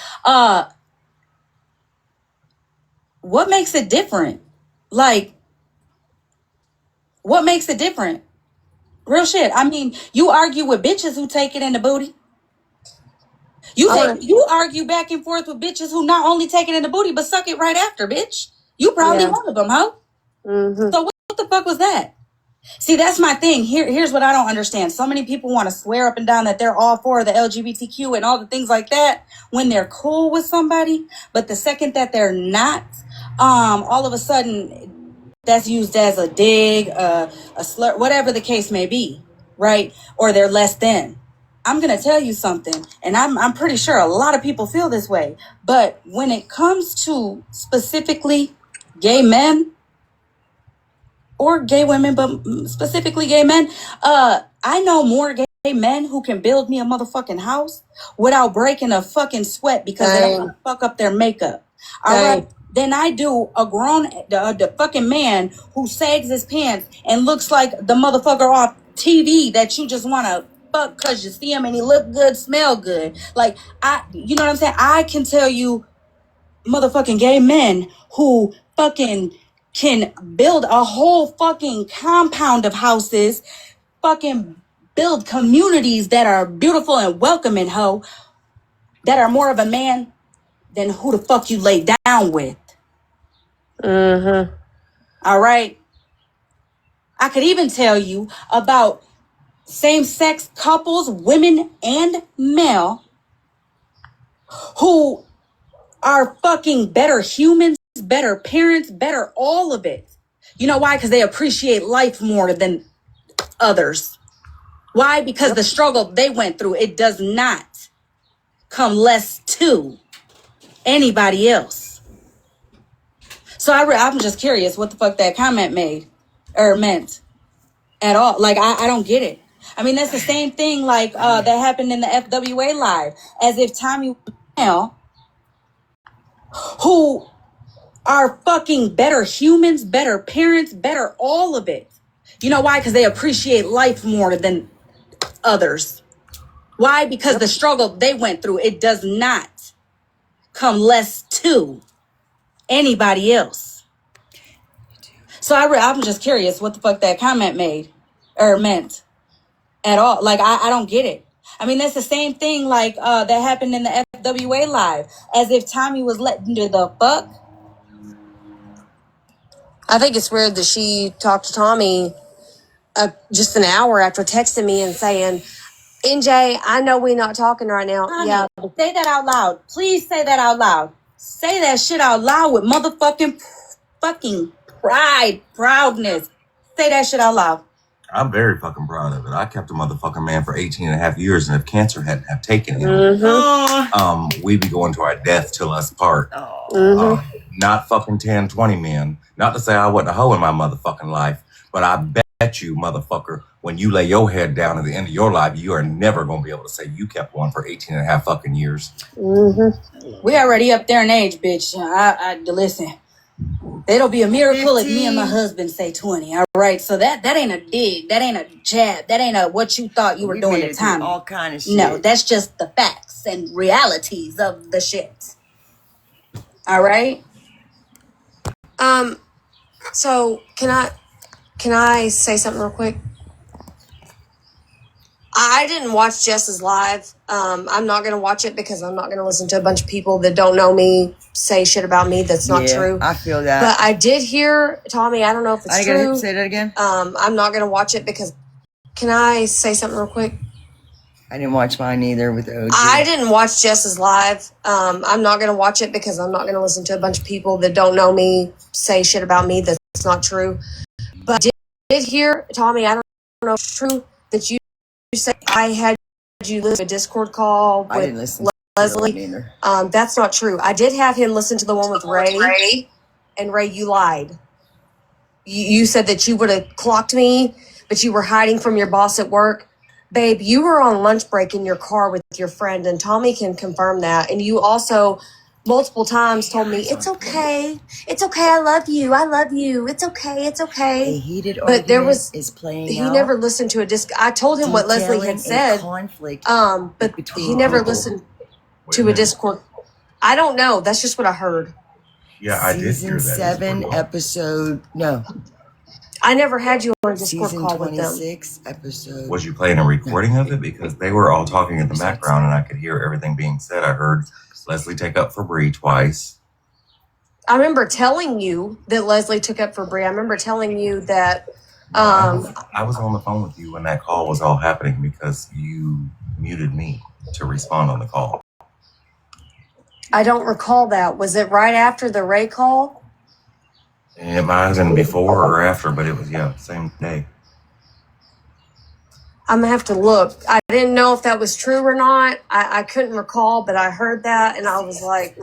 what makes it different? Like, what makes it different? Real shit. I mean, you argue with bitches who take it in the booty. You argue back and forth with bitches who not only take it in the booty, but suck it right after, bitch. You probably one of them, huh? Mm-hmm. So what the fuck was that? See, that's my thing. Here's what I don't understand. So many people want to swear up and down that they're all for the LGBTQ and all the things like that when they're cool with somebody. But the second that they're not, all of a sudden that's used as a dig, a slur, whatever the case may be, right? Or they're less than. I'm going to tell you something, and I'm pretty sure a lot of people feel this way. But when it comes to specifically gay men or gay women, but specifically gay men, I know more gay men who can build me a motherfucking house without breaking a fucking sweat because they don't want to fuck up their makeup. All right. Than I do a grown the fucking man who sags his pants and looks like the motherfucker off TV that you just want to fuck because you see him and he look good, smell good. Like, you know what I'm saying? I can tell you motherfucking gay men who fucking can build a whole fucking compound of houses, fucking build communities that are beautiful and welcoming, ho, that are more of a man than who the fuck you lay down with. Mm-hmm. All right. I could even tell you about same-sex couples, women and male, who are fucking better humans, better parents, better all of it. You know why? Because they appreciate life more than others. Why? Because the struggle they went through, it does not come less to anybody else. So I'm just curious what the fuck that comment made or meant at all. Like, I don't get it. I mean, that's the same thing like that happened in the FWA live, as if Tommy who are fucking better humans, better parents, better all of it. You know why? Because they appreciate life more than others. Why? Because the struggle they went through, it does not come less to anybody else. So I'm just curious what the fuck that comment made or meant at all. Like, I don't get it. I mean, that's the same thing like that happened in the FWA live, as if Tommy was letting the fuck. I think it's weird that she talked to Tommy just an hour after texting me and saying, NJ, I know we're not talking right now. Tommy, yeah. Say that out loud. Please say that out loud. Say that shit out loud with motherfucking fucking Pride, proudness. Say that shit out loud. I'm very fucking proud of it. I kept a motherfucking man for 18 and a half years, and if cancer hadn't have taken him, we'd be going to our death till us part. Not fucking 10, 20 men. Not to say I wasn't a hoe in my motherfucking life, but I bet you, motherfucker, when you lay your head down at the end of your life, you are never going to be able to say you kept one for 18 and a half fucking years. We already up there in age, bitch. Listen. It'll be a miracle 15. If me and my husband say 20. All right, so that ain't a dig, that ain't a jab, that ain't a what you thought you were doing at the time. All kind of shit. No, that's just the facts and realities of the shit. All right. So can I say something real quick? I didn't watch Jess's live. I'm not going to watch it because I'm not going to listen to a bunch of people that don't know me say shit about me that's not true. I feel that. But I did hear, Tommy, I don't know if it's true. Say that again? I'm not going to watch it because, can I say something real quick? I didn't watch mine either with OG. I didn't watch Jess's live. I'm not going to watch it because I'm not going to listen to a bunch of people that don't know me say shit about me that's not true. But I did hear, Tommy, I don't know if it's true that you said I had you listen to a Discord call I didn't with listen Leslie. That's not true. I did have him listen to the one with Ray. And Ray, you lied. You said that you would have clocked me, but you were hiding from your boss at work. Babe, you were on lunch break in your car with your friend, and Tommy can confirm that. And you also multiple times told me, it's okay. It's okay. I love you. I love you. It's okay. It's okay. A heated but there argument was, is playing he out. never listened to a disc. I told him what Leslie had said. Conflict but he never listened to a Discord. I don't know. That's just what I heard. Yeah, I did hear that. Season 7 episode. No. I never had you on a Discord Season call with them. 26 episode. Was you playing a recording of it? Because they were all talking in the background and I could hear everything being said. I heard Leslie take up for Bree twice. I remember telling you that Leslie took up for Bree. I remember telling you that. I was on the phone with you when that call was all happening because you muted me to respond on the call. I don't recall that. Was it right after the Ray call? And it might have been before or after, but it was, same day. I'm going to have to look. I didn't know if that was true or not. I couldn't recall, but I heard that and I was like,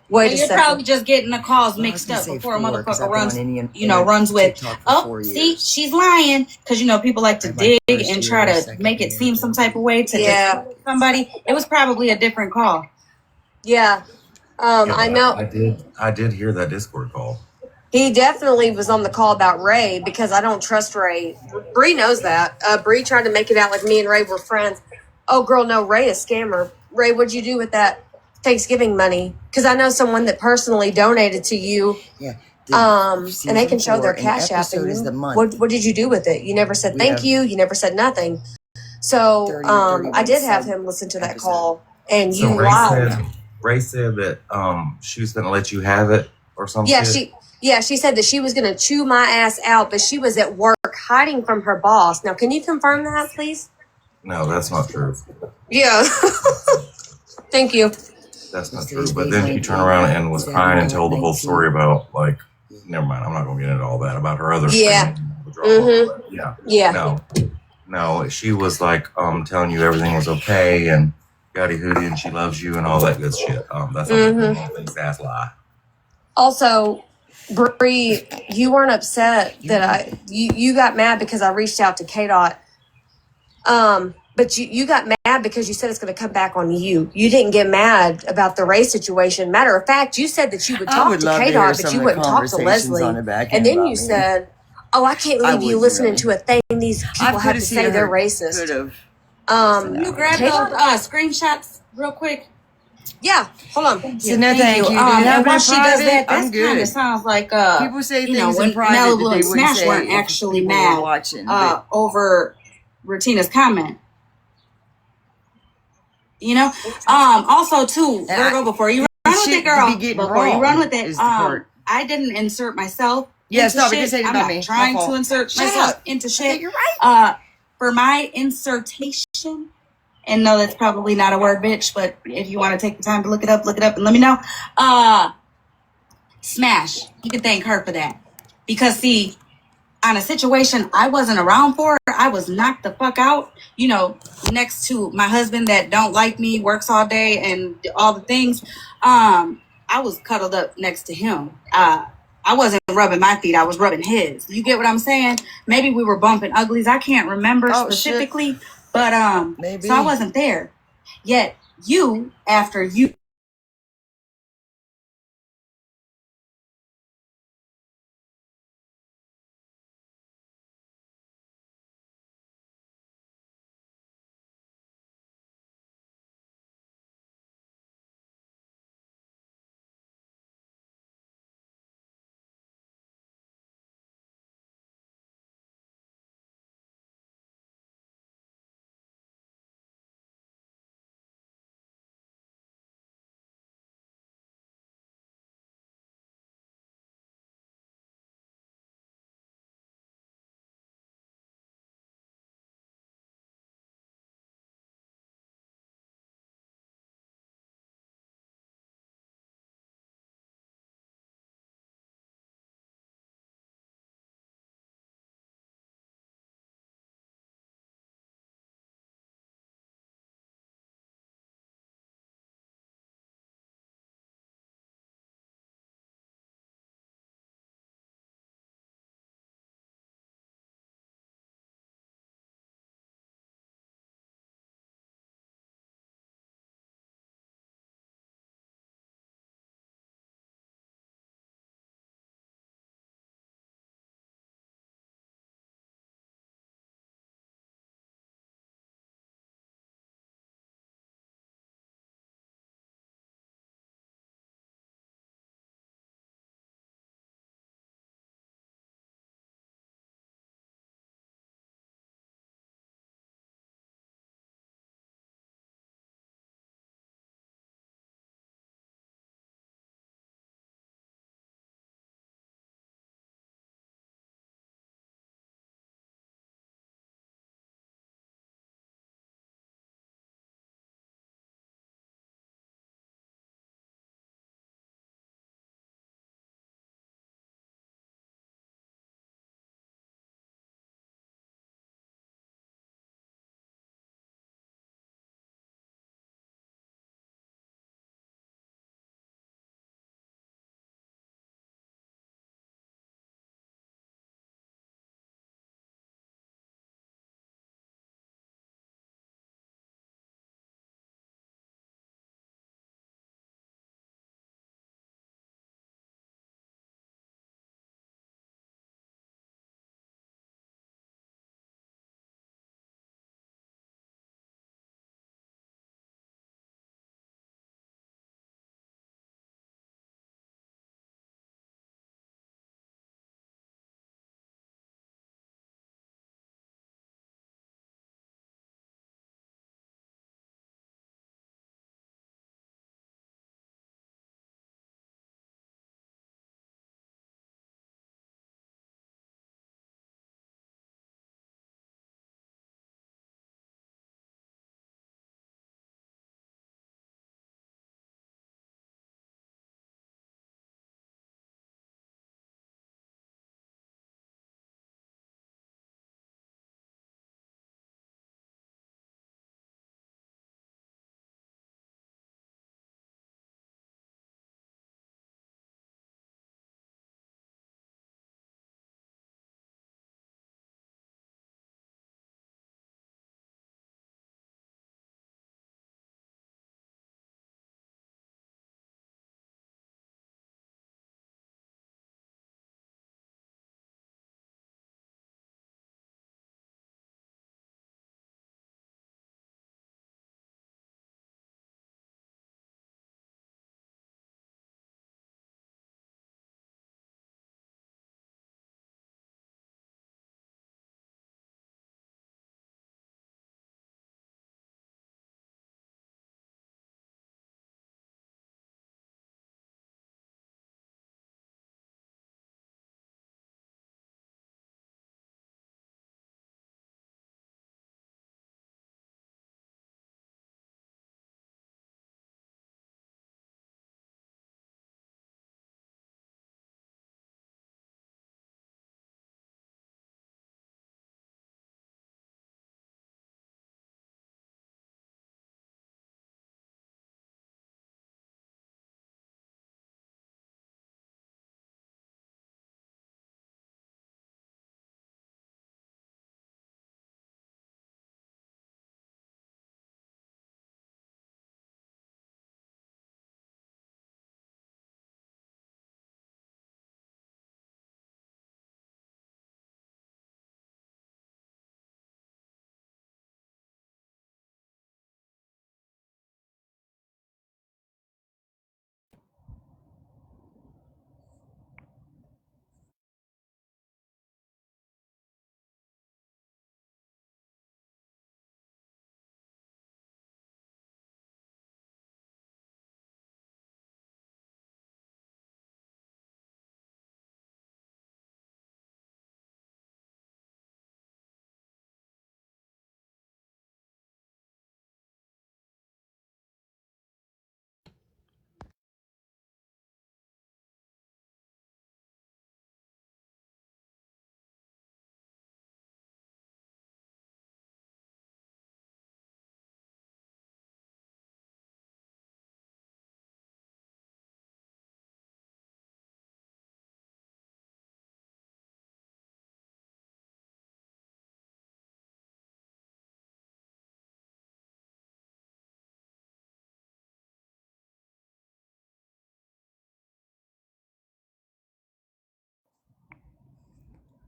wait a You're second. probably just getting the calls mixed up before a motherfucker runs with, see, she's lying. Because, people like to dig and try to make it seem some type of way to somebody. It was probably a different call. Yeah. I know. I did hear that Discord call. He definitely was on the call about Ray because I don't trust Ray. Bree knows that. Bree tried to make it out like me and Ray were friends. Oh, girl, no, Ray is a scammer. Ray, what'd you do with that Thanksgiving money? Because I know someone that personally donated to you. Yeah. And they can show their Cash App. What did you do with it? You never said thank you. You never said nothing. So I did have him listen to that call, and you lied. Ray said that she was going to let you have it or something. She said that she was going to chew my ass out, but she was at work hiding from her boss. Now, can you confirm that, please? No, that's not true. Yeah. Thank you. That's not true. But then she turned around and was crying and told the whole story about, never mind. I'm not going to get into all that, about her other Yeah. Yeah. No, she was telling you everything was okay and yada hootie and she loves you and all that good shit. That's a big ass lie. Also, Bree, you weren't upset that you got mad because I reached out to KDOT. But you got mad because you said it's going to come back on you. You didn't get mad about the Ray situation. Matter of fact, you said that you would talk to KDOT, but you wouldn't talk to Leslie. And then you said, "Oh, I can't leave you listening to a thing these people have to say they're racist." You grab those screenshots real quick. Yeah, hold on. So no, thank you. And once she does that, that kind of sounds like people say things when in private Malibu that and they Smash say weren't actually mad over Retina's comment. Also too, Virgo, before you run with it, girl, before you run with it, I didn't insert myself. Yeah, stop shit. it. Say it I'm about not me. trying to insert myself into shit. You're right. For my insertation. And no, that's probably not a word, bitch, but if you want to take the time to look it up and let me know. Smash. You can thank her for that. Because see, on a situation I wasn't around for, I was knocked the fuck out, you know, next to my husband that don't like me, works all day and all the things. I was cuddled up next to him. I wasn't rubbing my feet, I was rubbing his. You get what I'm saying? Maybe we were bumping uglies. I can't remember specifically, shit. But maybe. So I wasn't there. Yet you, after you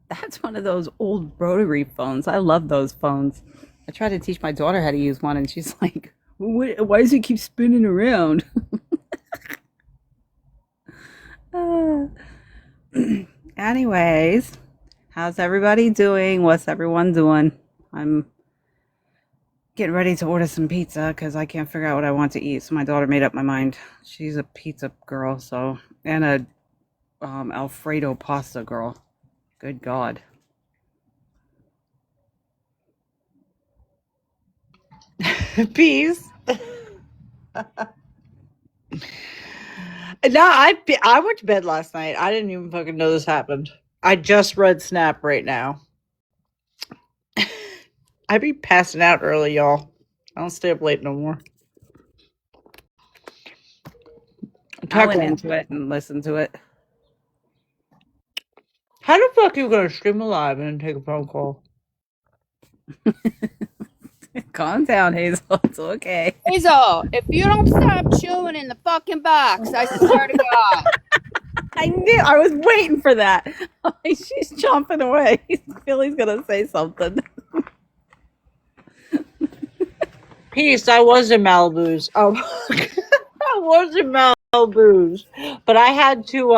That's one of those old rotary phones. I love those phones. I tried to teach my daughter how to use one, and she's like, why does it keep spinning around? Anyways, how's everybody doing? What's everyone doing? I'm getting ready to order some pizza because I can't figure out what I want to eat. So my daughter made up my mind. She's a pizza girl, and a Alfredo pasta girl. Good God. Peace. No, I went to bed last night. I didn't even fucking know this happened. I just read Snap right now. I be passing out early, y'all. I don't stay up late no more. I went into it and listened to it. How the fuck are you gonna stream live and take a phone call? Calm down, Hazel. It's okay. Hazel, if you don't stop chewing in the fucking box, I swear to God. I knew. I was waiting for that. She's chomping away. Philly's gonna say something. Peace. I was in Malibu's. Oh, I was in Malibu's, but I had to.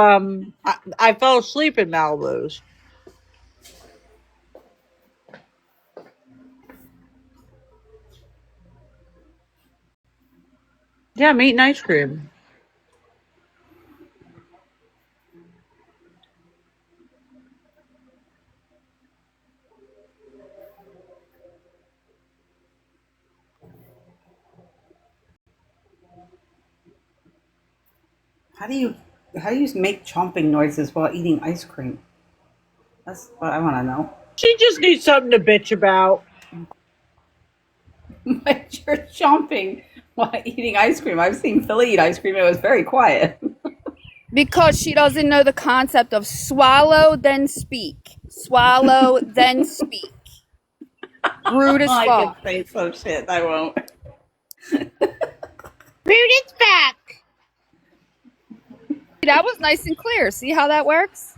I fell asleep in Malibu's. Yeah, I'm eating ice cream. How do you make chomping noises while eating ice cream? That's what I want to know. She just needs something to bitch about. But you're chomping while eating ice cream. I've seen Philly eat ice cream. It was very quiet. Because she doesn't know the concept of swallow, then speak. Swallow, then speak. Rude as I fuck. can say some shit. I won't. Rude as fuck. That was nice and clear. See how that works?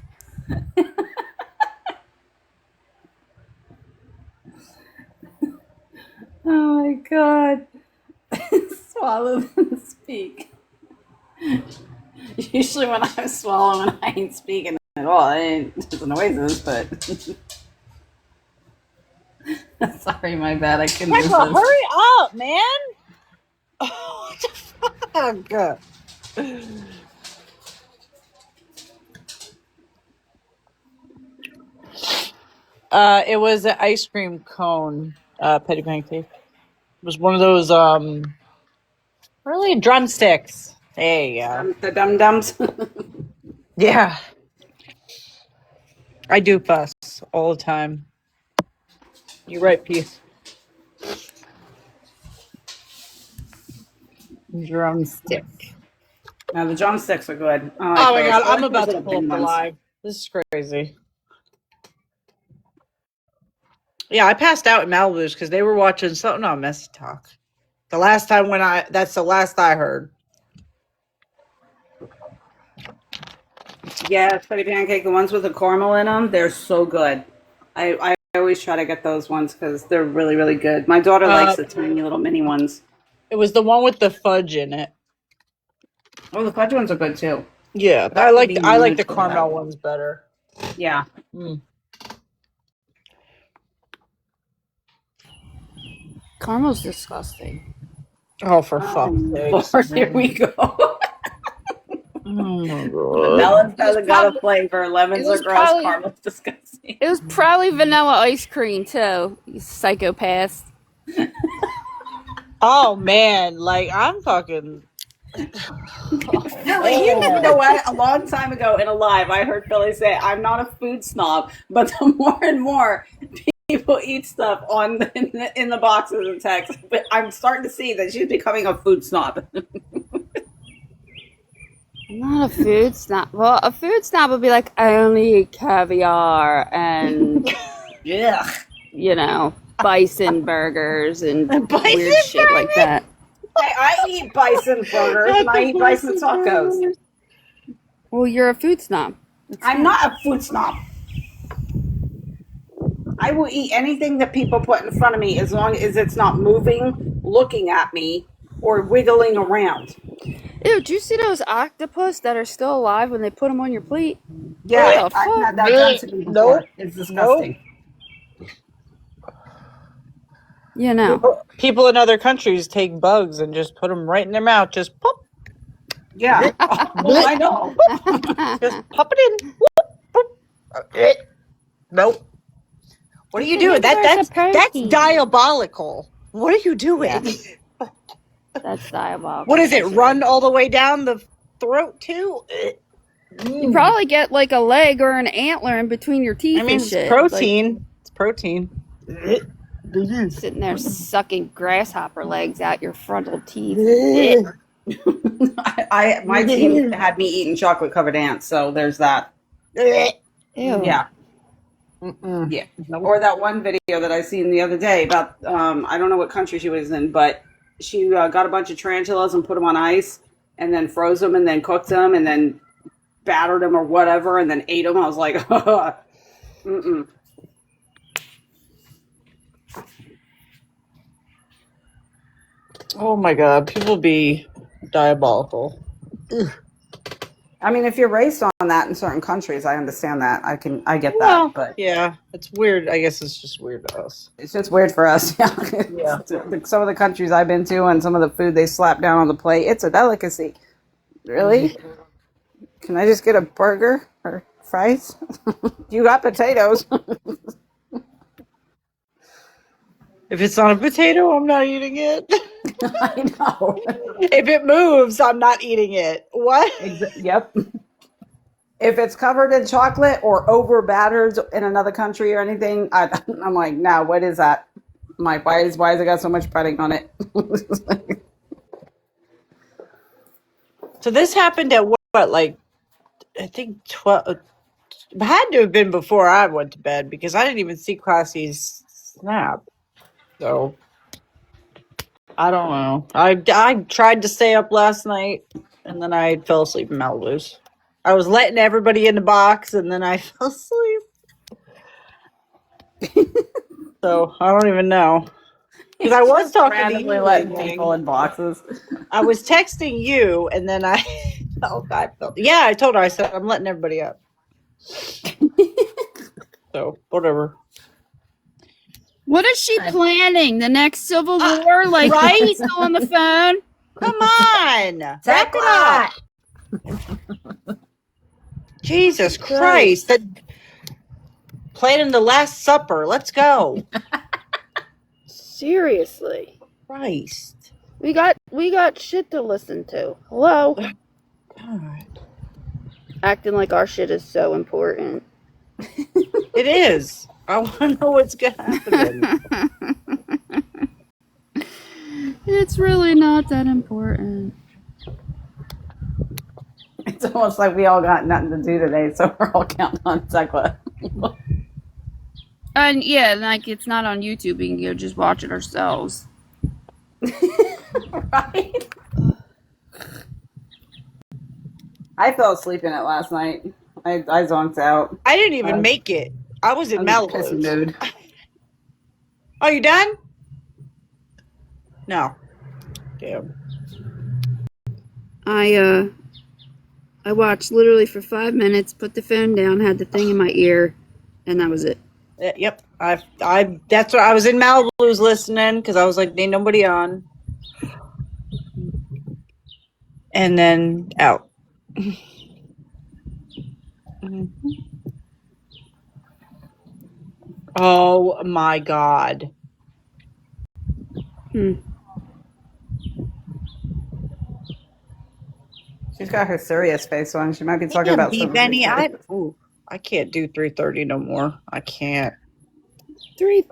Oh my God. Swallow and speak. Usually when I'm swallowing, I ain't speaking at all. I ain't the noises, but sorry, my bad. I couldn't resist. Michael, hurry up, man. Oh, what the fuck? It was an ice cream cone, petty pancake. It was one of those really drumsticks. There you go. The dum dums. Yeah. I do fuss all the time. You're right, Peace. Drumstick. Now the drumsticks are good. Oh my God, I'm about to pull up the live. This is crazy. Yeah, I passed out in Malibu's because they were watching something on Messy Talk. The last time that's the last I heard. Yeah, petty pancake, the ones with the caramel in them, they're so good. I always try to get those ones because they're really, really good. My daughter likes the tiny little mini ones. It was the one with the fudge in it. Oh, the fudge ones are good too. Yeah, I like the caramel ones better. Yeah. Caramel's disgusting. Oh, for fuck's sake. Here we go. Oh my God. Melons hasn't got a flavor. Lemons are gross. Caramel's disgusting. It was probably vanilla ice cream too. You psychopaths. Oh man, like I'm fucking. Philly, you know what? A long time ago in a live, I heard Philly say, "I'm not a food snob, but the more and more people eat stuff in the boxes and text, but I'm starting to see that she's becoming a food snob." I'm not a food snob. Well, a food snob would be like, I only eat caviar and, yeah, you know, bison burgers and weird shit like that. I eat bison burgers and I eat bison tacos. Well, you're a food snob. I'm not a food snob. I will eat anything that people put in front of me as long as it's not moving, looking at me, or wiggling around. Ew, do you see those octopus that are still alive when they put them on your plate? Yeah, What the I've fuck? had that done to me before. Nope. It's disgusting. You know. People in other countries take bugs and just put them right in their mouth. Just pop. Yeah. Well, I know. Just pop it in. Nope. What are you doing? That's diabolical. What are you doing? Yeah. That's diabolical. What is it? Run all the way down the throat too? You probably get like a leg or an antler in between your teeth. I mean, and it's shit. protein. Like, it's protein. sitting there sucking grasshopper legs out your frontal teeth. My team had me eating chocolate covered ants, so there's that. Ew. Yeah. Yeah. Or that one video that I seen the other day about I don't know what country she was in, but she got a bunch of tarantulas and put them on ice and then froze them and then cooked them and then battered them or whatever and then ate them. I was like, mm-mm. Oh my God, people be diabolical. Ugh. I mean, if you're raised on that in certain countries, I understand that. I get that, but yeah, it's weird. I guess it's just weird to us. It's just weird for us. Yeah. Some of the countries I've been to and some of the food they slap down on the plate, it's a delicacy. Really? Can I just get a burger or fries? You got potatoes. If it's not a potato, I'm not eating it. I know. If it moves, I'm not eating it. What? Yep. If it's covered in chocolate or over battered in another country or anything, I'm like, no, what is that? I'm like, why is it got so much breading on it? So this happened at what, like, I think 12. It had to have been before I went to bed because I didn't even see Classy's snap. So I don't know. I tried to stay up last night and then I fell asleep in Malibu's. I was letting everybody in the box and then I fell asleep. So I don't even know. Because I was talking randomly to you, letting people in boxes. I was texting you and then I felt. Yeah, I told her. I said I'm letting everybody up. So whatever. What is she planning? The next Civil War? Like, right? She's still on the phone? Come on. Wrap it up. Jesus Christ. Planning the Last Supper. Let's go. Seriously. Christ. We got shit to listen to. Hello? God. Acting like our shit is so important. It is. I want to know what's going to happen. It's really not that important. It's almost like we all got nothing to do today, so we're all counting on Tekla. And yeah, like it's not on YouTube. We can go just watch it ourselves. Right? I fell asleep in it last night. I zonked out. I didn't even make it. I was in Malibu mood. Oh, you done? No. Damn. I watched literally for 5 minutes, put the phone down, had the thing in my ear, and that was it. Yep. That's what I was in Malibu's listening because I was like, ain't nobody on. And then out. Oh my God. She's got her serious face on. She might be talking about something. Benny, I can't do 3:30 no more. I can't.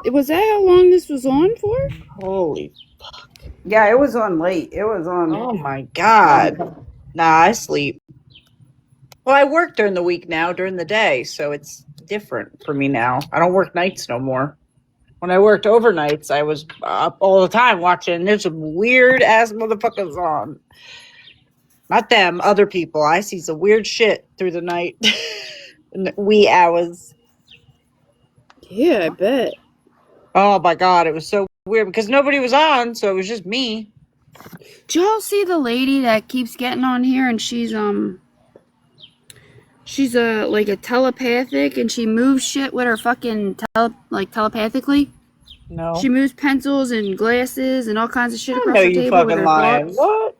Was that how long this was on for? Holy fuck. Yeah, it was on late. It was on. Oh my God. Nah, I sleep. Well, I work during the week now, during the day, so it's different for me now. I don't work nights no more. When I worked overnights, I was up all the time watching. There's some weird ass motherfuckers on. Not them, other people. I see some weird shit through the night in the wee hours. Yeah, I bet. Oh my god, it was so weird because nobody was on, so it was just me. Did y'all see the lady that keeps getting on here and she's like a telepathic and she moves shit with her fucking telepathically? No. She moves pencils and glasses and all kinds of shit I across know the you table with fucking her lying. thoughts. What?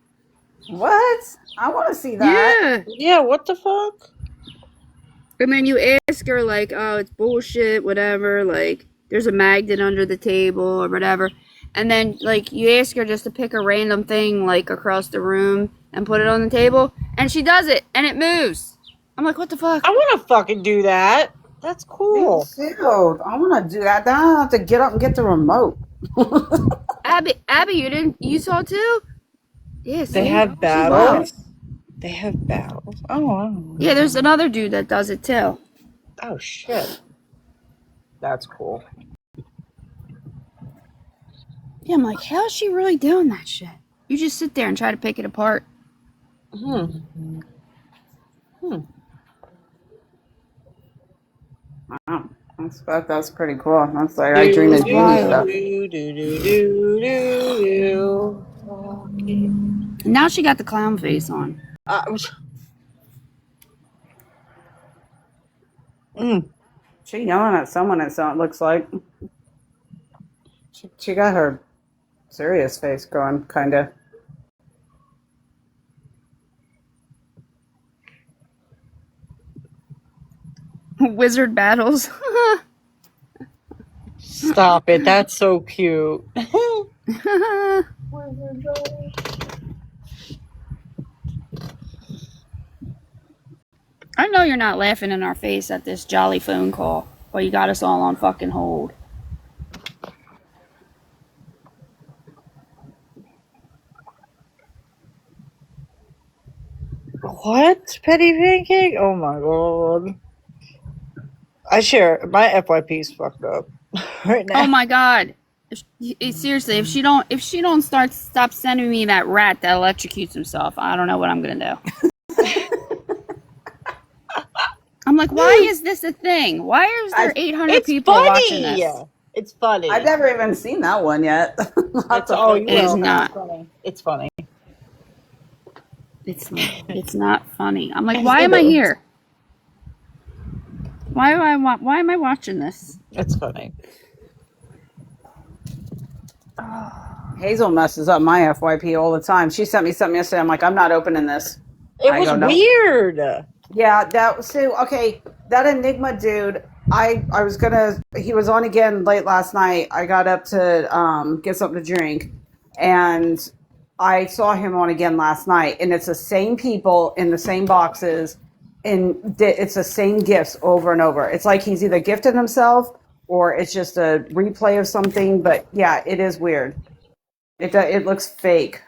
What? I want to see that. Yeah. Yeah, what the fuck? And then you ask her, like, oh, it's bullshit, whatever, like, there's a magnet under the table or whatever. And then, like, you ask her just to pick a random thing, like, across the room and put it on the table. And she does it. And it moves. I'm like, what the fuck? I want to fucking do that. That's cool. Me too. I want to do that. Then I don't have to get up and get the remote. Abby, you saw too? Yeah, see? They have She's battles? wild. They have battles? Oh, wow. Yeah, there's another dude that does it too. Oh, shit. That's cool. Yeah, I'm like, how is she really doing that shit? You just sit there and try to pick it apart. Wow. That's pretty cool. That's like I dream of doing stuff. Now she got the clown face on. She yelling at someone. It looks like she got her serious face going, kind of. Wizard battles. Stop it. That's so cute. I know you're not laughing in our face at this jolly phone call, but you got us all on fucking hold. What? Petty pancake? Oh my god. I share my FYP's fucked up right now. Oh my god. Seriously, if she don't stop sending me that rat that electrocutes himself, I don't know what I'm gonna do. I'm like, why is this a thing? Why is there 800 people watching this? It's funny. I've never even seen that one yet. It is not. It's funny. It's not funny. I'm like, why am I here? Why am I watching this? It's funny. Hazel messes up my FYP all the time. She sent me something yesterday. I'm like, I'm not opening this. It was weird. Yeah, that Enigma dude. He was on again late last night. I got up to get something to drink, and I saw him on again last night. And it's the same people in the same boxes, and it's the same gifts over and over. It's like he's either gifted himself or it's just a replay of something. But yeah, it is weird. It looks fake.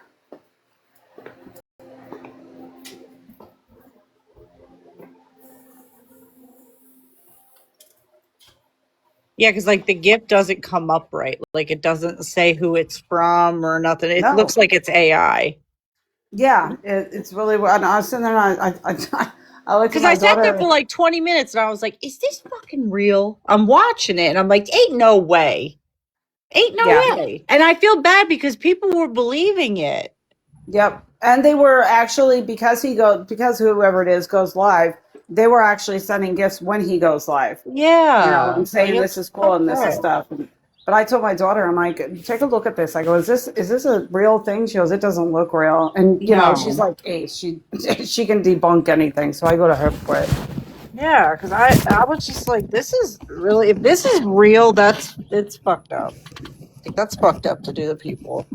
Yeah, because like the gift doesn't come up right. Like it doesn't say who it's from or nothing. It looks like it's AI. Yeah, it's really. And I was sitting there and I looked at Because my I sat there daughter. for like 20 minutes and I was like, is this fucking real? I'm watching it and I'm like, ain't no way. Ain't no way. And I feel bad because people were believing it. Yep. And they were actually, because whoever it is goes live, they were actually sending gifts when he goes live. Yeah. You know, and saying this is cool and this is stuff. But I told my daughter, I'm like, take a look at this. I go, is this a real thing? She goes, it doesn't look real. And you know, she's like Ace. She can debunk anything. So I go to her for it. Yeah, because I was just like, this is really, if this is real, it's fucked up. That's fucked up to do to people.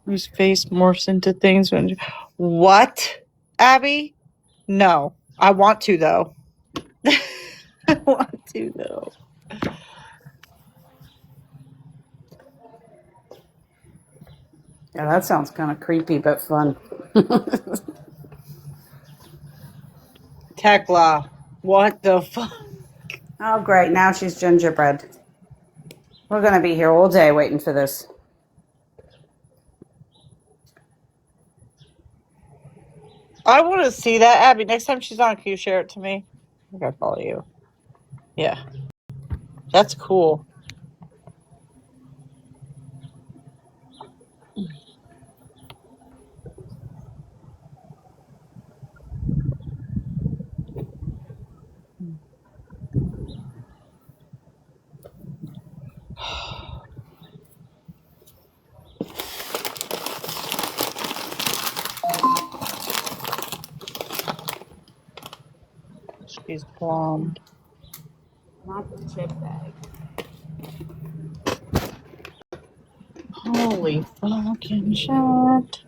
Whose face morphs into things when what? Abby? No. I want to though. I want to though. Yeah, that sounds kind of creepy but fun. Tekla. What the fuck? Oh, great. Now she's gingerbread. We're going to be here all day waiting for this. I want to see that. Abby, next time she's on, can you share it to me? think I follow you. Yeah. That's cool. She's blonde. Not the chip bag. Holy fucking shit.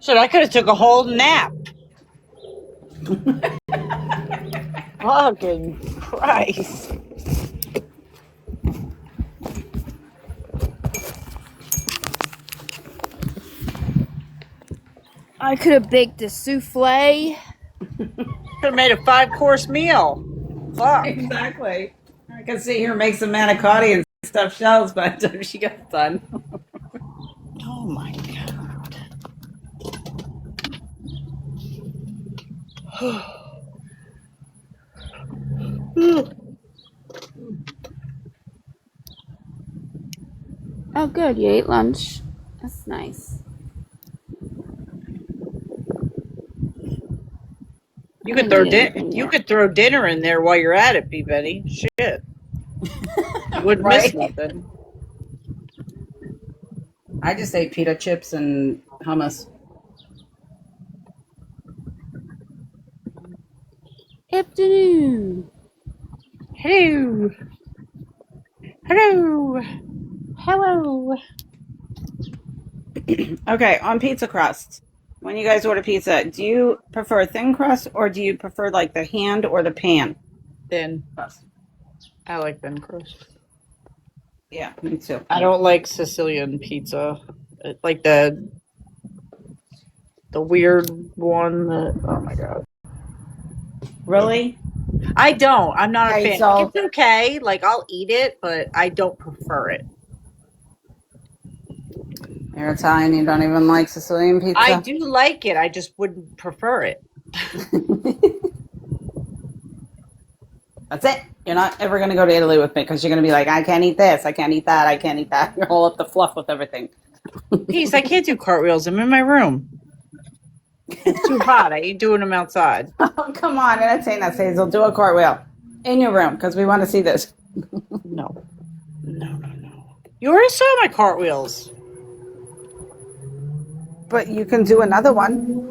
Shit, I could have took a whole nap. Fucking Christ. I could have baked a souffle. Could have made a 5-course meal. Fuck. Exactly. I can sit here and make some manicotti and stuffed shells by the time she gets done. Oh my god. Oh, good. You ate lunch. That's nice. You could throw dinner in there while you're at it, P. Betty. Shit. You wouldn't miss nothing. I just ate pita chips and hummus. Afternoon. Hello. Hello. Hello. Okay, on pizza crust. When you guys order pizza, do you prefer thin crust or do you prefer like the hand or the pan? Thin crust. I like thin crust. Yeah, me too. I don't like Sicilian pizza. Like the weird one that, oh my god. Really? I don't. I'm not a fan. So, It's okay. Like, I'll eat it, but I don't prefer it. you're Italian, you don't even like Sicilian pizza? I do like it. I just wouldn't prefer it. That's it. You're not ever going to go to Italy with me because you're going to be like, I can't eat this, I can't eat that, I can't eat that. You're all up the fluff with everything. Peace, I can't do cartwheels. I'm in my room. It's too hot. I ain't doing them outside. Oh, come on. Entertain us, Hazel. Do a cartwheel in your room because we want to see this. No. You already saw my cartwheels. But you can do another one.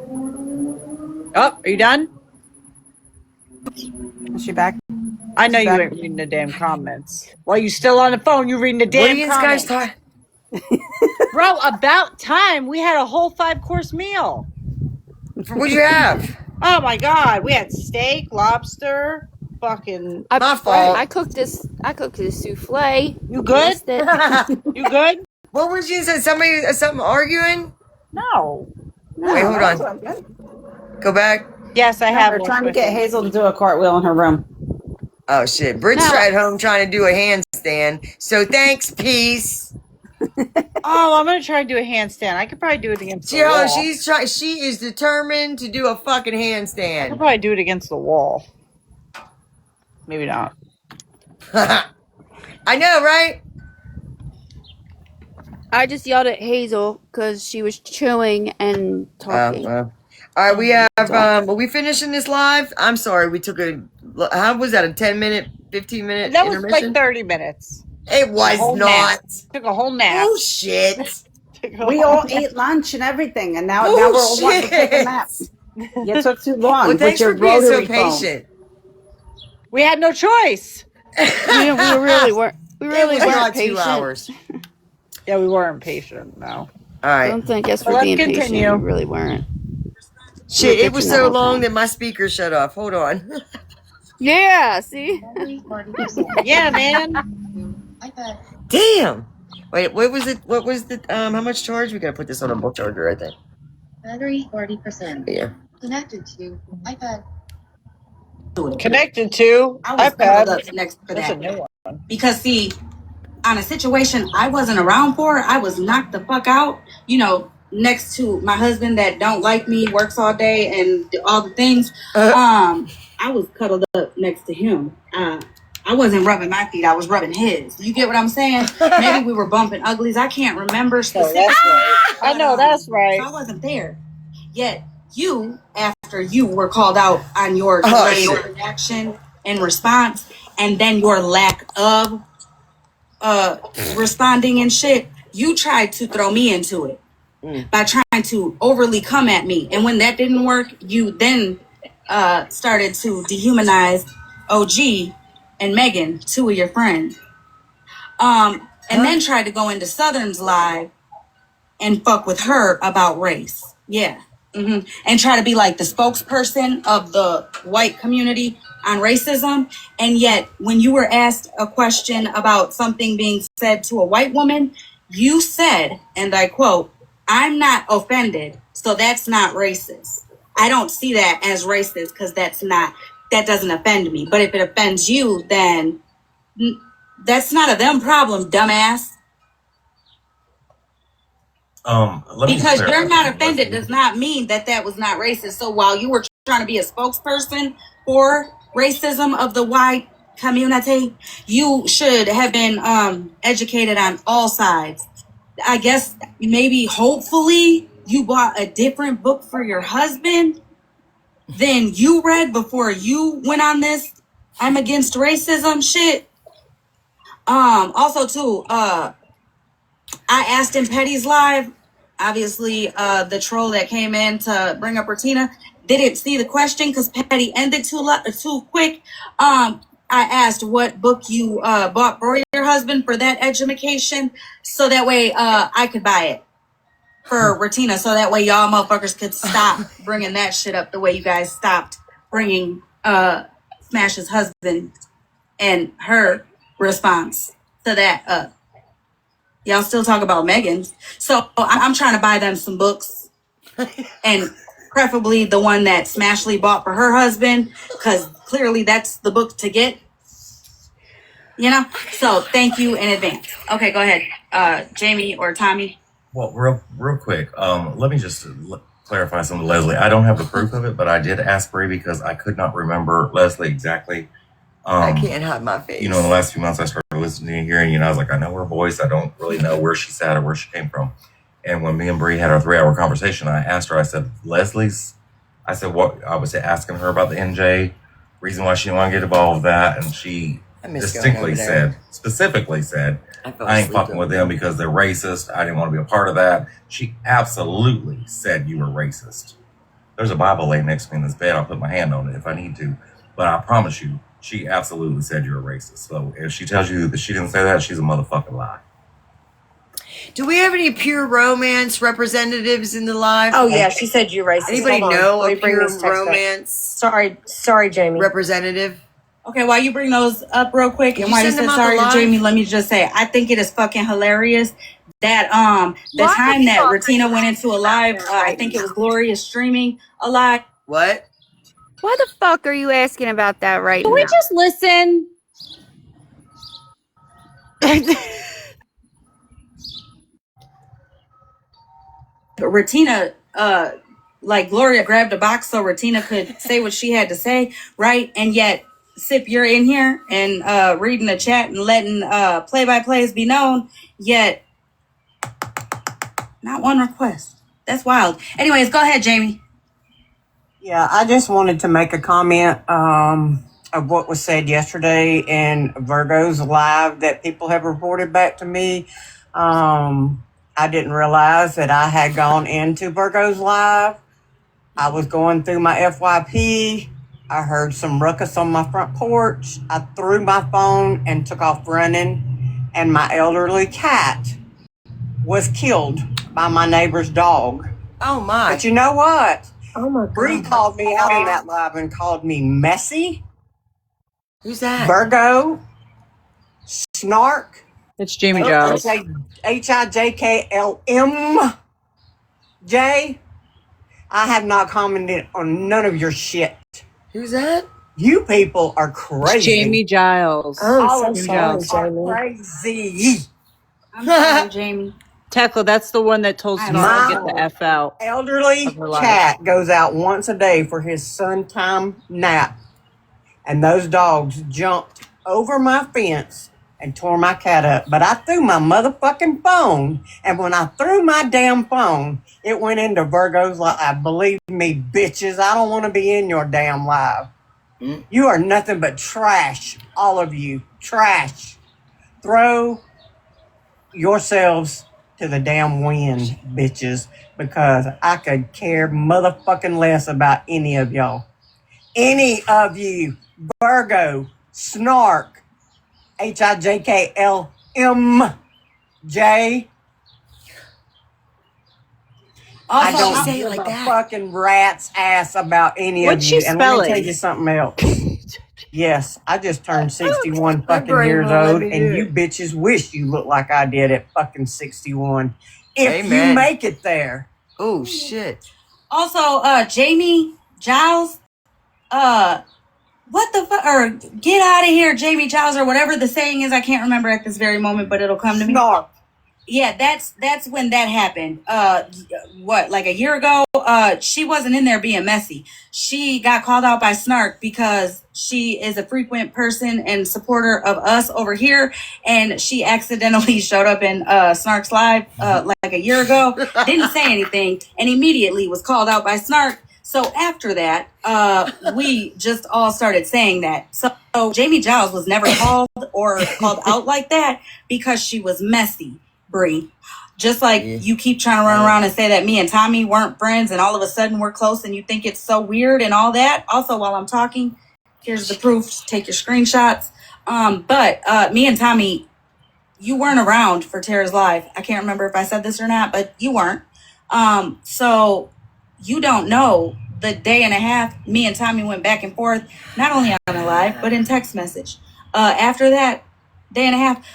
Oh, are you done? Is she back? I know you ain't reading the damn comments. While you still on the phone, you reading the damn What are you guys comments. talking? Bro, about time. We had a whole 5-course meal. What'd you have? Oh my god, we had steak, lobster, fucking. My fault. I cooked this souffle. You good? You good? What was you saying? Something arguing? No. Wait, hold on. Go back. Yes, I have. We're trying to get Hazel to do a cartwheel in her room. Oh shit! Brit's at home trying to do a handstand. So thanks, peace. Oh, I'm gonna try to do a handstand. I could probably do it against the wall. She is determined to do a fucking I handstand. could probably do it against the wall. Maybe not. I know, right? I just yelled at Hazel because she was chewing and talking. All right, we have. Are we finishing this live? I'm sorry, we took a. How was that? A 10-minute, 15-minute That was intermission? like 30 minutes. It was not. Took a whole nap. Bullshit. We all ate lunch and everything, and now we're all wanting to take a nap. You took too long. Well, thanks with your for being so rotary phone. patient. We had no choice. we really weren't. We really It was weren't not 2 patient. hours. Yeah, we weren't patient. No. All I right. don't think us for Let's being patient. continue. We really weren't. Shit, it was bitching so the whole long time. that my speaker shut off. Hold on. Yeah. See. Yeah, man. iPad. Damn. Wait, what was it? What was the how much charge? We gotta put this on a book charger, I think. Battery 40%. Yeah. Connected to iPad. Connected to I was iPad. pulled up next for That's a that. new one. Because see, on a situation I wasn't around for, I was knocked the fuck out. You know, next to my husband that don't like me, works all day and all the things. I was cuddled up next to him. I wasn't rubbing my feet. I was rubbing his. You get what I'm saying? Maybe we were bumping uglies. I can't remember specifically. That's right. I know that's right. So I wasn't there. Yet you, after you were called out on your delayed reaction and response, and then your lack of responding and shit, you tried to throw me into it by trying to overly come at me. And when that didn't work, you then started to dehumanize OG and Megan, two of your friends. And then tried to go into Southern's live and fuck with her about race. Yeah. And try to be like the spokesperson of the white community on racism. And yet, when you were asked a question about something being said to a white woman, you said, and I quote, "I'm not offended, so that's not racist. I don't see that as racist because that doesn't offend me. But if it offends you, then that's not a them problem, dumbass." Because you're not offended does not mean that was not racist. So while you were trying to be a spokesperson for racism of the white community, you should have been educated on all sides. I guess maybe hopefully you bought a different book for your husband than you read before you went on this I'm against racism shit. Also too, I asked in Petty's live, obviously, the troll that came in to bring up Ratina didn't see the question because Petty ended too quick. I asked what book you bought for your husband for that education, so that way I could buy it for Ratina, so that way y'all motherfuckers could stop bringing that shit up the way you guys stopped bringing Smash's husband and her response to that up. Y'all still talk about Megan's. So I'm trying to buy them some books. And preferably the one that Smashley bought for her husband, because clearly that's the book to get. You know? So thank you in advance. Okay, go ahead. Jamie or Tommy. Well, real quick, let me just clarify something to Leslie. I don't have the proof of it, but I did ask Brie because I could not remember Leslie exactly. I can't hide my face. You know, in the last few months, I started listening and hearing, I was like, I know her voice. I don't really know where she's at or where she came from. And when me and Brie had our 3-hour conversation, I asked her, I said, what? I was asking her about the NJ, reason why she didn't want to get involved with that. And she specifically said, I ain't fucking with them because they're racist. I didn't want to be a part of that. She absolutely said you were racist. There's a Bible laying next to me in this bed. I'll put my hand on it if I need to. But I promise you, she absolutely said you're a racist. So if she tells you that she didn't say that, she's a motherfucking lie. Do we have any pure romance representatives in the live? Oh yeah, she said you're racist. Anybody know a pure romance? Sorry, Jamie. Representative. Okay, while you bring those up real quick, and while you said sorry to Jamie, let me just say, I think it is fucking hilarious that the time that Ratina went into a live, I think it was Gloria streaming a live. What? Why the fuck are you asking about that right now? Can we just listen? Ratina, like Gloria grabbed a box so Ratina could say what she had to say, right? And yet, Sip, you're in here and reading the chat and letting play-by-plays be known, yet not one request. That's wild. Anyways, go ahead, Jamie. Yeah, I just wanted to make a comment of what was said yesterday in Virgo's live that people have reported back to me. I didn't realize that I had gone into Virgo's live. I was going through my FYP. I heard some ruckus on my front porch. I threw my phone and took off running. And my elderly cat was killed by my neighbor's dog. Oh, my. But you know what? Oh, my God. Bree called me out on that live and called me messy. Who's that? Virgo. Snark. It's Jamie Giles. HIJKLMJ. I have not commented on none of your shit. Who's that? You people are crazy. It's Jamie Giles. Oh, All I'm of so you sorry, are Jamie. crazy. I'm sorry, Jamie. Tekla, that's the one that told Snark to get the F out. Elderly Of her life. cat goes out once a day for his sun time nap, and those dogs jumped over my fence and tore my cat up. But I threw my motherfucking phone, and when I threw my damn phone, it went into Virgo's live. Believe me, bitches, I don't want to be in your damn live. You are nothing but trash, all of you. Trash. Throw yourselves to the damn wind, bitches, because I could care motherfucking less about any of y'all. Any of you. Virgo, Snark, HIJKLMJ. I don't say it give like a that. fucking rat's ass about any What'd of she you. And let spell me tell it? you something else. Yes, I just turned 61 fucking brain years won't let old, me and do you it. bitches wish you looked like I did at fucking 61. If you Amen. make it there. Oh shit. Also, Jamie Giles, what the fuck? Or get out of here, Jamie Giles, or whatever the saying is. I can't remember at this very moment, but it'll come to me. Snark. Yeah, that's when that happened. What, like a year ago? She wasn't in there being messy. She got called out by Snark because she is a frequent person and supporter of us over here, and she accidentally showed up in Snark's live like a year ago. Didn't say anything, and immediately was called out by Snark. So after that, we just all started saying that. So Jamie Giles was never called or called out like that because she was messy. Bree, just like you keep trying to run around and say that me and Tommy weren't friends and all of a sudden we're close and you think it's so weird and all that. Also, while I'm talking, here's the proof. Take your screenshots. But me and Tommy, you weren't around for Tara's live. I can't remember if I said this or not, but you weren't. So you don't know the day and a half me and Tommy went back and forth, not only on the live, but in text message. After that day and a half,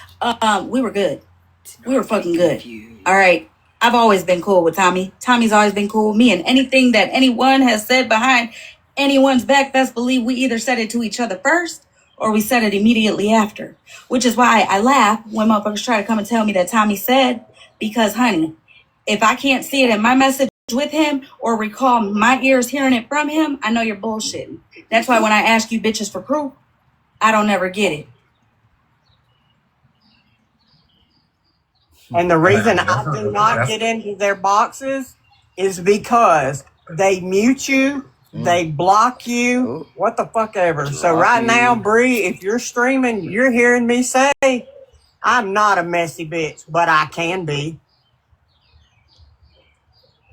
we were good. We were fucking good. All right. I've always been cool with Tommy. Tommy's always been cool with me. And anything that anyone has said behind anyone's back, best believe we either said it to each other first or we said it immediately after. Which is why I laugh when motherfuckers try to come and tell me that Tommy said, because, honey, if I can't see it in my message with him or recall my ears hearing it from him, I know you're bullshitting. That's why when I ask you bitches for proof, I don't never get it. And the reason I do not get into their boxes is because they mute you, they block you, what the fuck ever. So right now, Bree, if you're streaming, you're hearing me say, I'm not a messy bitch, but I can be.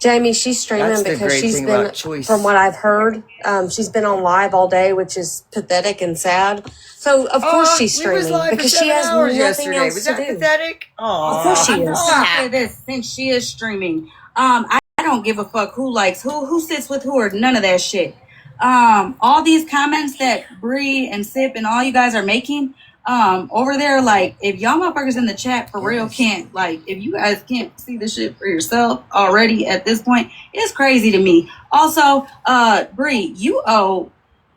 Jamie, she's streaming That's the because great she's thing been, about choice. from what I've heard, she's been on live all day, which is pathetic and sad. So of course she's streaming because she has nothing else Was to that do. pathetic? Of course she I'm is. just gonna say this, since she is streaming, I don't give a fuck who likes who sits with who, or none of that shit. All these comments that Bree and Sip and all you guys are making, over there, like, if y'all motherfuckers in the chat for real can't, like, if you guys can't see the shit for yourself already at this point, it's crazy to me. Also, Bree, you owe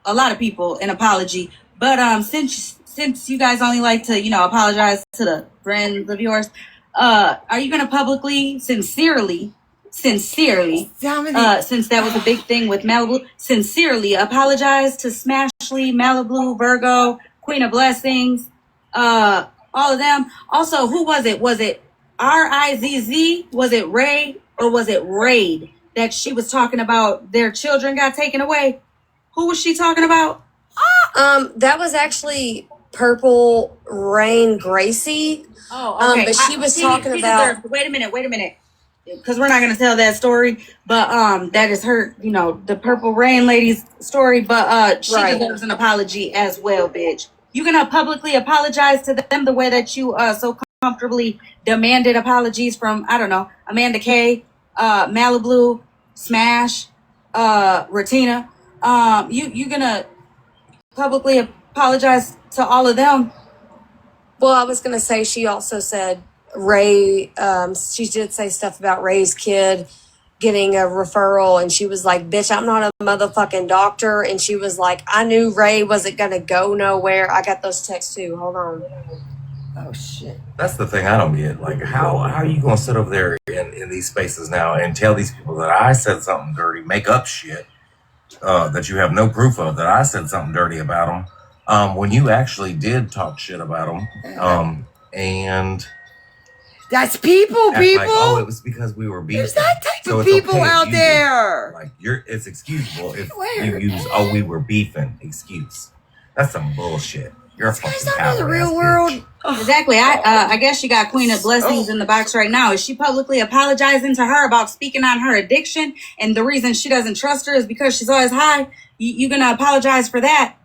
a lot of people an apology, but since you guys only like to, apologize to the friends of yours, are you gonna publicly, sincerely, since that was a big thing with Malibu, sincerely apologize to Smashley, Malibu, Virgo, Queen of Blessings, all of them? Also, who was it? Was it RIZZ? Was it Ray? Or was it Raid that she was talking about their children got taken away? Who was she talking about? That was actually Purple Rain Gracie. Oh, okay. But she was talking about. Wait a minute. Because we're not going to tell that story, but that is her, the Purple Rain lady's story, but she deserves an apology as well, bitch. You going to publicly apologize to them the way that you so comfortably demanded apologies from, I don't know, Amanda K, Malibu, Smash, Ratina. You going to publicly apologize to all of them? Well, I was going to say, she also said Ray, she did say stuff about Ray's kid getting a referral, and she was like, bitch, I'm not a motherfucking doctor. And she was like, I knew Ray wasn't going to go nowhere. I got those texts too. Hold on. Oh shit. That's the thing I don't get. Like, how are you gonna sit over there in these spaces now and tell these people that I said something dirty, make up shit that you have no proof of that I said something dirty about them, when you actually did talk shit about them, and that's people. Like, oh, it was because we were beefing. There's that type So of it's people okay if out you do. there. Like, it's excusable if you use "oh, we were beefing" excuse. That's some bullshit. You're a fucking coward. The real world. Exactly. I guess she got Queen of Blessings in the box right now. Is she publicly apologizing to her about speaking on her addiction? And the reason she doesn't trust her is because she's always high. You gonna apologize for that?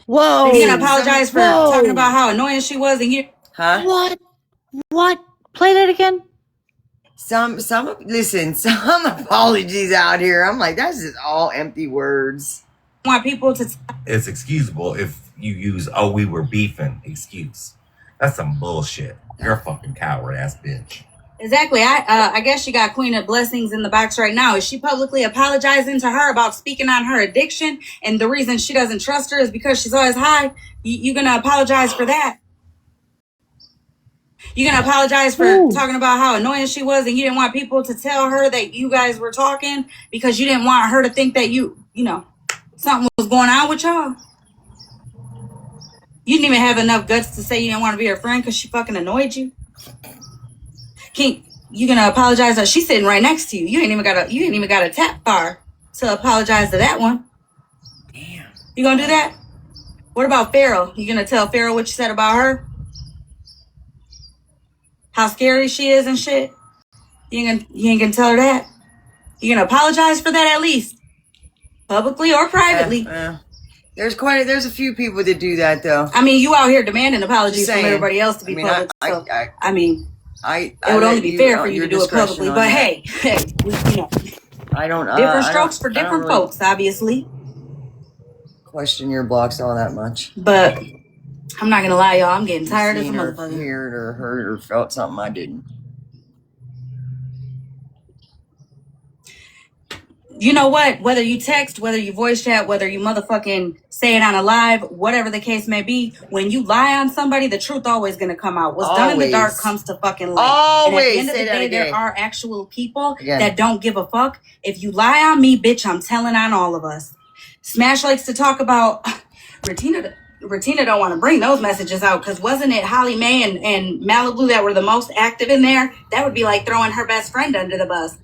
Whoa. You gonna apologize for talking about how annoying she was and you? Huh? What? Play that again. Some apologies out here. I'm like, that's just all empty words. Want people to? It's excusable if you use "oh, we were beefing" excuse. That's some bullshit. You're a fucking coward ass bitch. Exactly. I guess she got Queen of Blessings in the box right now. Is she publicly apologizing to her about speaking on her addiction? And the reason she doesn't trust her is because she's always high. You gonna apologize for that? You gonna apologize for talking about how annoying she was and you didn't want people to tell her that you guys were talking because you didn't want her to think that you know, something was going on with y'all? You didn't even have enough guts to say you didn't want to be her friend because she fucking annoyed you. You gonna apologize? She's sitting right next to you. You ain't even got a tap bar to apologize to that one. Damn. You gonna do that? What about Farrell? You gonna tell Farrell what you said about her? How scary she is and shit? You ain't gonna tell her that? You gonna apologize for that at least? Publicly or privately? There's a few people that do that though. I mean, you out here demanding apologies from everybody else to be public. It would only be fair for you to do it publicly. But hey, you know, I don't. Different strokes for different folks, obviously. Question your blocks all that much. But I'm not gonna lie, y'all. I'm getting tired as a motherfucker. Heard or heard or felt something I didn't. You know what? Whether you text, whether you voice chat, whether you motherfucking say it on a live, whatever the case may be, when you lie on somebody, the truth always gonna come out. What's done in the dark comes to fucking light. Always. And at the end of the day, there are actual people that don't give a fuck. If you lie on me, bitch, I'm telling on all of us. Smash likes to talk about Retina don't want to bring those messages out because wasn't it Holly Mae and Malibu that were the most active in there? That would be like throwing her best friend under the bus.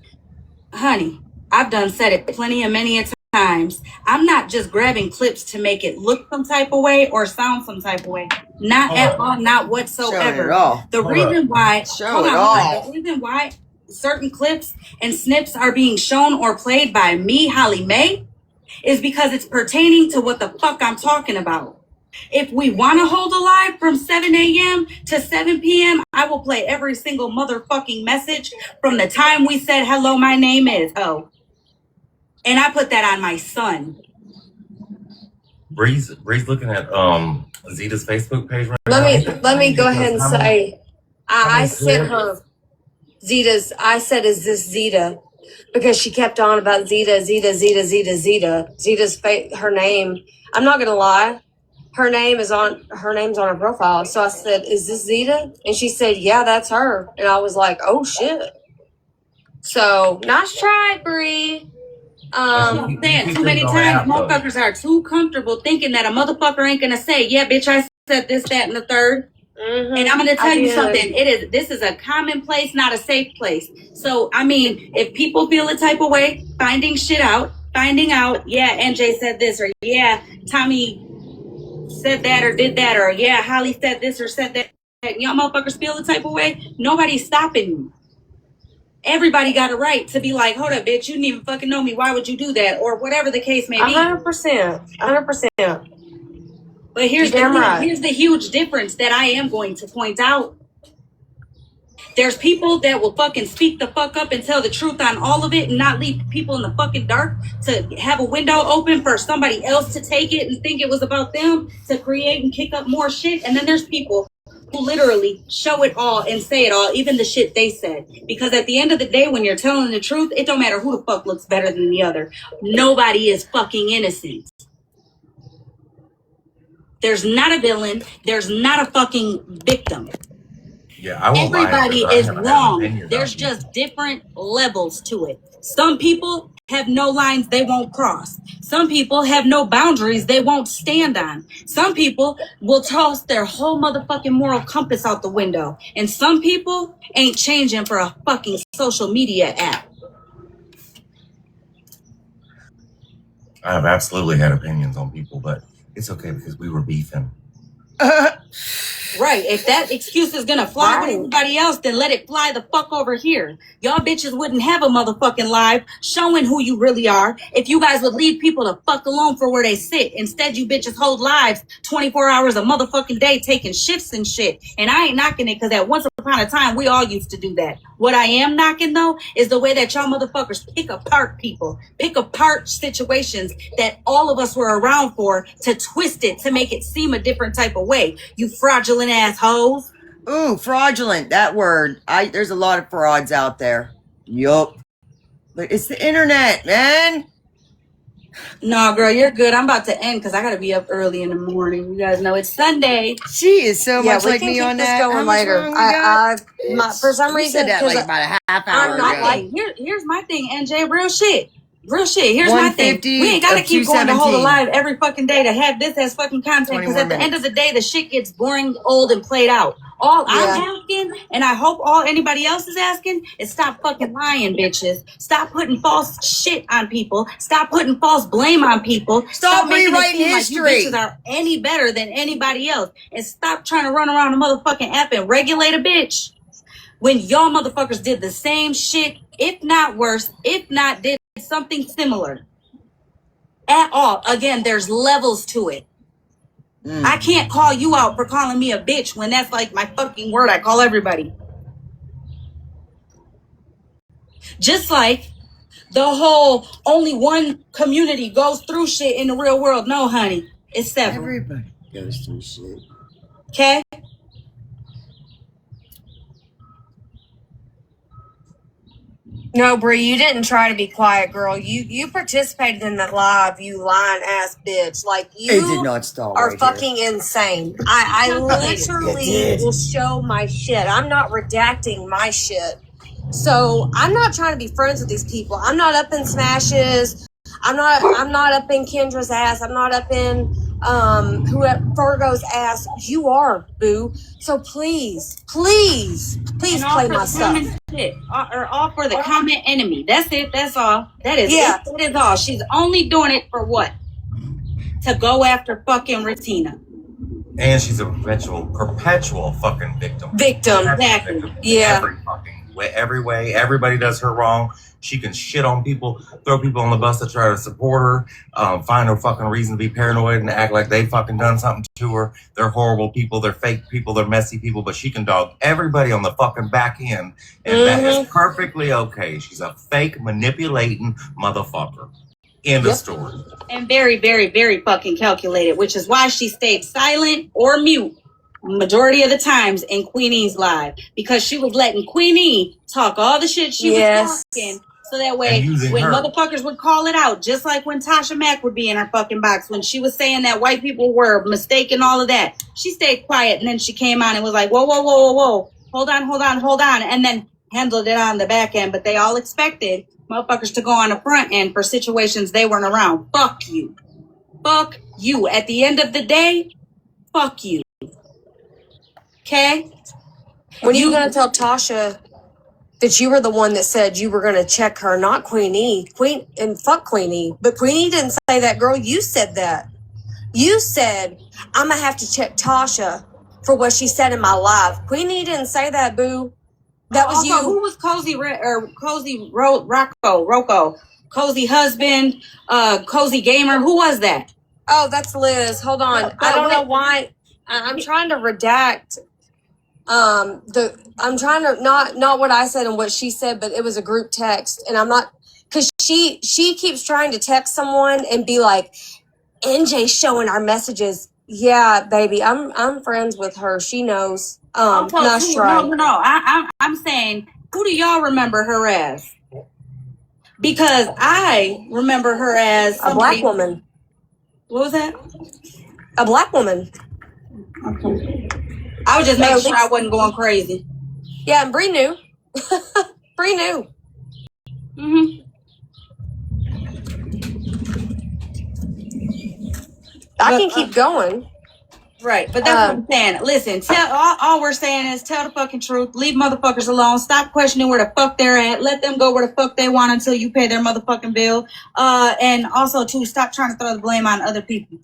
Honey, I've done said it plenty and many a times. I'm not just grabbing clips to make it look some type of way or sound some type of way. Not at all, not whatsoever. The reason why certain clips and snips are being shown or played by me, Holly Mae, is because it's pertaining to what the fuck I'm talking about. If we want to hold a live from 7 a.m. to 7 p.m., I will play every single motherfucking message from the time we said, hello, my name is. Oh. And I put that on my son. Bree's looking at Zeta's Facebook page right now. Let me go ahead and say, I sent her Zeta's. I said, "Is this Zeta?" Because she kept on about Zeta. Zeta's her name. I'm not gonna lie. Her name's on her profile. So I said, "Is this Zeta?" And she said, "Yeah, that's her." And I was like, "Oh shit!" So nice try, Bree. I'm saying too many times, motherfuckers are too comfortable thinking that a motherfucker ain't gonna say, "Yeah, bitch, I said this, that, and the third." And I'm gonna tell you something. This is a common place, not a safe place. So I mean, if people feel a type of way, finding out, yeah, NJ said this, or yeah, Tommy said that or did that, or yeah, Holly said this or said that. Y'all motherfuckers feel the type of way. Nobody's stopping you. Everybody got a right to be like, hold up, bitch, you didn't even fucking know me. Why would you do that? Or whatever the case may be. 100%. But here's the huge difference that I am going to point out. There's people that will fucking speak the fuck up and tell the truth on all of it and not leave people in the fucking dark to have a window open for somebody else to take it and think it was about them to create and kick up more shit. And then there's people who literally show it all and say it all, even the shit they said. Because at the end of the day, when you're telling the truth, it don't matter who the fuck looks better than the other. Nobody is fucking innocent. There's not a villain. There's not a fucking victim. Yeah, I won't lie. Everybody I is have wrong. opinions There's on people. just different levels to it. Some people have no lines they won't cross. Some people have no boundaries they won't stand on. Some people will toss their whole motherfucking moral compass out the window. And some people ain't changing for a fucking social media app. I have absolutely had opinions on people, but it's okay because we were beefing. Right. If that excuse is gonna fly with everybody else, then let it fly the fuck over here. Y'all bitches wouldn't have a motherfucking live showing who you really are if you guys would leave people the fuck alone for where they sit. Instead, you bitches hold lives 24 hours a motherfucking day taking shifts and shit. And I ain't knocking it because at once upon a time, we all used to do that. What I am knocking, though, is the way that y'all motherfuckers pick apart people, pick apart situations that all of us were around for to twist it, to make it seem a different type of way. You fraudulent assholes. Ooh, fraudulent, that word. There's a lot of frauds out there. Yup. But it's the internet, man. No, girl, you're good. I'm about to end because I got to be up early in the morning. You guys know it's Sunday. She is so much we like can me keep on this that. going How much later. wrong we got? For some You reason, said that like about a half hour I'm not ago. like Here's my thing, NJ. Real shit. Real shit. Here's my thing. 150 We ain't got to of keep going to hold a 217. live every fucking day to have this as fucking content 20 because more at the end minutes. of the day, the shit gets boring, old, and played out. All I'm asking, and I hope all anybody else is asking, is stop fucking lying, bitches. Stop putting false shit on people. Stop putting false blame on people. Stop making it rewriting seem history. like you bitches are any better than anybody else. And stop trying to run around a motherfucking app and regulate a bitch when y'all motherfuckers did the same shit, if not worse, if not did something similar at all. Again, there's levels to it. I can't call you out for calling me a bitch when that's like my fucking word I call everybody. Just like the whole only one community goes through shit in the real world. No, honey, it's several. Everybody goes through shit. Okay? No, Bree, you didn't try to be quiet, girl. You participated in that live, you lying ass bitch. Like It did you not stall are right fucking insane. I It literally did. will show my shit. I'm not redacting my shit. So I'm not trying to be friends with these people. I'm not up in smashes. I'm not up in Kendra's ass. I'm not up in Virgo's ass. You are, boo. So please And all play for my the stuff. common shit. Or all for the common enemy. That's it. That's all. That is Yeah. it. That is all. She's only doing it for what? To go after fucking Ratina. And she's a perpetual fucking victim. Exactly. Victim. Yeah. Every fucking way, every way. Everybody does her wrong. She can shit on people, throw people on the bus that try to support her, find a fucking reason to be paranoid and act like they fucking done something to her. They're horrible people, they're fake people, they're messy people, but she can dog everybody on the fucking back end, and that is perfectly okay. She's a fake, manipulating motherfucker. End of story. And very, very, very fucking calculated, which is why she stayed silent or mute majority of the times in Queenie's live, because she was letting Queenie talk all the shit she was talking. So that way, when motherfuckers would call it out, just like when Tasha Mack would be in her fucking box, when she was saying that white people were mistaken, all of that, she stayed quiet, and then she came on and was like, whoa, whoa, whoa, whoa, whoa, hold on, and then handled it on the back end. But they all expected motherfuckers to go on the front end for situations they weren't around. Fuck you. Fuck you. At the end of the day, fuck you. Okay? When you gonna tell Tasha that you were the one that said you were gonna check her, not Queenie? And fuck Queenie. But Queenie didn't say that, girl. You said that. You said, I'm gonna have to check Tasha for what she said in my live. Queenie didn't say that, boo. That was you. Who was Cozy Rocco? Cozy husband, Cozy gamer. Who was that? Oh, that's Liz. Hold on. I don't know why. I'm trying to redact I'm trying to not what I said and what she said, but it was a group text, and I'm not, because she keeps trying to text someone and be like, NJ showing our messages. Yeah, baby, I'm friends with her. She knows. Nice try. No. I'm saying, who do y'all remember her as? Because I remember her as a black woman. What was that? A black woman. Okay. I was just making sure I wasn't going crazy. Yeah, and Bree knew. Bree knew. Mm-hmm. I can keep going. Right, but that's what I'm saying. Listen, all we're saying is tell the fucking truth. Leave motherfuckers alone. Stop questioning where the fuck they're at. Let them go where the fuck they want until you pay their motherfucking bill. And also, too, stop trying to throw the blame on other people.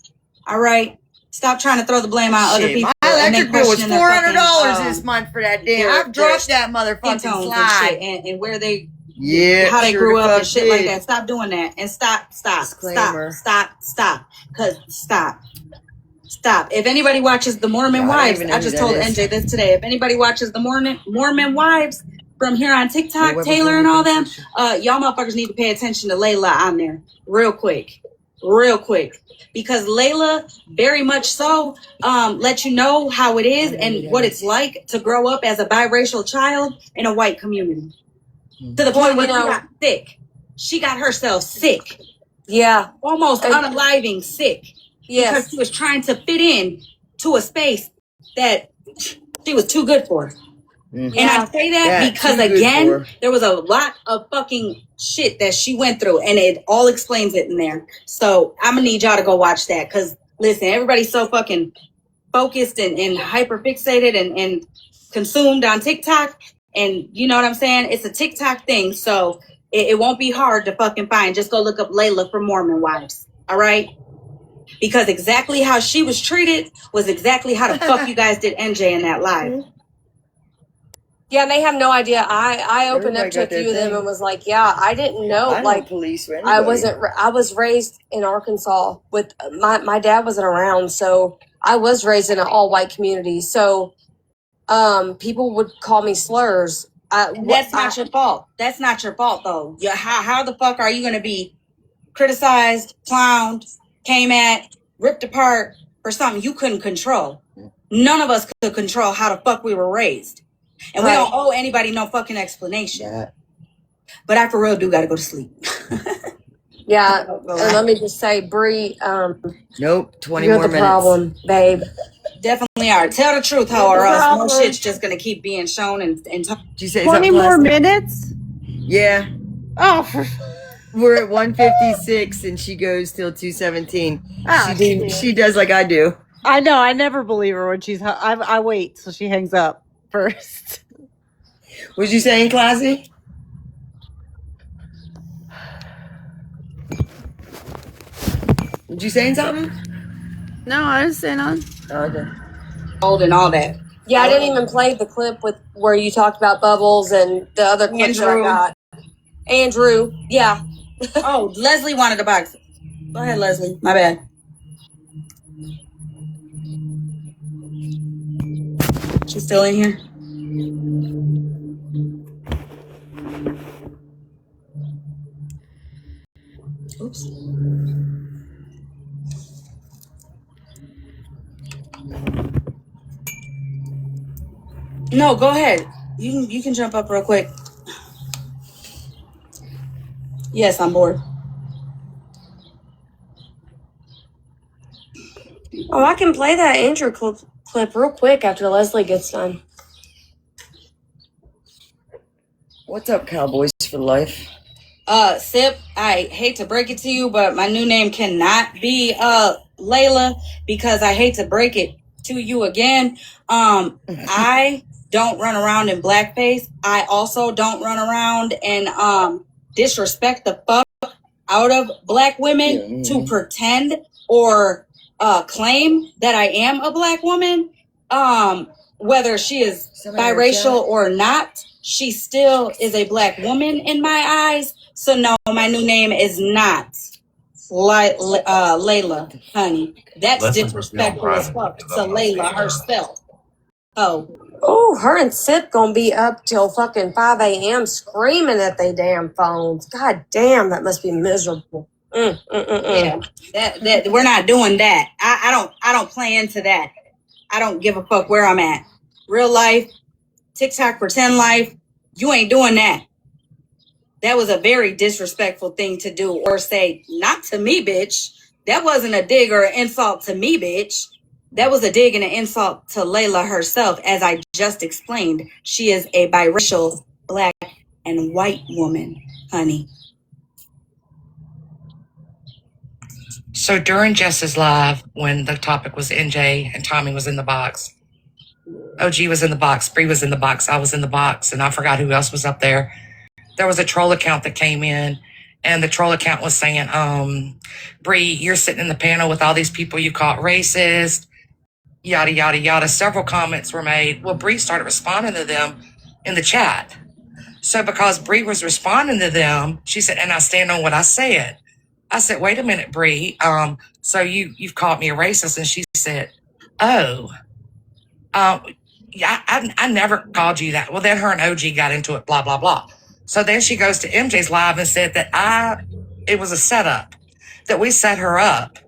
All right? Stop trying to throw the blame on other people. My electric bill was $400 fucking, this month for that damn. I've dropped that motherfucking slide. And where they, Yeah, how they sure grew the up fuck and shit like did. that. Stop doing that. And stop. Disclaimer. Stop. If anybody watches the Mormon Wives, I just told NJ this today. If anybody watches the Mormon Wives from here on TikTok, Taylor and all them, y'all motherfuckers need to pay attention to Layla on there real quick. Because Layla very much so let you know how it is and what it's like to grow up as a biracial child in a white community. To the point where she got sick. She got herself sick. Yeah. Almost unaliving sick. Yes. Because she was trying to fit in to a space that she was too good for. And I say that because, again, there was a lot of fucking shit that she went through, and it all explains it in there. So I'm going to need y'all to go watch that because, listen, everybody's so fucking focused and hyper fixated and consumed on TikTok. And you know what I'm saying? It's a TikTok thing, so it won't be hard to fucking find. Just go look up Layla from Mormon Wives. All right? Because exactly how she was treated was exactly how the fuck you guys did NJ in that live. Yeah, they have no idea. I opened up to a few of them and was like, yeah, I didn't know. I like, police for I anybody. I was raised in Arkansas with my dad wasn't around. So I was raised in an all white community. So people would call me slurs. That's not your fault. That's not your fault, though. How the fuck are you going to be criticized, clowned, came at, ripped apart for something you couldn't control? None of us could control how the fuck we were raised. And we don't owe anybody no fucking explanation. Yeah. But I for real do got to go to sleep. Yeah. And let me just say, Bree, nope, 20 you're more the minutes. problem, babe. Definitely are. Tell the truth, ho, or else no shit's just going to keep being shown and Did you say 20 something, more Leslie? minutes? Yeah. Oh, we're at 156 and she goes till 217. Ah, she does like I do. I know. I never believe her when she's. I wait till she hangs up first. Was you saying, Classy? Was you saying something? No, I didn't say none. Okay. Old and all that. Yeah, I didn't even play the clip with where you talked about Bubbles and the other clips that I got. Andrew, yeah. Oh, Leslie wanted a box. Go ahead, Leslie. My bad. She's still in here? Oops. No, go ahead. You can jump up real quick. Yes, I'm bored. Oh, I can play that Andrew clip real quick after Leslie gets done. What's up, Cowboys for life? Sip, I hate to break it to you, but my new name cannot be Layla because I hate to break it to you again. I don't run around in blackface. I also don't run around and disrespect the fuck out of black women to pretend or claim that I am a black woman. Whether she is biracial or not, she still is a black woman in my eyes. So no, my new name is not Layla, honey. That's disrespectful as fuck to Layla herself. Oh, her and Sip gonna be up till fucking 5 a.m. screaming at they damn phones. God damn, that must be miserable. Yeah, that we're not doing that. I don't play into that. I don't give a fuck where I'm at. Real life, TikTok pretend life, you ain't doing that. That was a very disrespectful thing to do or say, not to me, bitch. That wasn't a dig or an insult to me, bitch. That was a dig and an insult to Layla herself. As I just explained, she is a biracial black and white woman, honey. So during Jess's live, when the topic was NJ and Tommy was in the box, OG was in the box, Bree was in the box, I was in the box, and I forgot who else was up there. There was a troll account that came in, and the troll account was saying, Bree, you're sitting in the panel with all these people you caught racist, yada, yada, yada. Several comments were made. Well, Bree started responding to them in the chat. So because Bree was responding to them, she said, and I stand on what I said. I said, wait a minute, Bree. So you've called me a racist. And she said, oh, yeah, I never called you that. Well, then her and OG got into it, blah, blah, blah. So then she goes to MJ's live and said that it was a setup, that we set her up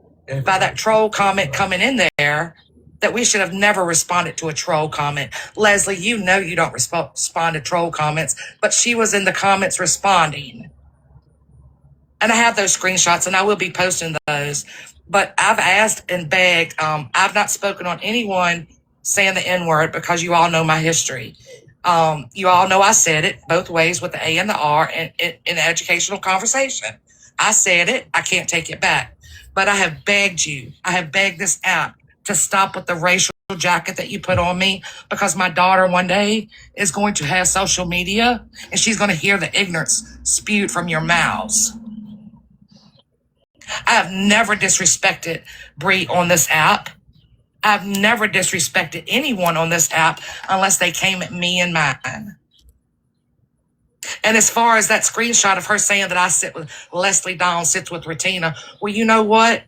by that troll comment coming in there, that we should have never responded to a troll comment. Leslie, you know you don't respond to troll comments, but she was in the comments responding. And I have those screenshots, and I will be posting those. But I've asked and begged. I've not spoken on anyone saying the N-word because you all know my history. You all know I said it both ways with the A and the R in an educational conversation. I said it. I can't take it back. But I have begged you. I have begged this app to stop with the racial jacket that you put on me, because my daughter one day is going to have social media, and she's going to hear the ignorance spewed from your mouths. I have never disrespected Bree on this app. I've never disrespected anyone on this app unless they came at me and mine. And as far as that screenshot of her saying that I sit with Leslie Dawn sits with Retina, well, you know what?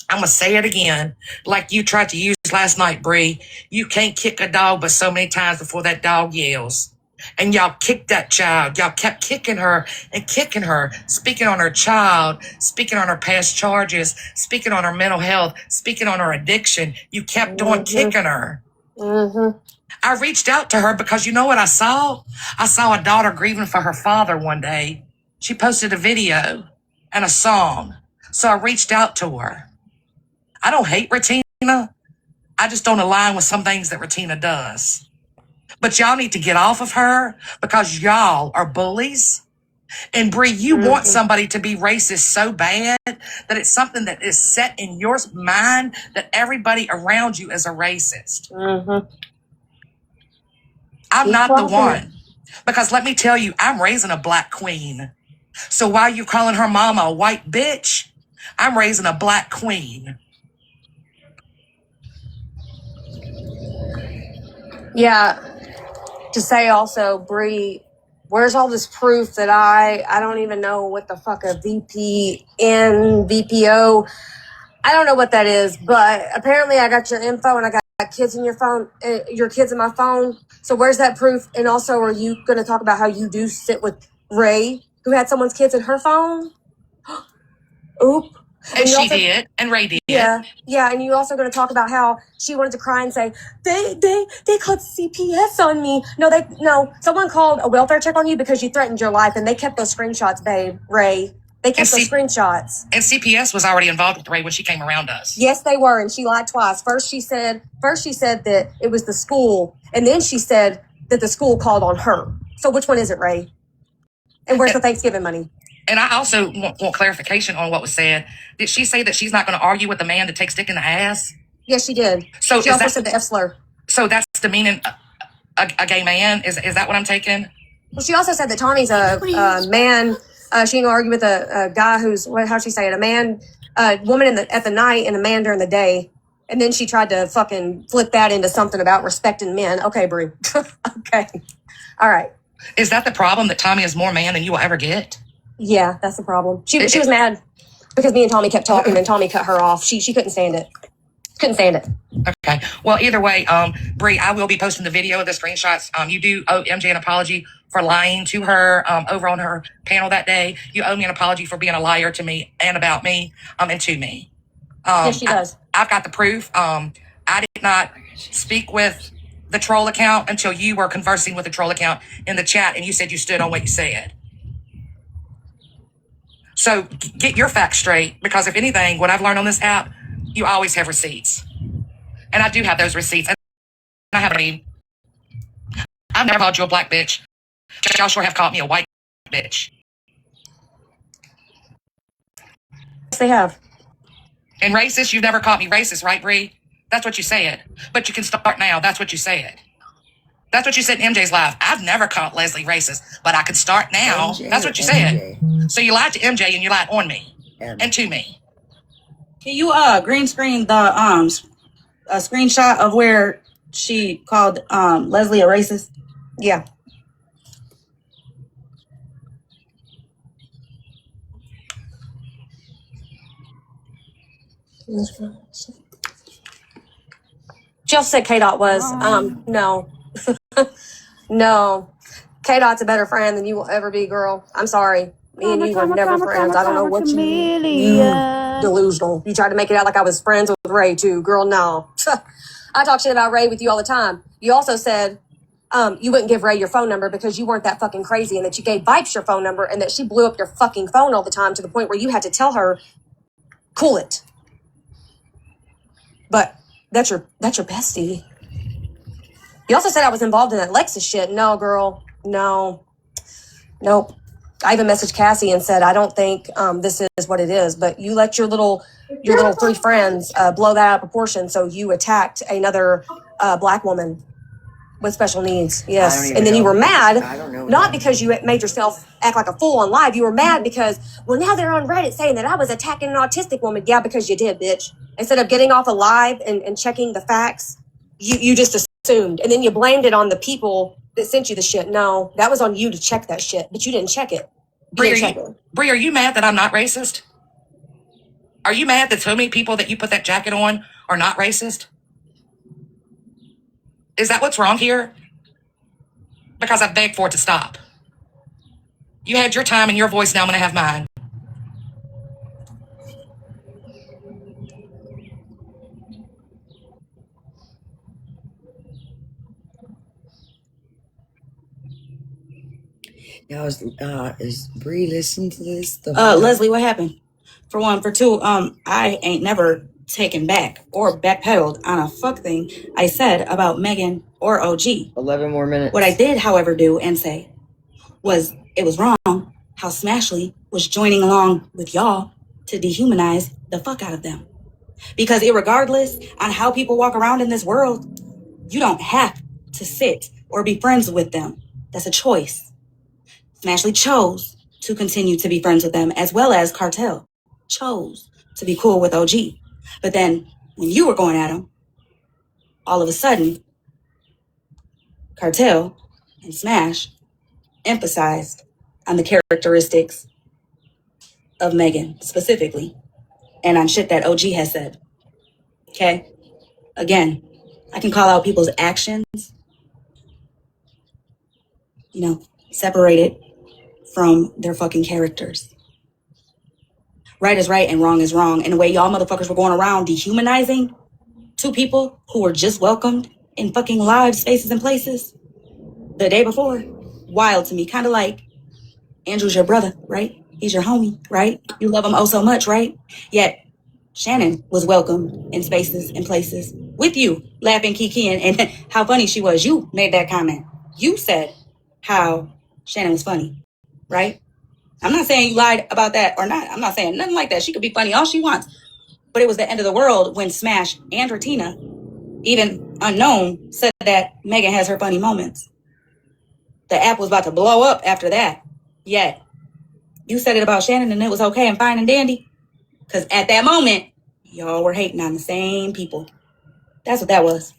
I'm going to say it again, like you tried to use last night, Bree. You can't kick a dog but so many times before that dog yells. And y'all kicked that child. Y'all kept kicking her and kicking her, speaking on her child, speaking on her past charges, speaking on her mental health, speaking on her addiction. You kept on kicking her. I reached out to her because you know what I saw? I saw a daughter grieving for her father one day. She posted a video and a song. So I reached out to her. I don't hate Retina. I just don't align with some things that Retina does. But y'all need to get off of her because y'all are bullies. And Bree, you want somebody to be racist so bad that it's something that is set in your mind that everybody around you is a racist. I'm not the one. Because let me tell you, I'm raising a black queen. So while you're calling her mama a white bitch, I'm raising a black queen. Yeah. To say also, Bree, where's all this proof that I don't even know what the fuck a VPO, I don't know what that is, but apparently I got your info and I got kids in your phone, your kids in my phone. So where's that proof? And also, are you going to talk about how you do sit with Ray, who had someone's kids in her phone? Oop. And she did, and Ray did. Yeah, and you also going to talk about how she wanted to cry and say they called CPS on me. No, someone called a welfare check on you because you threatened your life, and they kept those screenshots, babe. Ray, they kept those screenshots. And CPS was already involved with Ray when she came around us. Yes, they were, and she lied twice. First she said that it was the school, and then she said that the school called on her. So which one is it, Ray? And where's the Thanksgiving money? And I also want clarification on what was said. Did she say that she's not going to argue with the man to take stick in the ass? Yes, she did. So she also said the F slur. So that's demeaning a gay man? Is that what I'm taking? Well, she also said that Tommy's a man. She ain't gonna argue with a guy who's, how'd she say it? A woman at the night and a man during the day. And then she tried to fucking flip that into something about respecting men. Okay, Brie. Okay. All right. Is that the problem, that Tommy is more man than you will ever get? Yeah, that's the problem. She was mad because me and Tommy kept talking and Tommy cut her off. She couldn't stand it. Couldn't stand it. Okay. Well, either way, Bree, I will be posting the video of the screenshots. You do owe MJ an apology for lying to her over on her panel that day. You owe me an apology for being a liar to me and about me and to me. Yes, she does. I've got the proof. I did not speak with the troll account until you were conversing with the troll account in the chat, and you said you stood on what you said. So get your facts straight, because if anything, what I've learned on this app, you always have receipts. And I do have those receipts. And I've never called you a black bitch. Y'all sure have called me a white bitch. Yes, they have. And racist, you've never called me racist, right, Bree? That's what you said. But you can start now. That's what you said. That's what you said in MJ's live. I've never called Leslie racist, but I can start now. MJ That's what you said. So you lied to MJ and you lied on me and to me. Can you green screen the a screenshot of where she called Leslie a racist? Yeah. She also said K-Dot was. No. No. K-Dot's a better friend than you will ever be, girl. I'm sorry. Me and you were never friends. I don't know what you delusional. You tried to make it out like I was friends with Ray too. Girl, no. I talk shit about Ray with you all the time. You also said you wouldn't give Ray your phone number because you weren't that fucking crazy, and that you gave Vipes your phone number, and that she blew up your fucking phone all the time to the point where you had to tell her, cool it. But that's your bestie. You also said I was involved in that Lexus shit. No, girl. No. Nope. I even messaged Cassie and said, I don't think this is what it is. But you let your little three friends blow that out of proportion. So you attacked another black woman with special needs. Yes. And then you were mad, not because you made yourself act like a fool on live. You were mad because, well, now they're on Reddit saying that I was attacking an autistic woman. Yeah, because you did, bitch. Instead of getting off a live and checking the facts, you just assumed. And then you blamed it on the people that sent you the shit. No, that was on you to check that shit, but you didn't check it. Bree, are you mad that I'm not racist? Are you mad that so many people that you put that jacket on are not racist? Is that what's wrong here? Because I've begged for it to stop. You had your time and your voice, now I'm going to have mine. Now is Bree listening to this? Leslie, what happened? For one. For two, I ain't never taken back or backpedaled on a fuck thing I said about Megan or OG. 11 more minutes. What I did, however, do and say was it was wrong how Smashley was joining along with y'all to dehumanize the fuck out of them. Because irregardless on how people walk around in this world, you don't have to sit or be friends with them. That's a choice. Smashley chose to continue to be friends with them, as well as Cartel chose to be cool with OG. But then when you were going at him, all of a sudden, Cartel and Smash emphasized on the characteristics of Megan specifically, and on shit that OG has said. Okay? Again, I can call out people's actions, separated from their fucking characters. Right is right and wrong is wrong. And the way y'all motherfuckers were going around dehumanizing two people who were just welcomed in fucking live spaces and places the day before, wild to me. Kind of like Andrew's your brother, right? He's your homie, right? You love him oh so much, right? Yet Shannon was welcomed in spaces and places with you, laughing, kikiing, and how funny she was. You made that comment. You said how Shannon was funny, right? I'm not saying you lied about that or not. I'm not saying nothing like that. She could be funny all she wants. But it was the end of the world when Smash and Ratina, even unknown, said that Megan has her funny moments. The app was about to blow up after that. Yet, you said it about Shannon and it was okay and fine and dandy. Because at that moment, y'all were hating on the same people. That's what that was.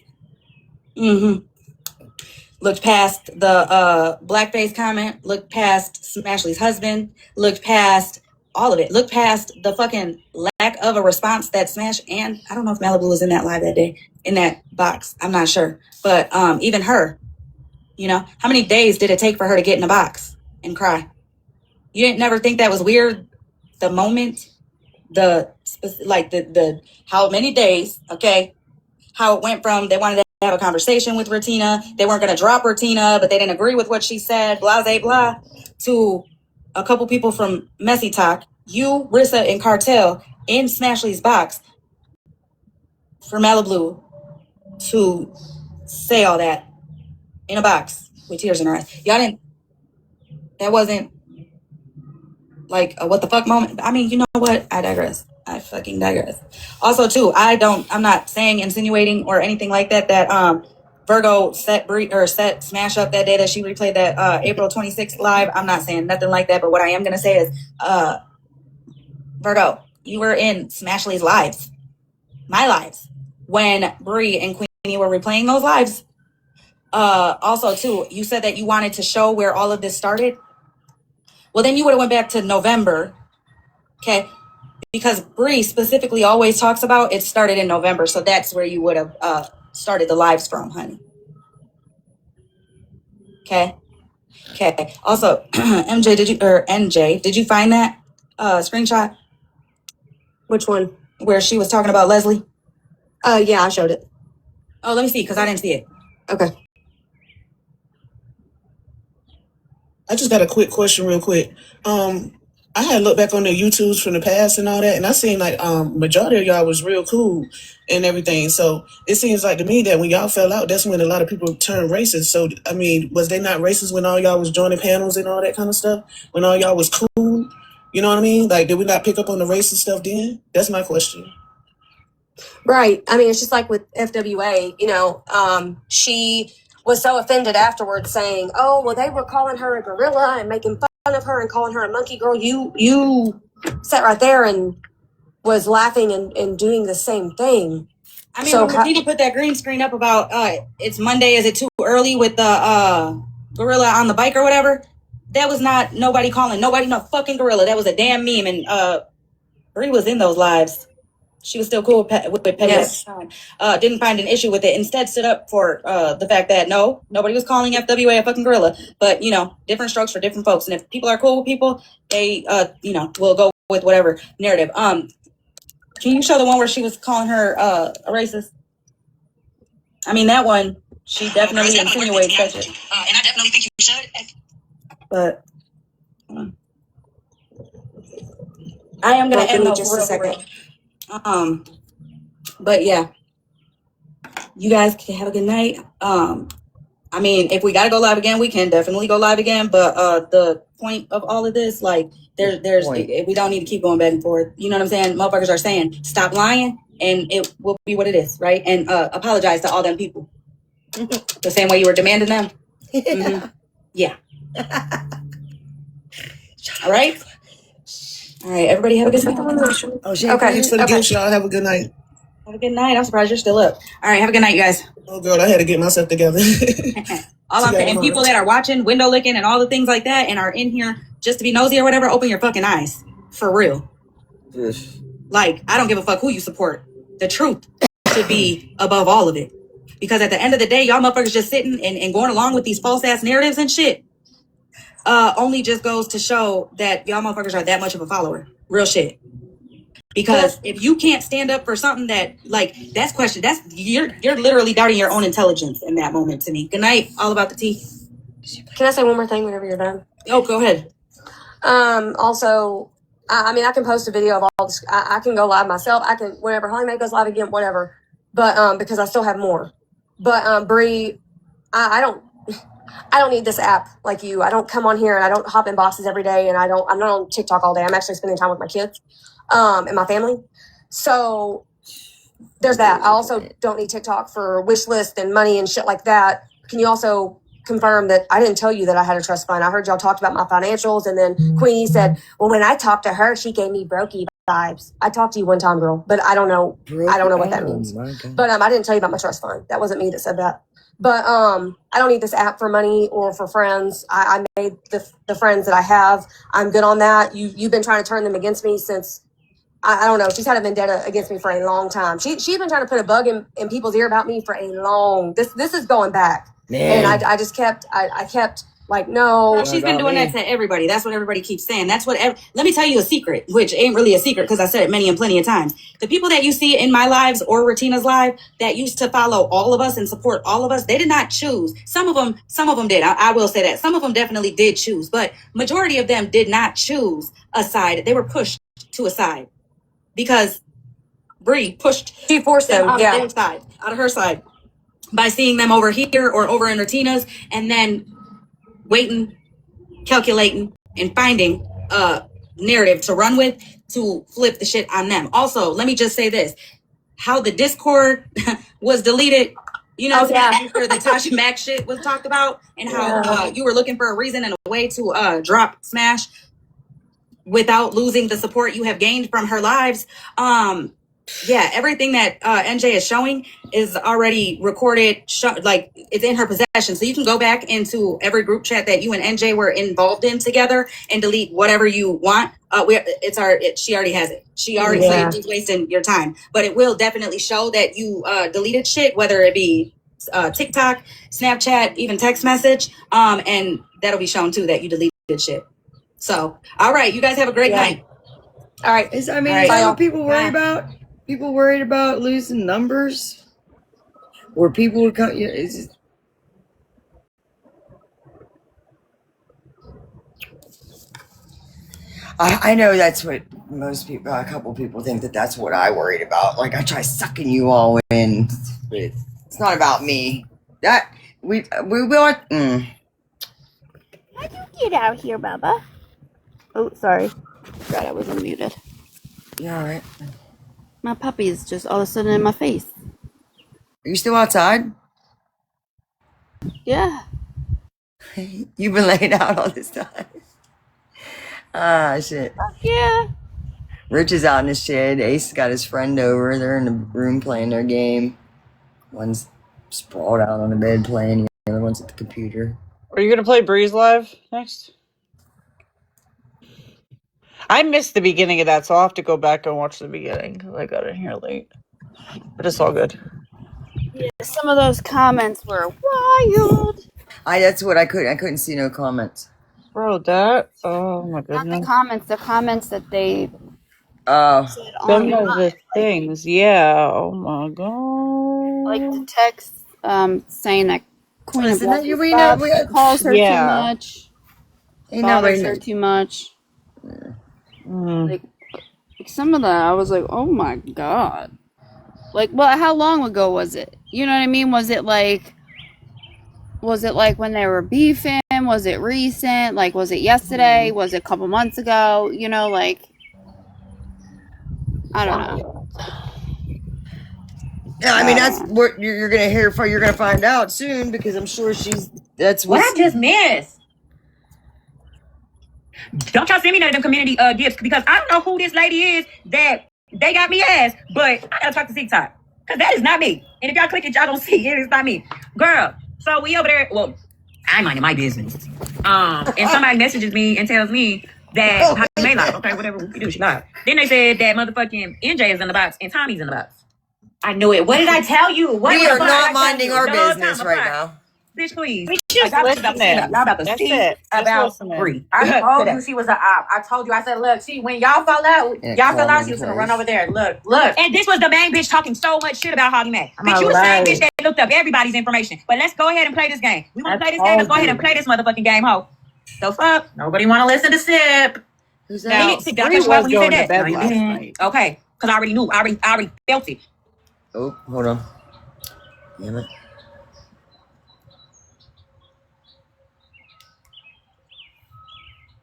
Looked past the blackface comment, looked past Smashley's husband, looked past all of it, looked past the fucking lack of a response that Smash, and I don't know if Malibu was in that live that day, in that box, I'm not sure. But even her, how many days did it take for her to get in a box and cry? You didn't never think that was weird? The moment, the how many days, okay? How it went from they wanted to have a conversation with Ratina, they weren't going to drop Ratina, but they didn't agree with what she said, blah, blah, blah, to a couple people from Messy Talk you, Rissa, and Cartel in Smashley's box for Malibu to say all that in a box with tears in her eyes. Y'all didn't. That wasn't like a what the fuck moment. I mean, you know what? I digress. I fucking digress. Also, too, I'm not saying, insinuating, or anything like that. That Virgo set Smash up that day that she replayed that April 26th live. I'm not saying nothing like that. But what I am gonna say is, Virgo, you were in Smashley's lives, my lives, when Bree and Queenie were replaying those lives. Also, too, you said that you wanted to show where all of this started. Well, then you would have went back to November, okay? Because Bree specifically always talks about it started in November, so that's where you would have started the lives from, honey. Okay. Also, NJ, did you find that screenshot? Which one? Where she was talking about Leslie? Yeah, I showed it. Oh, let me see, because I didn't see it. Okay. I just got a quick question real quick. I had looked back on the YouTubes from the past and all that, and I seen like majority of y'all was real cool and everything. So it seems like to me that when y'all fell out, that's when a lot of people turned racist. So I mean, was they not racist when all y'all was joining panels and all that kind of stuff? When all y'all was cool? You know what I mean? Like, did we not pick up on the racist stuff then? That's my question. Right. I mean, it's just like with FWA, you know, she was so offended afterwards saying, oh, well, they were calling her a gorilla and making fun of her and calling her a monkey girl. You sat right there and was laughing and doing the same thing. I mean, so when people put that green screen up about it's Monday, is it too early with the gorilla on the bike or whatever? That was not nobody calling nobody no fucking gorilla. That was a damn meme, and Bree was in those lives. She was still cool with Petty at the time. Didn't find an issue with it. Instead, stood up for the fact that no, nobody was calling FWA a fucking gorilla. But, you know, different strokes for different folks. And if people are cool with people, they, will go with whatever narrative. Can you show the one where she was calling her a racist? I mean, that one, she definitely insinuates that shit. And I definitely think you should. But I am going to end though just a second. But yeah, you guys can have a good night. I mean, if we gotta go live again, we can definitely go live again. But the point of all of this, like, we don't need to keep going back and forth. You know what I'm saying? Motherfuckers are saying stop lying, and it will be what it is, right? And apologize to all them people the same way you were demanding them. Mm-hmm. Yeah. All right. All right, everybody have a good night. Oh, shit. Okay. Thanks for the gift, y'all. Have a good night. Have a good night. I'm surprised you're still up. All right, have a good night, you guys. Oh, girl, I had to get myself together. All I'm saying, and people that are watching, window licking, and all the things like that, and are in here just to be nosy or whatever, open your fucking eyes. For real. Yes. Like, I don't give a fuck who you support. The truth should be above all of it. Because at the end of the day, y'all motherfuckers just sitting and going along with these false-ass narratives and shit. Only just goes to show that y'all motherfuckers are that much of a follower. Real shit. Because if you can't stand up for something that, like, you're literally doubting your own intelligence in that moment to me. Good night. All about the tea. Can I say one more thing whenever you're done? Oh, go ahead. Also, I mean, I can post a video of all this. I can go live myself. I can, whenever Holly Mae goes live again, whatever. But, because I still have more. But, Bree, I don't need this app like you. I don't come on here and I don't hop in boxes every day, and I'm not on TikTok all day. I'm actually spending time with my kids, and my family. So there's that. I also don't need TikTok for wish list and money and shit like that. Can you also confirm that I didn't tell you that I had a trust fund? I heard y'all talked about my financials, and then Queenie said, well, when I talked to her, she gave me brokey vibes. I talked to you one time, girl, but I don't know what that means. But I didn't tell you about my trust fund. That wasn't me that said that. But I don't need this app for money or for friends. I made the friends that I have. I'm good on that. You've been trying to turn them against me since, I don't know. She's had a vendetta against me for a long time. She's been trying to put a bug in people's ear about me for a long. This is going back. Man. And I just kept Like, no. She's been doing that to everybody. That's what everybody keeps saying. That's what. Let me tell you a secret, which ain't really a secret because I said it many and plenty of times. The people that you see in my lives or Retina's live that used to follow all of us and support all of us, they did not choose. Some of them did. I will say that. Some of them definitely did choose, but majority of them did not choose a side. They were pushed to a side because Bree she forced them out of their side, out of her side, by seeing them over here or over in Retina's, and then waiting, calculating, and finding a narrative to run with to flip the shit on them. Also, let me just say this: how the Discord was deleted. You know, after the Tasha Mack shit was talked about, and how you were looking for a reason and a way to drop Smash without losing the support you have gained from her lives. Yeah, everything that NJ is showing is already recorded, like it's in her possession. So you can go back into every group chat that you and NJ were involved in together and delete whatever you want. She already has it. She already said she's wasting your time, but it will definitely show that you deleted shit, whether it be TikTok, Snapchat, even text message, and that'll be shown too that you deleted shit. So, all right, you guys have a great night. All right. Is that what people worry about? People worried about losing numbers? Or people would come... I know that's what most people, a couple people think that's what I worried about. Like, I try sucking you all in. But it's not about me. We want... How'd you get out here, Bubba? Oh, sorry. Forgot I was unmuted. You all right? My puppy is just all of a sudden in my face. Are you still outside? Yeah. You've been laying out all this time. Ah, shit. Fuck yeah. Rich is out in the shed. Ace got his friend over. They're in the room playing their game. One's sprawled out on the bed playing. The other one's at the computer. Are you gonna play Breeze Live next? I missed the beginning of that, so I'll have to go back and watch the beginning because I got in here late. But it's all good. Yeah, some of those comments were wild. That's what I couldn't see no comments. Bro, that oh my goodness. Not the comments that they said some on of the things, yeah. Oh my god. Like the text saying that Queen of Listen, we calls her too much. Bothers her nobody too much. Like some of that, I was like, oh my god. Like, well, how long ago was it? You know what I mean? Was it like when they were beefing? Was it recent? Like, was it yesterday? Was it a couple months ago? You know, like, I don't know. Yeah, I mean, that's what you're gonna hear. You're gonna find out soon because I'm sure that's what I just missed. Don't y'all send me none of them community gifts because I don't know who this lady is that they got me as, but I gotta talk to TikTok because that is not me. And if y'all click it, y'all don't see it. It's not me, girl. So we over there. Well, I'm minding my business. And somebody messages me and tells me that how may live. Okay, whatever we do, she live. Then they said that motherfucking NJ is in the box and Tommy's in the box. I knew it. What did I tell you? We are not minding our business right now. Bitch, please. We just listening. Y'all about to see about Bree. I told you she was an op. I told you. I said, look, when y'all fell out, she was gonna run over there. Look. And this was the main bitch talking so much shit about Holly Mack. Bitch, you the same bitch that looked up everybody's information. But let's go ahead and play this game. We want to play this game. Let's go ahead and play this motherfucking game, ho. So fuck. Nobody want to listen to Sip. Who's that? Okay, because I already knew. I already felt it. Oh, hold on. Damn it.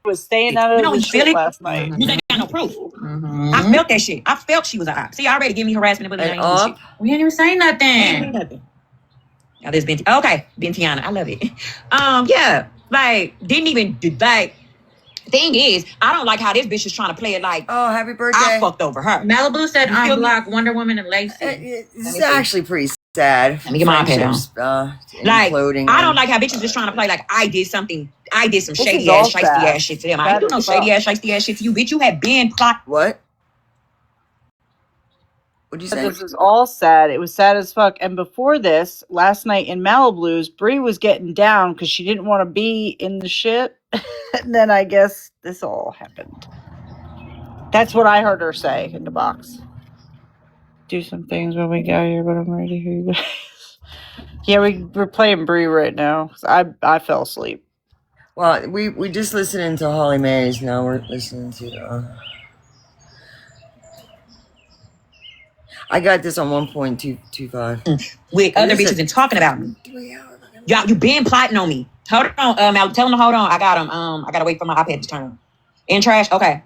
Was staying out of the shit last night. You ain't got no proof. I felt that shit. I felt she was a op. See, I already gave me harassment, but ain't shit. We ain't even saying nothing. Now this Bentiana. I love it. Yeah, like didn't even like. Thing is, I don't like how this bitch is trying to play it like, oh, happy birthday. I fucked over her. Malibu said unblock Wonder Woman and Lacey. This is actually pretty sad. Let me get my iPad like, I don't like how bitches just trying to play like I did something. I did some shady ass, shiesty ass shit to them. I ain't do no shady ass, shiesty ass shit to you, bitch. You have been plot. What? What'd you say? This is all sad. It was sad as fuck. And before this, last night in Malibu's, Bree was getting down because she didn't want to be in the shit. And then I guess this all happened. That's what I heard her say in the box. Do some things when we get here, but I'm ready to hear you guys. Yeah, we're playing Bree right now. 'Cause I fell asleep. Well, we just listening to Holly Mays. Now we're listening to. I got this on 1.225. With other bitches and talking about me. Y'all, you been plotting on me. Hold on, tell them to hold on. I got them. I gotta wait for my iPad to turn. In trash. Okay.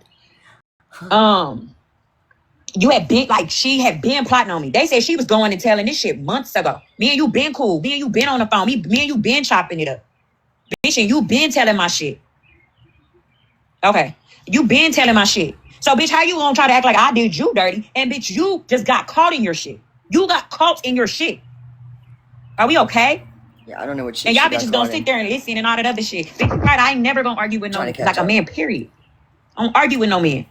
You had been she had been plotting on me. They said she was going and telling this shit months ago. Me and you been cool. Me and you been on the phone. Me and you been chopping it up. Bitch, and you been telling my shit. Okay. You been telling my shit. So, bitch, how you gonna try to act like I did you dirty? And, bitch, you just got caught in your shit. You got caught in your shit. Are we okay? Yeah, I don't know what shit. And y'all bitches gonna sit there and listen and all that other shit. Bitch, right, I ain't never gonna argue with no like a man, period. I don't argue with no man.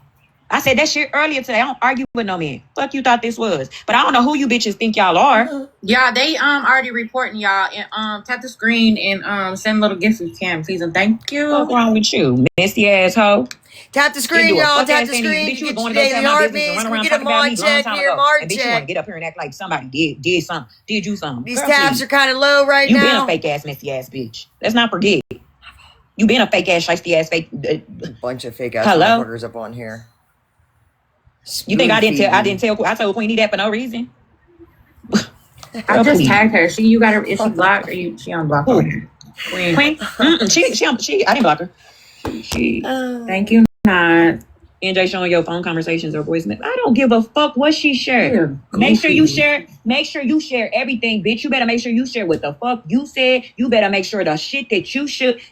I said that shit earlier today. I don't argue with no man. Fuck you thought this was. But I don't know who you bitches think y'all are. Yeah, they already reporting y'all and tap the screen and send a little gift if you can, please and thank you. What's wrong with you, messy asshole? Tap the screen, y'all. Tap the screen. You get going your to go daily tell my heart business and run beats. around We get a talking about me mod long check time here, ago. mod And bitch, you want to check. get up here and act like somebody did something. Did you something? These Girl, tabs please. are kind of low right You now. been a fake ass, messy ass bitch. Let's not forget. You been a fake ass, shiesty ass, fake. Bunch of fake ass Hello? motherfuckers up on here. You think I didn't tell? I told Queenie that for no reason. I just tagged her. You got her. Is she blocked or she unblocked? Queen. She. I didn't block her. She. Thank you. Not. NJ showing your phone conversations or voicemail. I don't give a fuck what she shared. Make sure you share. Make sure you share everything, bitch. You better make sure you share what the fuck you said. You better make sure the shit that you should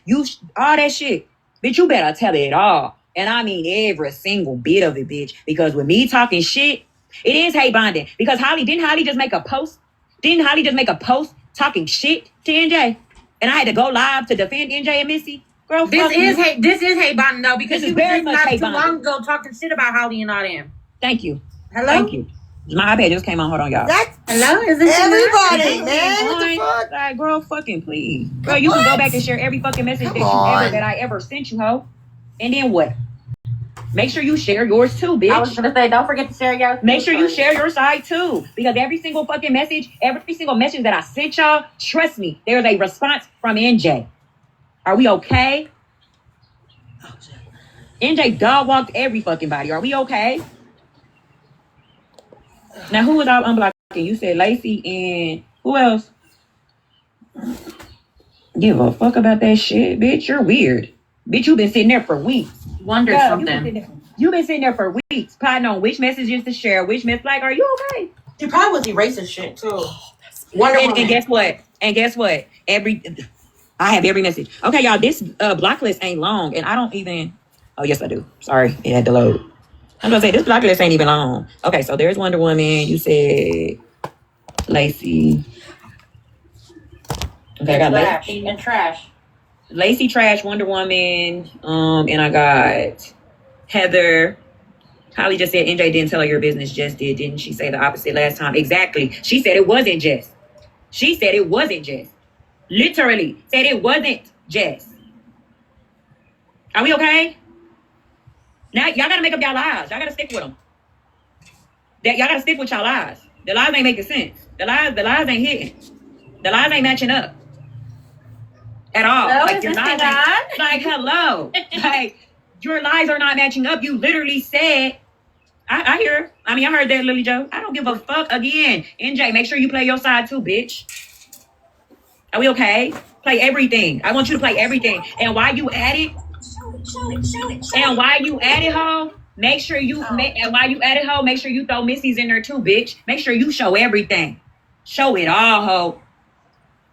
all that shit, bitch. You better tell it all, and I mean every single bit of it, bitch. Because with me talking shit, it is hate bonding. Because didn't Holly just make a post? Didn't Holly just make a post talking shit to NJ? And I had to go live to defend NJ and Missy. Girl, This is hate bonding though, because This is you was very just much not hate too bonding. long ago talking shit about Holly and all them. Thank you. Hello? Thank you. My iPad just came on. Hold on, y'all. Hello? Is this everybody, man? What the fuck? Like, girl, fucking please. Girl, you can go back and share every fucking message that I ever sent you, ho. And then what? Make sure you share yours too, bitch. I was gonna say, don't forget to share yours. Make sure you share your side too. Because every single message that I sent y'all, trust me, there's a response from NJ. Are we okay? NJ dog walked every fucking body. Are we okay? Now, who was all unblocking? You said Lacey and who else? Give a fuck about that shit, bitch. You're weird. Bitch, you've been sitting there for weeks. Wonder something. You've been sitting there for weeks, plotting on which messages to share, which message. Like, are you okay? She probably was erasing shit too. And guess what? I have every message. Okay, y'all, this block list ain't long, and I don't even. Oh, yes, I do. Sorry, it had to load. I'm gonna say this block list ain't even long. Okay, so there's Wonder Woman. You said Lacey. Okay, I got Lacey and Trash. Lacey, Trash, Wonder Woman. And I got Heather. Holly just said NJ didn't tell her your business. Jess did, didn't she say the opposite last time? Exactly. She said it wasn't Jess. Literally said it wasn't Jess. Are we okay? Now y'all gotta make up y'all lies. Y'all gotta stick with them. Y'all gotta stick with y'all lies. The lies ain't making sense. The lies ain't hitting. The lies ain't matching up at all. Hello, like your lies ain't, like hello. Like your lies are not matching up. You literally said. I hear. I mean, I heard that, Lily Joe. I don't give a fuck. Again, NJ, make sure you play your side too, bitch. Are we okay? Play everything. I want you to play everything. And while you at it, ho, make sure you make sure you throw Missy's in there too, bitch. Make sure you show everything. Show it all, ho.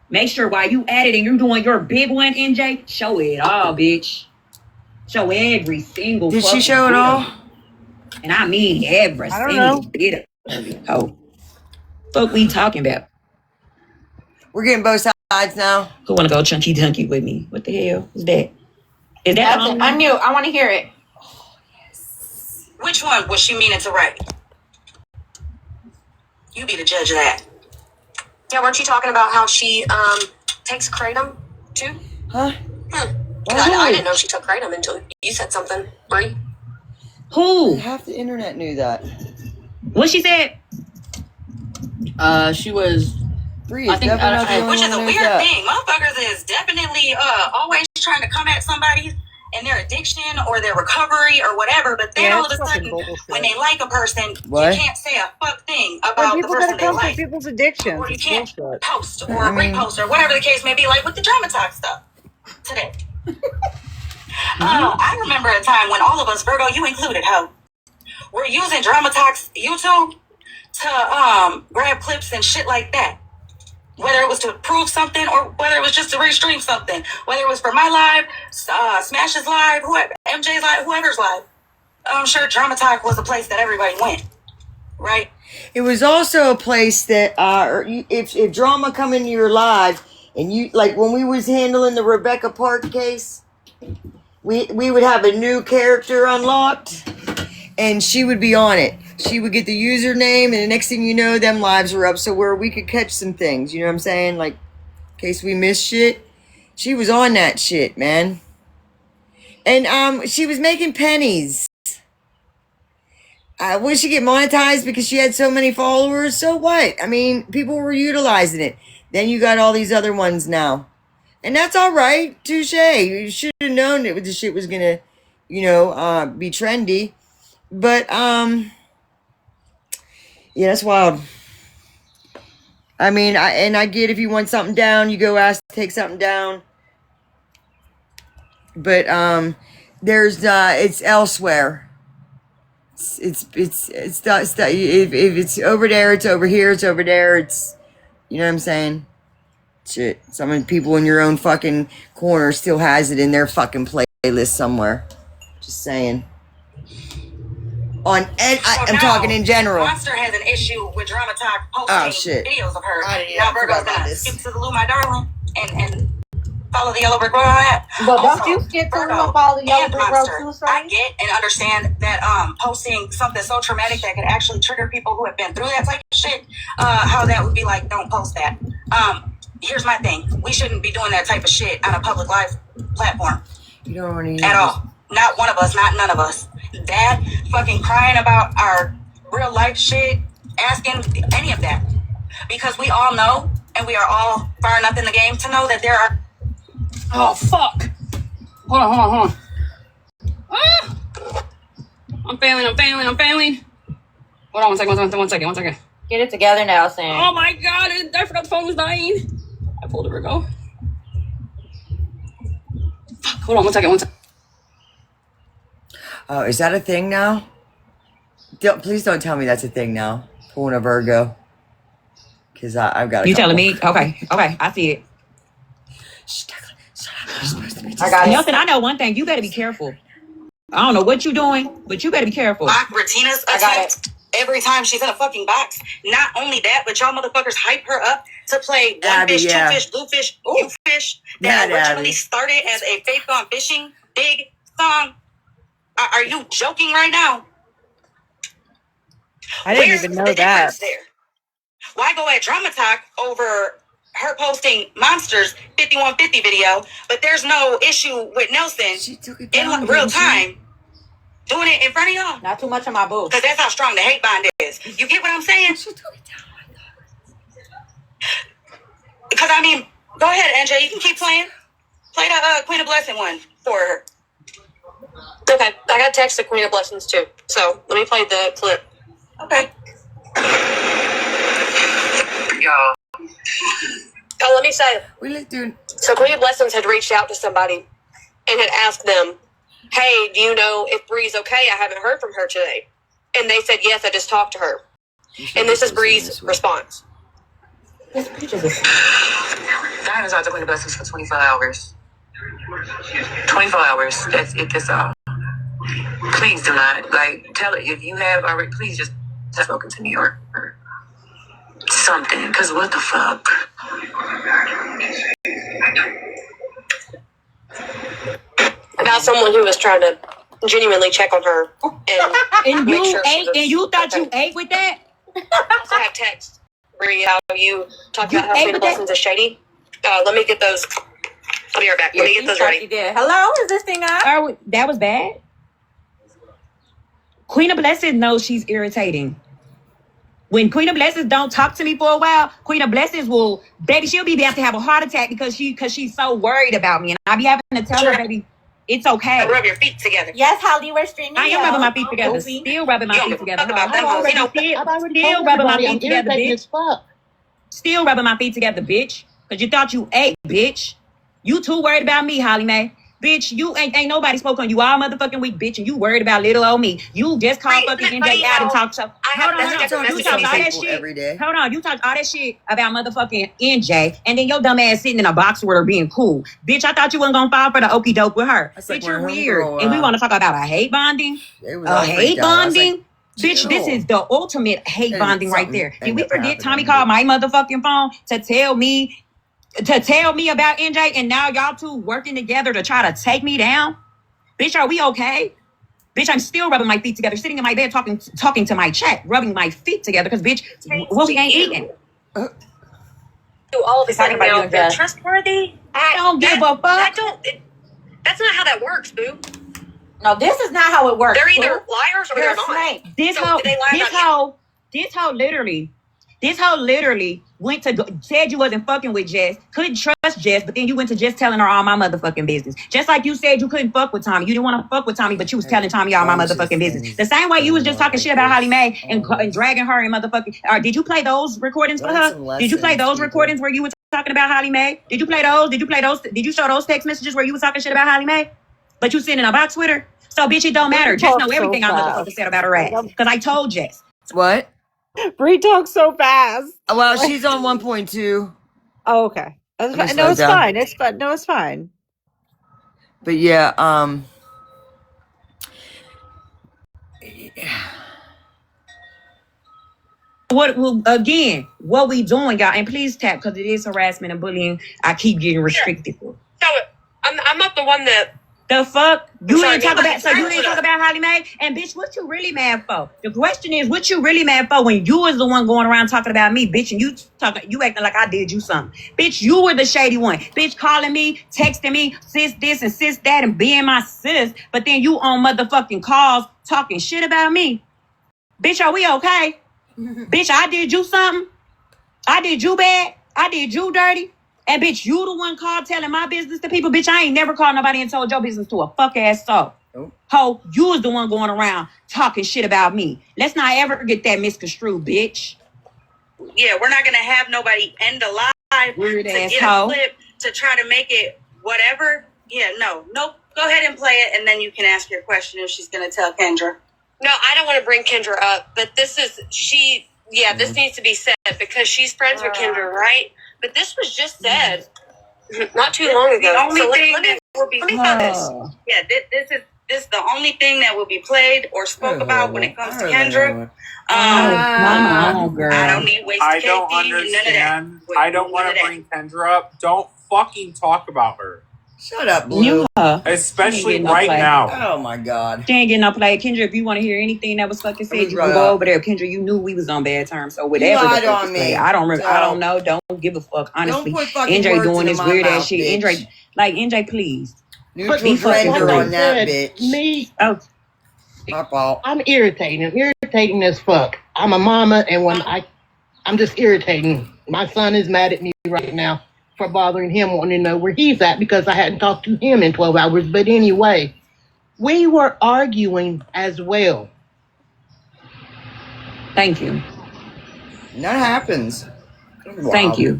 Make sure while you at it and you're doing your big one, NJ, show it all, bitch. Show every single. Did she show it all? And I mean every single bit of it, ho. Fuck we talking about? We're getting both sides now. Who wanna go chunky dunky with me? What the hell is that? Is that unmute? I want to hear it. Which one was she meaning to write? You be the judge of that. Yeah, weren't you talking about how she takes kratom too? Huh? I didn't know she took kratom until you said something, Bree. Who? Half the internet knew that. What she said? She was. Bree I is think definitely not the only Which one is who a knows weird that. thing. Motherfuckers is definitely always trying to come at somebody and their addiction or their recovery or whatever, but then all of a sudden, when they like a person, What? you can't say a fuck thing When about the people person gotta they come for like. people's addictions, Or you it's can't bullshit. post or I mean- repost or whatever the case may be, like with the Drama Talk stuff today. I remember a time when all of us, Virgo, you included, were using Drama Talk's YouTube to grab clips and shit like that. Whether it was to prove something or whether it was just to restream something. Whether it was for my live, Smash's live, whoever, MJ's live, whoever's live. I'm sure Drama Talk was a place that everybody went, right? It was also a place that if drama come into your live and you like when we was handling the Rebecca Park case, we would have a new character unlocked and she would be on it. She would get the username and the next thing you know, them lives were up so where we could catch some things, you know what I'm saying? Like in case we missed shit. She was on that shit, man. And she was making pennies. Would she get monetized because she had so many followers? So what? I mean, people were utilizing it. Then you got all these other ones now. And that's all right. Touche. You should have known that the shit was going to, be trendy. But, yeah, that's wild. I mean, I get if you want something down, you go ask to take something down. But, it's elsewhere. It's not, if it's over there, it's over here, it's over there, it's, you know what I'm saying? Shit. Some of the people in your own fucking corner still has it in their fucking playlist somewhere. Just saying. I'm talking in general. Monster has an issue with Drama Talk posting videos of her. Now Virgo's gonna skip to the Lou My Darling and follow the Yellow Brick Road on that. Well, don't you skip to and follow the Yellow Brick Road too, sorry? I get and understand that posting something so traumatic that could actually trigger people who have been through that type of shit, how that would be like, don't post that. Here's my thing. We shouldn't be doing that type of shit on a public live platform. You don't want to at all. Not one of us, not none of us. That fucking crying about our real life shit, asking any of that. Because we all know, and we are all far enough in the game to know that there are... Oh, fuck. Hold on. Ah! I'm failing. Hold on one second. Get it together now, Sam. Oh my god, I forgot the phone was dying. I pulled it, Virgo. Fuck, hold on one second. Oh, is that a thing now? Please don't tell me that's a thing now. Pulling a Virgo. Because I've got a You couple. telling me? Okay, I see it. I got it. Nelson, I know one thing. You better be careful. I don't know what you're doing, but you better be careful. Retina's attempt every time she's in a fucking box. Not only that, but y'all motherfuckers hype her up to play one Abby, fish, yeah. two fish, blue fish, you fish. That originally started as a Faith Gone Fishing big song. Are you joking right now? I didn't even know that. There? Why go at Drama Talk over her posting Monsters 5150 video, but there's no issue with Nelson in real time doing it in front of y'all? Not too much on my booth. Because that's how strong the hate bond is. You get what I'm saying? Because, I mean, go ahead, NJ. You can keep playing. Play the Queen of Blessing one for her. Okay, I got text the Queen of Blessings too. So let me play the clip. Okay. Oh, let me say. So Queen of Blessings had reached out to somebody and had asked them, "Hey, do you know if Bree's okay? I haven't heard from her today." And they said, "Yes, I just talked to her." And this is Bree's response. I haven't talked to Queen of Blessings for 24 hours. 24 hours. That's it. That's all. Please do not. Tell it. If you have already, please just spoken to me or something. Because what the fuck? About someone who was trying to genuinely check on her and And make you sure she ate, was and you thought okay. you ate with that? also have text Bree how you talk about how Queen Blessings is shady. Let me get those. I'll be right back. Let me get those ready. Hello, is this thing up? Oh, that was bad. Queen of Blessings knows she's irritating. When Queen of Blessings don't talk to me for a while, Queen of Blessings will, baby, she'll be about to have a heart attack because she's so worried about me. And I be having to tell her, baby, it's okay. Rub your feet together. Yes, Holly, we're streaming. I am rubbing my feet together. Still rubbing my feet together. Still rubbing my feet together, bitch. Still rubbing my feet together, bitch. Because you thought you ate, bitch. You too worried about me, Holly Mae. Bitch, you ain't nobody spoke on you all motherfucking week, bitch, and you worried about little old me. You just called fucking NJ out and talked so. Hold on. You talked all that shit every day. Hold on, you talked all that shit about motherfucking NJ, and then your dumb ass sitting in a box with her being cool. Bitch, I thought you wasn't gonna fall for the okie doke with her. Bitch, you're weird. And we want to talk about a hate bonding? A hate bonding? Bitch, this is the ultimate hate bonding right there. Did we forget Tommy called my motherfucking phone to tell me about NJ, and now y'all two working together to try to take me down? Bitch, are we okay? Bitch, I'm still rubbing my feet together, sitting in my bed talking to my chat, rubbing my feet together, because bitch, Wolfie ain't eating. All of a sudden now they're trustworthy. I don't give a fuck. That's not how that works, boo. No, this is not how it works. They're either liars or they're not. This hoe literally went to said you wasn't fucking with Jess, couldn't trust Jess, but then you went to Jess telling her all my motherfucking business. Just like you said you couldn't fuck with Tommy. You didn't want to fuck with Tommy, but you was telling Tommy all my motherfucking business. The same way you was just talking shit about Holly Mae and dragging her and motherfucking. Did you play those recordings for her? Did you play those recordings where you were talking about Holly Mae? Did you play those? Did you show those text messages where you was talking shit about Holly Mae? But you sitting in a box with her? So bitch, it don't matter. Just know everything I motherfucking said about her ass. Because I told Jess. What? Bree talks so fast. Well, she's on 1.2. Oh, okay. That's fine. No, it's fine. It's fine. No, it's fine. But yeah, what we doing, y'all? And please tap, because it is harassment and bullying. I keep getting restricted for. So I'm not the one that. The fuck? You didn't talk about Holly Mae? And bitch, what you really mad for? The question is, what you really mad for when you was the one going around talking about me, bitch, and you acting like I did you something. Bitch, you were the shady one. Bitch, calling me, texting me, sis this and sis that, and being my sis, but then you on motherfucking calls talking shit about me. Bitch, are we okay? Bitch, I did you something? I did you bad? I did you dirty? And bitch, you the one called telling my business to people. Bitch, I ain't never called nobody and told your business to a fuck ass soul. Nope. Ho, you was the one going around talking shit about me. Let's not ever get that misconstrued, bitch. Yeah, we're not gonna have nobody end a live Weird to ass get hoe. a clip to try to make it whatever. Yeah, no. Go ahead and play it, and then you can ask your question if she's gonna tell Kendra. No, I don't want to bring Kendra up, but this needs to be said because she's friends with Kendra, right? But this was just said not too long ago. The only thing that will be this is the only thing that will be played or spoke about when it comes to Kendra. Girl. I don't need waste. I don't understand. I don't want to bring Kendra up. Don't fucking talk about her. Shut up, Blue. Especially right now. Oh my God. She ain't getting no play. Kendra, if you want to hear anything that was fucking said, you can go over there. Kendra, you knew we was on bad terms. So whatever the fuck is played, I don't remember. I don't know. Don't give a fuck. Honestly. NJ doing this weird ass shit. NJ, please. Neutral gender on that bitch. Me. Oh. My fault. I'm irritating as fuck. I'm a mama, and I'm just irritating. My son is mad at me right now for bothering him, wanting to know where he's at because I hadn't talked to him in 12 hours. But anyway, we were arguing as well. Thank you. That happens. Wow. Thank you.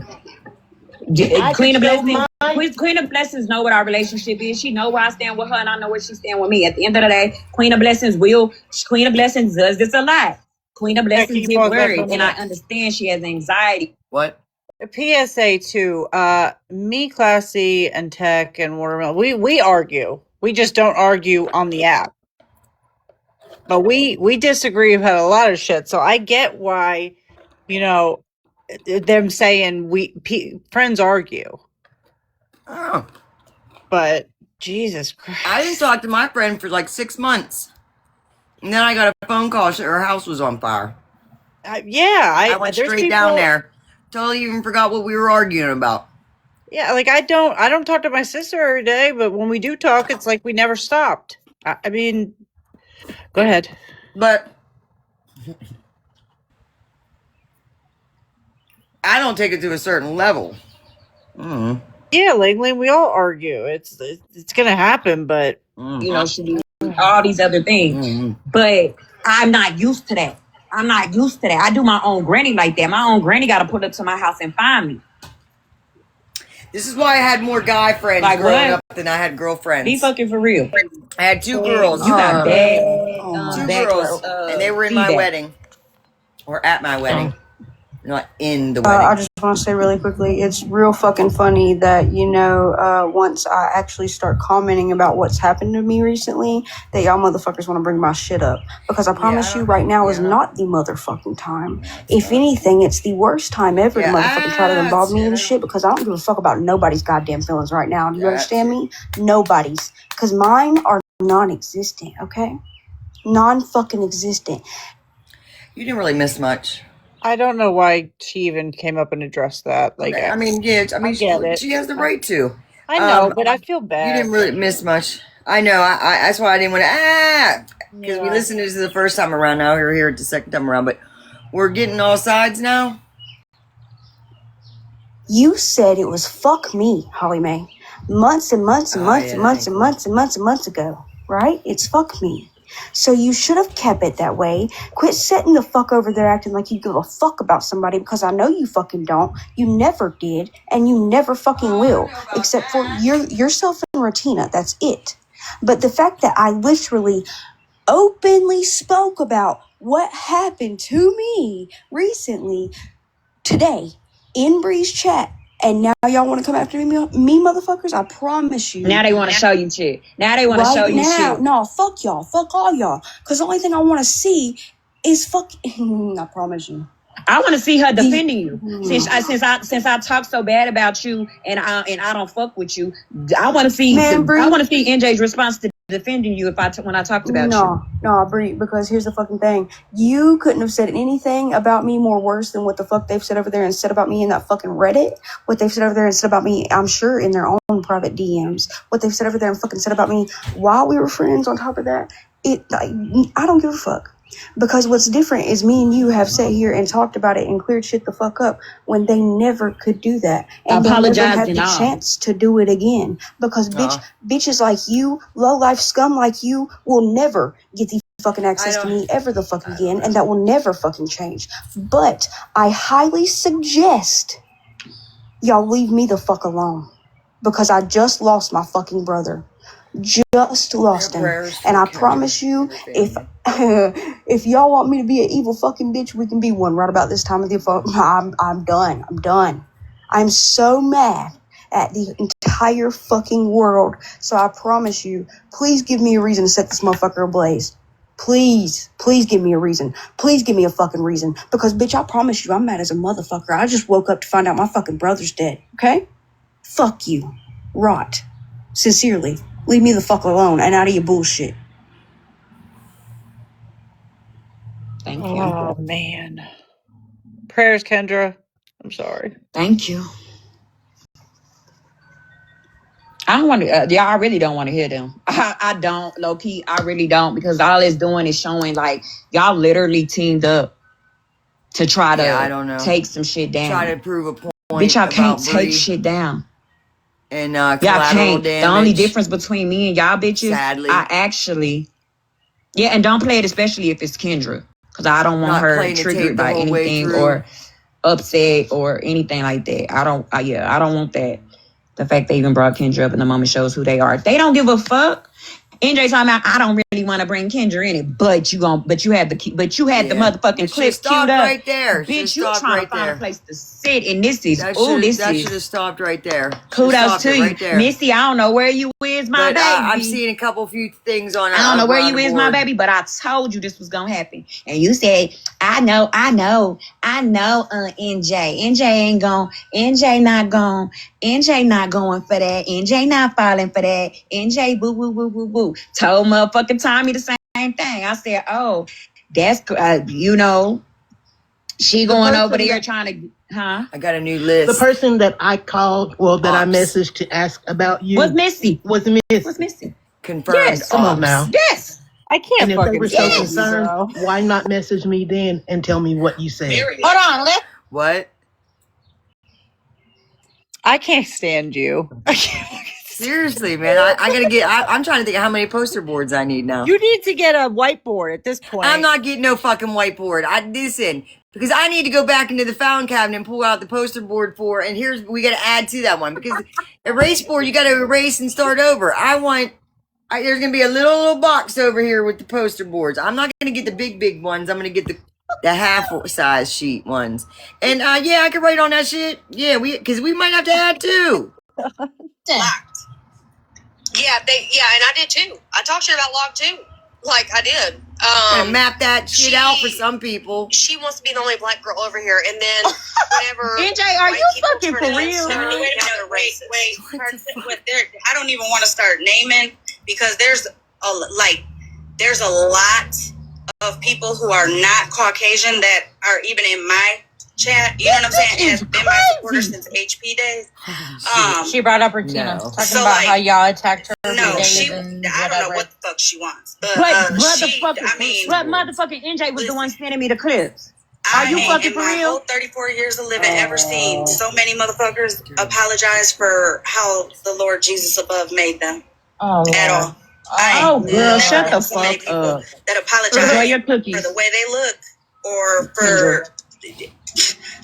Queen of Blessings know what our relationship is. She know where I stand with her, and I know where she stand with me. At the end of the day, Queen of Blessings does this a lot. Queen of Blessings get worried, and I understand she has anxiety. What? A PSA too. Me, Classy, and Teck and Watermelon. We argue. We just don't argue on the app. But we disagree about a lot of shit. So I get why, them saying friends argue. Oh. But Jesus Christ. I didn't talk to my friend for like 6 months. And then I got a phone call. Her house was on fire. I went there's straight people, down there. Totally even forgot what we were arguing about. Yeah, like I don't talk to my sister every day, but when we do talk, it's like we never stopped. I mean, go ahead. But I don't take it to a certain level. Mm. Yeah, Langley, we all argue. It's gonna happen, but You know, she do all these other things. But I'm not used to that. I'm not used to that. I do my own granny like that. My own granny got to pull up to my house and find me. This is why I had more guy friends Like growing what? up than I had girlfriends. Be fucking for real. I had two girls. You got bad. Two girls, and they were in my wedding, or at my wedding, not in the wedding. I just want to say really quickly, it's real fucking funny that, you know, once I actually start commenting about what's happened to me recently, that y'all motherfuckers want to bring my shit up. Because I promise you right now is not the motherfucking time. If anything, it's the worst time ever to motherfucking try to involve me in shit, because I don't give a fuck about nobody's goddamn feelings right now. Do you understand me? Nobody's. Because mine are non-existent, okay? Non-fucking existent. You didn't really miss much. I don't know why she even came up and addressed that. Like, I mean, yeah, I mean, get it. she has the right to. I know, but I feel bad. You didn't really miss much. I know. I that's why I didn't want to because we listened to this the first time around. Now we're here the second time around, but we're getting all sides now. You said it was fuck me, Holly Mae. Months and months and months and months and months and months and months ago, right? It's fuck me. So you should have kept it that way. Quit sitting the fuck over there acting like you give a fuck about somebody, because I know you fucking don't. You never did, and you never fucking will. Except for yourself and Ratina. That's it. But the fact that I literally openly spoke about what happened to me recently today in Bree's chat, and now y'all want to come after me, motherfuckers? I promise you. Now they want to show you shit. Now they want to show you shit. No, fuck y'all. Fuck all y'all. Because the only thing I want to see is fuck. I promise you. I want to see her defending you. Since I talk so bad about you and I don't fuck with you. I want to see NJ's response to defending you when I talked about you. No, Bree, because here's the fucking thing. You couldn't have said anything about me more worse than what the fuck they've said over there and said about me in that fucking Reddit. What they've said over there and said about me, I'm sure, in their own private DMs. What they've said over there and fucking said about me while we were friends on top of that. I don't give a fuck. Because what's different is me and you have sat here and talked about it and cleared shit the fuck up when they never could do that. And they never had the chance to do it again. Because bitches like you, low-life scum like you, will never get the fucking access to me ever the fuck again. And that will never fucking change. But I highly suggest y'all leave me the fuck alone. Because I just lost my fucking brother. Just lost him. And I promise you, if y'all want me to be an evil fucking bitch, we can be one right about this time of the phone. I'm done. I'm done. I'm so mad at the entire fucking world. So I promise you, please give me a reason to set this motherfucker ablaze. Please give me a reason. Please give me a fucking reason. Because bitch, I promise you, I'm mad as a motherfucker. I just woke up to find out my fucking brother's dead. Okay? Fuck you. Rot. Sincerely. Leave me the fuck alone and out of your bullshit. Thank you. Oh, man. Prayers, Kendra. I'm sorry. Thank you. I don't want to. I really don't want to hear them. I don't, low key. I really don't, because all it's doing is showing like y'all literally teamed up to try to take some shit down. Try to prove a point. Bitch, y'all can't take shit down. And y'all can't. Damage. The only difference between me and y'all bitches, sadly, I actually, and don't play it, especially if it's Kendra, because I don't want her triggered by anything or upset or anything like that. I don't want that. The fact they even brought Kendra up in the moment shows who they are. They don't give a fuck. NJ talking about, I don't really want to bring Kendra in it, but you had the motherfucking clip queued up right there. Bitch, you trying to find a place to sit, and this is that should have stopped right there. Kudos to you, Missy. I don't know where you is, my baby. I've seen a few things on. I don't know where you is, my baby, but I told you this was gonna happen, and you said, I know, NJ. NJ not going for that. NJ not falling for that. NJ boo boo boo boo boo. Told motherfucking Tommy the same thing. I said, oh, that's She going over there trying to, huh? I got a new list. The person that I called, that I messaged to ask about you was Missy. Was Missy. Was Missy. Confirmed. Yes, come on now. Yes. I can't And if fucking they were stand so you, concerned, girl. why not message me then and tell me what you said? Hold on, What? I can't stand you. Seriously, man. I gotta get. I'm trying to think of how many poster boards I need now. You need to get a whiteboard at this point. I'm not getting no fucking whiteboard. Listen, because I need to go back into the found cabinet and pull out the poster board and we got to add to that one because erase board you got to erase and start over. There's gonna be a little box over here with the poster boards. I'm not gonna get the big ones. I'm gonna get the half size sheet ones. And yeah, I can write on that shit. Yeah, because we might have to add too. Yeah, and I did too. I talked shit about log too. Like I did. Gotta map that shit out for some people. She wants to be the only black girl over here, and then whenever NJ, are you fucking for real? Wait a minute, wait. I don't even want to start naming because there's a lot of people who are not Caucasian that are even in my chat. You know what I'm saying? Has been my supporter since HP days. She brought up Regina, talking about how y'all attacked her. No, I don't know what the fuck she wants. But motherfucking NJ was the one sending me the clips. Are you fucking for real? In my whole 34 years of living, ever seen so many motherfuckers apologize for how the Lord Jesus above made them. At all. Girl, shut the fuck up. That apologize for the way they look or for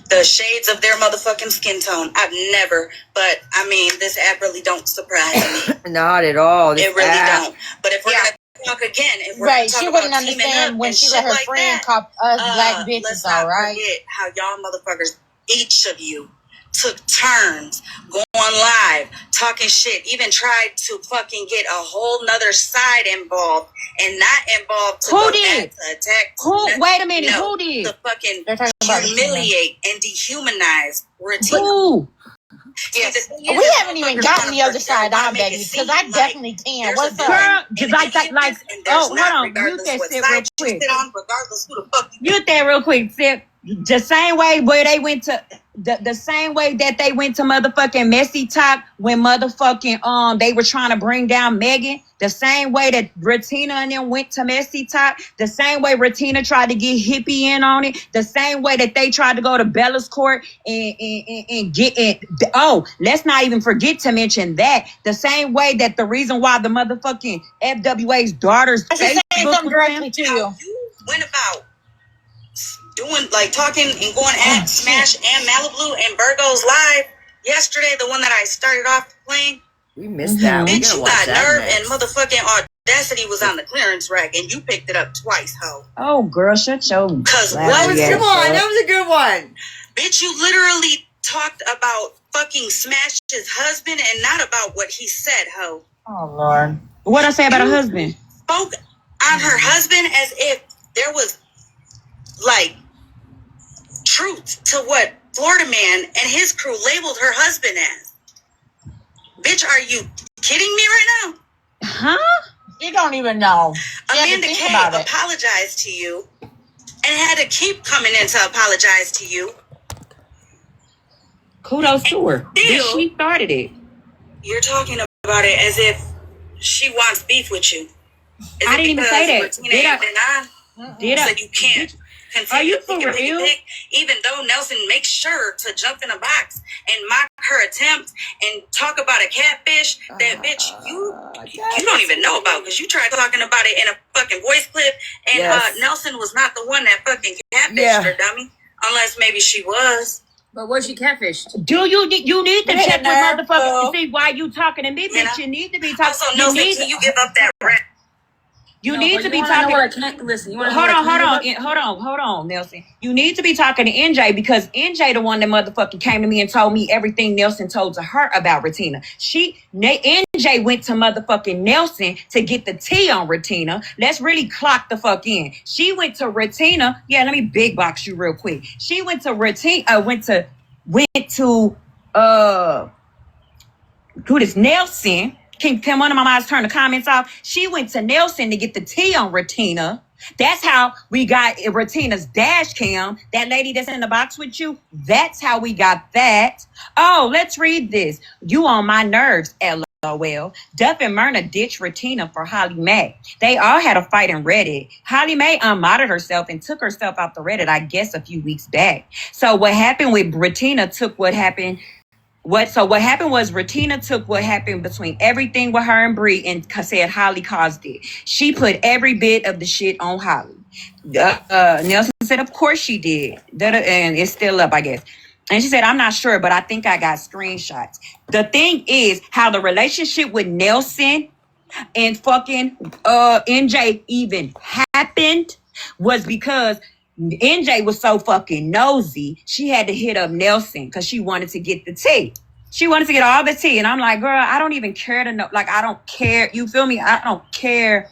the shades of their motherfucking skin tone. I've never, but I mean, this app really don't surprise me. Not at all. It really don't. But if we're gonna talk again, if we're gonna talk she about wouldn't understand when she let her friend cop us black bitches. Let's not forget how y'all motherfuckers, each of you, took turns going live, talking shit, even tried to fucking get a whole nother side involved and not involved to who did? Attack. Wait a minute, who did? To fucking humiliate and dehumanize Regina. Who? Yeah, we haven't even gotten the other side on, baby, because I definitely can. What's up? Girl, hold on. Mute that shit real quick. Mute that real quick, Sip. The same way where they went to the same way that they went to motherfucking Messy Top when motherfucking they were trying to bring down Megan. The same way that Retina and them went to Messy Top. The same way Retina tried to get Hippie in on it. The same way that they tried to go to Bella's court and get it. Oh, let's not even forget to mention that. The same way that the reason why the motherfucking FWA's daughter's Facebook directly to you. You went about doing talking and going at Smash and Malibu and Virgo's live yesterday, the one that I started off playing. We missed that. Bitch, you got nerve and motherfucking audacity was on the clearance rack and you picked it up twice, ho. Oh, girl, shut your. Come on, that was a good one. Bitch, you literally talked about fucking Smash's husband and not about what he said, ho. Oh, Lord. What'd I say about her husband? Spoke on her husband as if there was truth to what Florida Man and his crew labeled her husband as. Bitch, are you kidding me right now? Huh? You don't even know. Amanda K apologized to you and had to keep coming in to apologize to you. Kudos to her. She started it. You're talking about it as if she wants beef with you. I didn't even say that. Did I? So you can't. Are you for real? Even though Nelson makes sure to jump in a box and mock her attempt and talk about a catfish that bitch you don't even know about because you tried talking about it in a fucking voice clip and Nelson was not the one that fucking catfished her, dummy. Unless maybe she was. But was she catfished? Do you need to check with motherfuckers to see why you talking to me, bitch? You need to be talking. Also, Nelson, can you give up that rap? You need to be talking. Hold on, Nelson. You need to be talking to NJ because NJ the one that motherfucking came to me and told me everything Nelson told to her about Retina. NJ went to motherfucking Nelson to get the tea on Retina. Let's really clock the fuck in. She went to Retina. Yeah, let me big box you real quick. She went to Retina. Went to who is Nelson? Can one of my moms turn the comments off? She went to Nelson to get the tea on Retina. That's how we got Retina's dash cam. That lady that's in the box with you, that's how we got that. Oh, let's read this. You on my nerves, LOL. Duff and Myrna ditched Retina for Holly Mae. They all had a fight in Reddit. Holly Mae unmodded herself and took herself out the Reddit, I guess, a few weeks back. So what happened with Retina took what happened. What happened was Retina took what happened between everything with her and Bree and said Holly caused it. She put every bit of the shit on Holly. Nelson said, of course she did. And it's still up, I guess. And she said, I'm not sure, but I think I got screenshots. The thing is how the relationship with Nelson and fucking NJ even happened was because NJ was so fucking nosy, she had to hit up Nelson because she wanted to get the tea. She wanted to get all the tea. And I'm like, girl, I don't even care to know. Like, I don't care. You feel me? I don't care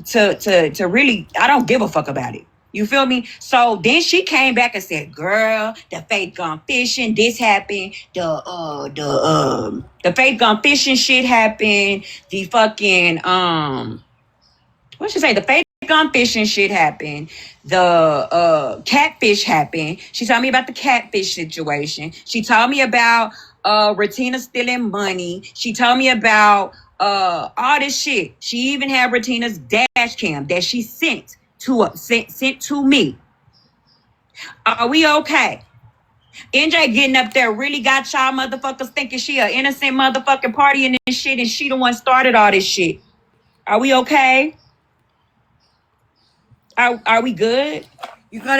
to really, I don't give a fuck about it. You feel me? So then she came back and said, girl, the Faith gone fishing, this happened, the Faith gone fishing shit happened, the fucking what should I say? The Faith gone fishing shit happened. The catfish happened. She told me about the catfish situation. She told me about Retina stealing money. She told me about all this shit. She even had Retina's dash cam that she sent to me. Are we okay? NJ getting up there really got y'all motherfuckers thinking she an innocent motherfucking party in this shit and she the one started all this shit. Are we okay? Are we good? You gotta